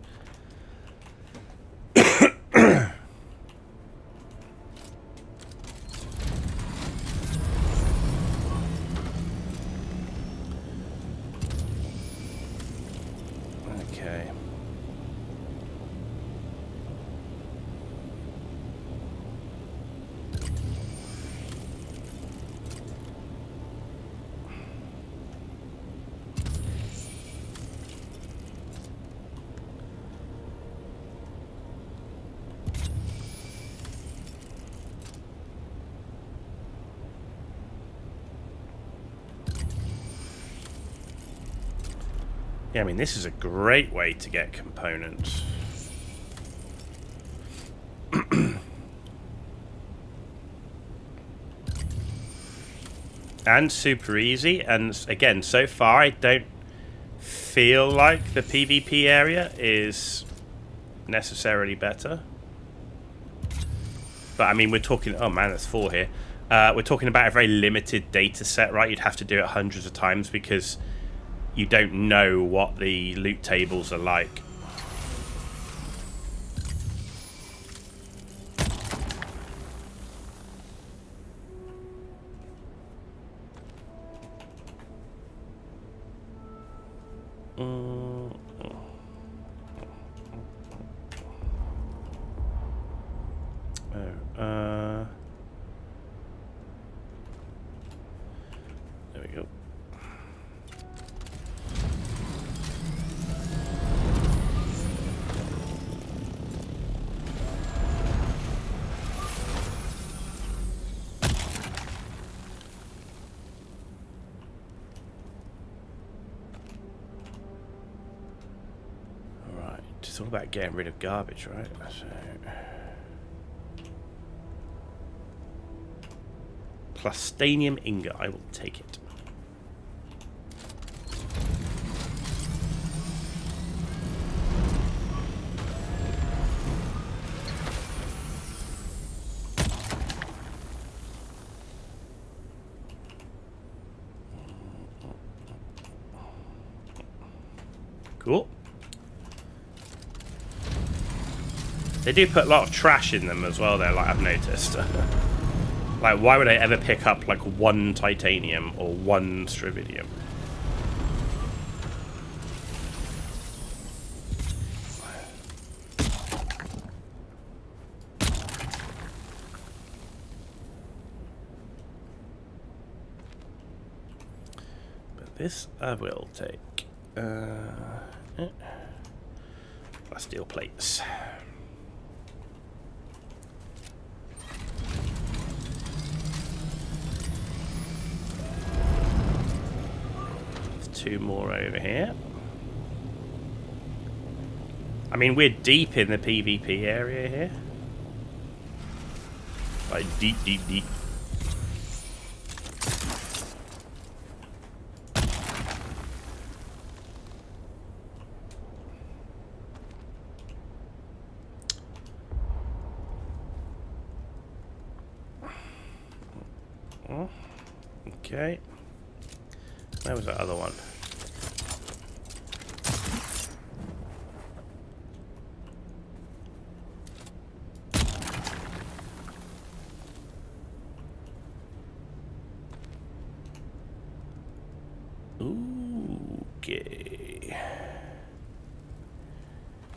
Okay. Yeah, I mean, this is a great way to get components. And super easy. And again, so far, I don't feel like the PvP area is necessarily better. But I mean, we're talking... Oh man, there's 4 here. We're talking about a very limited data set, right? You'd have to do it hundreds of times because you don't know what the loot tables are like. There we go. Alright, it's all about getting rid of garbage, right? So... Plastanium ingot, I will take it. Cool. They do put a lot of trash in them as well, though, like I've noticed. Like, why would I ever pick up, like, one titanium or one strividium? But this I will take. Steel plates. Two more over here. I mean, we're deep in the PvP area here. Like, deep, deep, deep. Oh, okay. Where was that other one? Okay.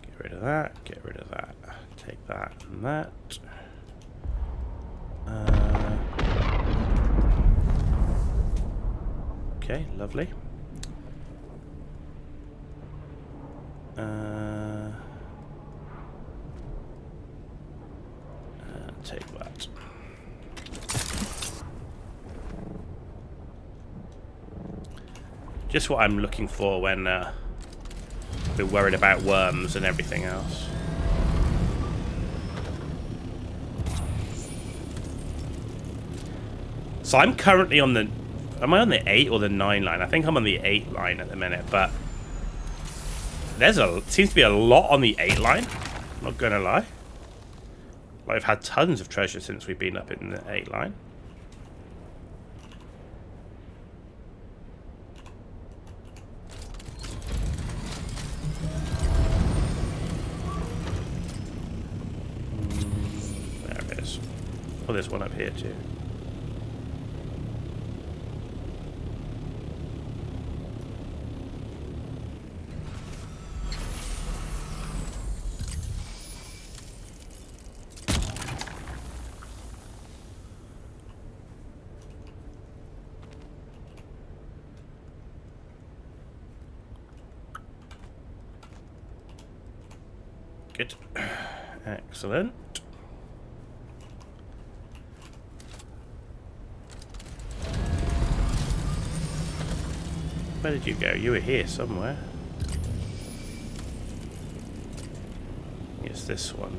Get rid of that. Get rid of that. Take that and that. Okay, lovely. Take that. Just what I'm looking for when we're worried about worms and everything else. So I'm currently on the... Am I on the 8 or the 9 line? I think I'm on the 8 line at the minute, but... Seems to be a lot on the 8 line. I'm not gonna lie. Like, I've had tons of treasure since we've been up in the 8 line. There it is. Oh, there's one up here too. Good. Excellent. Where did you go? You were here somewhere. It's this one.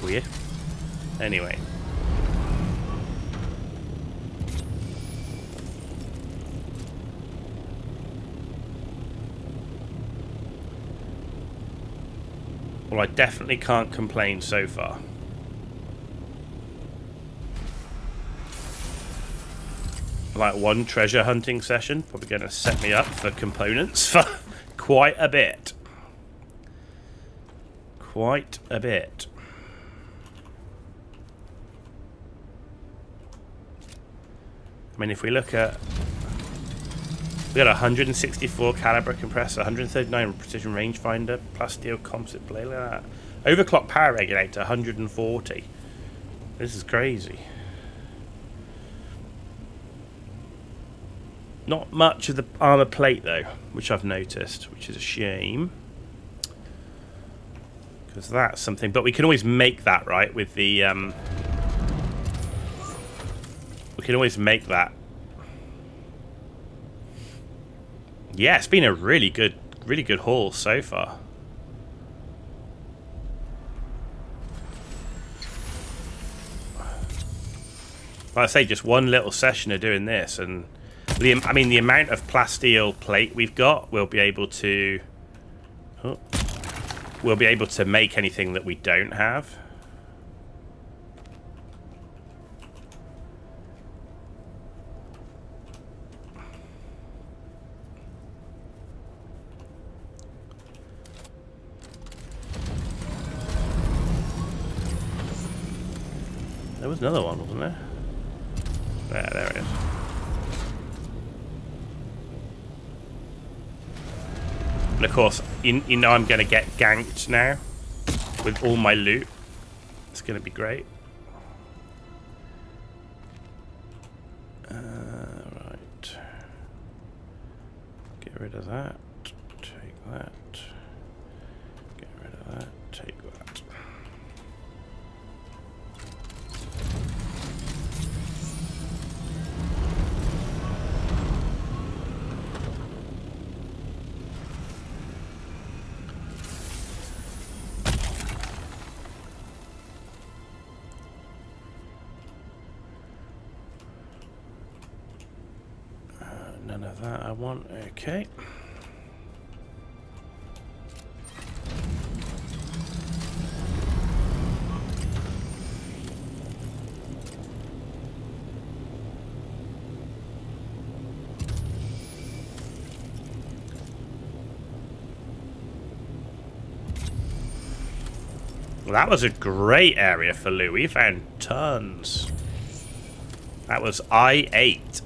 Weird. Anyway. Well, I definitely can't complain so far. like one treasure hunting session. Probably going to set me up for components for quite a bit. Quite a bit. I mean, if we look at... We got a 164 caliber compressor, 139 precision rangefinder, plus steel composite blade like that. Overclock power regulator, 140. This is crazy. Not much of the armor plate though, which I've noticed, which is a shame. Because that's something, but we can always make that, right, with the we can always make that. Yeah, it's been a really good haul so far. Like I say, just one little session of doing this, and I mean the amount of plasteel plate we've got, we'll be able to make anything that we don't have. There was another one, wasn't there? There it is. And of course, you know I'm going to get ganked now with all my loot. It's going to be great. Right. Get rid of that. Take that. Get rid of that. Take that. None of that I want. Okay. Well, that was a great area for loot. We found tons. That was I-8.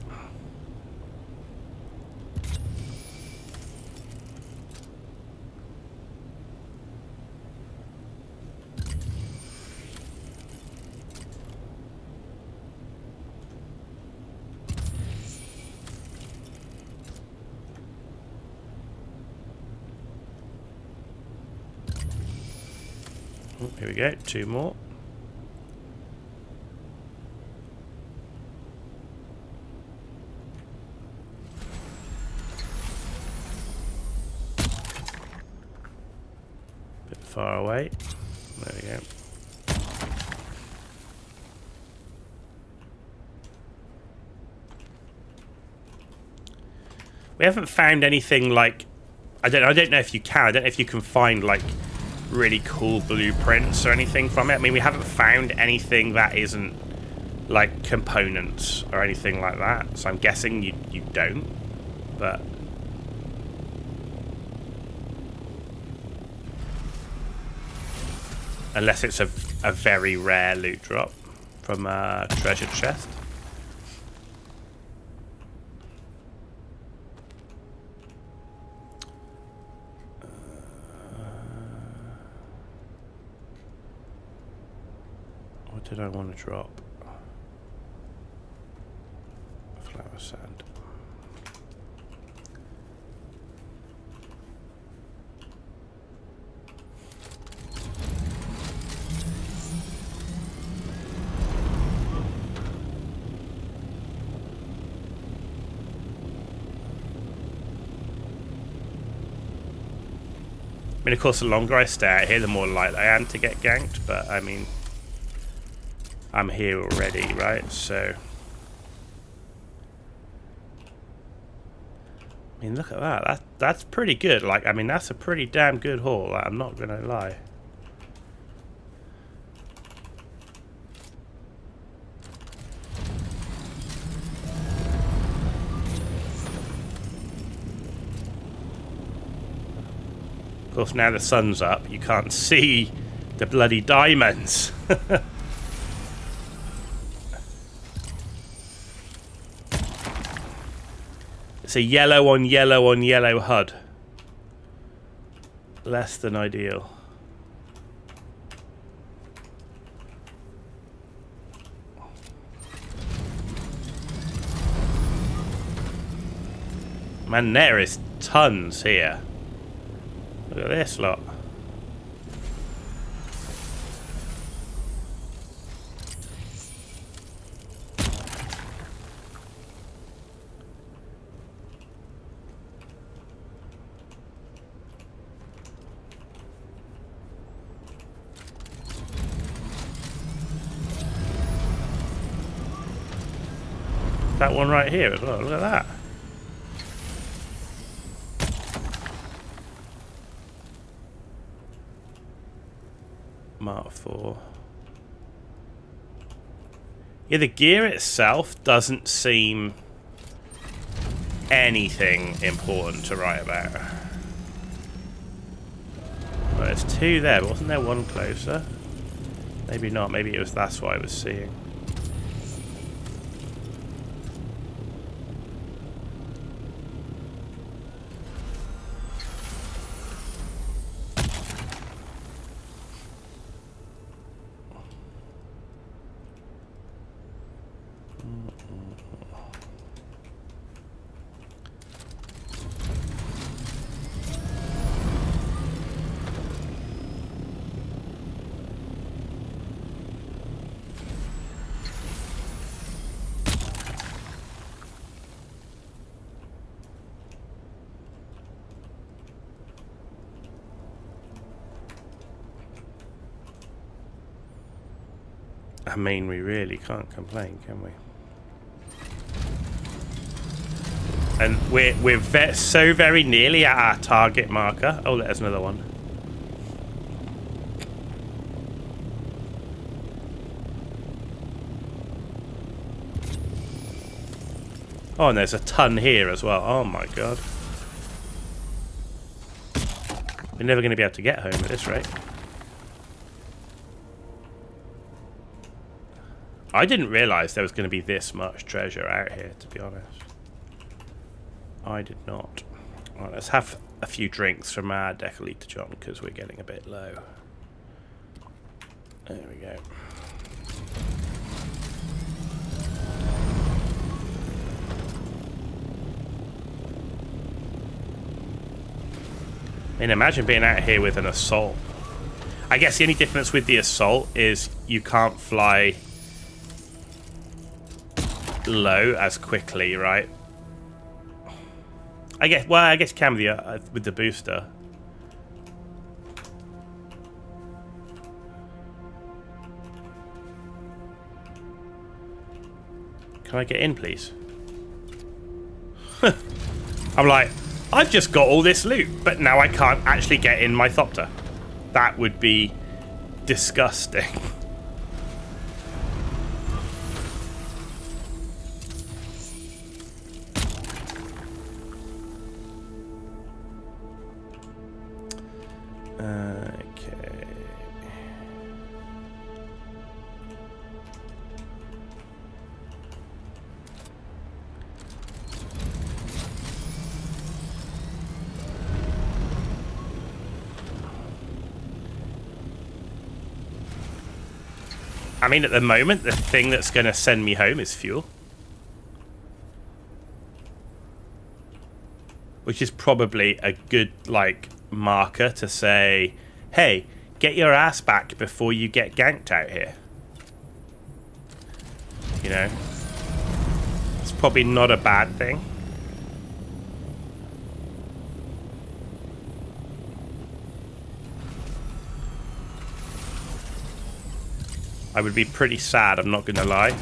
Oh, here we go, 2 more. Bit far away. There we go. We haven't found anything like... I don't know if you can. I don't know if you can find like really cool blueprints or anything from it. I mean, we haven't found anything that isn't like components or anything like that, so I'm guessing you don't, but unless it's a very rare loot drop from a treasure chest. What did I want to drop? Flower sand. I mean, of course, the longer I stay out here, the more likely I am to get ganked, but I mean, I'm here already, right? So, I mean, look at that. That's pretty good. Like, I mean, that's a pretty damn good haul. Like, I'm not gonna lie. course, now the sun's up, you can't see the bloody diamonds. It's a yellow on yellow on yellow HUD. Less than ideal. Man, there is tons here. Look at this lot. That one right here as well, look at that. Mark 4. Yeah, the gear itself doesn't seem anything important to write about. Well, there's 2 there, but wasn't there one closer? Maybe not, maybe it was that's what I was seeing. I mean, we really can't complain, can we? And we're so very nearly at our target marker. Oh, there's another one. Oh, and there's a ton here as well. Oh my god. We're never going to be able to get home at this rate. I didn't realise there was going to be this much treasure out here, to be honest. I did not. Right, let's have a few drinks from our deciliter John, because we're getting a bit low. There we go. I mean, imagine being out here with an assault. I guess the only difference with the assault is you can't fly low as quickly, right? I guess. Well, I guess you can with the booster. Can I get in, please? I'm like, I've just got all this loot, but now I can't actually get in my Thopter. That would be disgusting. Okay. I mean, at the moment, the thing that's going to send me home is fuel. Which is probably a good, like, marker to say, hey, get your ass back before you get ganked out here. You know? It's probably not a bad thing. I would be pretty sad, I'm not gonna lie.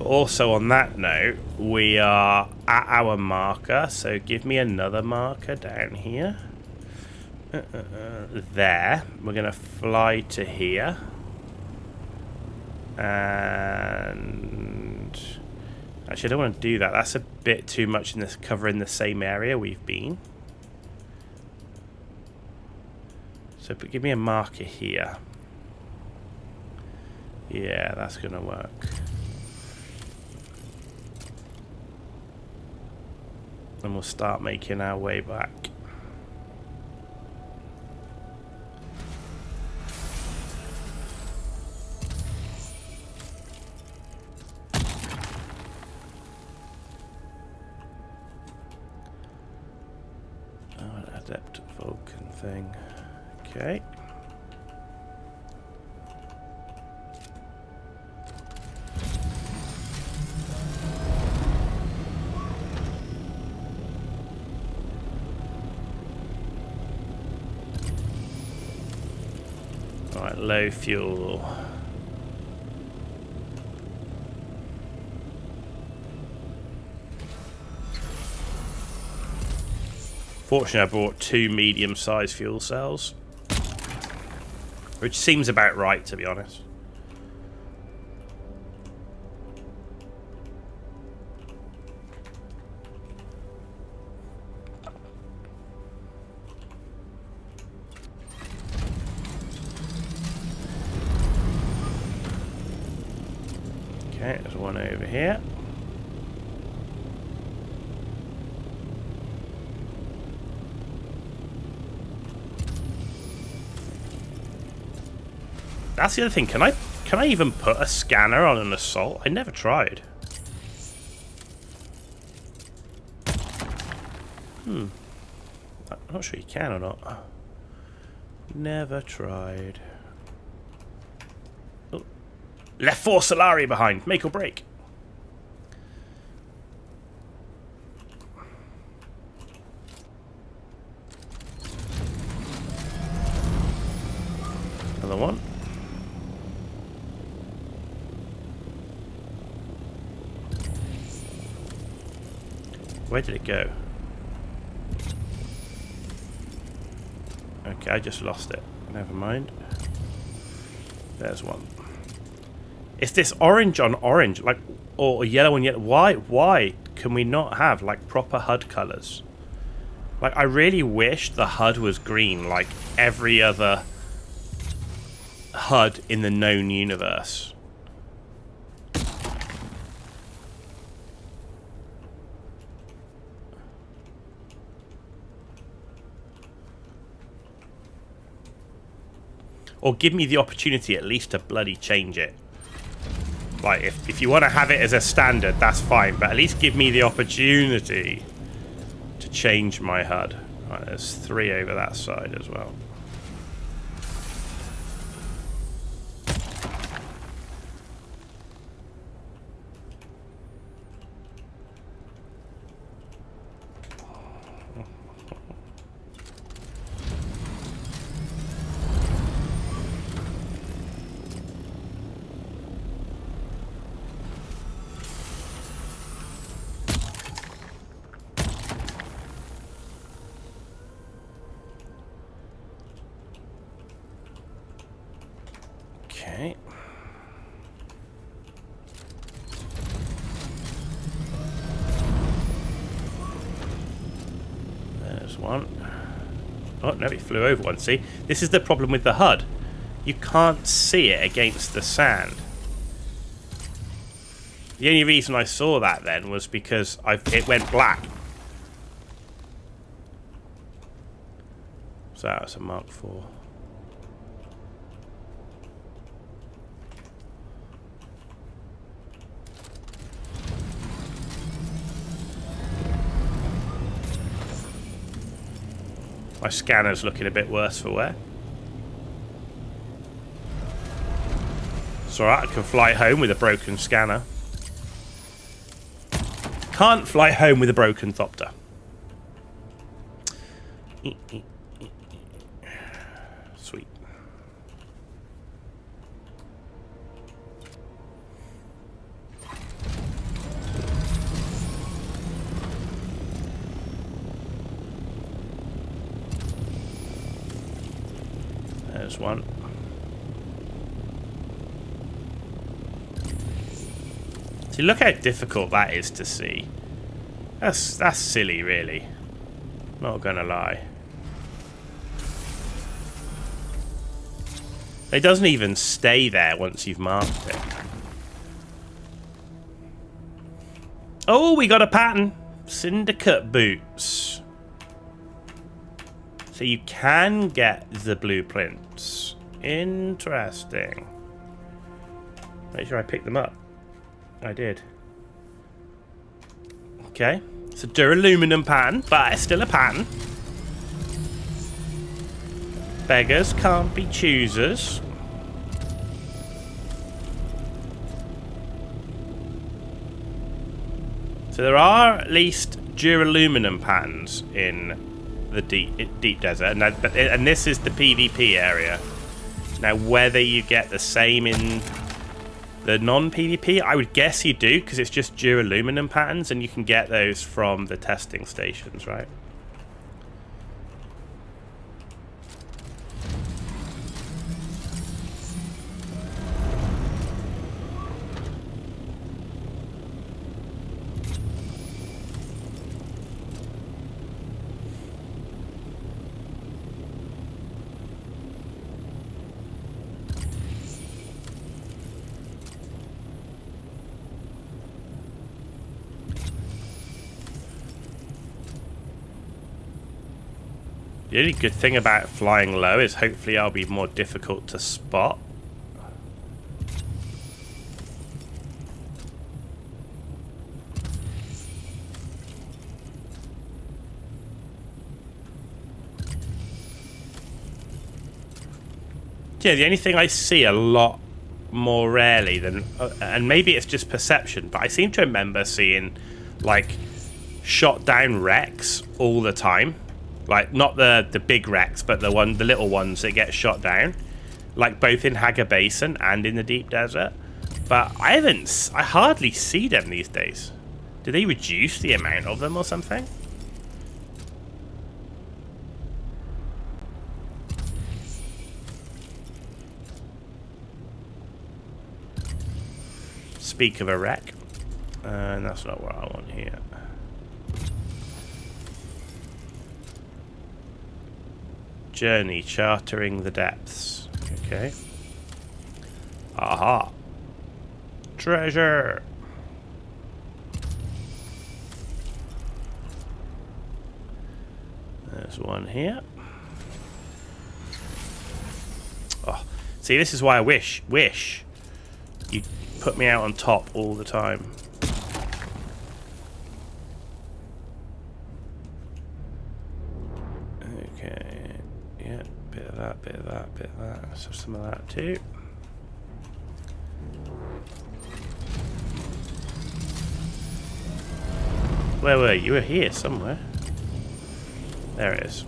But also on that note, we are at our marker, so give me another marker down here. There. We're going to fly to here. And actually I don't want to do that. That's a bit too much in this covering the same area we've been. So give me a marker here. Yeah, that's going to work. And we'll start making our way back. Oh, an adept Vulcan thing. Okay. Alright, low fuel. Fortunately, I bought 2 medium-sized fuel cells, which seems about right, to be honest. Okay, there's one over here. That's the other thing. Can I even put a scanner on an assault? I never tried. I'm not sure you can or not. Never tried. Oh. Left 4 Solari behind. Make or break. Another one. Where did it go? Okay, I just lost it. Never mind. There's one. It's this orange on orange, like, or yellow on yellow. Why can we not have, like, proper HUD colors? Like, I really wish the HUD was green, like every other HUD in the known universe. Or give me the opportunity at least to bloody change it. Like, if you want to have it as a standard, that's fine. But at least give me the opportunity to change my HUD. Right, there's 3 over that side as well. Okay. There's one. Oh, no, it flew over one. See, this is the problem with the HUD. You can't see it against the sand. The only reason I saw that then was because it went black. So that's a Mark IV. My scanner's looking a bit worse for wear. It's alright, I can fly home with a broken scanner. Can't fly home with a broken thopter. Sweet. There's one. See, look how difficult that is to see. That's silly, really. Not gonna lie. It doesn't even stay there once you've marked it. Oh, we got a pattern. Syndicate boots. So you can get the blueprints. Interesting. Make sure I picked them up. I did. Okay. It's a duraluminum pattern, but it's still a pattern. Beggars can't be choosers. So there are at least duraluminum patterns in the deep desert, and this is the PvP area. Now, whether you get the same in the non-PvP, I would guess you do, because it's just duraluminum patterns, and you can get those from the testing stations, right? The only good thing about flying low is hopefully I'll be more difficult to spot. Yeah, the only thing I see a lot more rarely than, and maybe it's just perception, but I seem to remember seeing like shot down wrecks all the time. Like, not the big wrecks, but the little ones that get shot down. Like, both in Hagar Basin and in the deep desert. But I hardly see them these days. Do they reduce the amount of them or something? Speak of a wreck. And that's not what I want here. Journey, chartering the depths. Okay. Aha. Treasure. There's one here. Oh, see, this is why I wish you put me out on top all the time. Okay. Yeah, bit of that, bit of that, bit of that. So some of that too. Where were you? You were here somewhere. There it is.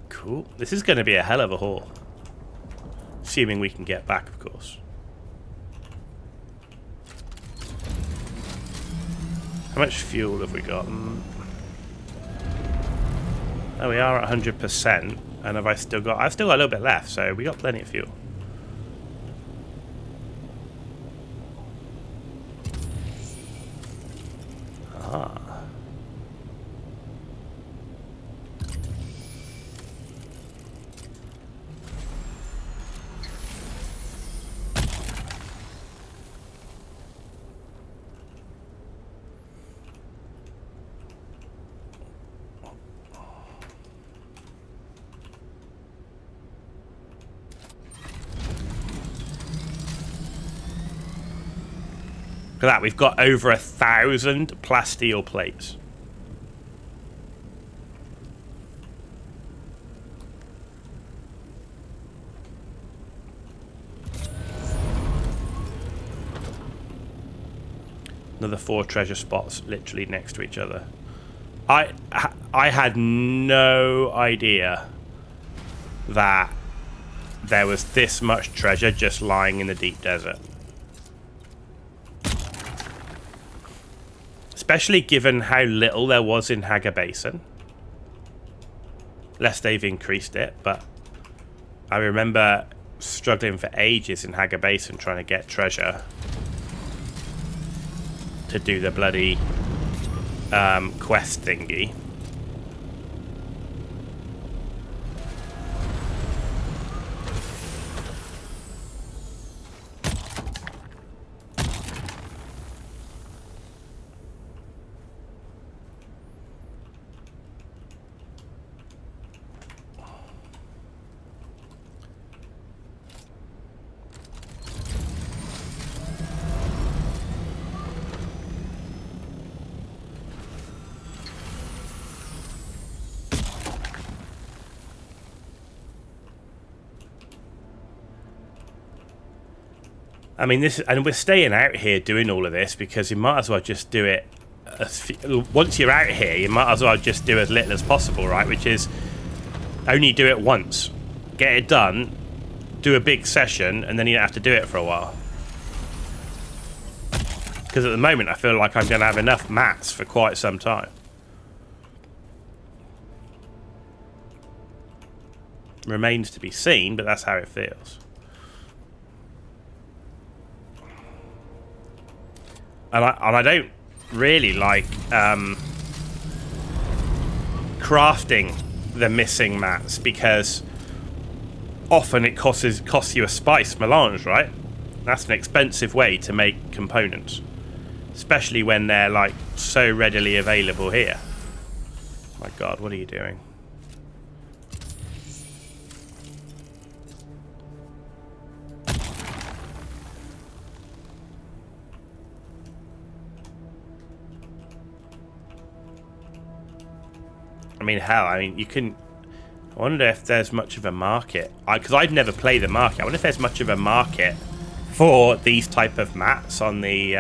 Cool. This is going to be a hell of a haul. Assuming we can get back, of course. How much fuel have we got? Oh, we are at 100%. And have I still got... I've still got a little bit left, so we got plenty of fuel. Ah. Look at that, we've got over 1,000 plasteel plates. Another 4 treasure spots literally next to each other. I had no idea that there was this much treasure just lying in the deep desert. especially given how little there was in Hagar Basin. Less they've increased it, but I remember struggling for ages in Hagar Basin trying to get treasure to do the bloody quest thingy. I mean, and we're staying out here doing all of this because you might as well just do it. Once you're out here, you might as well just do as little as possible, right? Which is only do it once, get it done, do a big session, and then you don't have to do it for a while. Because at the moment, I feel like I'm going to have enough mats for quite some time. Remains to be seen, but that's how it feels. And I don't really like crafting the missing mats because often it costs you a spice melange, right? That's an expensive way to make components, especially when they're like so readily available here. My God, what are you doing? I mean, hell, you can... I wonder if there's much of a market. Because I've never played the market. I wonder if there's much of a market for these type of mats on the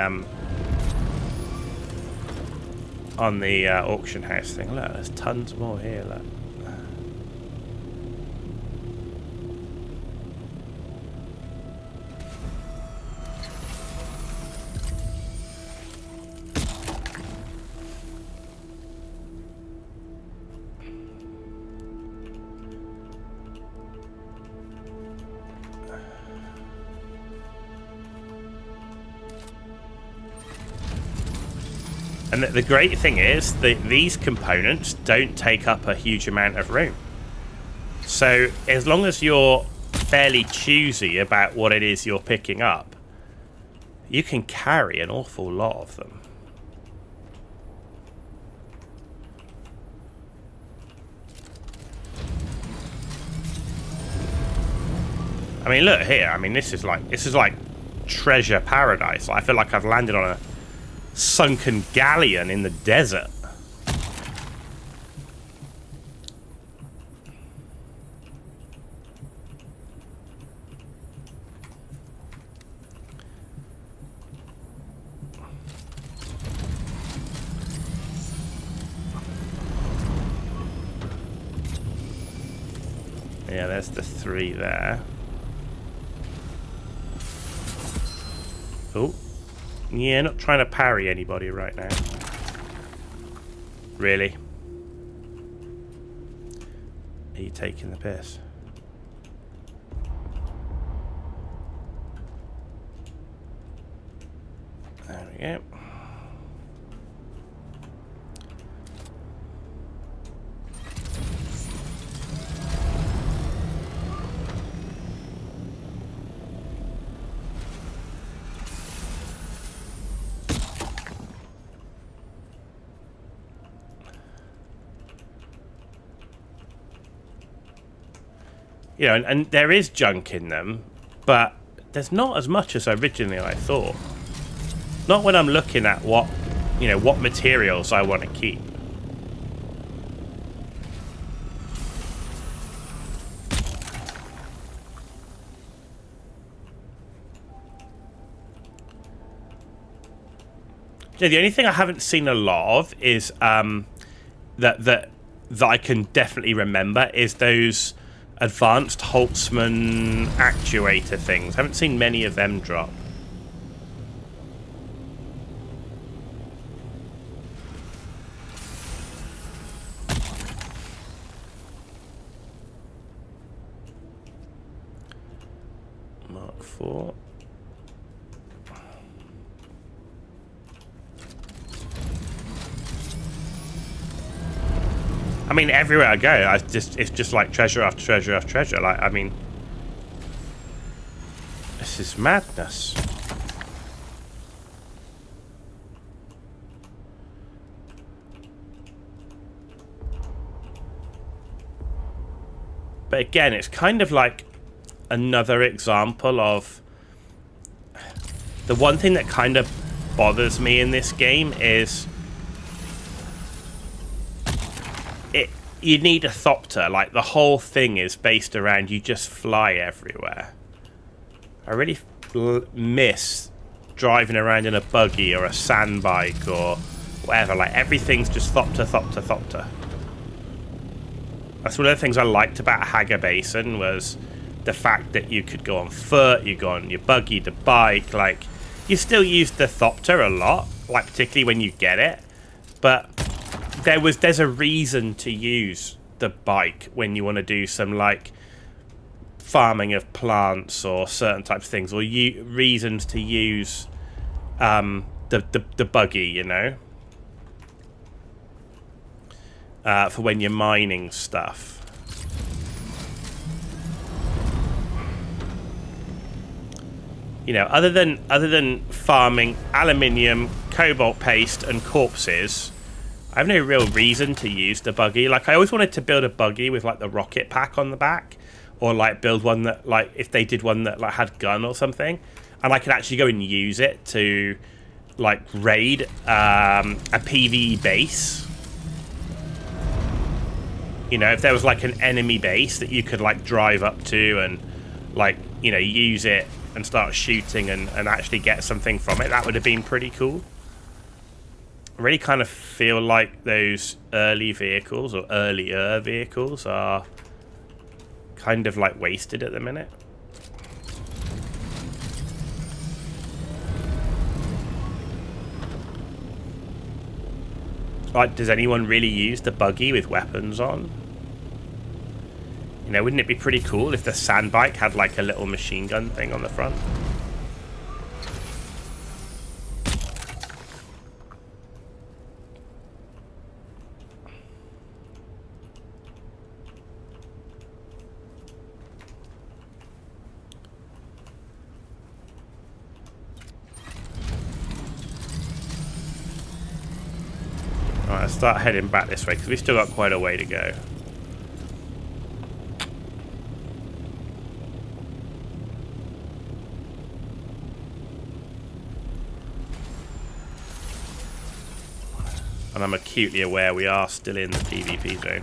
auction house thing. Look, there's tons more here, look. And the great thing is that these components don't take up a huge amount of room. So as long as you're fairly choosy about what it is you're picking up, you can carry an awful lot of them. I mean, look here. I mean, this is like treasure paradise. I feel like I've landed on a sunken galleon in the desert. Yeah, there's the 3 there. Oh. Yeah, not trying to parry anybody right now. Really? Are you taking the piss? There we go. You know, and there is junk in them, but there's not as much as originally I thought. Not when I'm looking at what materials I want to keep. Yeah, the only thing I haven't seen a lot of is that I can definitely remember is those advanced Holtzman actuator things. I haven't seen many of them drop. for. I mean, everywhere I go, it's just like treasure after treasure after treasure. Like, I mean, this is madness. But again, it's kind of like another example of the one thing that kind of bothers me in this game is you need a thopter. Like, the whole thing is based around you just fly everywhere. I really miss driving around in a buggy or a sand bike or whatever. Like, everything's just thopter, thopter, thopter. That's one of the things I liked about Haga Basin, was the fact that you could go on foot, you go on your buggy, the bike. Like, you still use the thopter a lot, like particularly when you get it, but there's a reason to use the bike when you want to do some like farming of plants or certain types of things, or reasons to use the buggy, you know, for when you're mining stuff. You know, other than farming aluminium, cobalt paste, and corpses, I have no real reason to use the buggy. Like, I always wanted to build a buggy with like the rocket pack on the back, or like build one that, like, if they did one that like had gun or something, and I could actually go and use it to like raid a PvE base. You know, if there was like an enemy base that you could like drive up to and like, you know, use it and start shooting and actually get something from it, that would have been pretty cool. I really kind of feel like those early vehicles, or earlier vehicles, are kind of like wasted at the minute. Like, does anyone really use the buggy with weapons on? You know, wouldn't it be pretty cool if the sand bike had like a little machine gun thing on the front? Alright, let's start heading back this way, because we've still got quite a way to go. And I'm acutely aware we are still in the PvP zone.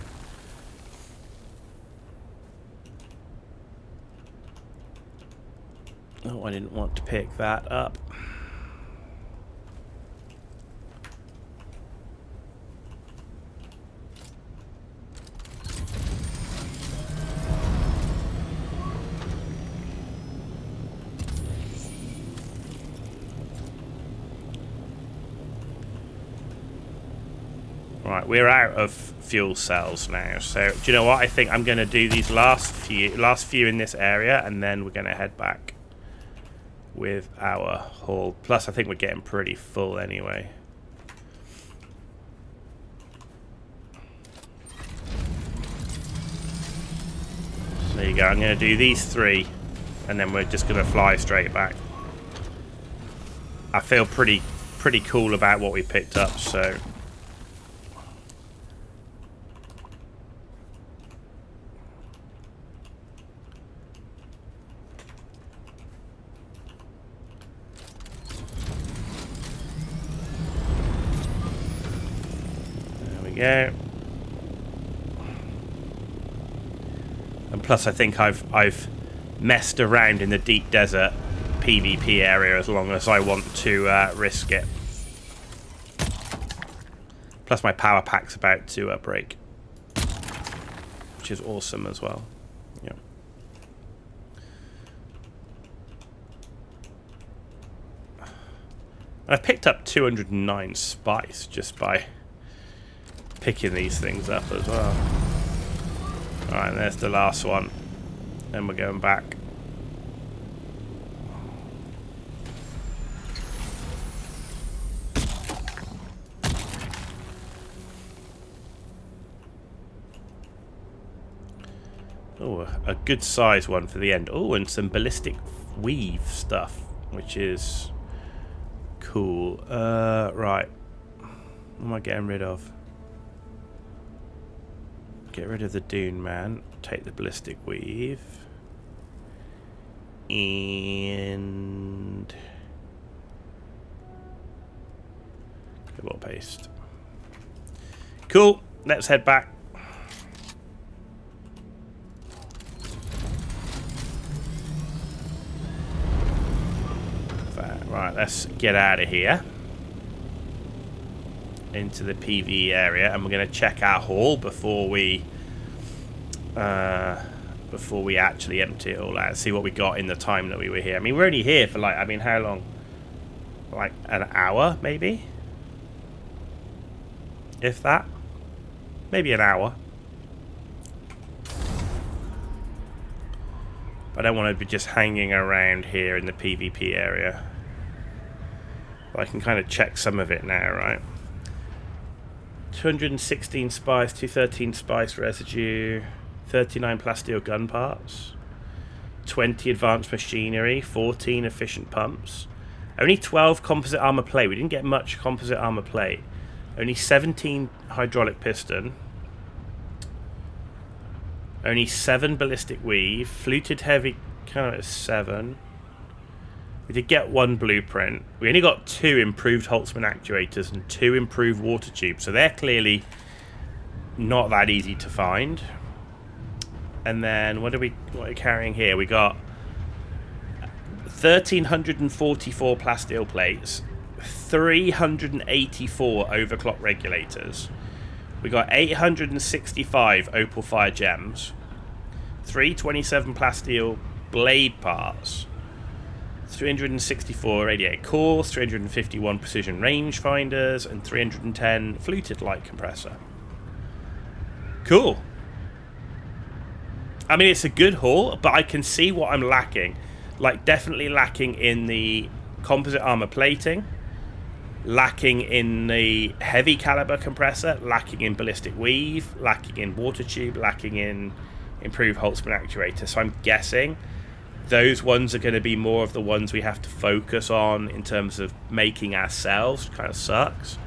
Oh, I didn't want to pick that up. Right, we're out of fuel cells now, so do you know what? I think I'm going to do these last few in this area, and then we're going to head back with our haul. Plus, I think we're getting pretty full anyway. So there you go. I'm going to do these 3, and then we're just going to fly straight back. I feel pretty cool about what we picked up, so. Yeah, and plus I think I've messed around in the deep desert PvP area as long as I want to risk it. Plus my power pack's about to break, which is awesome as well. Yeah. I picked up 209 spice just by picking these things up as well. Alright, there's the last one. Then we're going back. Oh, a good size one for the end. Oh, and some ballistic weave stuff, which is cool. Right. What am I getting rid of? Get rid of the Dune man. Take the ballistic weave. And cobalt paste. Cool. Let's head back. Right, let's get out of here into the PvE area, and we're going to check our haul before we actually empty it all out. See what we got in the time that we were here. I mean, we're only here for like, I mean, how long? Like an hour, maybe, if that. Maybe an hour. But I don't want to be just hanging around here in the PvP area. But I can kind of check some of it now, right? 216 spice, 213 spice residue, 39 plasteel gun parts, 20 advanced machinery, 14 efficient pumps, only 12 composite armor plate. We didn't get much composite armor plate. Only 17 hydraulic piston, only 7 ballistic weave, fluted heavy cannon at 7. We did get 1 blueprint. We only got 2 improved Holtzman actuators and 2 improved water tubes, so they're clearly not that easy to find. And then what are we carrying here? We got 1,344 plasteel plates, 384 overclock regulators. We got 865 opal fire gems, 327 plasteel blade parts, 364 radiator cores, 351 precision rangefinders, and 310 fluted light compressor. Cool. I mean, it's a good haul, but I can see what I'm lacking. Like, definitely lacking in the composite armor plating, lacking in the heavy caliber compressor, lacking in ballistic weave, lacking in water tube, lacking in improved Holtzman actuator. So I'm guessing those ones are going to be more of the ones we have to focus on in terms of making ourselves. Kind of sucks.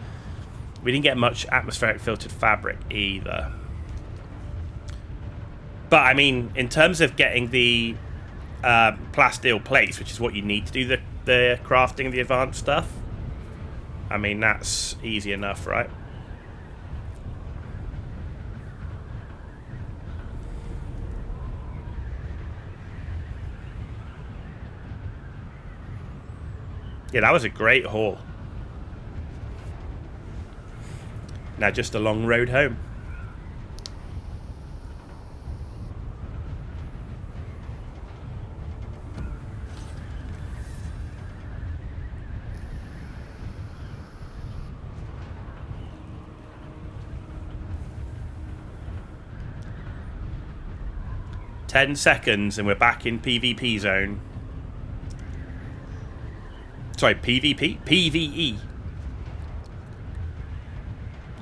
We didn't get much atmospheric filtered fabric either. But I mean, in terms of getting the plasteel plates, which is what you need to do the crafting of the advanced stuff, I mean, that's easy enough, right? Yeah, that was a great haul. Now just a long road home. Ten seconds and we're back in PvP zone. Sorry, PvP? PvE.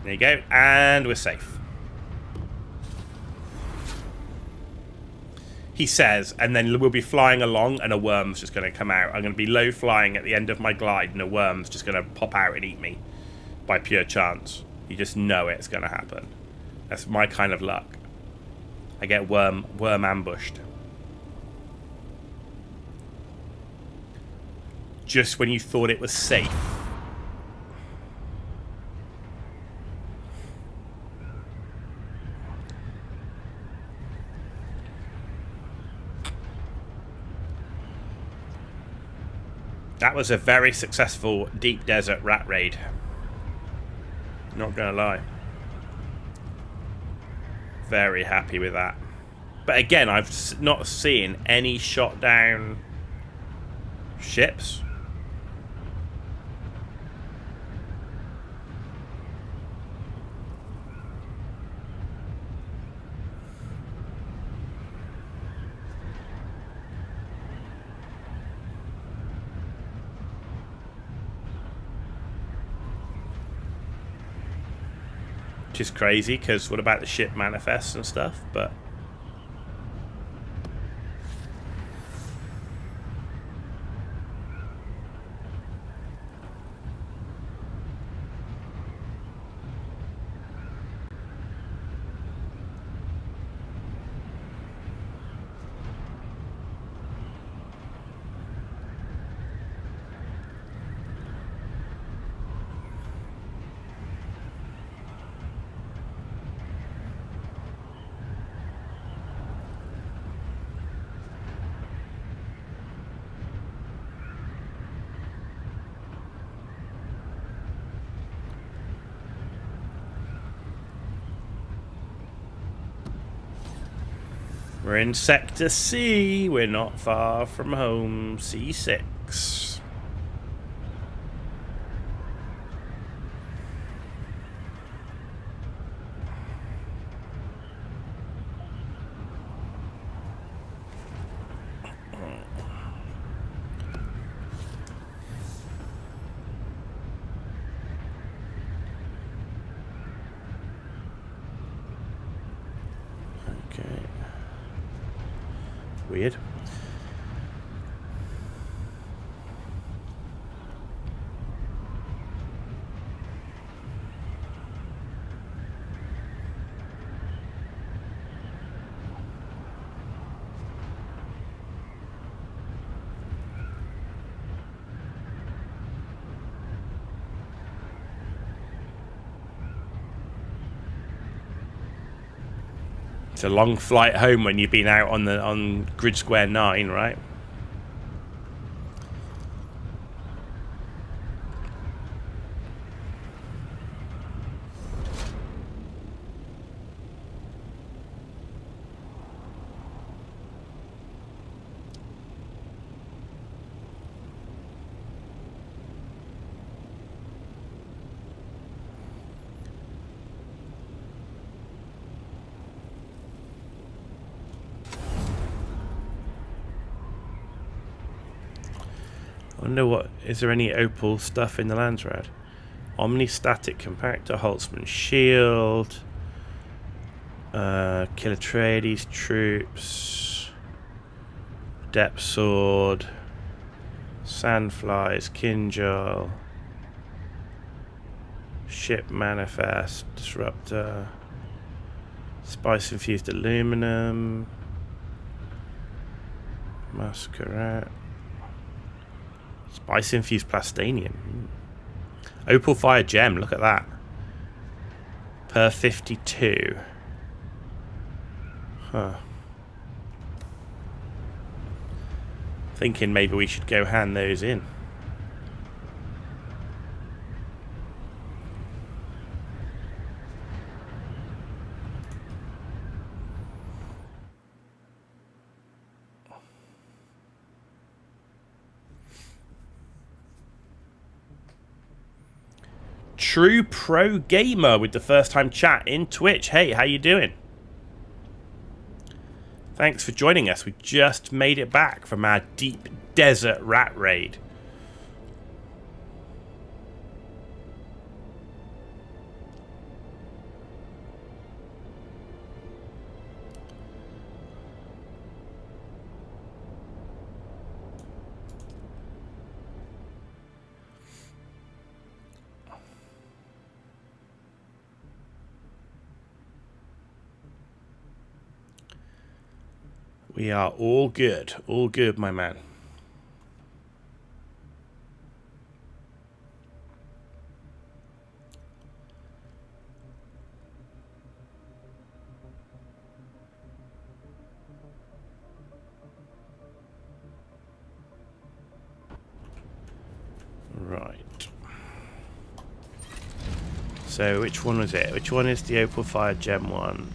There you go. And we're safe. He says, and then we'll be flying along and a worm's just going to come out. I'm going to be low flying at the end of my glide and a worm's just going to pop out and eat me by pure chance. You just know it's going to happen. That's my kind of luck. I get worm ambushed. Just when you thought it was safe. That was a very successful deep desert rat raid. Not gonna lie. Very happy with that. But again, I've not seen any shot down ships. Which is crazy, because what about the ship manifests and stuff? But We're in Sector C. We're not far from home. C6. Okay. Weird. It's a long flight home when you've been out on Grid Square 9, right? I wonder what is there any opal stuff in the Landsrad? Omni-static compactor, Holtzman shield, Killer Trades troops, Depth sword, Sandflies, Kinjal, Ship manifest, disruptor, spice infused aluminum, Masquerade. Spice infused plastanium. Opal fire gem, look at that. Per 52. Huh. Thinking maybe we should go hand those in. True Pro Gamer with the first time chat in Twitch. Hey, how you doing? Thanks for joining us. We just made it back from our deep desert rat raid. We are all good, my man. Right. So which one was it? Which one is the Opal Fire Gem one?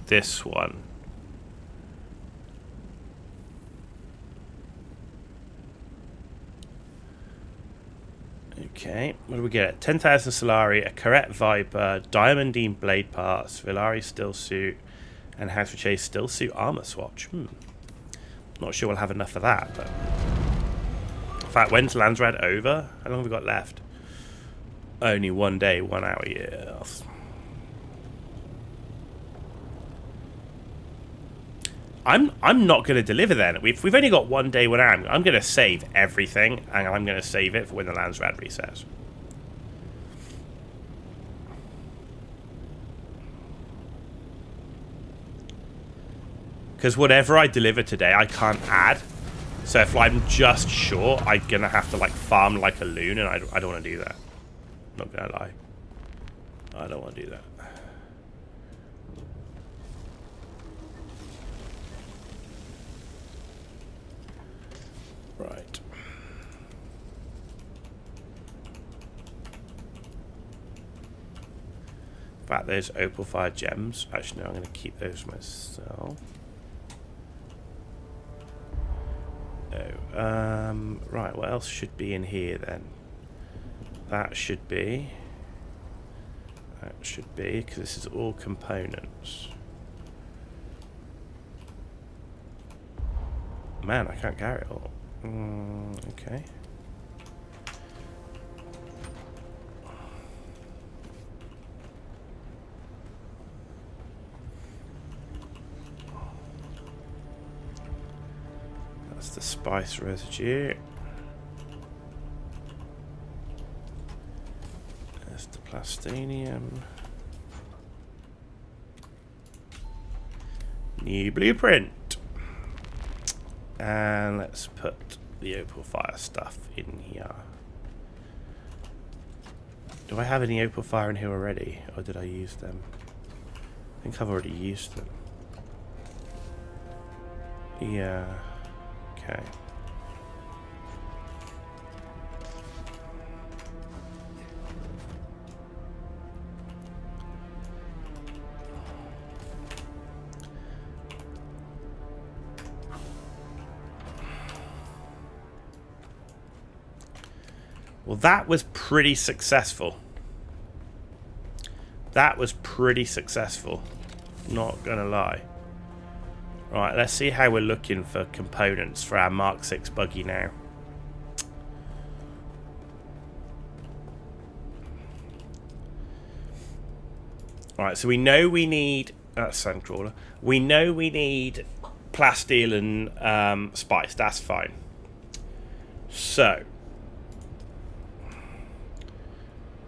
This one. Okay, what do we get? 10,000 Solari, a Corette Viper, Diamondine Blade Parts, Villari Still Suit, and House of Chase Still Suit Armor Swatch. Not sure we'll have enough of that, but... In fact, when's Landsrad over? How long have we got left? Only 1 day, 1 hour, yes. I'm not going to deliver then. We've only got 1 day, 1 hour. I'm going to save everything, and I'm going to save it for when the Landsrad resets. Because whatever I deliver today, I can't add. So if I'm just short, I'm going to have to like farm like a loon, and I don't want to do that. Not going to lie. I don't want to do that. Right. In fact, those Opal Fire Gems. Actually, no, I'm going to keep those myself. Right, what else should be in here then? That should be, because this is all components. Man, I can't carry it all. Okay. That's the spice residue. There's the plastinium. New blueprint. And let's put the opal fire stuff in here. Do I have any opal fire in here already? Or did I use them? I think I've already used them. Yeah. Okay. Well, that was pretty successful. That was pretty successful. Not gonna lie. Right, let's see how we're looking for components for our Mark 6 buggy now. Alright, so we know we need... That's Sandcrawler. We know we need plasteel and spice. That's fine. So...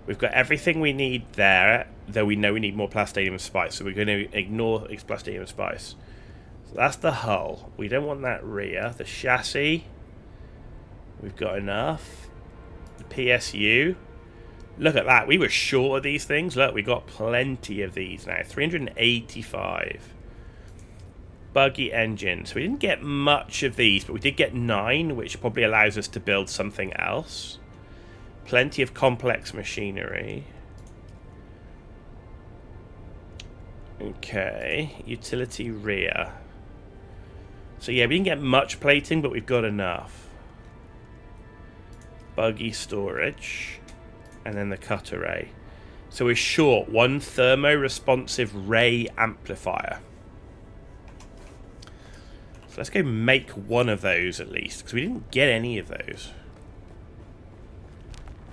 we've got everything we need there, though we know we need more plasteel and spice. So we're going to ignore plasteel and spice. So that's the hull. We don't want that rear. The chassis, we've got enough. The PSU, look at that. We were short of these things. Look, we got plenty of these now. 385. Buggy engine. So we didn't get much of these, but we did get 9, which probably allows us to build something else. Plenty of complex machinery. Okay, utility rear. So yeah, we didn't get much plating, but we've got enough. Buggy storage. And then the cut array. So we're short 1 thermo-responsive ray amplifier. So let's go make one of those at least, because we didn't get any of those.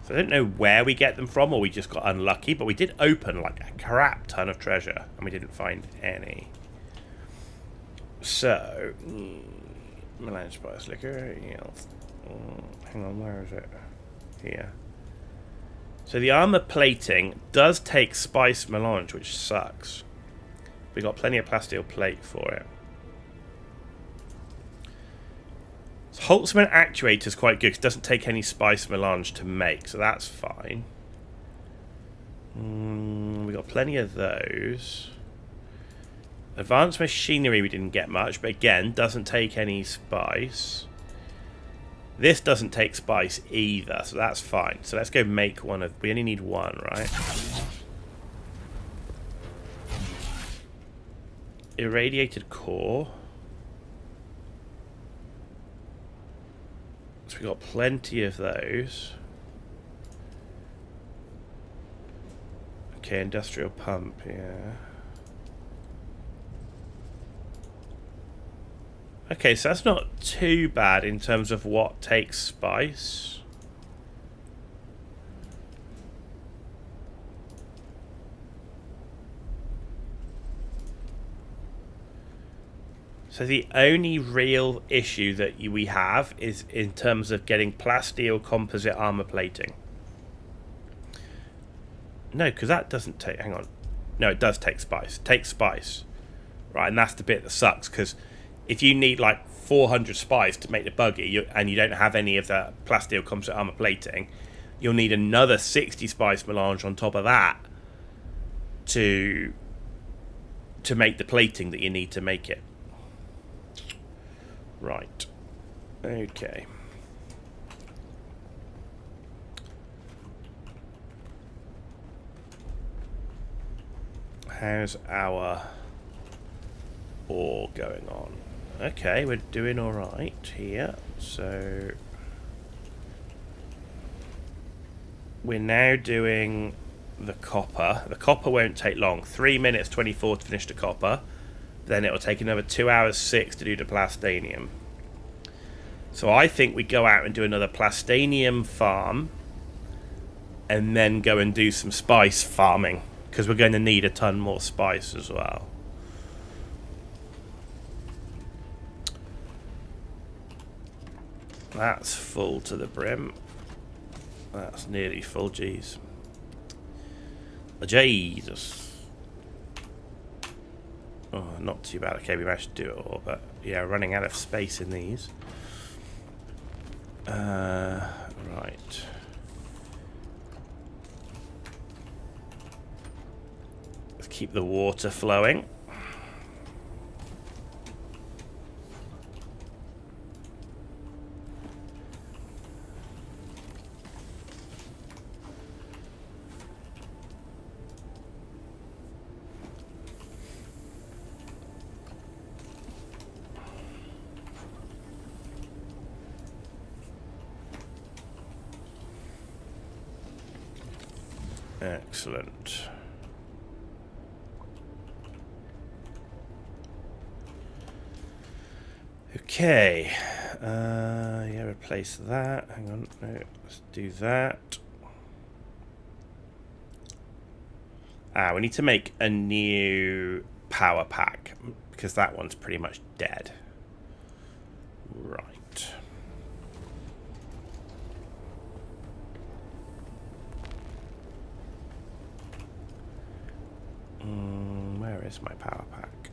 I don't know where we get them from, or we just got unlucky, but we did open like a crap ton of treasure, and we didn't find any. So, melange spice liquor, hang on, where is it? Here. So the armor plating does take spice melange, which sucks. We got plenty of plasteel plate for it. Holtzman actuator is quite good because it doesn't take any spice melange to make, so that's fine. We got plenty of those. Advanced machinery we didn't get much, but again, doesn't take any spice. This doesn't take spice either, so that's fine. So let's go make one of... we only need one, right? Irradiated core. So we got plenty of those. Okay, industrial pump, yeah. Okay, so that's not too bad in terms of what takes spice. So the only real issue that we have is in terms of getting plasteel composite armor plating. No, because that doesn't take... hang on. No, it does take spice. It takes spice. Right, and that's the bit that sucks, because if you need like 400 spice to make the buggy and you don't have any of the plasteel composite armor plating, you'll need another 60 spice melange on top of that to make the plating that you need to make it. Right. Okay. How's our ore going on? Okay, we're doing alright here. So we're now doing the copper. The copper won't take long. 3 minutes 24 to finish the copper. Then it'll take another 2 hours 6 to do the plastanium. So I think we go out and do another plastanium farm, and then go and do some spice farming, because we're going to need a ton more spice as well. That's full to the brim. That's nearly full, jeez. Jesus. Oh, not too bad. Okay, we managed to do it all, but yeah, running out of space in these. Right. Let's keep the water flowing. Excellent. Okay. Yeah, replace that. Hang on. No, let's do that. We need to make a new power pack, because that one's pretty much dead. Right. Where is my power pack?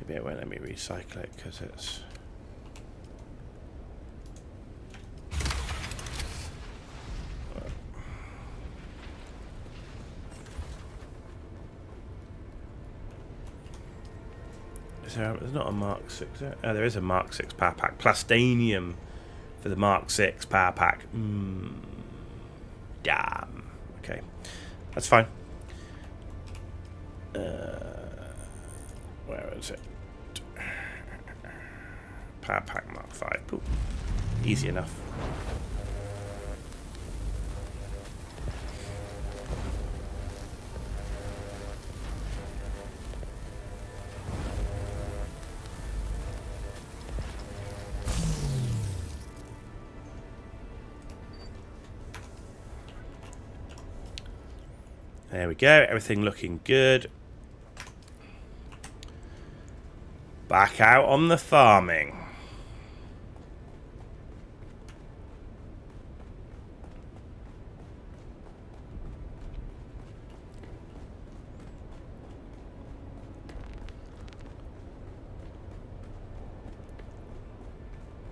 Maybe it won't let me recycle it because it's... There's not a Mark 6. Oh, there is a Mark 6 power pack. Plastanium for the Mark 6 power pack. Damn. Okay. That's fine. Where is it? Power pack Mark 5. Pooh. Easy enough. There we go, everything looking good. Back out on the farming.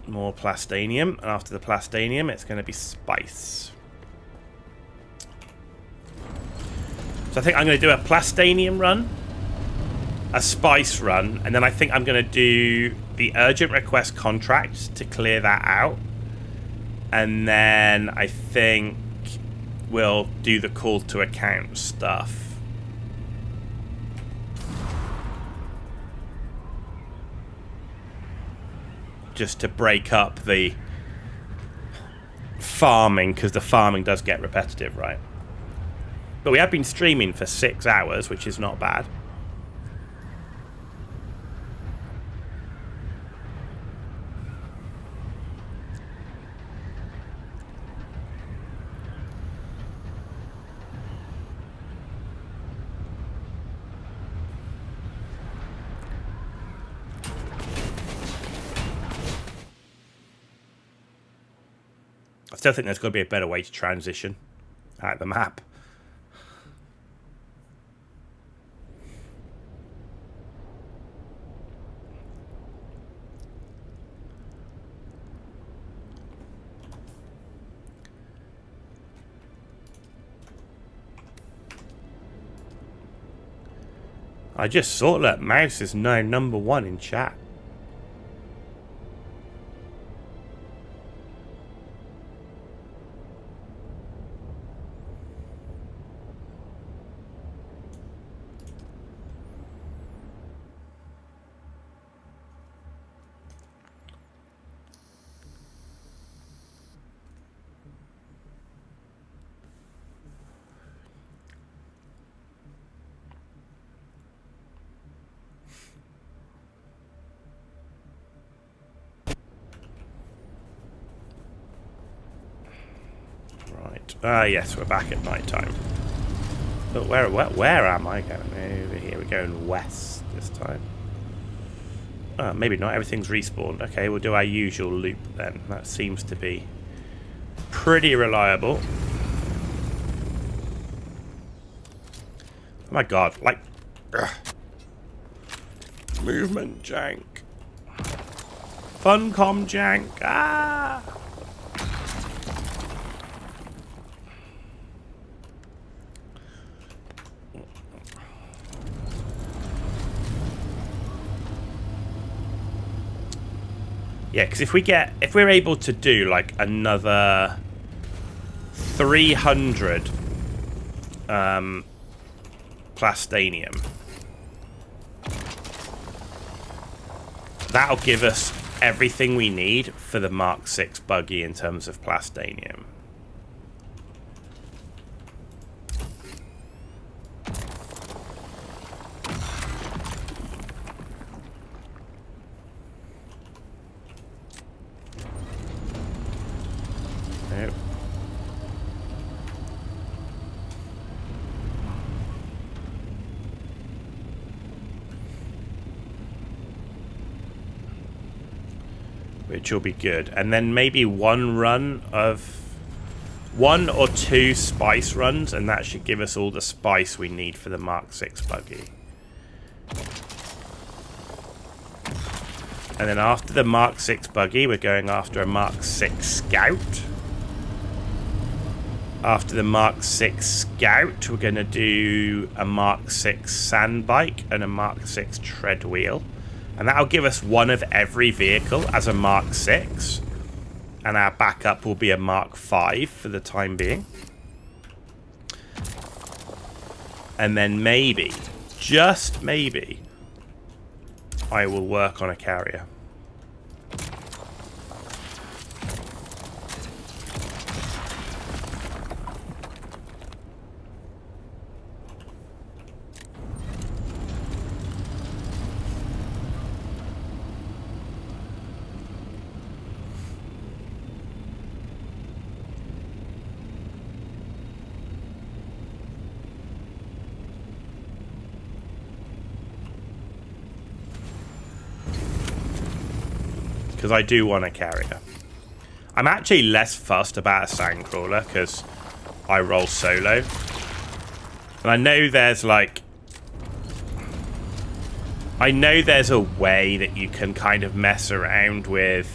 More plastanium, and after the plastanium it's going to be spice. So I think I'm going to do a plastanium run, a spice run, and then I think I'm going to do the urgent request contract to clear that out. And then I think we'll do the call to account stuff. Just to break up the farming, because the farming does get repetitive, right? But we have been streaming for 6 hours, which is not bad. I still think there's got to be a better way to transition out the map. I just saw that Mouse is now #1 in chat. night. Ah, yes, we're back at night time. But where am I going? Over here. We're going west this time. Maybe not. Everything's respawned. Okay, we'll do our usual loop then. That seems to be pretty reliable. Oh my god, like... Ugh. Movement jank. Funcom jank. Ah! Yeah, because if we're able to do like another 300 plastanium, that'll give us everything we need for the Mark 6 buggy in terms of plastanium. Nope. Which will be good. And then maybe one or two spice runs, and that should give us all the spice we need for the Mark 6 buggy. And then after the Mark 6 buggy, we're going after a Mark 6 Scout. After the Mark 6 Scout, we're going to do a Mark 6 sand bike and a Mark 6 tread wheel. And that'll give us one of every vehicle as a Mark 6. And our backup will be a Mark 5 for the time being. And then maybe, just maybe, I will work on a carrier. Because I do want a carrier. I'm actually less fussed about a sandcrawler because I roll solo. And I know there's like... I know there's a way that you can kind of mess around with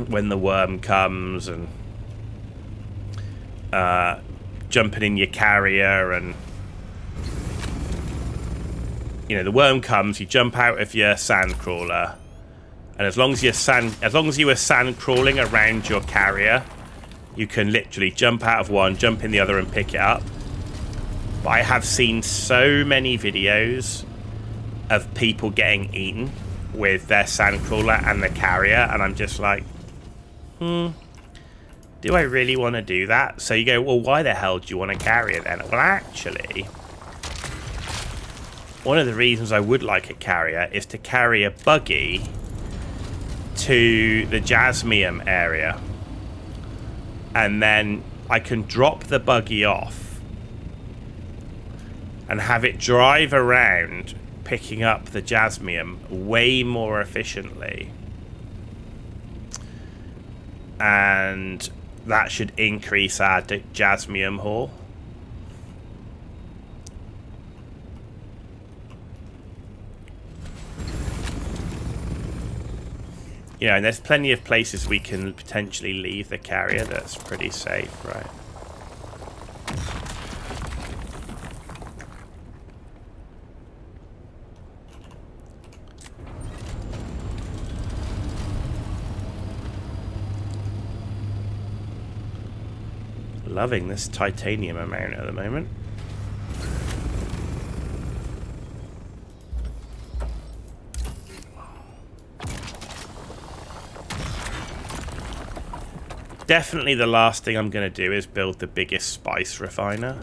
when the worm comes and jumping in your carrier and... You know, the worm comes, you jump out of your sandcrawler. And as long as you were sand crawling around your carrier, you can literally jump out of one, jump in the other, and pick it up. But I have seen so many videos of people getting eaten with their sand crawler and the carrier, and I'm just like, do I really want to do that? So you go, well, why the hell do you want a carrier then? Well, actually, one of the reasons I would like a carrier is to carry a buggy to the Jasmium area, and then I can drop the buggy off and have it drive around picking up the Jasmium way more efficiently, and that should increase our Jasmium haul. Yeah, and there's plenty of places we can potentially leave the carrier that's pretty safe, right? Loving this titanium amount at the moment. Definitely the last thing I'm going to do is build the biggest spice refiner,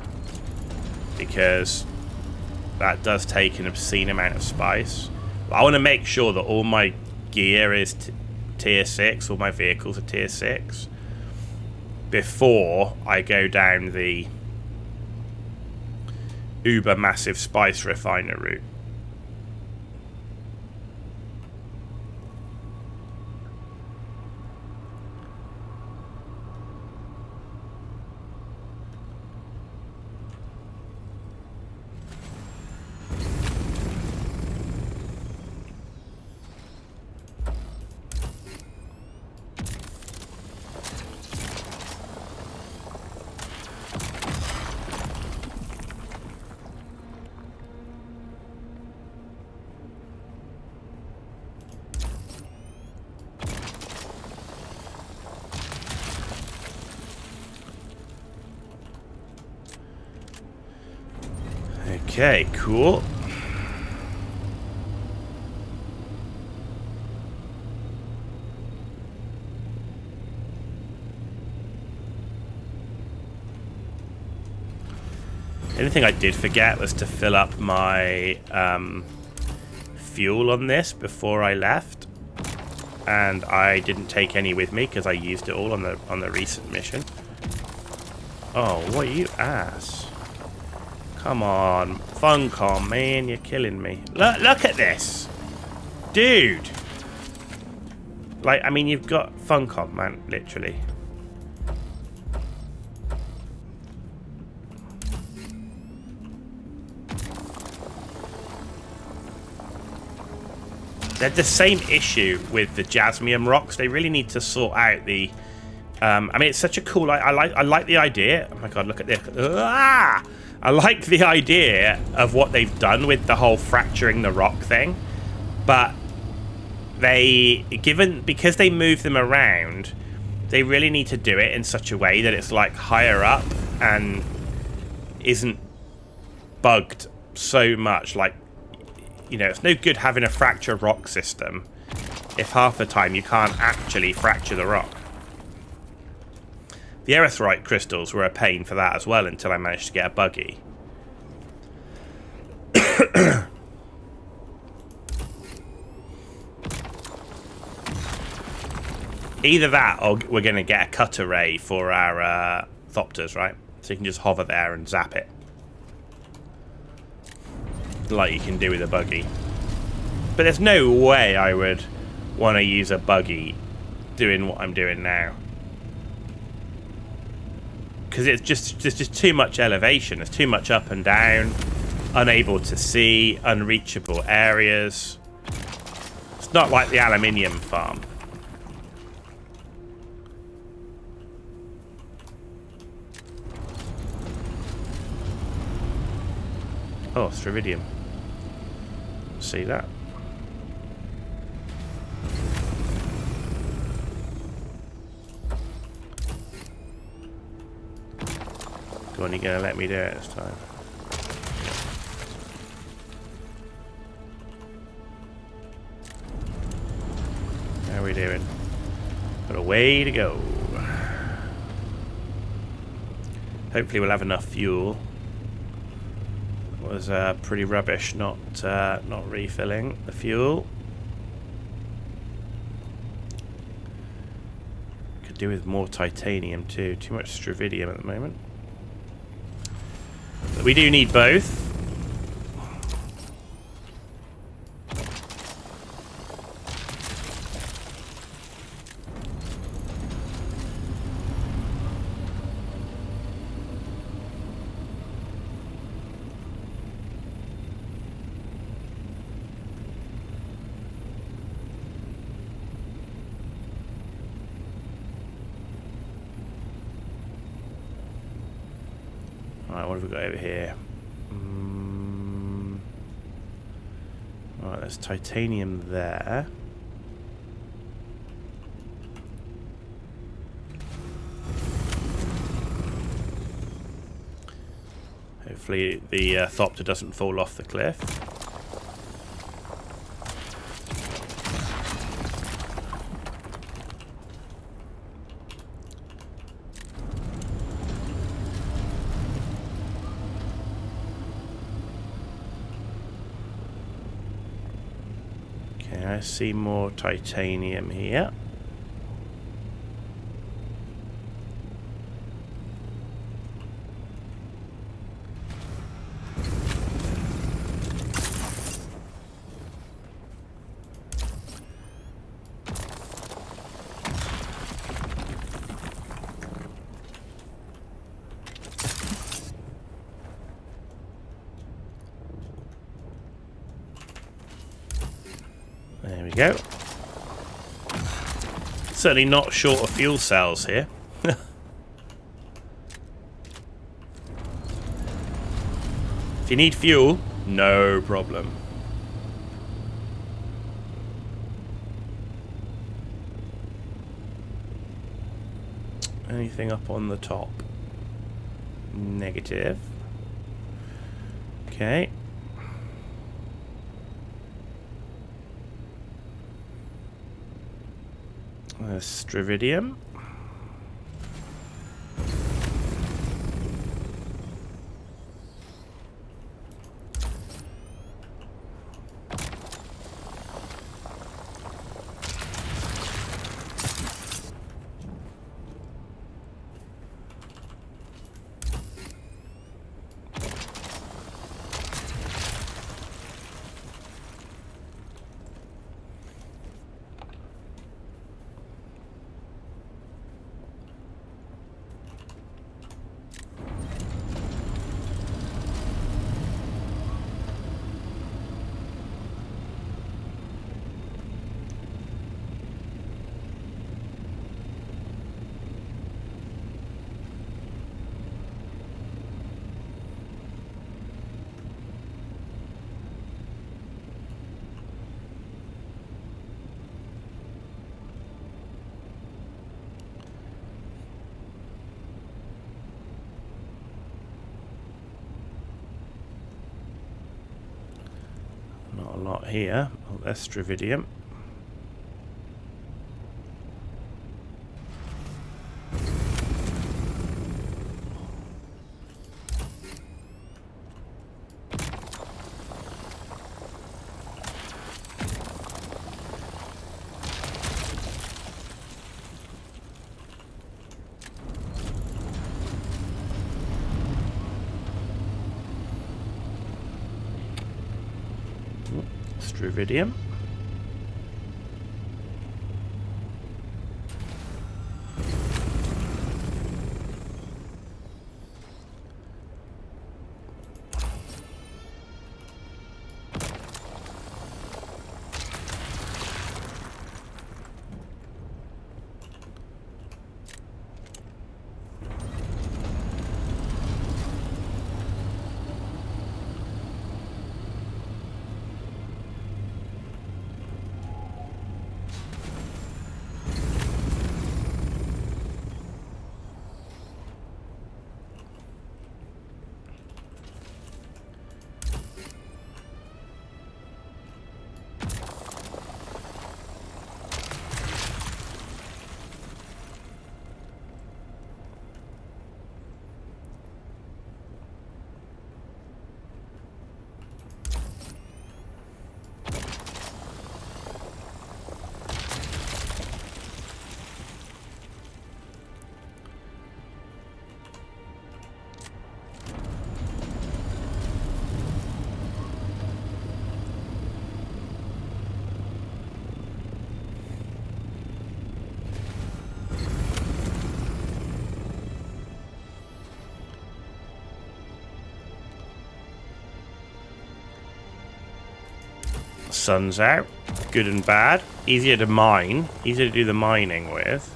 because that does take an obscene amount of spice. But I want to make sure that all my gear is tier 6, all my vehicles are tier 6. before I go down the uber massive spice refiner route. Okay, cool. The only thing I did forget was to fill up my fuel on this before I left, and I didn't take any with me because I used it all on the recent mission. Oh, what you ass! Come on, Funcom, man, you're killing me. Look at this, dude. Like, I mean, you've got Funcom, man, literally. They're the same issue with the Jasmium rocks. They really need to sort out the. I mean, it's such a cool. I like the idea. Oh my god, look at this. Ah! I like the idea of what they've done with the whole fracturing the rock thing, but because they move them around, they really need to do it in such a way that it's like higher up and isn't bugged so much. Like, you know, it's no good having a fracture rock system if half the time you can't actually fracture the rock. The erythrite crystals were a pain for that as well until I managed to get a buggy. Either that or we're going to get a cut array for our Thopters, right? So you can just hover there and zap it. Like you can do with a buggy. But there's no way I would want to use a buggy doing what I'm doing now. Because it's just too much elevation. It's too much up and down. Unable to see. Unreachable areas. It's not like the aluminium farm. Oh, Strividium. See that? Go on, you're gonna let me do it this time. How are we doing? Got a way to go. Hopefully we'll have enough fuel. It was pretty rubbish not refilling the fuel. Could do with more titanium too. Too much Strividium at the moment. But we do need both. Alright, what have we got over here? Alright, there's titanium there. Hopefully the Thopter doesn't fall off the cliff. I see more titanium here. go. Certainly not short of fuel cells here. If you need fuel, no problem. Anything up on the top? Negative. Okay. Strividium. Not a lot here. Oh, that's Strividium. Strividium. Sun's out. Good and bad. Easier to mine. Easier to do the mining with.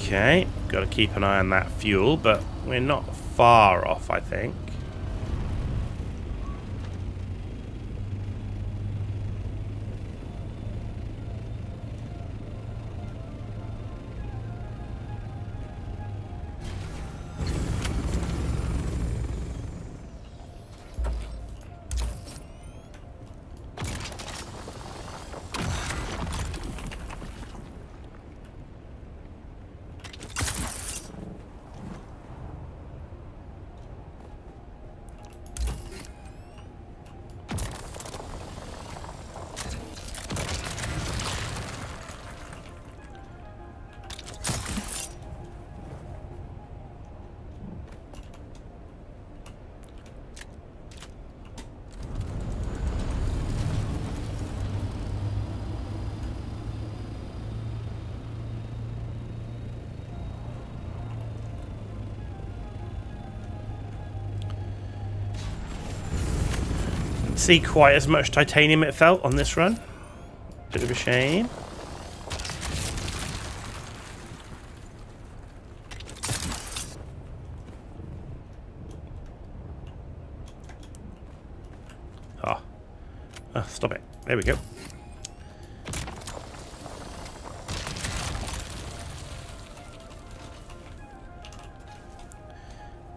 Okay, got to keep an eye on that fuel, but we're not far off, I think. see quite as much titanium it felt on this run. Bit of a shame. Oh, stop it. There we go.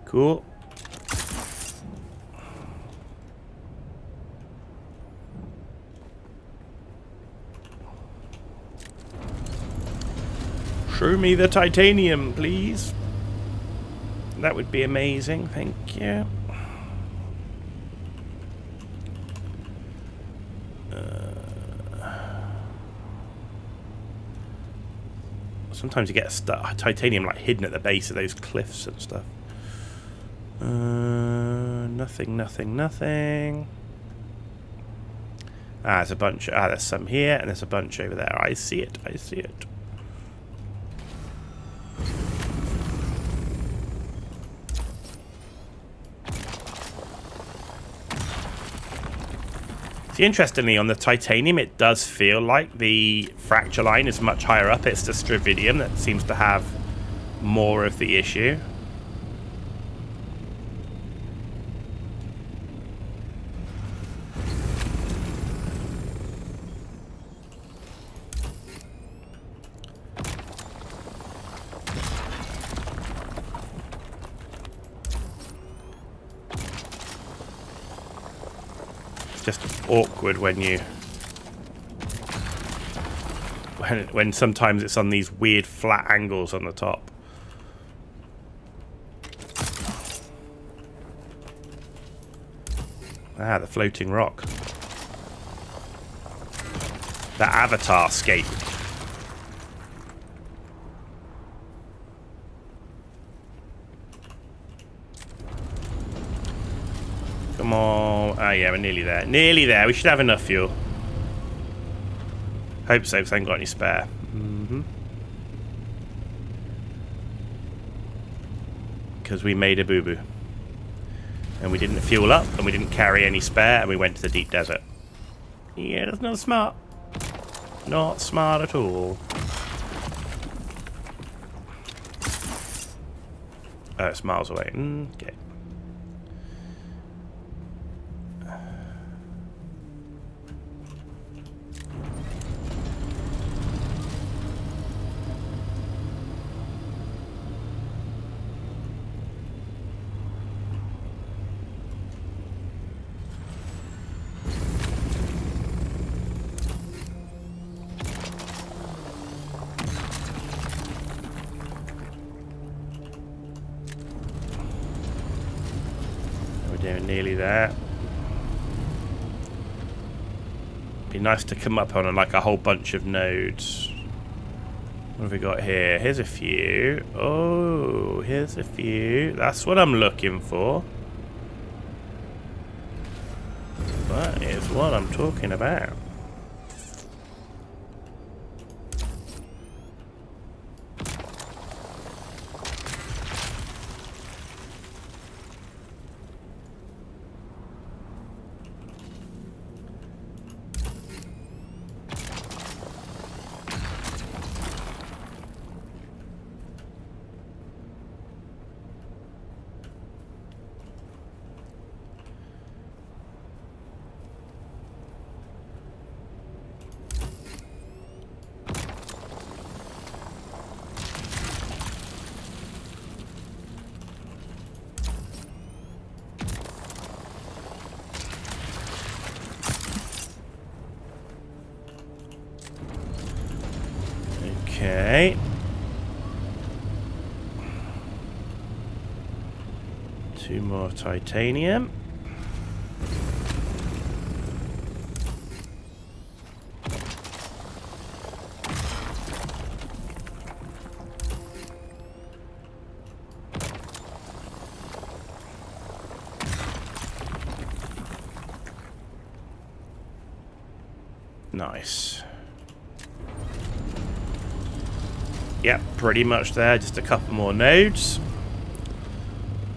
Cool. Show me the titanium, please. That would be amazing. Thank you. Sometimes you get titanium like hidden at the base of those cliffs and stuff. Nothing, nothing, nothing. Ah, there's a bunch. Ah, there's some here, and there's a bunch over there. I see it. I see it. See, interestingly, on the titanium, it does feel like the fracture line is much higher up. It's the Stravidium that seems to have more of the issue. Just awkward when you when sometimes it's on these weird flat angles on the top. Ah, the floating rock. The Avatar scape. Come on. Ah, yeah, we're nearly there. Nearly there. We should have enough fuel. Hope so, because I haven't got any spare. Because we made a boo-boo. And we didn't fuel up, and we didn't carry any spare, and we went to the deep desert. Yeah, that's not smart. Not smart at all. Oh, it's miles away. Okay. We're nearly there. Be nice to come up on like a whole bunch of nodes. What have we got here? Here's a few. Oh, here's a few. That's what I'm looking for. That is what I'm talking about. Okay. Two more titanium. Nice. Yep, pretty much there. Just a couple more nodes.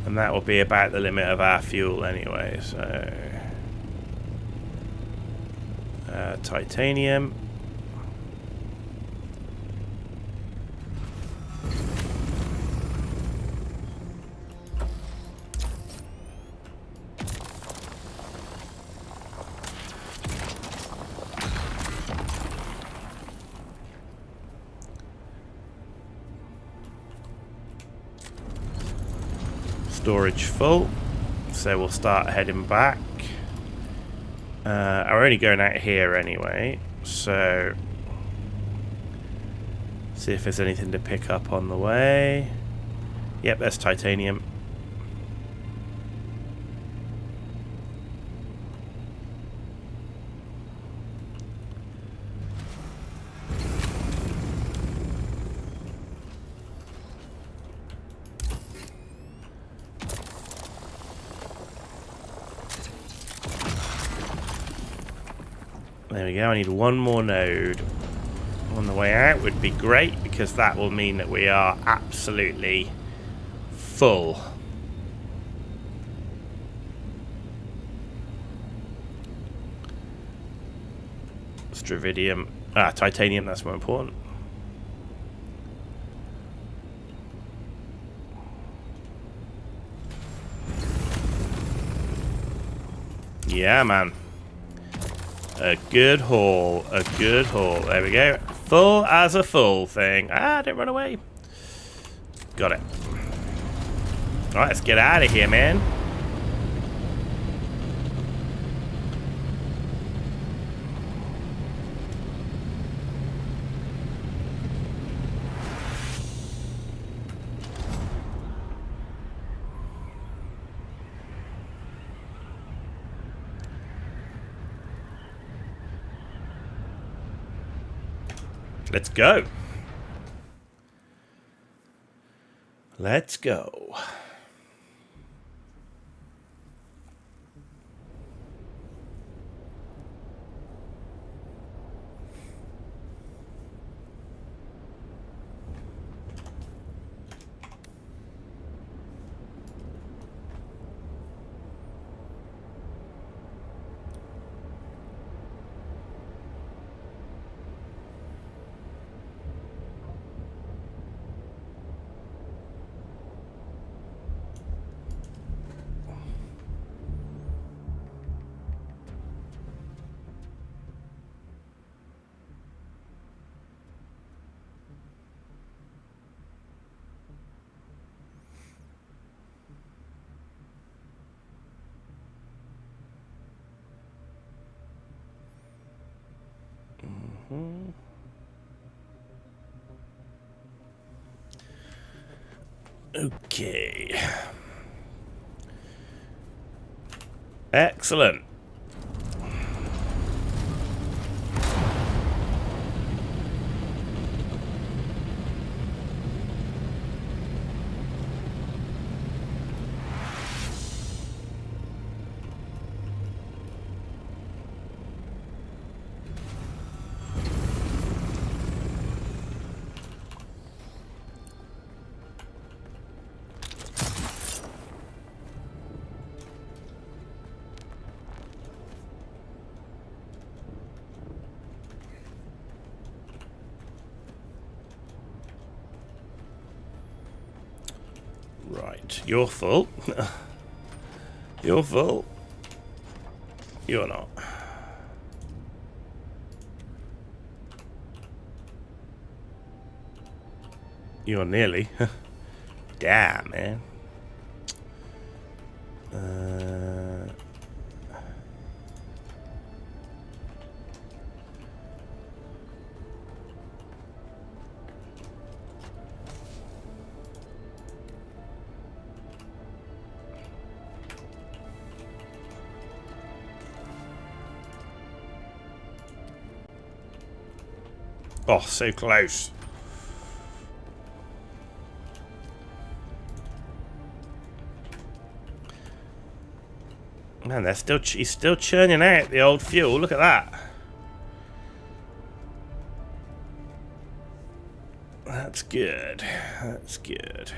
And that will be about the limit of our fuel anyway, so... Titanium. Storage full, so we'll start heading back. We're only going out here anyway, so see if there's anything to pick up on the way. Yep, there's titanium. There we go, I need one more node. On the way out would be great, because that will mean that we are absolutely full. Stravidium. Titanium, that's more important. Yeah, man. A good haul. A good haul. There we go. Full as a full thing. Don't run away. Got it. Alright, let's get out of here, man. Let's go. Let's go. Okay. Excellent. Right, you're full. You're full. You're not. You're nearly. Damn, man. Oh, so close. Man, he's still churning out the old fuel. Look at that. That's good. That's good.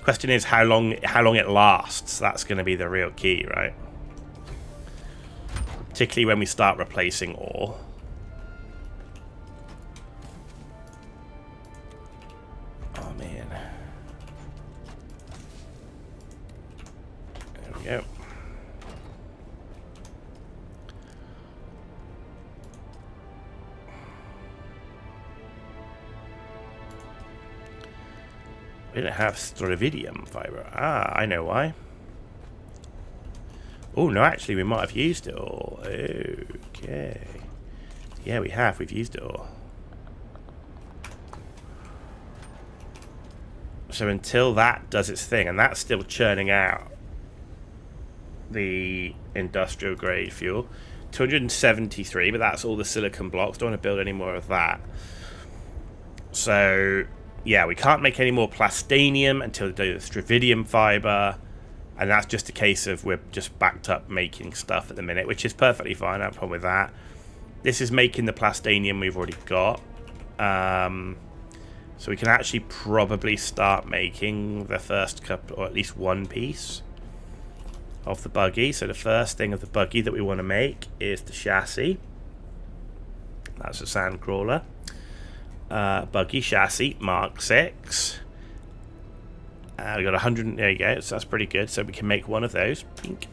Question is how long it lasts. That's going to be the real key, right? particularly when we start replacing ore. Oh man. There we go. We don't have stravidium fiber. Ah, I know why. Oh, no, actually, we might have used it all. Okay. Yeah, we have. We've used it all. So until that does its thing, and that's still churning out the industrial grade fuel. 273, but that's all the silicon blocks. Don't want to build any more of that. So... yeah, we can't make any more plastanium until they do the stravidium fiber, and that's just a case of we're just backed up making stuff at the minute, which is perfectly fine. No problem with that. This is making the plastanium we've already got, so we can actually probably start making the first couple, or at least one piece of the buggy. So the first thing of the buggy that we want to make is the chassis. That's a sandcrawler. Buggy chassis Mark 6. We got 100. There you go. So that's pretty good. So we can make one of those. Pink.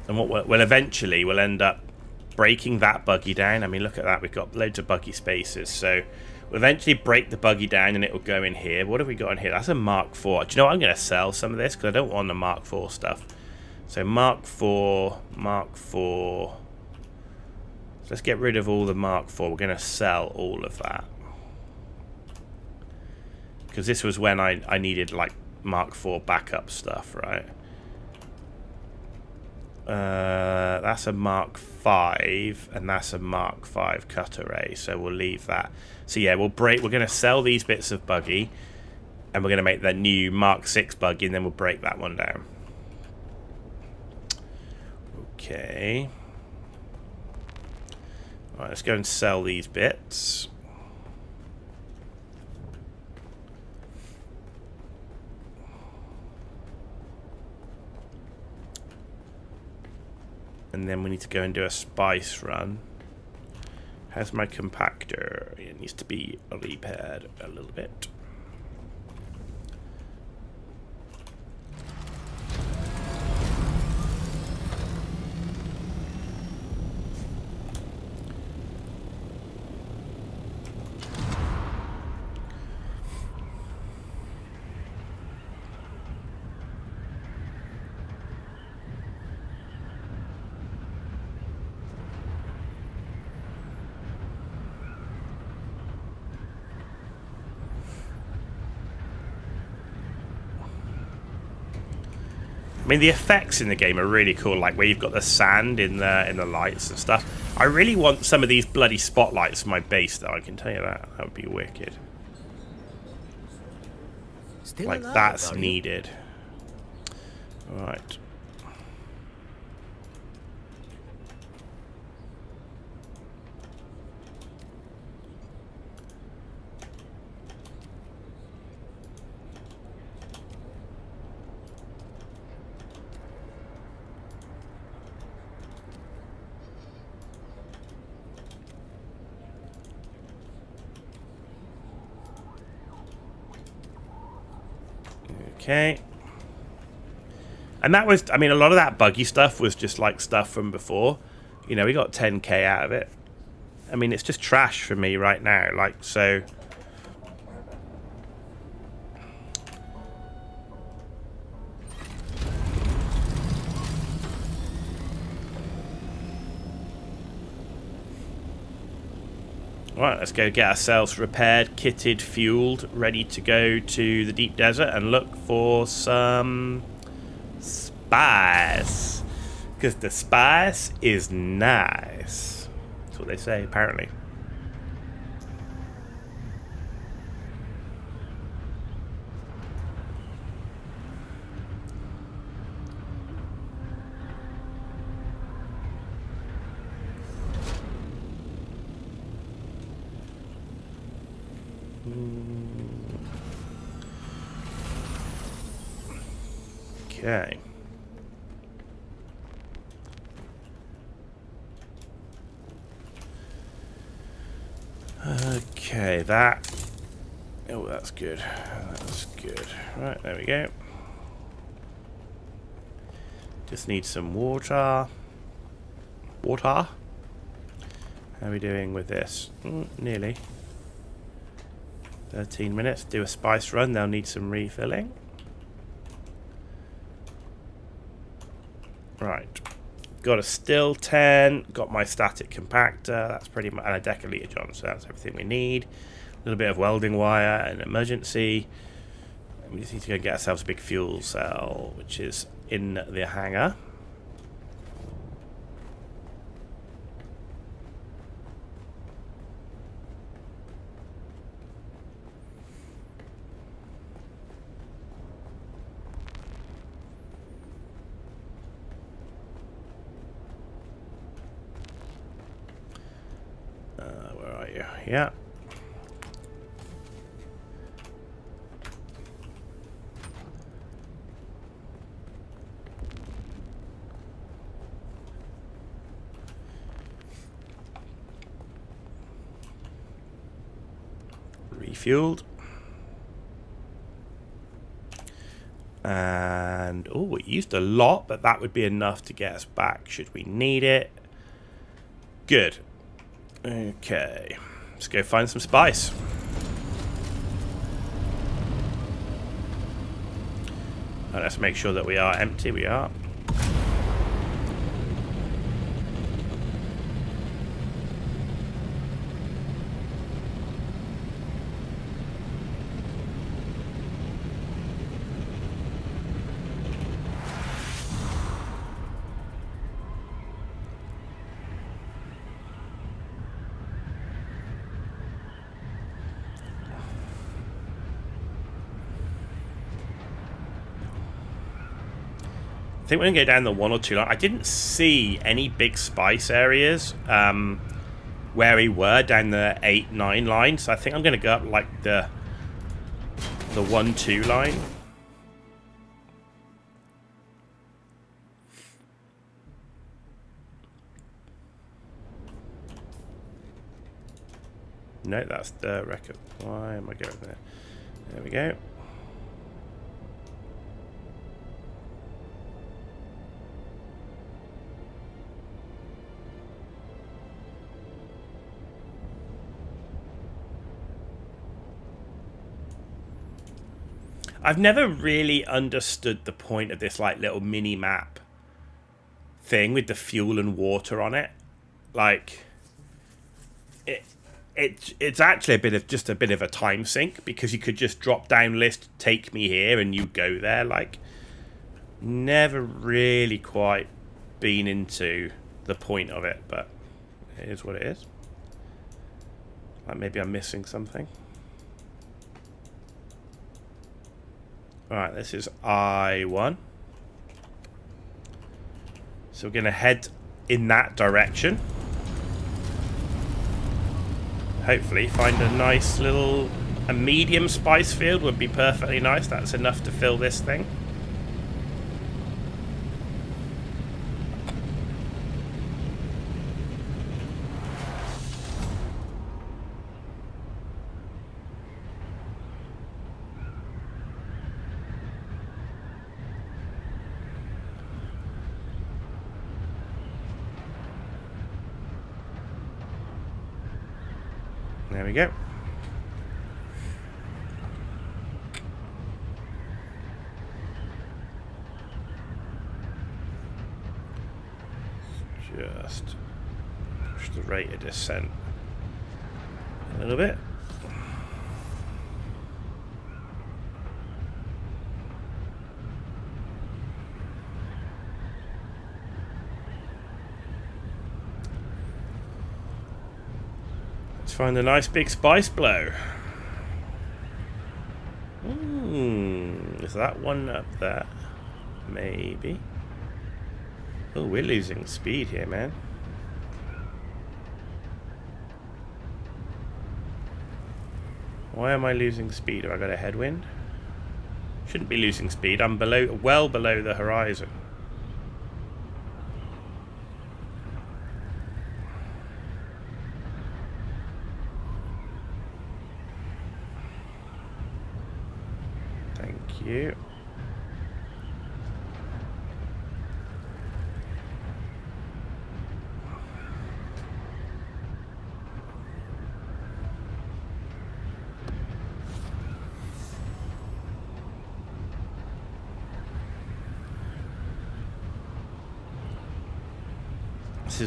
And what we'll eventually we'll end up breaking that buggy down. I mean, look at that. We've got loads of buggy spaces. So we'll eventually break the buggy down, and it will go in here. What have we got in here? That's a Mark 4. Do you know what? I'm going to sell some of this because I don't want the Mark 4 stuff. So Mark 4, Mark 4. So let's get rid of all the Mark 4. We're going to sell all of that. Because this was when I needed like Mark 4 backup stuff, right? That's a Mark 5 and that's a Mark 5 cut array. So we'll leave that. So yeah, we're going to sell these bits of buggy and we're going to make that new Mark 6 buggy, and then we'll break that one down. Okay. All right, let's go and sell these bits. And then we need to go and do a spice run. How's my compactor? It needs to be repaired a little bit. I mean, the effects in the game are really cool, like where you've got the sand in the lights and stuff. I really want some of these bloody spotlights for my base, though, I can tell you that. That would be wicked. Still like, alive, that's are you? needed. Alright. Okay. And that was, I mean, a lot of that buggy stuff was just like stuff from before. You know, we got 10k out of it. I mean, it's just trash for me right now. Like, so... Right, let's go get ourselves repaired, kitted, fueled, ready to go to the deep desert and look for some spice. Because the spice is nice. That's what they say, apparently. Okay. Okay, that... Oh, that's good. That's good. Right, there we go. Just need some water. Water? How are we doing with this? Nearly. 13 minutes. Do a spice run. They'll need some refilling. Right. Got a still 10. Got my static compactor. That's pretty much... And a decaliter, John. So that's everything we need. A little bit of welding wire and emergency. We just need to go and get ourselves a big fuel cell, which is in the hangar. Where are you? Yeah. Refueled. And oh, we used a lot, but that would be enough to get us back should we need it. Good. Okay, let's go find some spice. And let's make sure that we are empty. We are. I think we're going to go down the 1 or 2 line. I didn't see any big spice areas where we were down the 8-9 line. So I think I'm going to go up like the 1-2 line. No, that's the record. Why am I going there? There we go. I've never really understood the point of this like little mini map thing with the fuel and water on it. Like it's actually just a bit of a time sink, because you could just drop down list, take me here, and you go there. Like, never really quite been into the point of it, but it is what it is. Like, maybe I'm missing something. Alright, this is I1. So we're going to head in that direction. Hopefully find a nice little... A medium spice field would be perfectly nice. That's enough to fill this thing. There we go. Just push the rate of descent a little bit. Find a nice big spice blow. Is that one up there? Maybe. Oh, we're losing speed here, man. Why am I losing speed? Have I got a headwind? Shouldn't be losing speed. I'm well below the horizon. Thank you.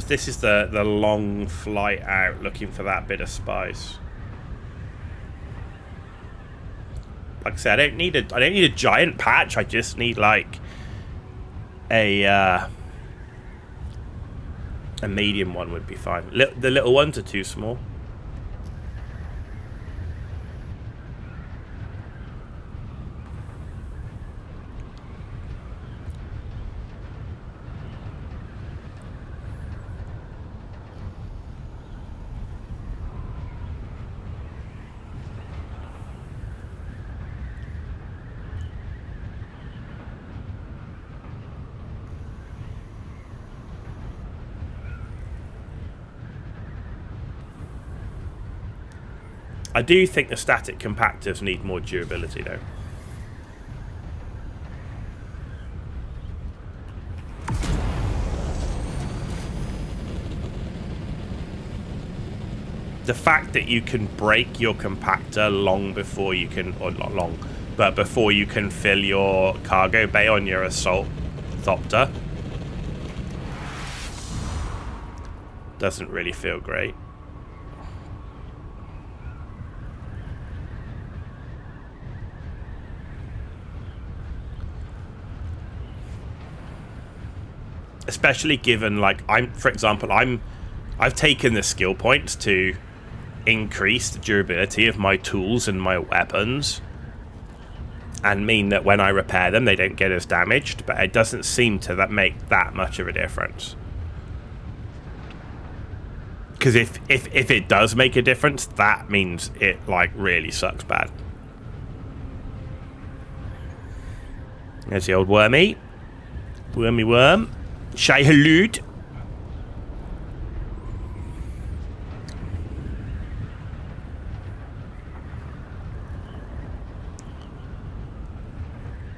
This is the long flight out looking for that bit of spice. Like I said, I don't need a giant patch. I just need like a medium one would be fine. The little ones are too small. I do think the static compactors need more durability, though. The fact that you can break your compactor long before you can, or not long, but before you can fill your cargo bay on your assault thopter doesn't really feel great. Especially given, like, for example, I've taken the skill points to increase the durability of my tools and my weapons, and mean that when I repair them, they don't get as damaged. But it doesn't seem to make that much of a difference. Because if it does make a difference, that means it like really sucks bad. There's the old wormy worm. Say hello.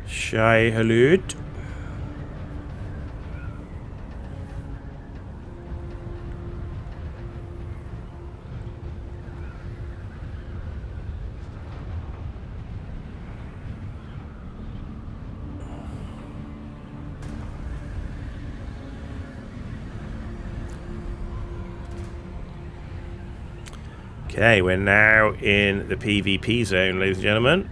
Say hello. Okay, we're now in the PvP zone, ladies and gentlemen.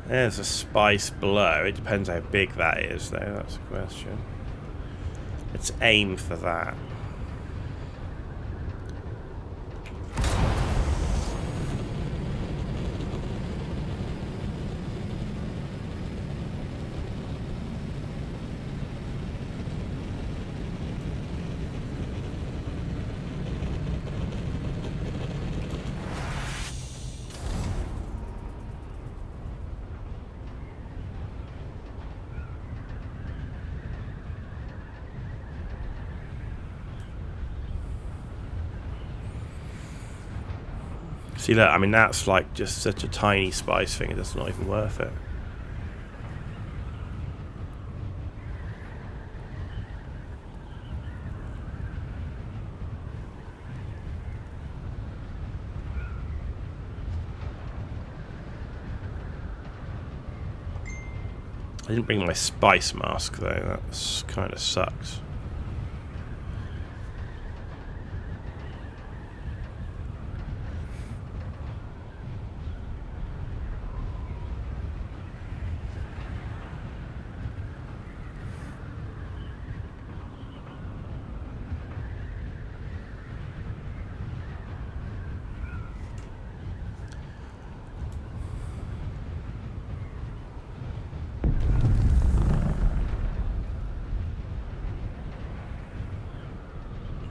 There's a spice below. It depends how big that is, though. That's a question. Let's aim for that. See, look, I mean, that's like just such a tiny spice thing, it's not even worth it. I didn't bring my spice mask, though. That's kind of sucks.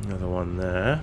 Another one there.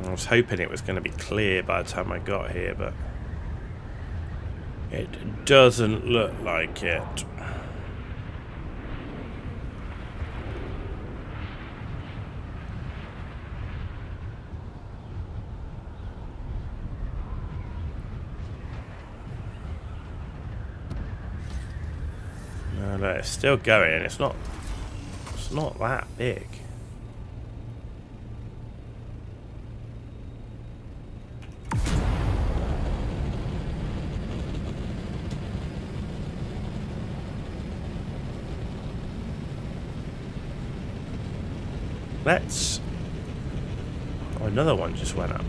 I was hoping it was going to be clear by the time I got here, but it doesn't look like it. No, no, it's still going, and it's not that big. Let's... Oh, another one just went up.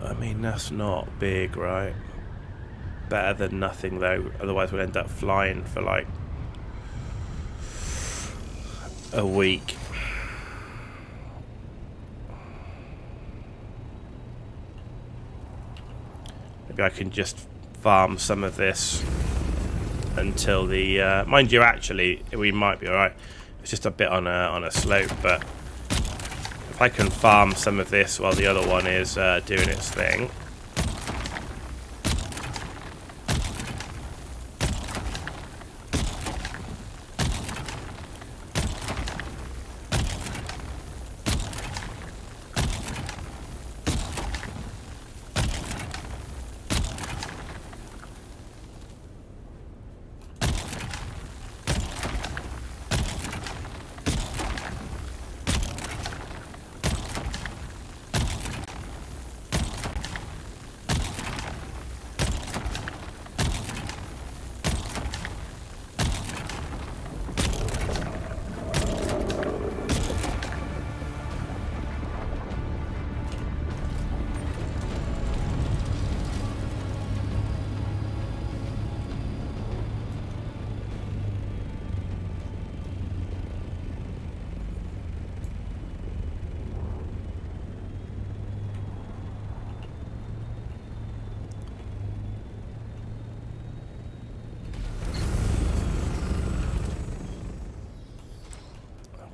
I mean, that's not big, right? Better than nothing, though. Otherwise, we'll end up flying for like a week. Maybe I can just farm some of this until the... mind you, actually, we might be alright. It's just a bit on a slope, but if I can farm some of this while the other one is doing its thing.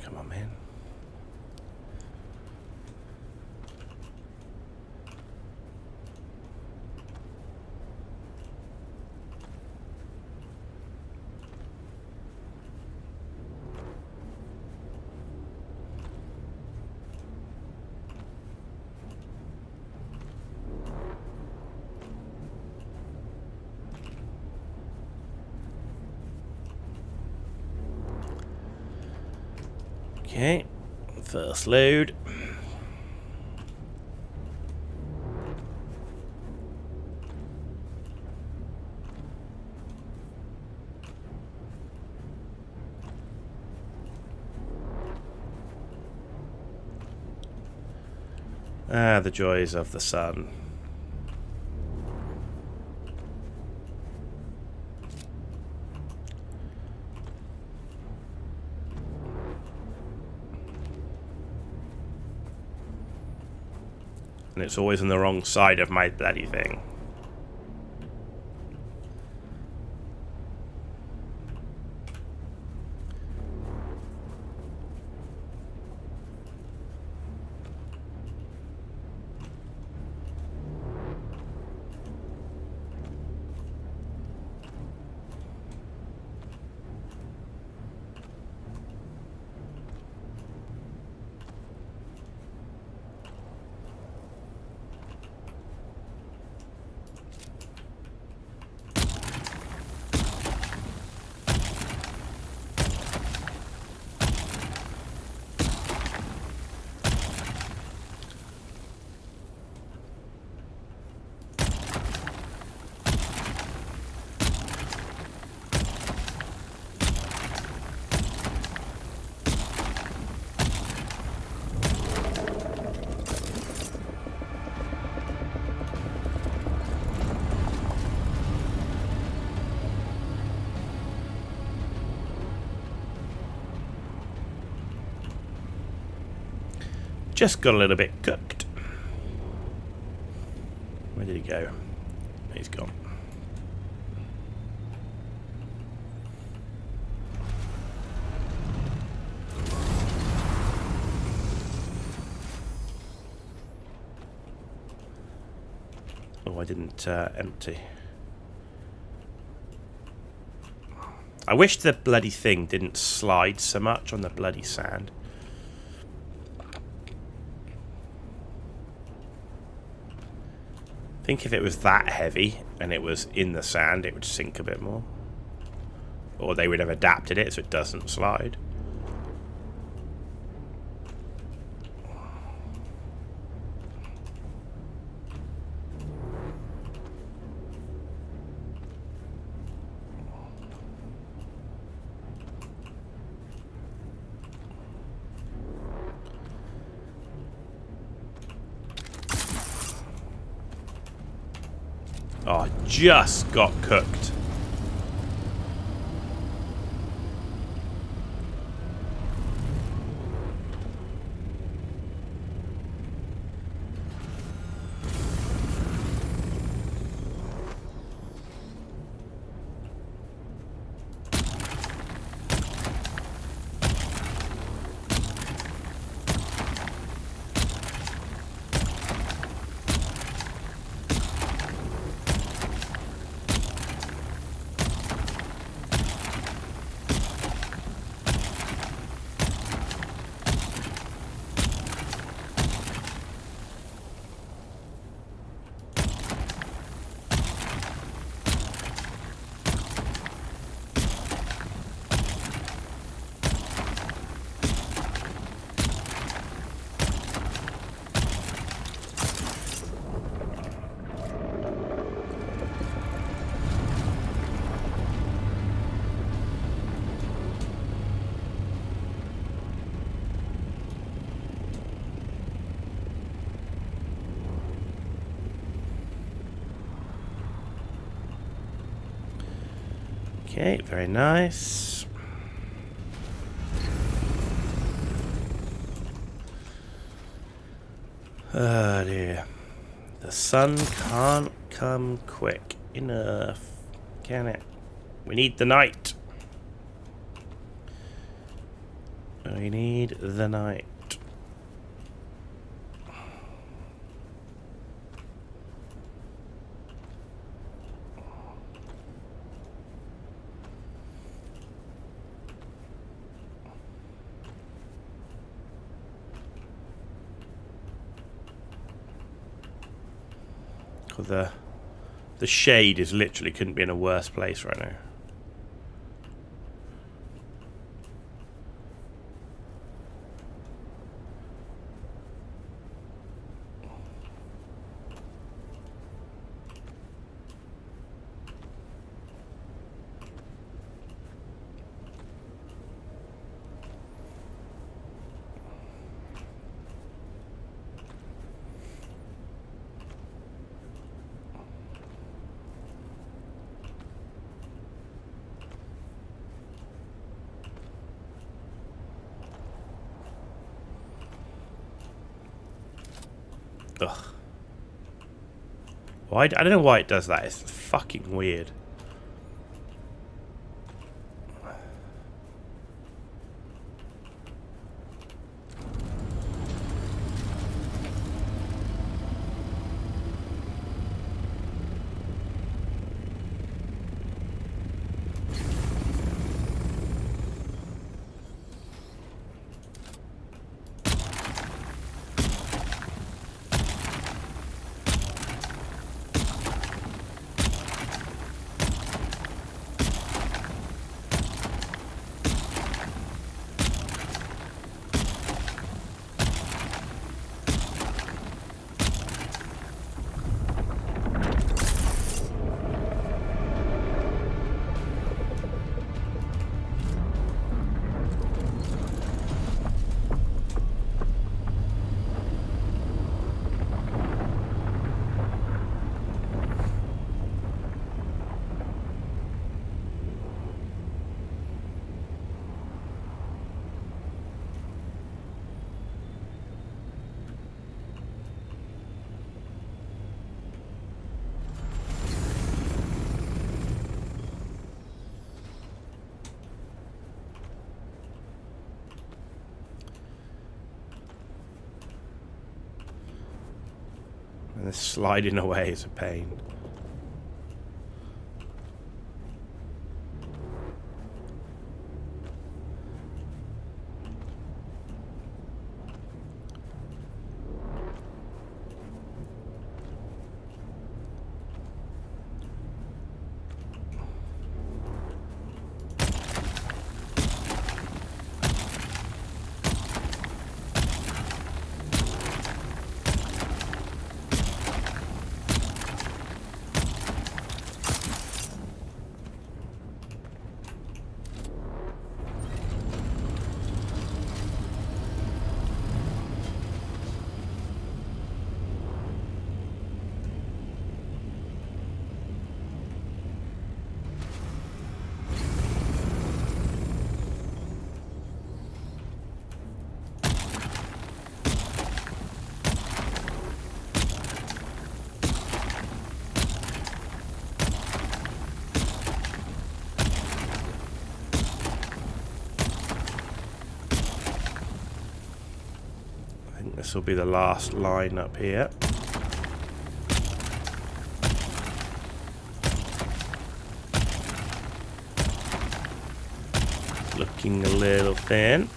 Come on, man. Okay, first load. Ah, the joys of the sun. And it's always on the wrong side of my bloody thing. just got a little bit cooked. Where did he go? He's gone. Oh, I didn't empty. I wish the bloody thing didn't slide so much on the bloody sand. I think if it was that heavy and it was in the sand, it would sink a bit more. Or they would have adapted it so it doesn't slide. Oh, just got cooked. Okay, very nice. Oh dear. The sun can't come quick enough, can it? We need the night. We need the night. The shade is literally couldn't be in a worse place right now. Ugh. Why? I don't know why it does that. It's fucking weird. this sliding away is a pain. This will be the last line up here. Looking a little thin.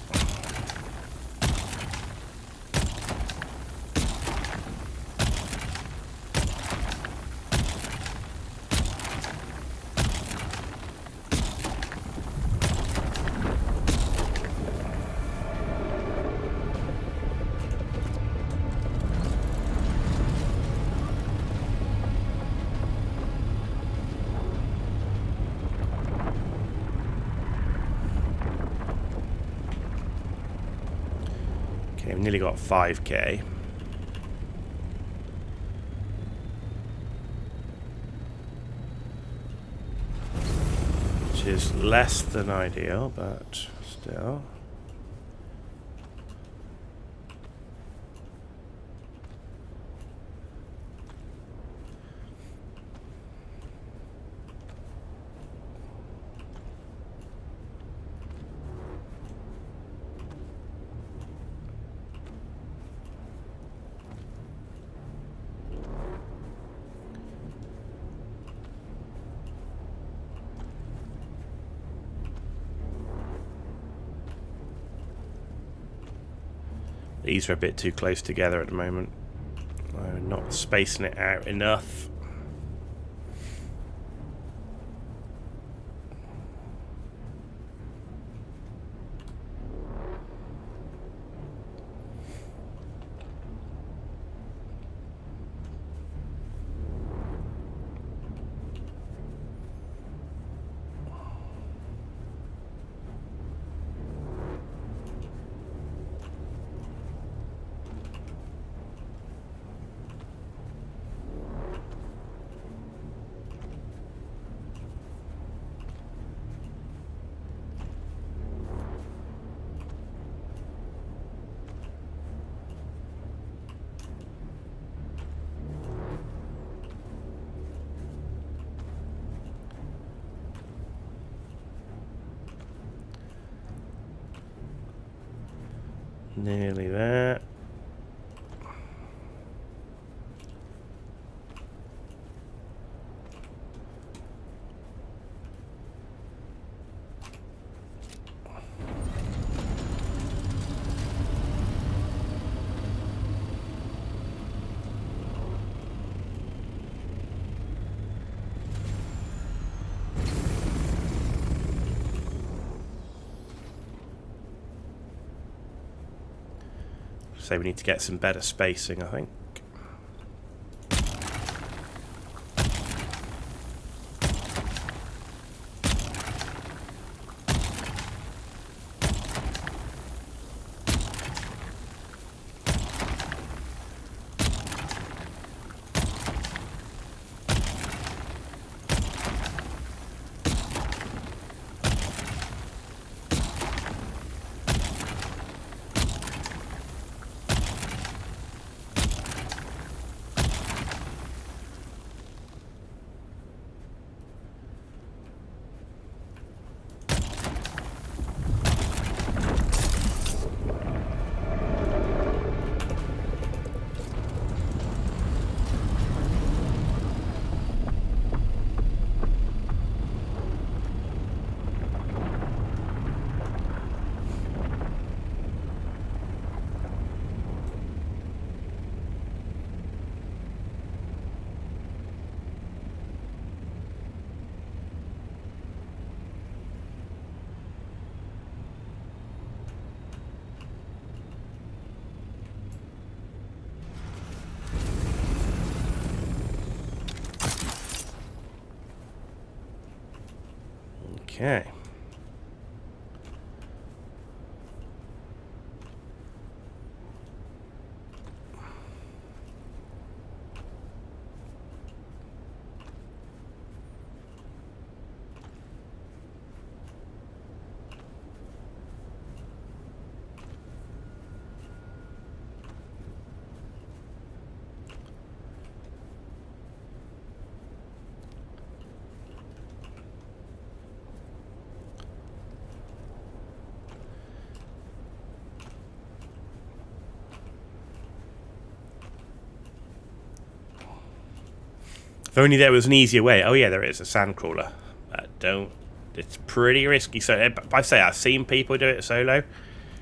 Okay, we've nearly got 5k. Which is less than ideal, but still. These are a bit too close together at the moment. I'm not spacing it out enough. Nearly there. So we need to get some better spacing, I think. Okay. If only there was an easier way. Oh yeah, there is a sandcrawler. Don't. It's pretty risky. So I say I've seen people do it solo.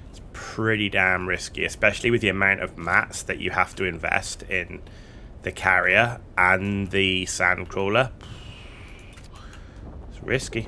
It's pretty damn risky, especially with the amount of mats that you have to invest in the carrier and the sandcrawler. It's risky.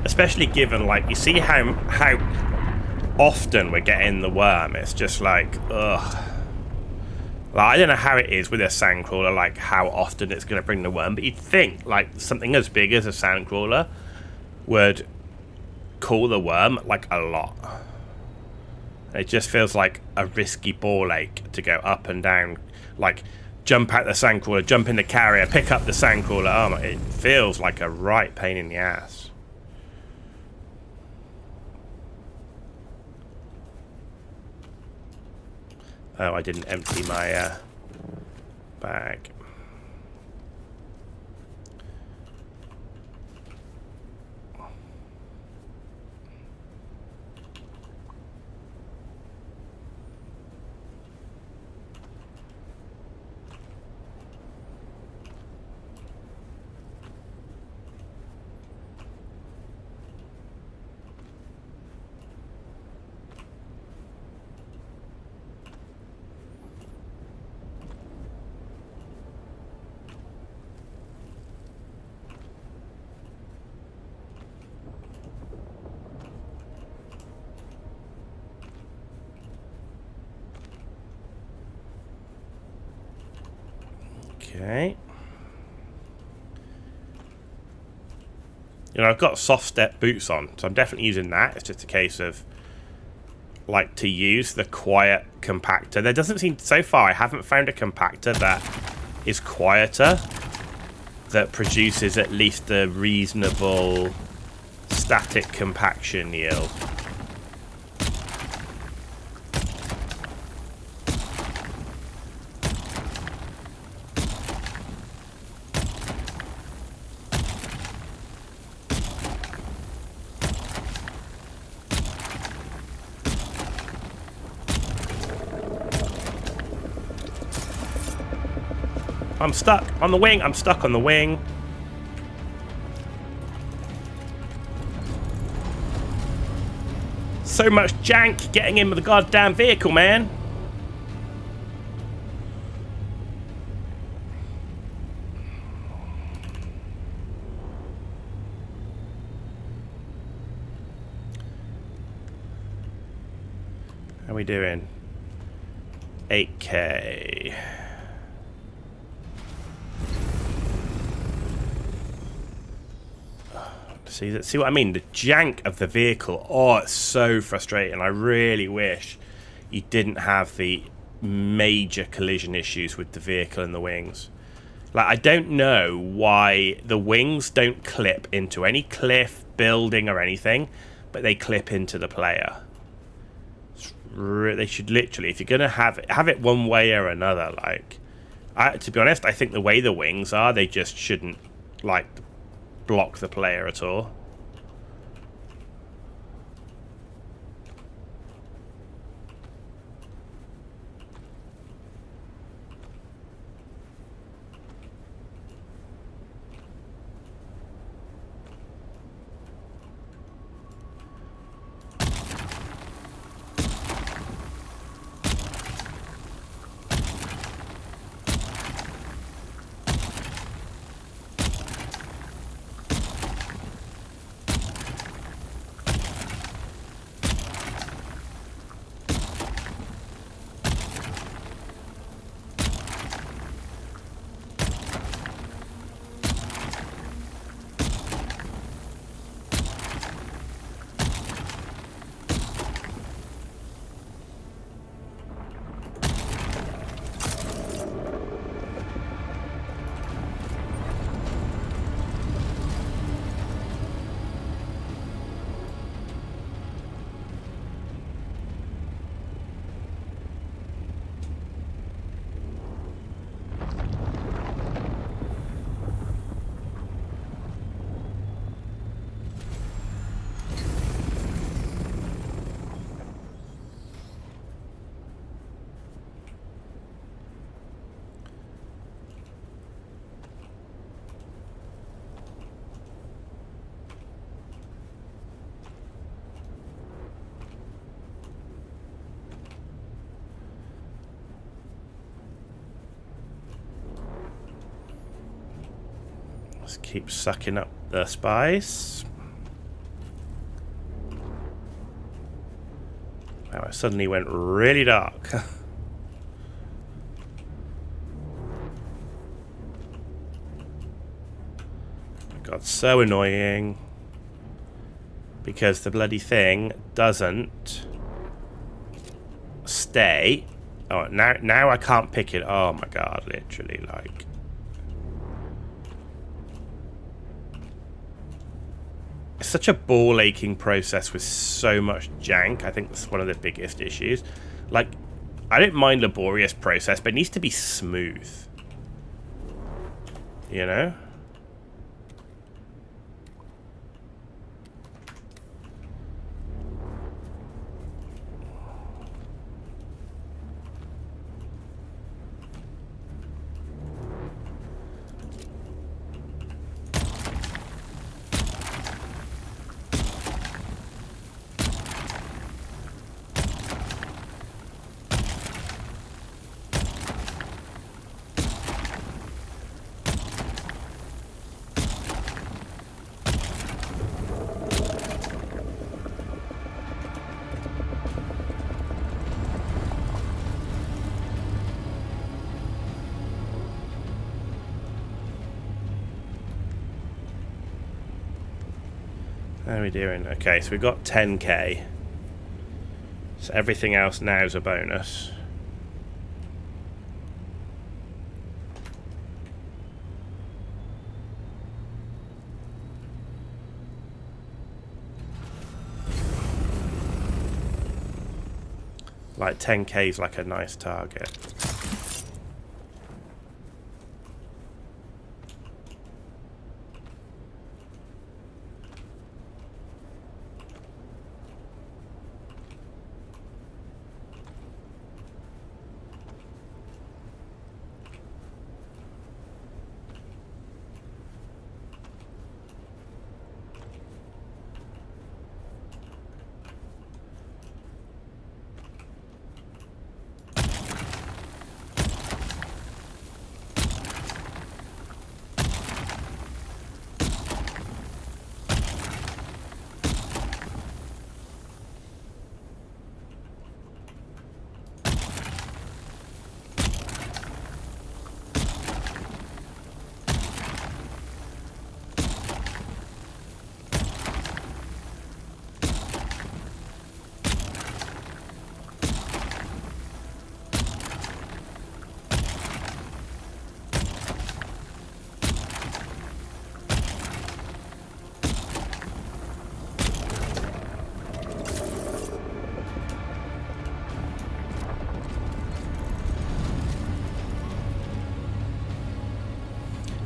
Especially given, like, you see how often we're getting the worm. It's just like, ugh. Like, I don't know how it is with a sandcrawler, like how often it's going to bring the worm, but you'd think like something as big as a sandcrawler would call the worm like a lot. It just feels like a risky ball ache to go up and down, like jump out the sandcrawler, jump in the carrier, pick up the sandcrawler. Oh my, it feels like a right pain in the ass. Oh, I didn't empty my bag. Okay. You know, I've got soft step boots on, so I'm definitely using that. It's just a case of, like, to use the quiet compactor. There doesn't seem, so far, I haven't found a compactor that is quieter, that produces at least a reasonable static compaction yield. I'm stuck on the wing. I'm stuck on the wing. So much jank getting in with the goddamn vehicle, man. How are we doing? 8K. See what I mean? The jank of the vehicle. Oh, it's so frustrating. I really wish you didn't have the major collision issues with the vehicle and the wings. Like, I don't know why the wings don't clip into any cliff, building, or anything, but they clip into the player. They should literally, if you're gonna have it one way or another. Like, to be honest, I think the way the wings are, they just shouldn't, like, block the player at all. Let's keep sucking up the spice. Wow, it suddenly went really dark. God, so annoying. Because the bloody thing doesn't stay. Oh, now I can't pick it. Oh my god, literally, like. It's such a ball aching process with so much jank. I think that's one of the biggest issues. Like, I don't mind laborious process, but it needs to be smooth. You know? How are we doing? Okay, so we've got 10k. So everything else now is a bonus. Like 10k is like a nice target.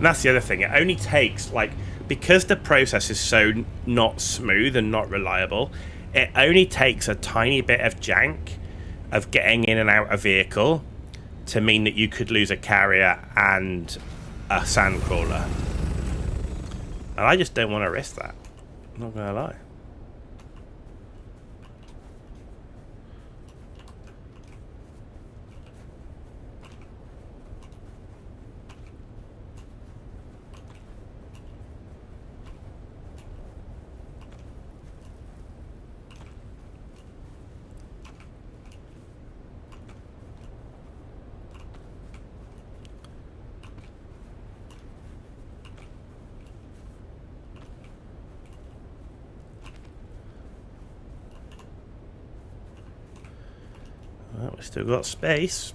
And that's the other thing. It only takes, like, because the process is so not smooth and not reliable, it only takes a tiny bit of jank of getting in and out of vehicle to mean that you could lose a carrier and a sandcrawler. And I just don't want to risk that. I'm not going to lie. Well, we've still got space.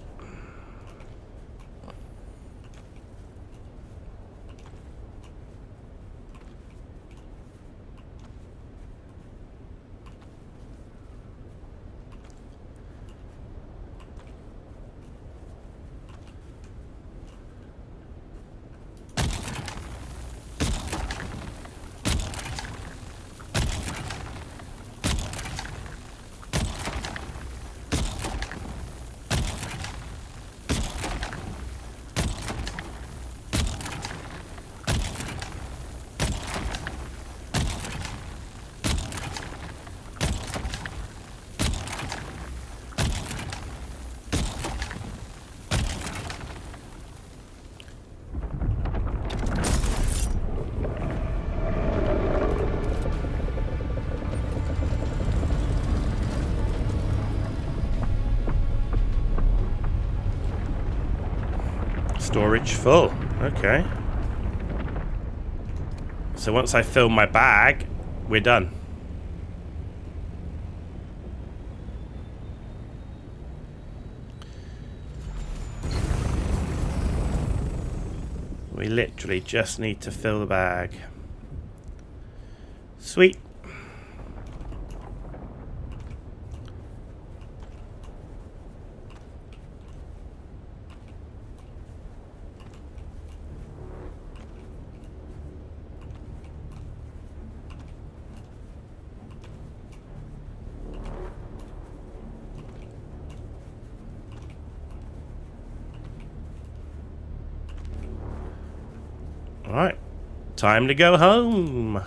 Storage full. Okay. So once I fill my bag, we're done. We literally just need to fill the bag. Sweet. Alright, time to go home.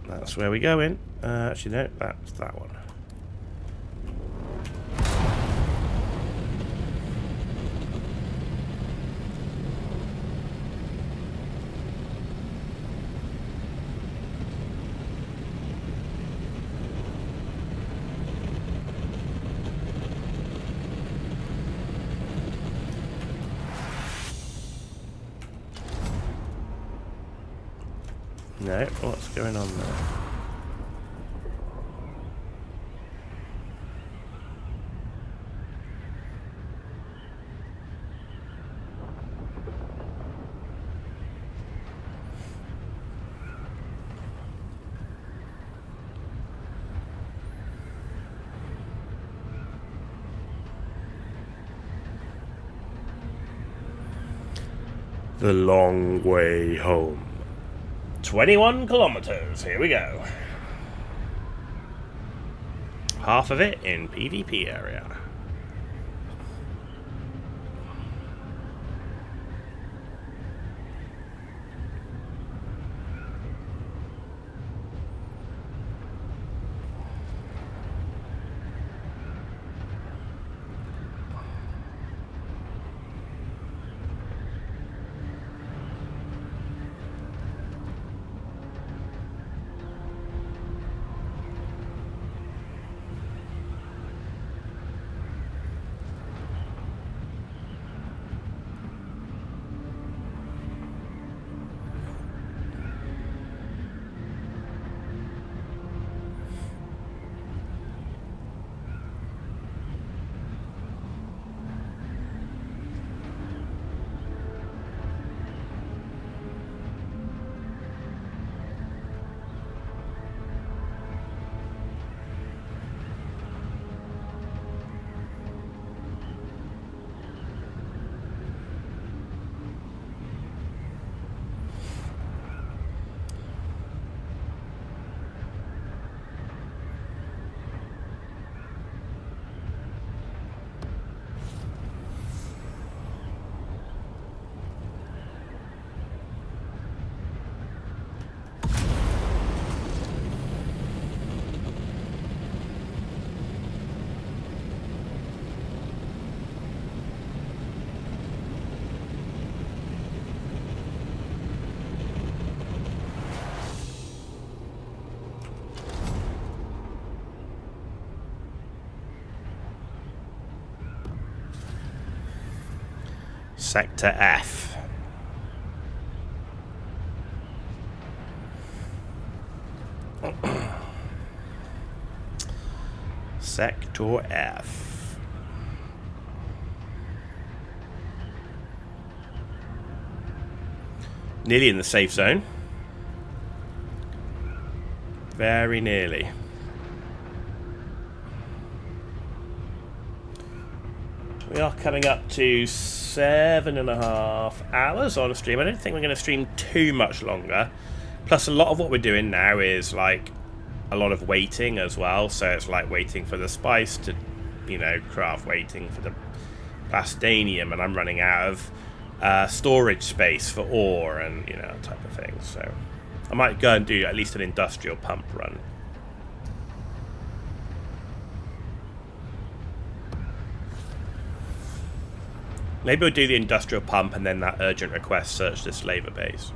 That's where we go in. Actually, no, that's that one. No, what's going on there? The long way home. 21 kilometers. Here we go. Half of it in PvP area. Sector F. Sector F. Nearly in the safe zone. Very nearly. We are coming up to 7.5 hours on stream. I don't think we're going to stream too much longer. Plus, a lot of what we're doing now is like a lot of waiting as well. So it's like waiting for the spice to, you know, craft, waiting for the plastanium, and I'm running out of storage space for ore and, you know, type of thing. So I might go and do at least an industrial pump run. Maybe we'll do the industrial pump and then that urgent request search this labor base.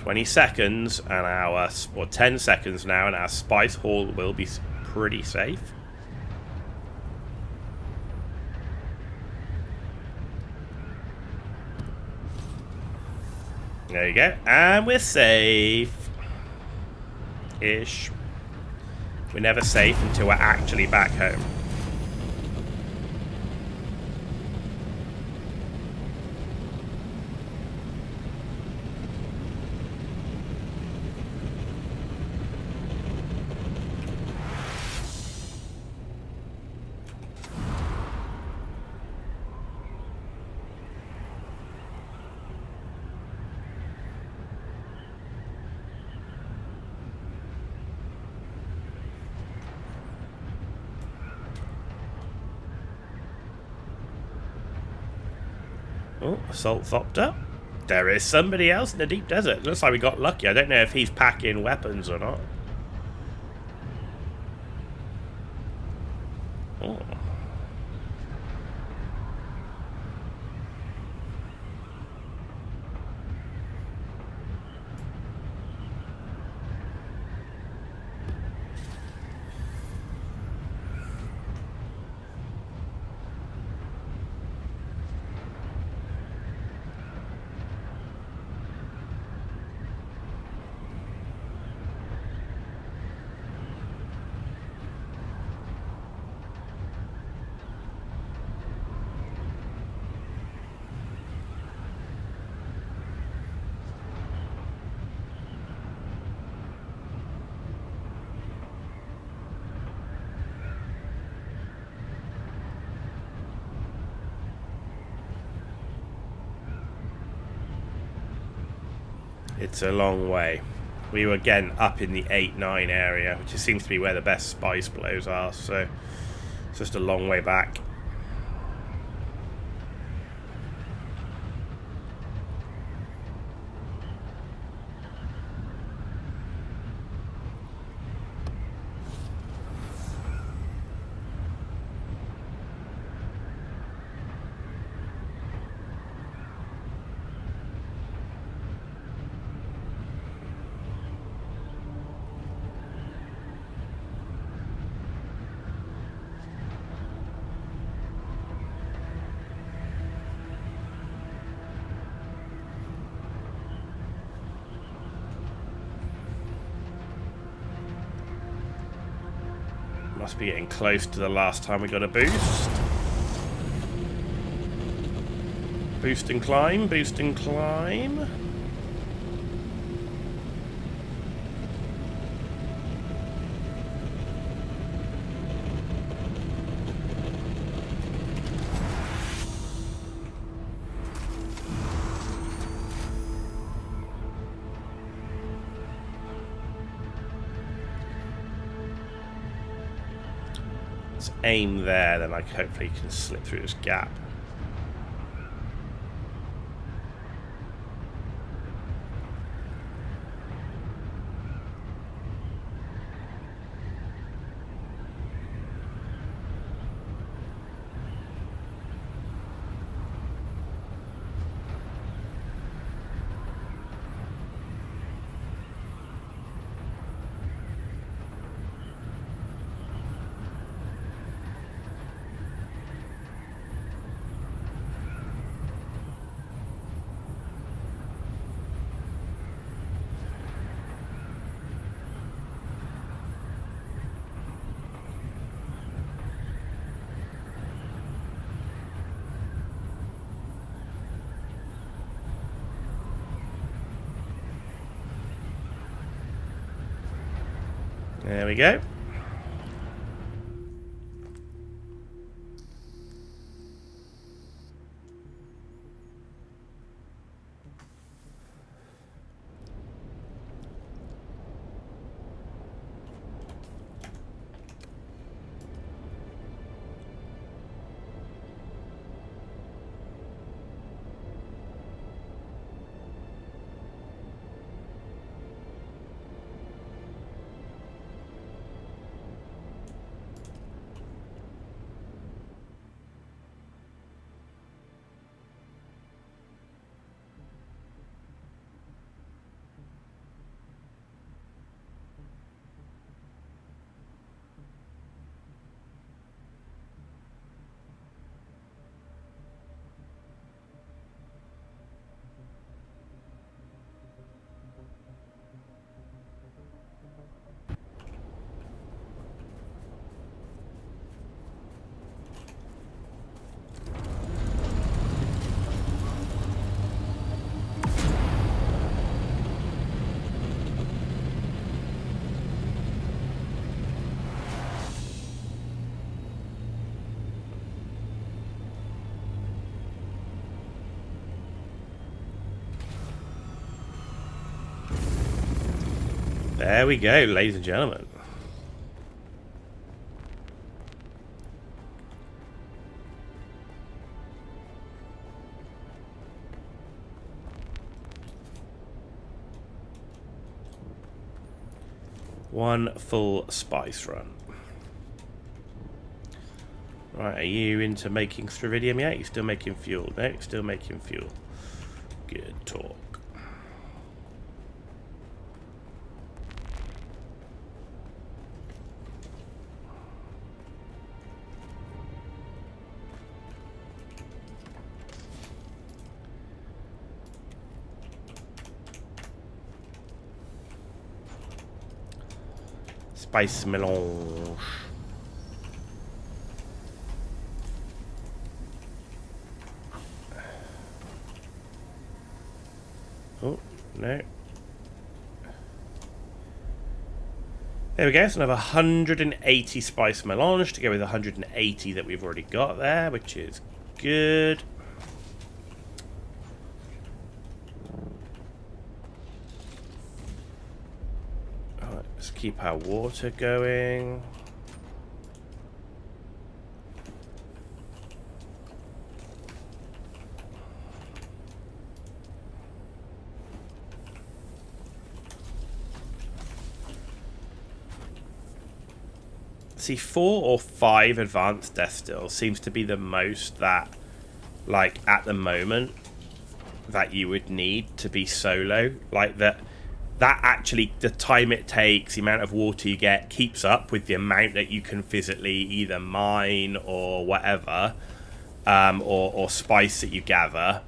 20 seconds and our, or 10 seconds now, and our spice haul will be pretty safe. There you go, and we're safe. Ish. We're never safe until we're actually back home. Oh, assault fopped up. There is somebody else in the deep desert. Looks like we got lucky. I don't know if he's packing weapons or not. Oh. It's a long way. We were again up in the 8-9 area, which seems to be where the best spice blows are, so it's just a long way back. Must be getting close to the last time we got a boost. Boost and climb, boost and climb. Aim there, then hopefully can slip through this gap. There we go. There we go, ladies and gentlemen. One full spice run. Right, are you into making Strividium yet? You're still making fuel? No, still making fuel. Good talk. Spice melange. Oh, no. There we go, so another 180 spice melange to go with the 180 that we've already got there, which is good. Alright, let's keep our water going. See, 4 or 5 advanced death stills seems to be the most that, like, at the moment, that you would need to be solo. Like, that actually, the time it takes, the amount of water you get, keeps up with the amount that you can physically either mine or whatever, or spice that you gather,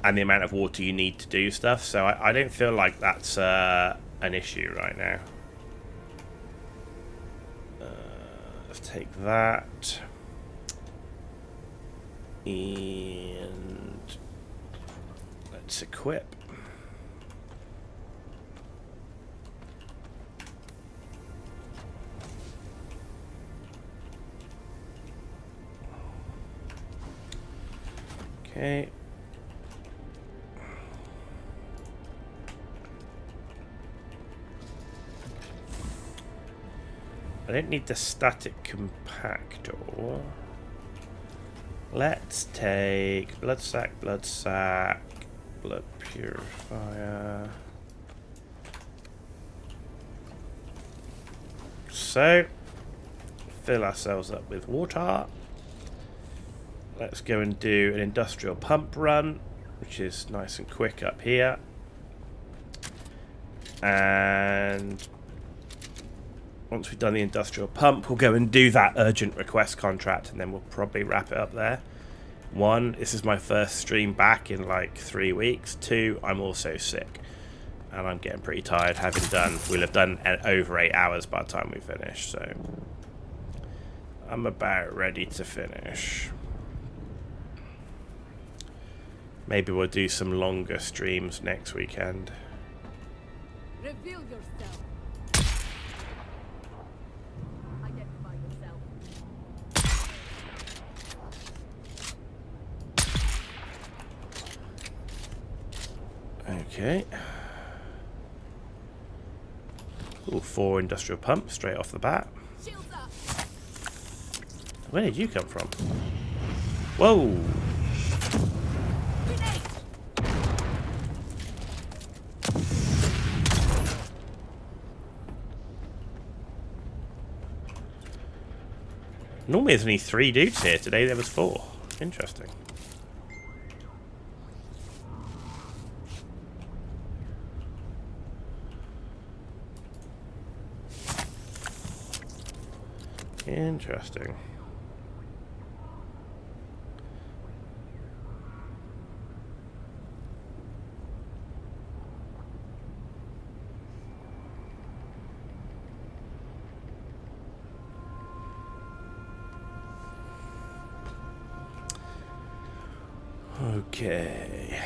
and the amount of water you need to do stuff. So I don't feel like that's an issue right now. Let's take that. And let's equip. Okay. I don't need the static compactor. Let's take blood sac, blood purifier. So, fill ourselves up with water. Let's go and do an industrial pump run, which is nice and quick up here. And once we've done the industrial pump, we'll go and do that urgent request contract, and then we'll probably wrap it up there. 1, this is my first stream back in like 3 weeks. 2, I'm also sick, and I'm getting pretty tired. We'll have done over 8 hours by the time we finish, so I'm about ready to finish. Maybe we'll do some longer streams next weekend. Reveal yourself. Identify yourself. Okay. Ooh, 4 industrial pumps straight off the bat. Shields up. Where did you come from? Whoa! Grenade. Normally there's only 3 dudes here. Today there was 4. Interesting. Interesting. Okay.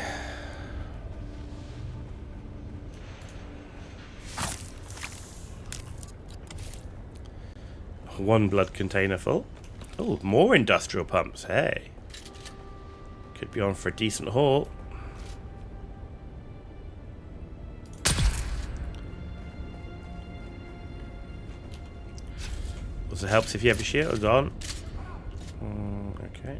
One blood container full. Oh, more industrial pumps. Hey. Could be on for a decent haul. Also helps if you have your shields on. Okay.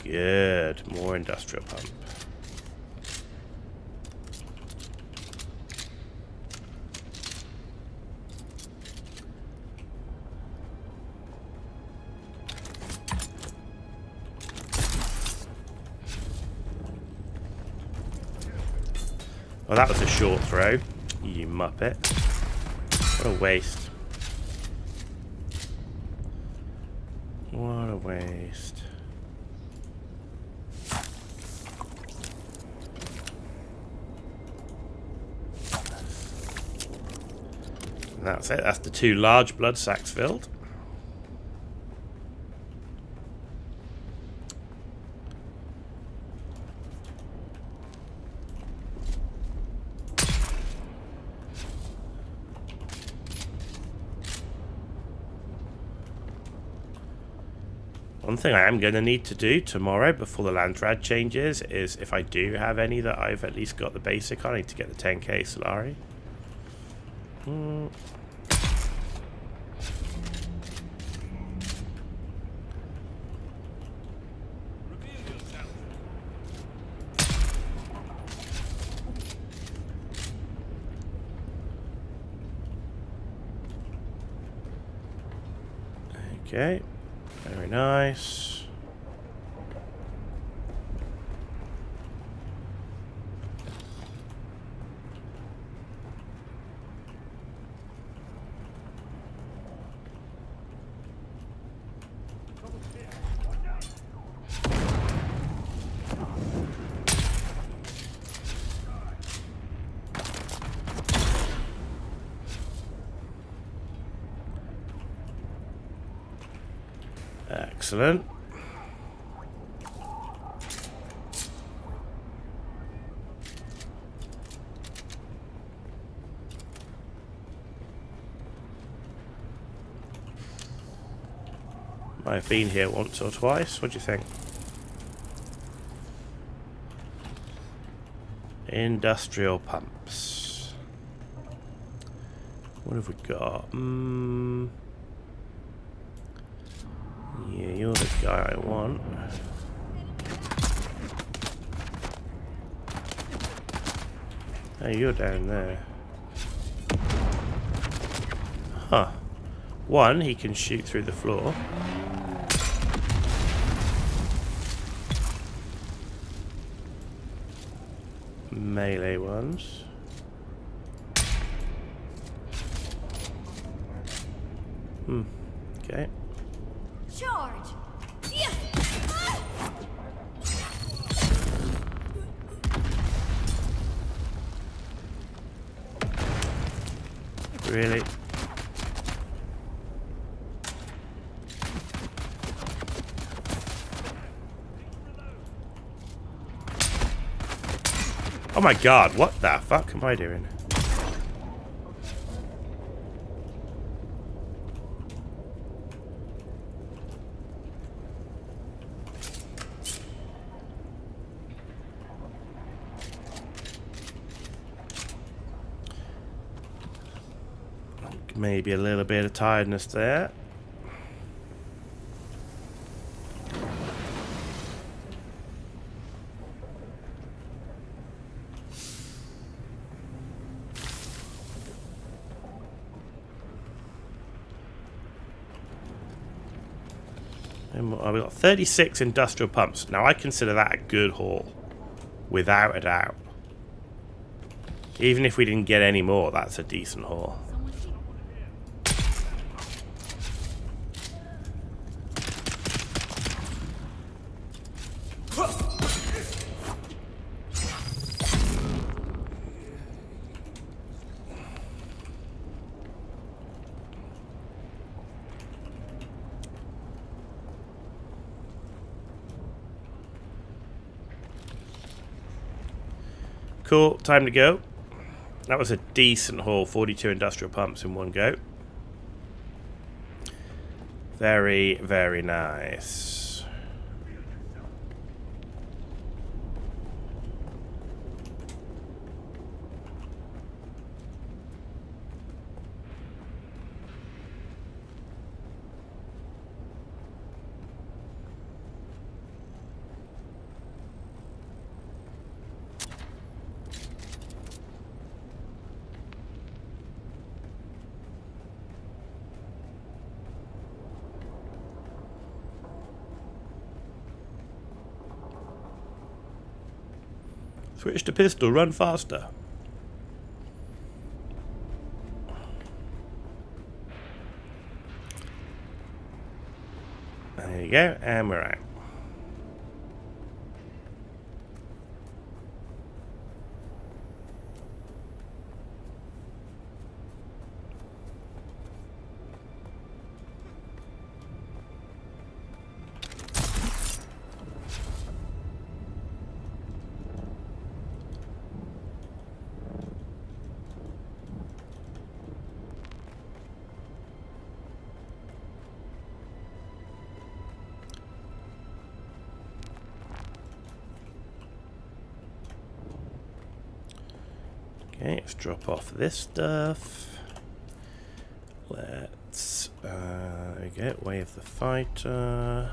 Good. More industrial pump. Well, that was a short throw, you muppet. What a waste. What a waste. And that's it. That's the 2 large blood sacks filled. One thing I am going to need to do tomorrow before the Landrad changes is, if I do have any that I've at least got the basic on, I need to get the 10k Solari. Okay. Very nice. Excellent. I've been here once or twice. What do you think? Industrial pumps. What have we got? Yeah, you're the guy I want. Oh, you're down there. Huh. One, he can shoot through the floor. Melee ones. Okay. Charge! Yeah. Really? Oh my god, what the fuck am I doing? Maybe a little bit of tiredness there. And we've got 36 industrial pumps. Now I consider that a good haul, without a doubt. Even if we didn't get any more, that's a decent haul. Cool, time to go. That was a decent haul, 42 industrial pumps in one go. Very, very nice. Switch to pistol, run faster. There you go, and we're out. Okay, let's drop off this stuff. Let's, there we go, wave the fighter.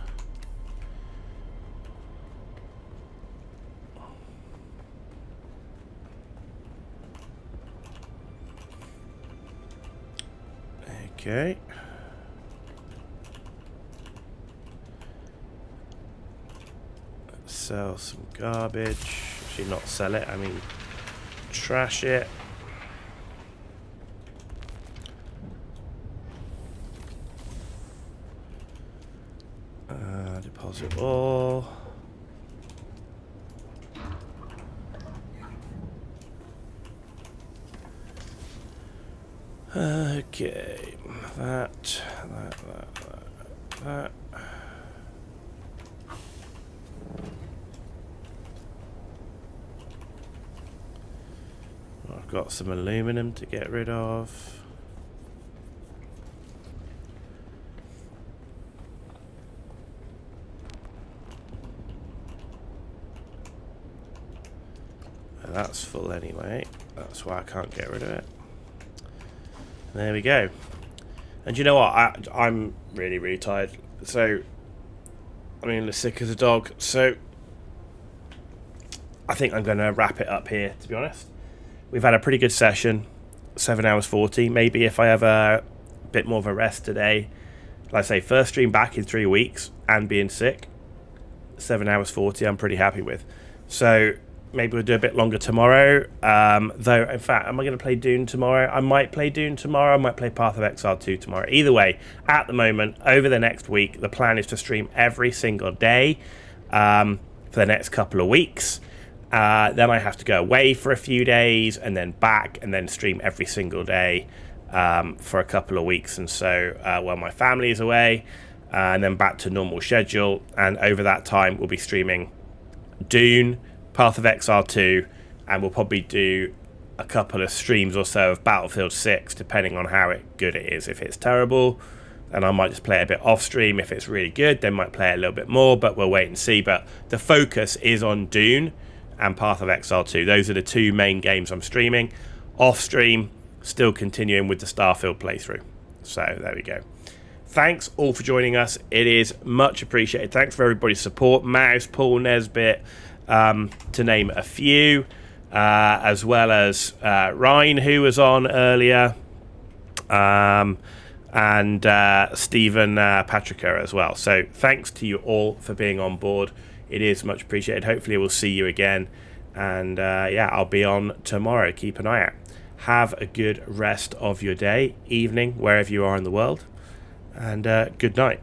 Okay. Let's sell some garbage. Actually, not sell it, I mean trash it. Deposit all. Okay, that. I've got some aluminum to get rid of. That's full anyway. That's why I can't get rid of it. There we go. And you know what? I'm really, really tired. So, I mean, as sick as a dog. So, I think I'm going to wrap it up here, to be honest. We've had a pretty good session. 7 hours 40. Maybe if I have a bit more of a rest today. Like I say, first stream back in 3 weeks and being sick. 7 hours 40 I'm pretty happy with. So, maybe we'll do a bit longer tomorrow. Though, in fact, am I going to play Dune tomorrow? I might play Dune tomorrow. I might play Path of Exile 2 tomorrow. Either way, at the moment, over the next week, the plan is to stream every single day for the next couple of weeks. Then I have to go away for a few days and then back and then stream every single day for a couple of weeks. And so while my family is away and then back to normal schedule. And over that time, we'll be streaming Dune, Path of Exile 2, and we'll probably do a couple of streams or so of Battlefield 6, depending on how good it is. If it's terrible, then I might just play a bit off stream. If it's really good, then might play a little bit more, but we'll wait and see. But the focus is on Dune and Path of Exile 2. Those are the two main games I'm streaming. Off stream, still continuing with the Starfield playthrough. So there we go. Thanks all for joining us. It is much appreciated. Thanks for everybody's support. Mouse, Paul Nesbitt, to name a few, as well as Ryan, who was on earlier, and Stephen Patrica as well. So thanks to you all for being on board. It is much appreciated. Hopefully we'll see you again. And yeah, I'll be on tomorrow. Keep an eye out. Have a good rest of your day, evening, wherever you are in the world. And good night.